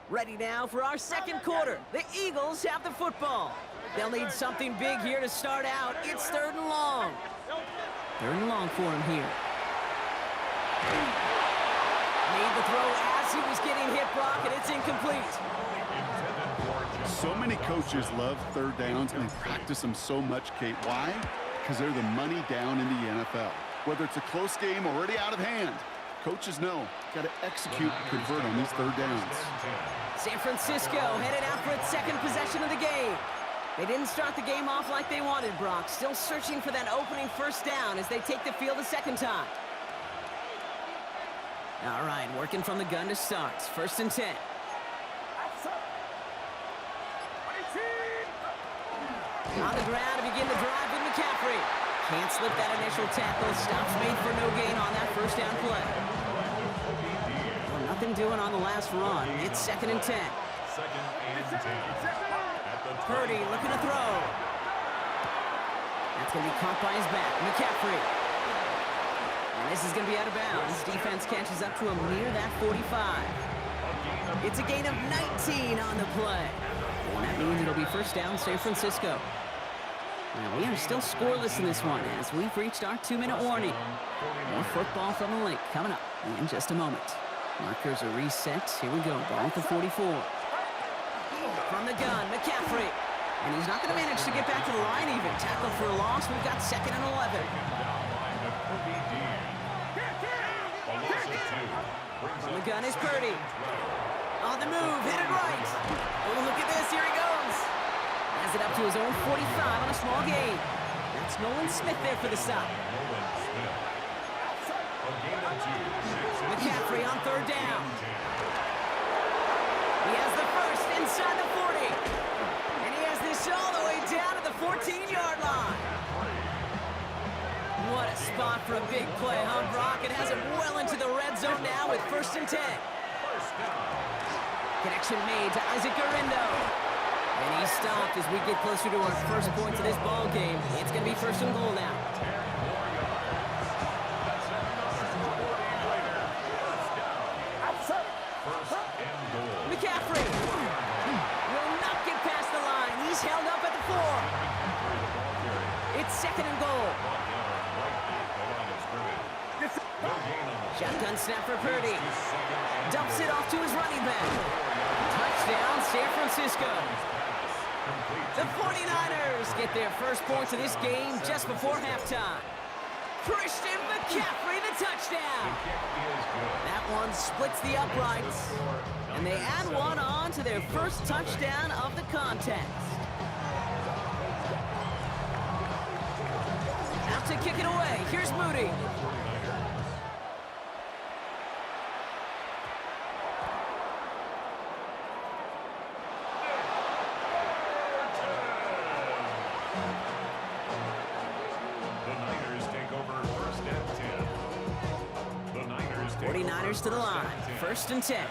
S2: Ready now for our second quarter. The Eagles have the football. They'll need something big here to start out. It's 3rd and long. 3rd and long for him here. Made the throw as he was getting hit, Brock, and it's incomplete.
S3: So many coaches love 3rd downs and they practice them so much, Kate. Why? Because they're the money down in the NFL. Whether it's a close game already out of hand, coaches know, got to execute and convert on these 3rd downs.
S2: San Francisco headed out for its second possession of the game. They didn't start the game off like they wanted, Brock. Still searching for that opening 1st down as they take the field a second time. All right, working from the gun to start. 1st and 10. On the ground to begin the drive with McCaffrey. Can't slip that initial tackle. Stops made for no gain on that 1st down play. Well, nothing doing on the last run. It's 2nd and 10. Purdy looking to throw. That's going to be caught by his back. McCaffrey. And this is going to be out of bounds. Defense catches up to him near that 45. It's a gain of 19 on the play. And that means it'll be 1st down, San Francisco. Now, we are still scoreless in this one as we've reached our 2-minute warning. More football from the link coming up in just a moment. Markers are reset. Here we go. Ball at the 44. From the gun, McCaffrey. And he's not going to manage to get back to the line even. Tackle for a loss. We've got 2nd and 11. From the gun is Purdy. On the move, hit it right. Oh, look at this. Here he goes. Has it up to his own 45 on a small gain. That's Nolan Smith there for the stop. McCaffrey on 3rd down. He has the first inside the 40. And he has this all the way down to the 14-yard line. What a spot for a big play, huh, Brock? It has him well into the red zone now with 1st and 10. Connection made to Isaac Guerrero. And he stopped as we get closer to our first points of this ball game. It's going to be 1st and goal now. McCaffrey will not get past the line. He's held up at the 4. It's 2nd and goal. Shotgun snap for Purdy. Dumps it off to his running back. Touchdown, San Francisco. The 49ers get their first points of this game just before halftime. Christian McCaffrey, the touchdown. That one splits the uprights. And they add one on to their first touchdown of the contest. Out to kick it away. Here's Moody. To the line. 1st and 10.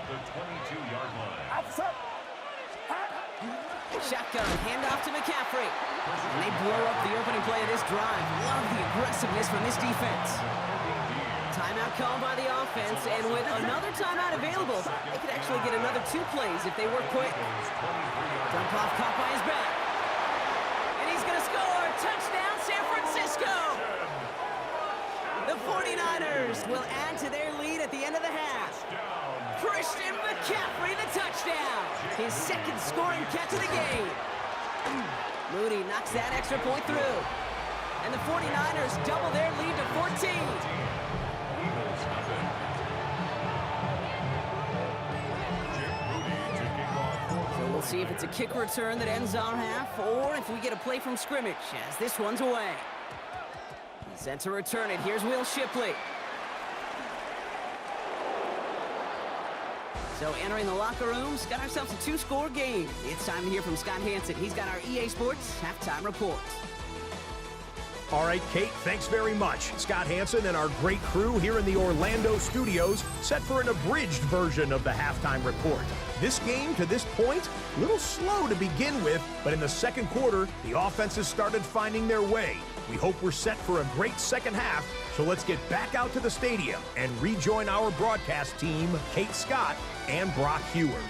S2: Shotgun, handoff to McCaffrey. And they blow up the opening play of this drive. Love the aggressiveness from this defense. Time Timeout called by the offense, and with another timeout available, they could actually get another 2 plays if they work quick. Dump off caught by his back. And he's going to score. Touchdown, San Francisco! The 49ers will add to their lead at the end of the half. Christian McCaffrey, the touchdown. His second scoring catch of the game. Moody knocks that extra point through. And the 49ers double their lead to 14. So we'll see if it's a kick return that ends our half, or if we get a play from scrimmage, as this one's away. He's set to return it. Here's Will Shipley. So entering the locker rooms, got ourselves a 2-score game. It's time to hear from Scott Hanson. He's got our EA Sports halftime report.
S5: All right, Kate, thanks very much. Scott Hanson and our great crew here in the Orlando studios, set for an abridged version of the halftime report. This game, to this point, a little slow to begin with, but in the second quarter, the offenses started finding their way. We hope we're set for a great second half, so let's get back out to the stadium and rejoin our broadcast team, Kate Scott and Brock Hewer.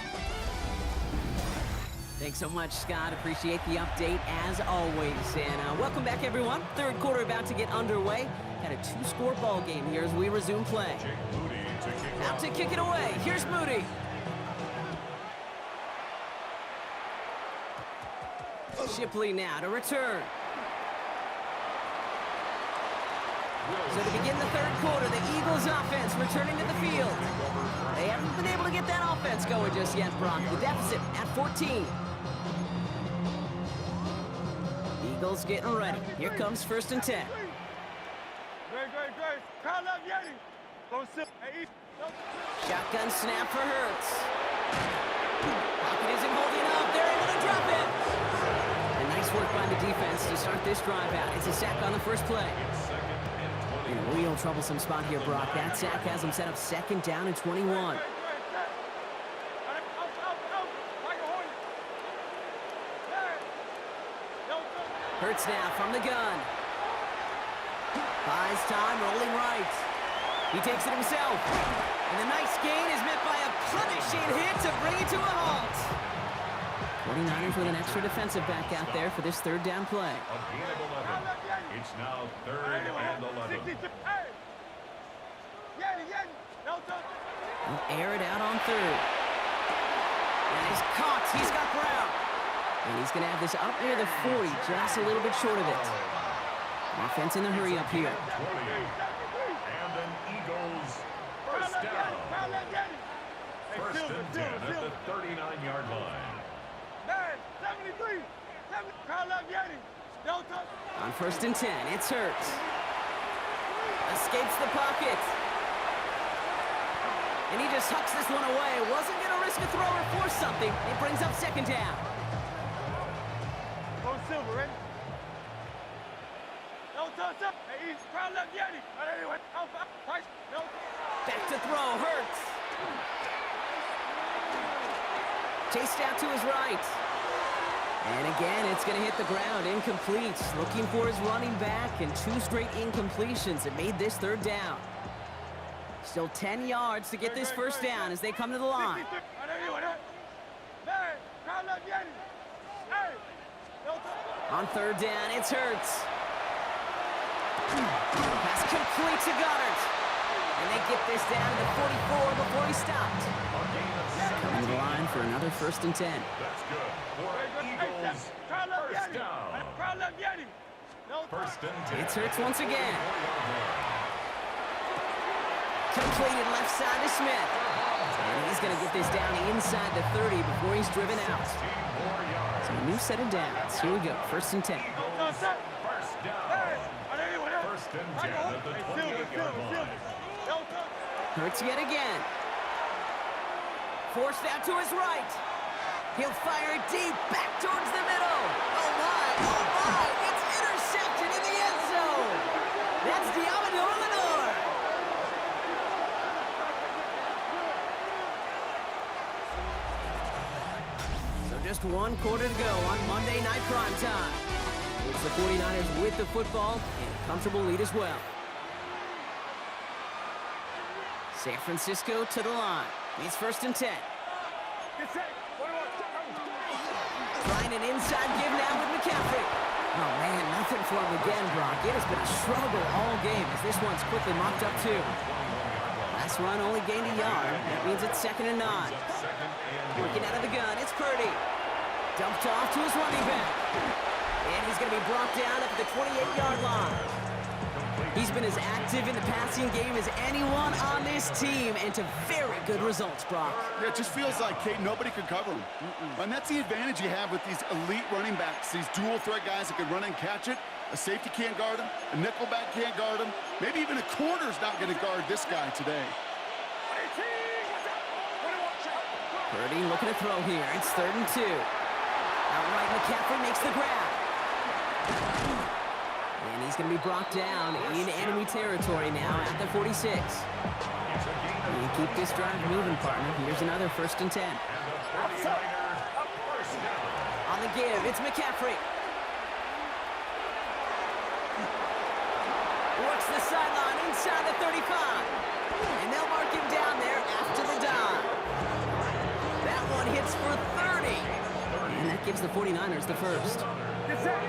S2: Thanks so much, Scott. Appreciate the update, as always. And welcome back, everyone. Third quarter about to get underway. Had a 2-score ball game here as we resume play. Out to kick it away. Here's Moody. Shipley now to return. So to begin the third quarter, the Eagles offense returning to the field. They haven't been able to get that offense going just yet, Brock. The deficit at 14. Eagles getting ready. Here comes 1st and 10. Shotgun snap for Hurts. Pocket isn't holding up. They're able to drop it. And nice work by the defense to start this drive out. It's a sack on the first play. In a real troublesome spot here, Brock. That sack has him set up 2nd down and 21. Hurts now from the gun. Buys time, rolling right. He takes it himself. And the nice gain is met by a punishing hit to bring it to a halt. 49ers with an extra defensive back out there for this 3rd down play.
S4: A gain of 11. It's now 3rd and 11.
S2: He'll air it out on 3rd. And he's caught. He's got Brown. And he's going to have this up near the 40, just a little bit short of it. Offense in the hurry up here.
S4: And an Eagles first down. 1st and 10 at the 39-yard line.
S2: On 1st and 10, it's Hurts. Escapes the pocket. And he just hucks this one away. Wasn't going to risk a throw or force something. It brings up 2nd down.
S6: Silver, ready?
S2: Back to throw, Hurts. Chased out to his right. And again, it's going to hit the ground, incomplete. Looking for his running back, and 2 straight incompletions that made this 3rd down. Still 10 yards to get this 1st down as they come to the line. On 3rd down, it's Hurts. Pass complete to Goddard. And they get this down to the 44 before he stopped. Coming to the line for another 1st and 10.
S4: That's good. For Eagles, 1st down. 1st and 10.
S2: It's Hurts once again. Completed left side to Smith. And he's going to get this down inside the 30 before he's driven out. So a new set of downs. Here we go. 1st and 10.
S4: First down. 1st and 10 at the 28-yard line.
S2: Hurts yet again. Forced out to his right. He'll fire it deep back towards the middle. Oh my, it's intercepted in the end zone. That's Deommodore Lenoir. So just 1 quarter to go on Monday Night Primetime. It's the 49ers with the football and a comfortable lead as well. San Francisco to the line. It's 1st and 10. Trying an inside give now with McCaffrey. Oh, man, nothing for him again, Brock. It has been a struggle all game as this one's quickly mocked up, too. Last run only gained a yard. That means it's 2nd and 9. Working out of the gun, it's Purdy. Dumped off to his running back. And he's going to be brought down up at the 28-yard line. He's been as active in the passing game as anyone on this team, and to very good results, Brock.
S3: Yeah, it just feels like, Kate, nobody could cover him. And that's the advantage you have with these elite running backs, these dual-threat guys that can run and catch it. A safety can't guard him. A nickelback can't guard him. Maybe even a corner's not going to guard this guy today.
S2: Purdy looking to throw here. It's 3rd and 2. Outright McCaffrey makes the grab. And he's going to be brought down in enemy territory now at the 46. You keep this drive moving, partner. Here's another 1st and 10. On the give, it's McCaffrey. Works the sideline inside the 35. And they'll mark him down there after the dive. That one hits for 30. And that gives the 49ers the first.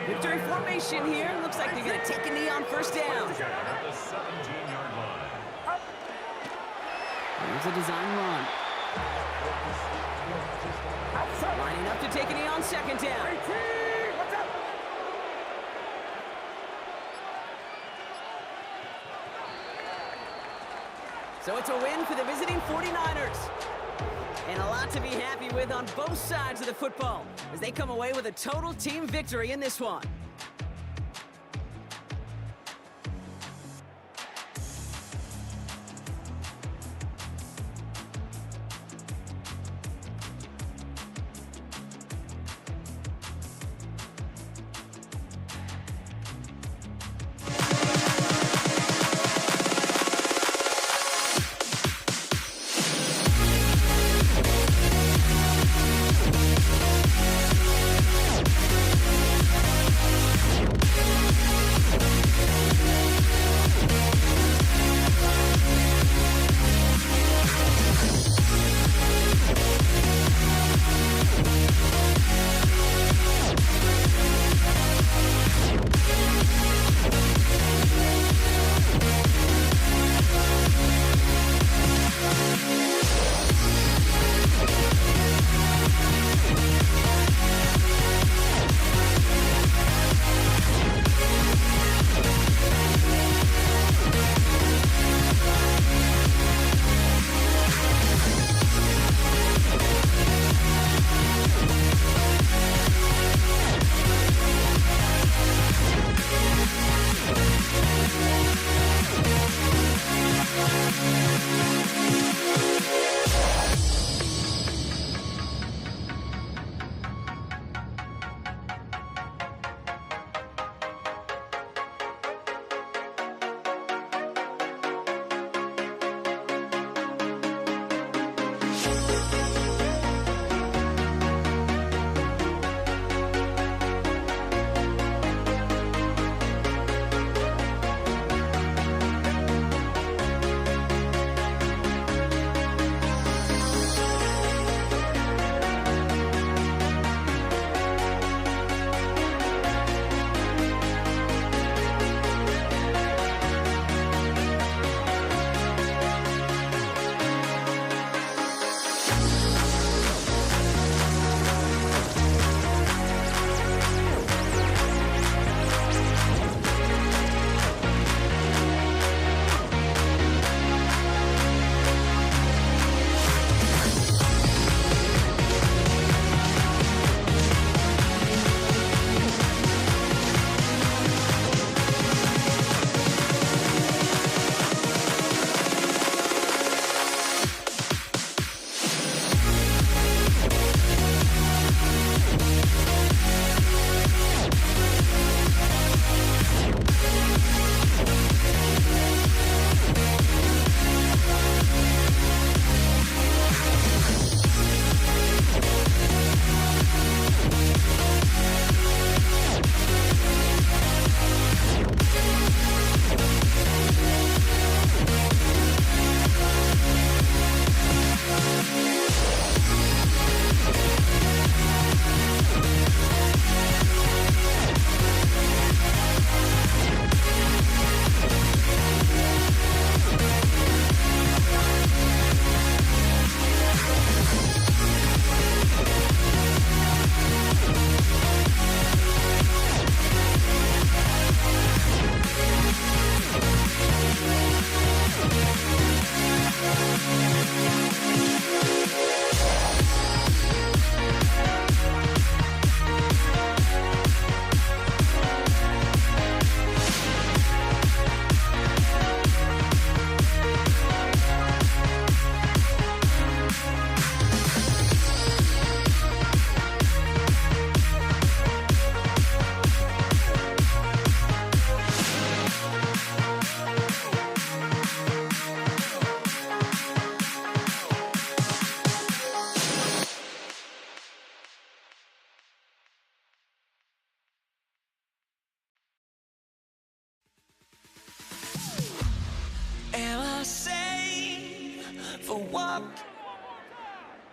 S2: Victory formation here. Looks like they're going to take a knee on 1st down. Here's a design run. Lining up to take a knee on 2nd down. So it's a win for the visiting 49ers. And a lot to be happy with on both sides of the football as they come away with a total team victory in this one.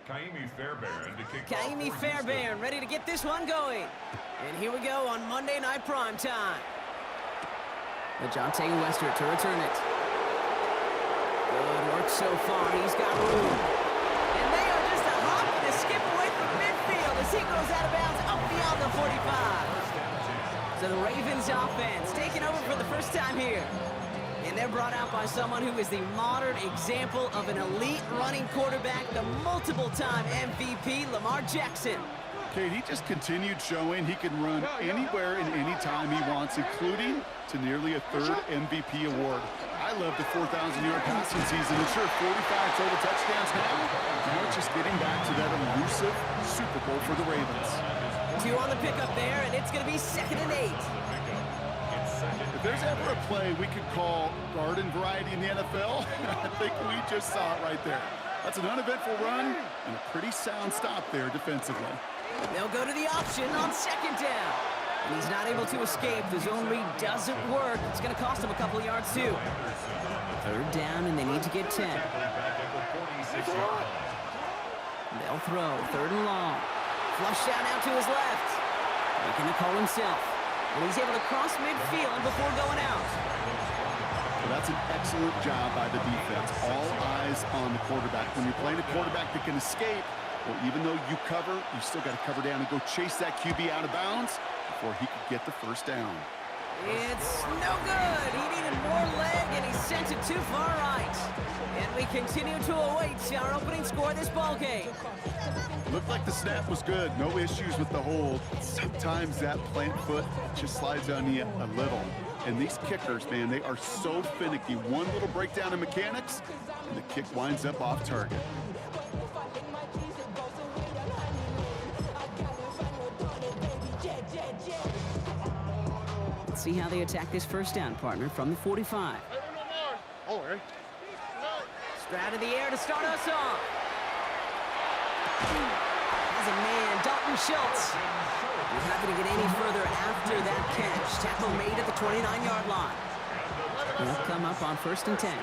S4: Kaimi Fairbairn to kick
S2: Kaimi
S4: off for
S2: Fairbairn ready to get this one going. And here we go on Monday Night Prime Time. LeJontay Wester to return it. Good work so far. He's got room. And they are just a hop and a skip away from midfield as he goes out of bounds up beyond the 45. So the Ravens offense taking over for the first time here. And they're brought out by someone who is the modern example of an elite running quarterback, the multiple-time MVP, Lamar Jackson.
S3: Kate, he just continued showing he can run anywhere and anytime he wants, including to nearly a third MVP award. I love the 4,000-yard passing season. And sure, 45 total touchdowns now. Now it's just getting back to that elusive Super Bowl for the Ravens.
S2: 2 on the pickup there, and it's going to be 2nd and 8.
S3: If there's ever a play we could call garden variety in the NFL, I think we just saw it right there. That's an uneventful run and a pretty sound stop there defensively.
S2: They'll go to the option on 2nd down. And he's not able to escape. The zone read doesn't work. It's going to cost him a couple of yards, too. 3rd down, and they need to get 10. They'll throw. 3rd and long. Flush down out to his left. Making the call himself. And he's able to cross midfield before going out.
S3: Well, that's an excellent job by the defense. All eyes on the quarterback. When you're playing a quarterback that can escape, well, even though you cover, you still got to cover down and go chase that QB out of bounds before he could get the 1st down.
S2: It's no good. He needed more leg, and he sent it too far right. And we continue to await our opening score of this ball game.
S3: Looked like the snap was good. No issues with the hold. Sometimes that plant foot just slides on you a little. And these kickers, man, they are so finicky. One little breakdown in mechanics, and the kick winds up off target.
S2: Let's see how they attack this 1st down, partner, from the 45. Stroud in the air to start us off. Has a man, Dalton Schultz. He's not going to get any further after that catch. Tackle made at the 29-yard line. He'll come up on 1st and 10.
S4: Here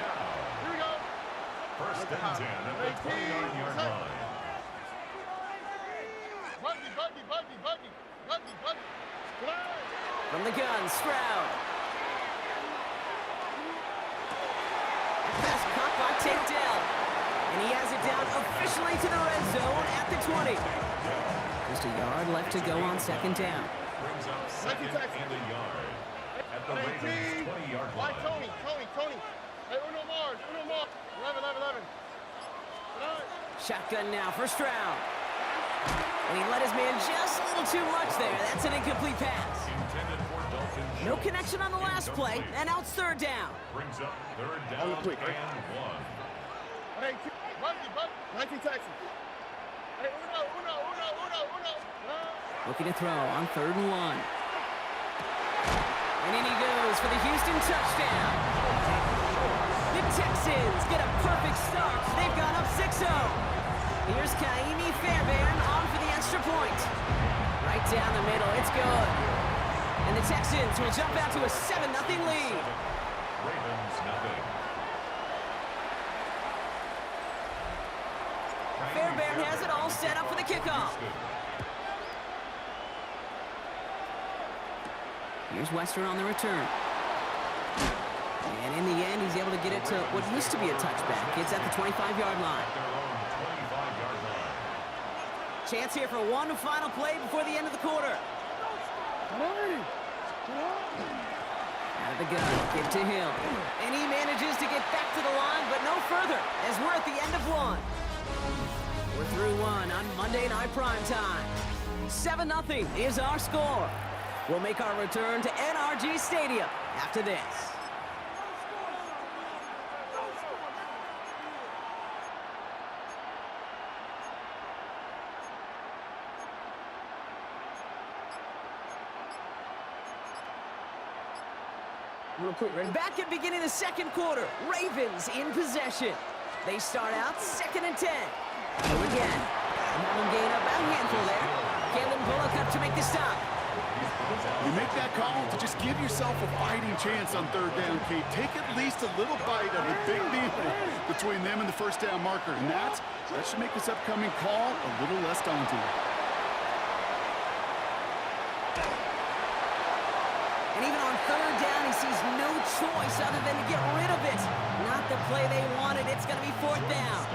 S4: we go. 1st and 10 at the 29-yard line.
S2: From the gun, Stroud. Pass caught by Tank Dell. And he has it down officially to the red zone at the 20. Just a yard left to go on 2nd down.
S4: Brings up 2nd and a yard at the Ravens' 20-yard line.
S6: Tony. Hey, Uno Mars. 11.
S2: Shotgun now for Stroud. And he let his man just a little too much there. That's an incomplete pass.
S4: Intended for Dalton Schultz.
S2: No connection on the last play, and now it's 3rd down.
S4: Brings up 3rd down and 1.
S6: Hey, Buddy. 19 Texas. Hey, Uno.
S2: Looking to throw on 3rd and 1. And in he goes for the Houston touchdown. The Texans get a perfect start. They've gone up 6-0. Here's Kaimi Fairbairn on for the extra point. Right down the middle. It's good. And the Texans will jump out to a 7-0 lead.
S4: Ravens nothing.
S2: Fairbairn has it all set up for the kickoff. Here's Wester on the return. And in the end, he's able to get it to what used to be a touchback. It's at the 25-yard line. Chance here for one final play before the end of the quarter. Out of the gun, give to Hill. And he manages to get back to the line, but no further, as we're at the end of 1. We're through 1 on Monday Night Prime Time. 7-0 is our score. We'll make our return to NRG Stadium after this.
S6: Real quick, ready?
S2: Back at beginning of the 2nd quarter, Ravens in possession. They start out 2nd and 10. Go again. And have them gain up a handful there. Caleb Bullock up to make the stop.
S3: You make that call to just give yourself a fighting chance on third down, Kate. Take at least a little bite of a big deal between them and the first down marker. And that should make this upcoming call a little less daunting.
S2: And even on third down, he sees no choice other than to get rid of it. Not the play they wanted. It's going to be fourth down.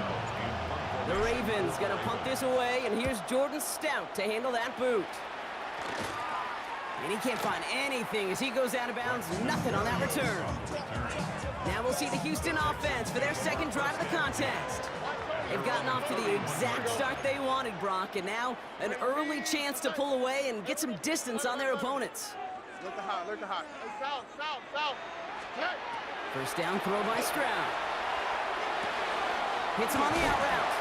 S2: The Ravens going to punt this away, and here's Jordan Stout to handle that boot. And he can't find anything as he goes out of bounds. Nothing on that return. Now we'll see the Houston offense for their second drive of the contest. They've gotten off to the exact start they wanted, Brock, and now an early chance to pull away and get some distance on their opponents.
S6: Look hot, look hot. Hey, south.
S2: First down throw by Stroud. Hits him on the out route.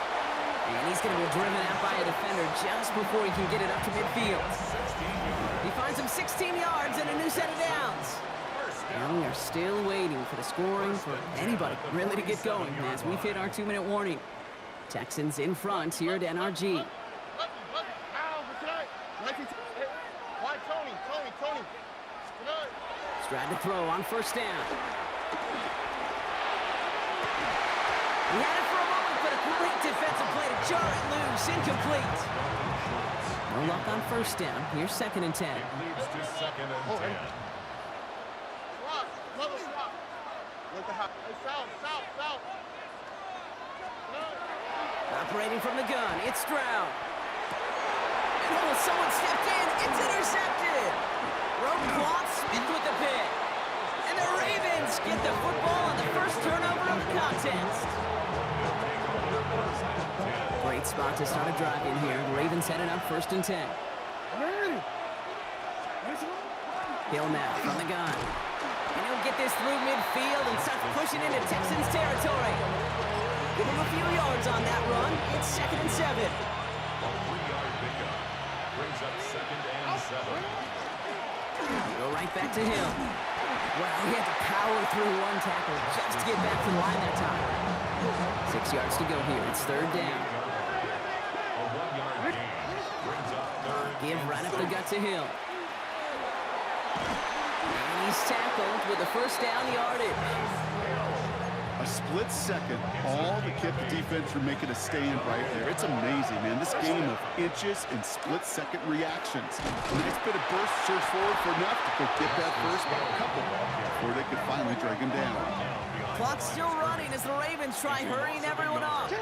S2: And he's going to be driven out by a defender just before he can get it up to midfield. He finds him 16 yards and a new set of downs. And we are still waiting for the scoring for anybody really to get going as we've hit our 2-minute warning. Texans in front here at NRG. Stroud to throw on first down. He had it for a moment, but a great defensive play to jar it loose. Incomplete. No luck on first down. Here's second and 10.
S4: It leads to second and 10.
S2: Operating from the gun, it's Stroud. Oh, someone stepped in. It's intercepted. Roquan Smith with the pick. And the Ravens get the football on the first turnover of the contest. Great spot to start a drive in here. Ravens headed up first and 10. Hill now from the gun. And he'll get this through midfield and start pushing into Texans territory. Give him a few yards on that run. It's second and 7.
S4: A 3-yard pickup brings up second and 7.
S2: Go right back to Hill. Well, he had to power through one tackle just to get back to the line that time. 6 yards to go here. It's third down.
S4: A 1-yard gain brings up third.
S2: Give right up the gut to Hill. And he's tackled with the first down yardage.
S3: A split second, all to keep the defense from making a stand right there. It's amazing, man. This game of inches and split-second reactions. It's been a burst surge forward for enough to go get that first couple before they could finally drag him down.
S2: Clock's still running as the Ravens try hurrying everyone up.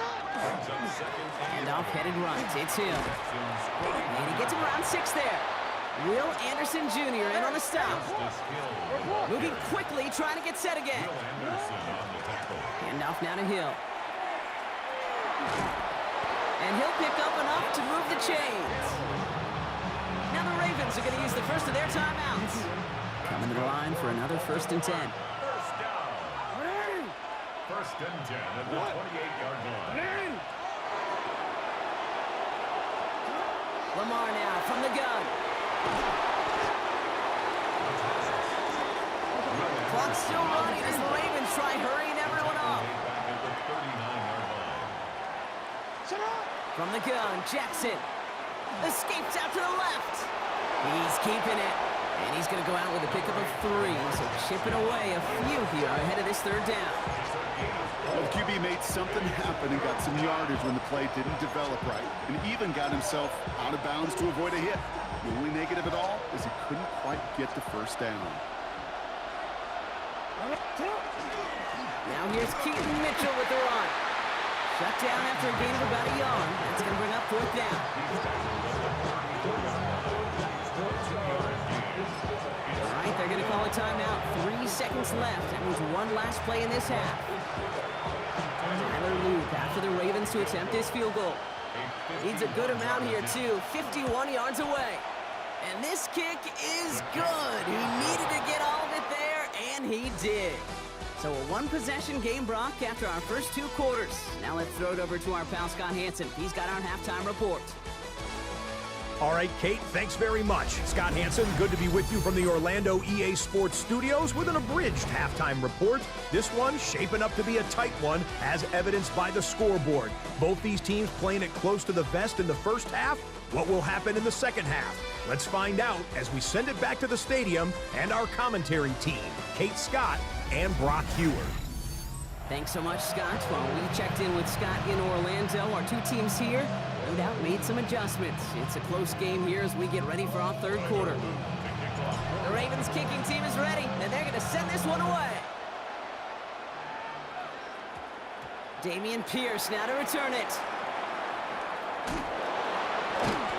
S2: And off-headed right. It's Hill. And he gets him around 6 there. Will Anderson Jr. in on the stop. Moving quickly, trying to get set again. Hand off now to Hill. And he'll pick up enough to move the chains. Now the Ravens are going to use the first of their timeouts. Coming to the line for another first and 10.
S4: First down. First and 10 at the 28-yard line.
S2: Lamar now from the gun. Clock's still running as the Ravens try hurrying everyone up. From the gun, Jackson escapes out to the left. He's keeping it, and he's going to go out with a pickup of 3, so chipping away a few here ahead of this third down.
S3: Well, the QB made something happen and got some yardage when the play didn't develop right, and even got himself out of bounds to avoid a hit. The only negative at all is he couldn't quite get the first down.
S2: Now here's Keaton Mitchell with the run. Shut down after a gain of about a yard. That's going to bring up fourth down. All right, they're going to call a timeout. 3 seconds left. That means one last play in this half. Tyler Luke after the Ravens to attempt this field goal. Needs a good amount here, too. 51 yards away. And this kick is good. He needed to get all of it there, and he did. So a one-possession game, Brock, after our first 2 quarters. Now let's throw it over to our pal Scott Hanson. He's got our halftime report.
S5: All right, Kate, thanks very much. Scott Hanson, good to be with you from the Orlando EA Sports Studios with an abridged halftime report. This one shaping up to be a tight one, as evidenced by the scoreboard. Both these teams playing it close to the vest in the first half. What will happen in the second half? Let's find out as we send it back to the stadium and our commentary team, Kate Scott and Brock Hewer.
S2: Thanks so much, Scott. While we checked in with Scott in Orlando, our two teams here no doubt made some adjustments. It's a close game here as we get ready for our third quarter. The Ravens kicking team is ready, and they're going to send this one away. Damian Pierce now to return it.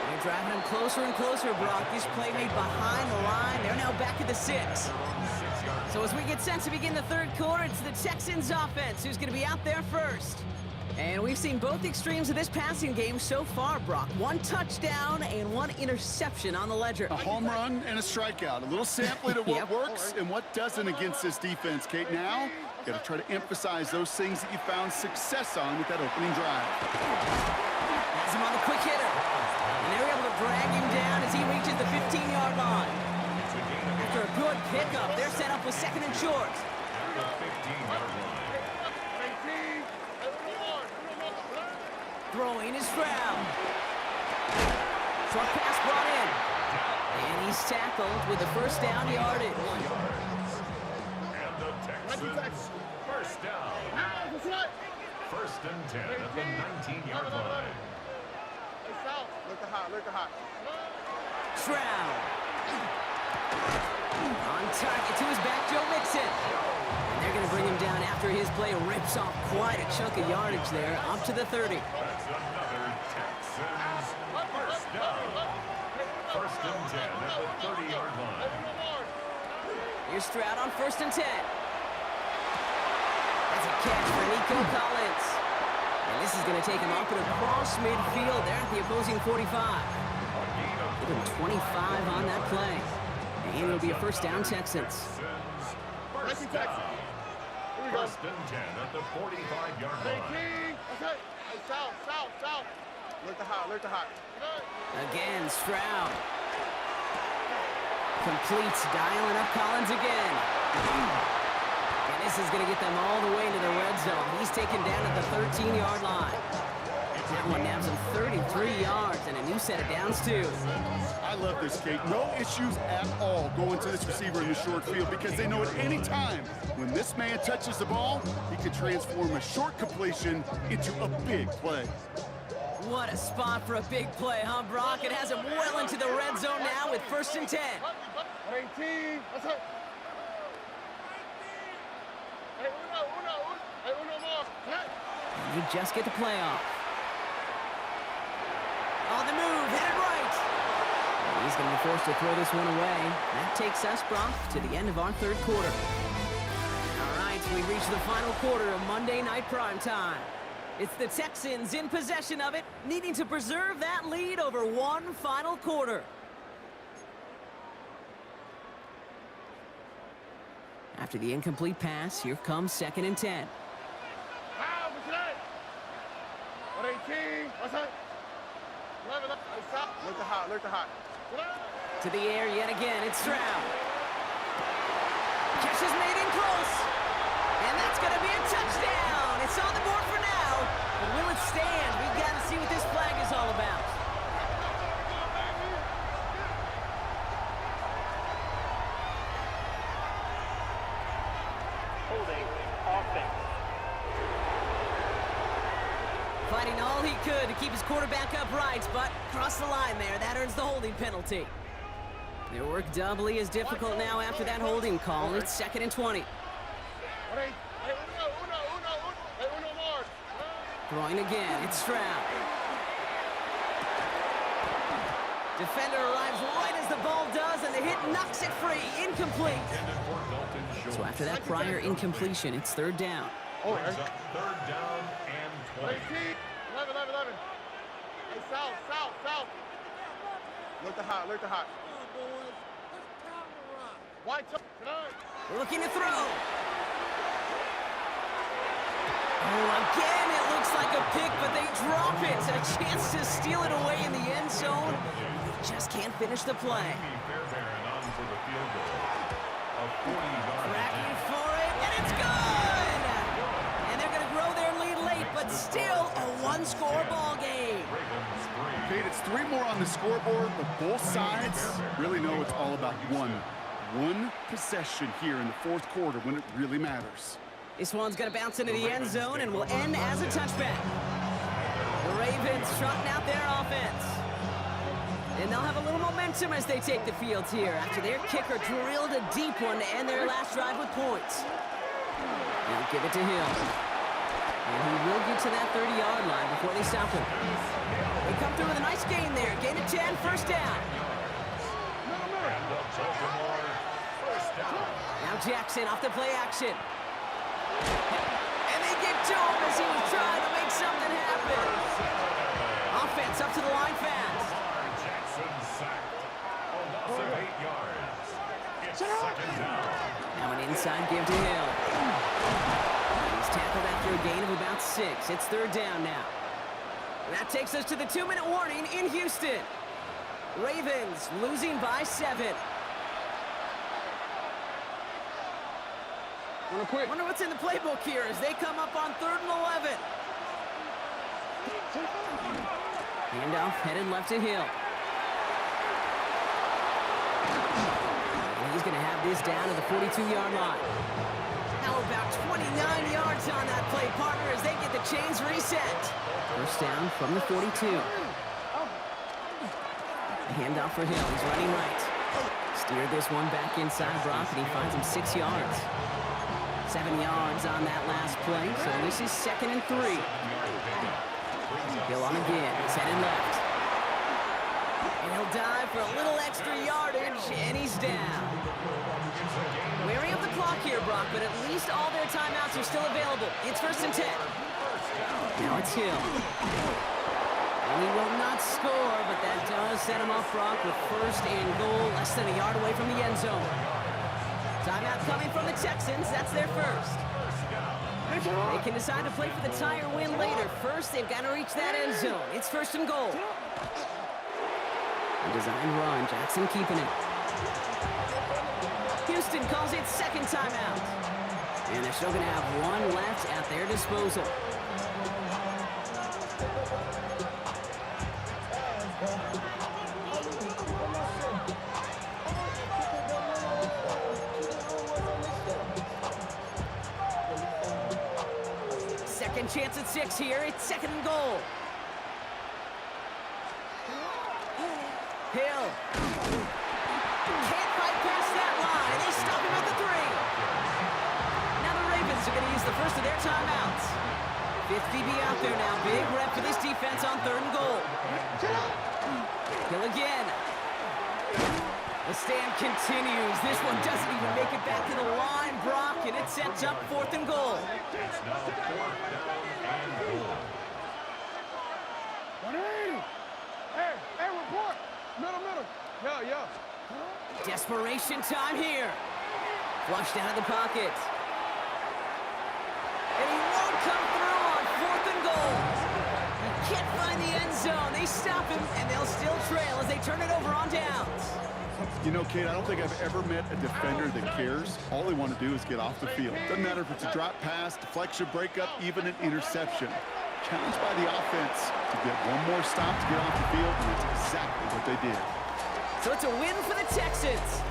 S2: They're driving him closer and closer, Brock. This play made behind the line. They're now back at the 6. So as we get set to begin the third quarter, it's the Texans offense who's going to be out there first. And we've seen both extremes of this passing game so far, Brock. 1 touchdown and 1 interception on the ledger.
S3: A home run and a strikeout. A little sampling of what works and what doesn't against this defense, Kate. Now, you got to try to emphasize those things that you found success on with that opening drive.
S2: Has him on the quick hitter. And they're able to drag him down as he reaches the 15-yard line. After a good pickup, they're set up with 2nd and short. Throwing is Stroud. Short pass brought in. And he's tackled with the first down yardage.
S4: And the Texans, first down. First and 10 at the 19-yard line.
S6: Look hot.
S2: Stroud. On target to his back, Joe Mixon. And they're going to bring him down after his play rips off quite a chunk of yardage there, up to the 30.
S4: That's another Texans first down. First and 10 at the 30-yard line.
S2: Here's Stroud on 1st and 10. That's a catch for Nico Collins. And this is going to take him up and across midfield there at the opposing 45. Give him 25 on that play. And it'll be a first down, Texans.
S4: First down. First and 10 at the 45-yard line.
S6: South. Look hot.
S2: Again, Stroud. Completes, dialing up Collins again. And this is going to get them all the way to the red zone. He's taken down at the 13-yard line. That one nabs him 33 yards and a new set of downs, too.
S3: I love this, Kate. No issues at all going to this receiver in the short field because they know at any time when this man touches the ball, he can transform a short completion into a big play.
S2: What a spot for a big play, huh, Brock? It has him well into the red zone now with 1st and 10.
S6: 18. Let's go.
S2: And you just get the play off. On the move, hit it right. And he's going to be forced to throw this one away. That takes us, Brock, to the end of our third quarter. All right, we reach the final quarter of Monday Night Primetime. It's the Texans in possession of it, needing to preserve that lead over one final quarter. After the incomplete pass, here comes 2nd and 10.
S6: 18. What's up? Look hot.
S2: To the air yet again, it's Stroud. Catch is made in close. And that's going to be a touchdown. It's on the board for now. But will it stand? We've got to see what this flag is all about.
S8: Holding offense.
S2: Fighting all he could to keep his quarterback upright, but crossed the line there. That earns the holding penalty. Their work doubly as difficult now after that holding call. It's 2nd and 20. Throwing again, it's Stroud. Defender arrives right as the ball does, and the hit knocks it free. Incomplete. So after that prior incompletion, it's 3rd down.
S4: Brings up 3rd down and 20.
S6: 11. Hey, south. Look hot. White top tonight.
S2: Looking to throw. Oh, again, it looks like a pick, but they drop it. A chance to steal it away in the end zone. just can't finish the play.
S4: Amy Fairbairn on for the field goal. A 40-yard
S2: Cracking for it, and it's good! And they're going to grow their lead late, but still a one-score ball game.
S3: Kate, it's 3 more on the scoreboard, but both sides really know it's all about one possession here in the fourth quarter when it really matters.
S2: This one's going to bounce into the end zone and will end as a touchback. The Ravens trotting out their offense. And they'll have a little momentum as they take the field here after their kicker drilled a deep one to end their last drive with points. They'll give it to Hill. And he will get to that 30-yard line before they stop him. They come through with a nice gain there. Gain of 10, first down. Now Jackson off the play action. And they get to him as he was trying to make something happen. Offense up to the line fast.
S4: Jackson sacked. A loss of 8 yards. It's second down.
S2: Now an inside give to Hill. He's tackled after a gain of about 6. It's third down now. That takes us to the 2-minute warning in Houston. Ravens losing by 7. Wonder what's in the playbook here as they come up on 3rd and 11. Handoff headed left to Hill. And he's going to have this down to the 42-yard line. How about 29 yards on that play, partner, as they get the chains reset. First down from the 42. A handoff for Hill. He's running right. Steered this one back inside Brock, and he finds him 6 yards. 7 yards on that last play, so this is 2nd and 3. Hill on again. He's headed left. And he'll dive for a little extra yardage, and he's down. Weary of the clock here, Brock, but at least all their timeouts are still available. It's 1st and 10. Now it's Hill. And he will not score, but that does set him off, Brock, with 1st and goal, less than a yard away from the end zone. Timeout coming from the Texans. That's their first. They can decide to play for the tie or win later. First, they've got to reach that end zone. It's 1st and goal. A design run. Jackson keeping it. Houston calls it 2nd timeout. And they're still going to have 1 left at their disposal. Second chance at 6 here. It's 2nd and goal. Hill. Can't fight past that line. They stop him at the 3. Now the Ravens are going to use the first of their timeouts. 5th DB out there now. Big rep for this defense on 3rd and goal. Hill again. The stand continues. This one doesn't even make it back to the line, Brock, and it sets up 4th and goal.
S4: It's now 4th down and goal.
S6: 180. Hey, report. Middle. Yeah.
S2: Desperation time here. Flushed out of the pocket. And he won't come through on 4th and goal. He can't find the end zone. They stop him, and they'll still trail as they turn it over on downs.
S3: You know, Kate, I don't think I've ever met a defender that cares. All they want to do is get off the field. Doesn't matter if it's a drop pass, deflection, breakup, even an interception. Challenged by the offense to get one more stop to get off the field, and that's exactly what they did.
S2: So it's a win for the Texans.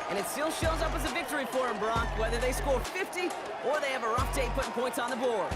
S2: And it still shows up as a victory for them, Brock, whether they score 50 or they have a rough day putting points on the board.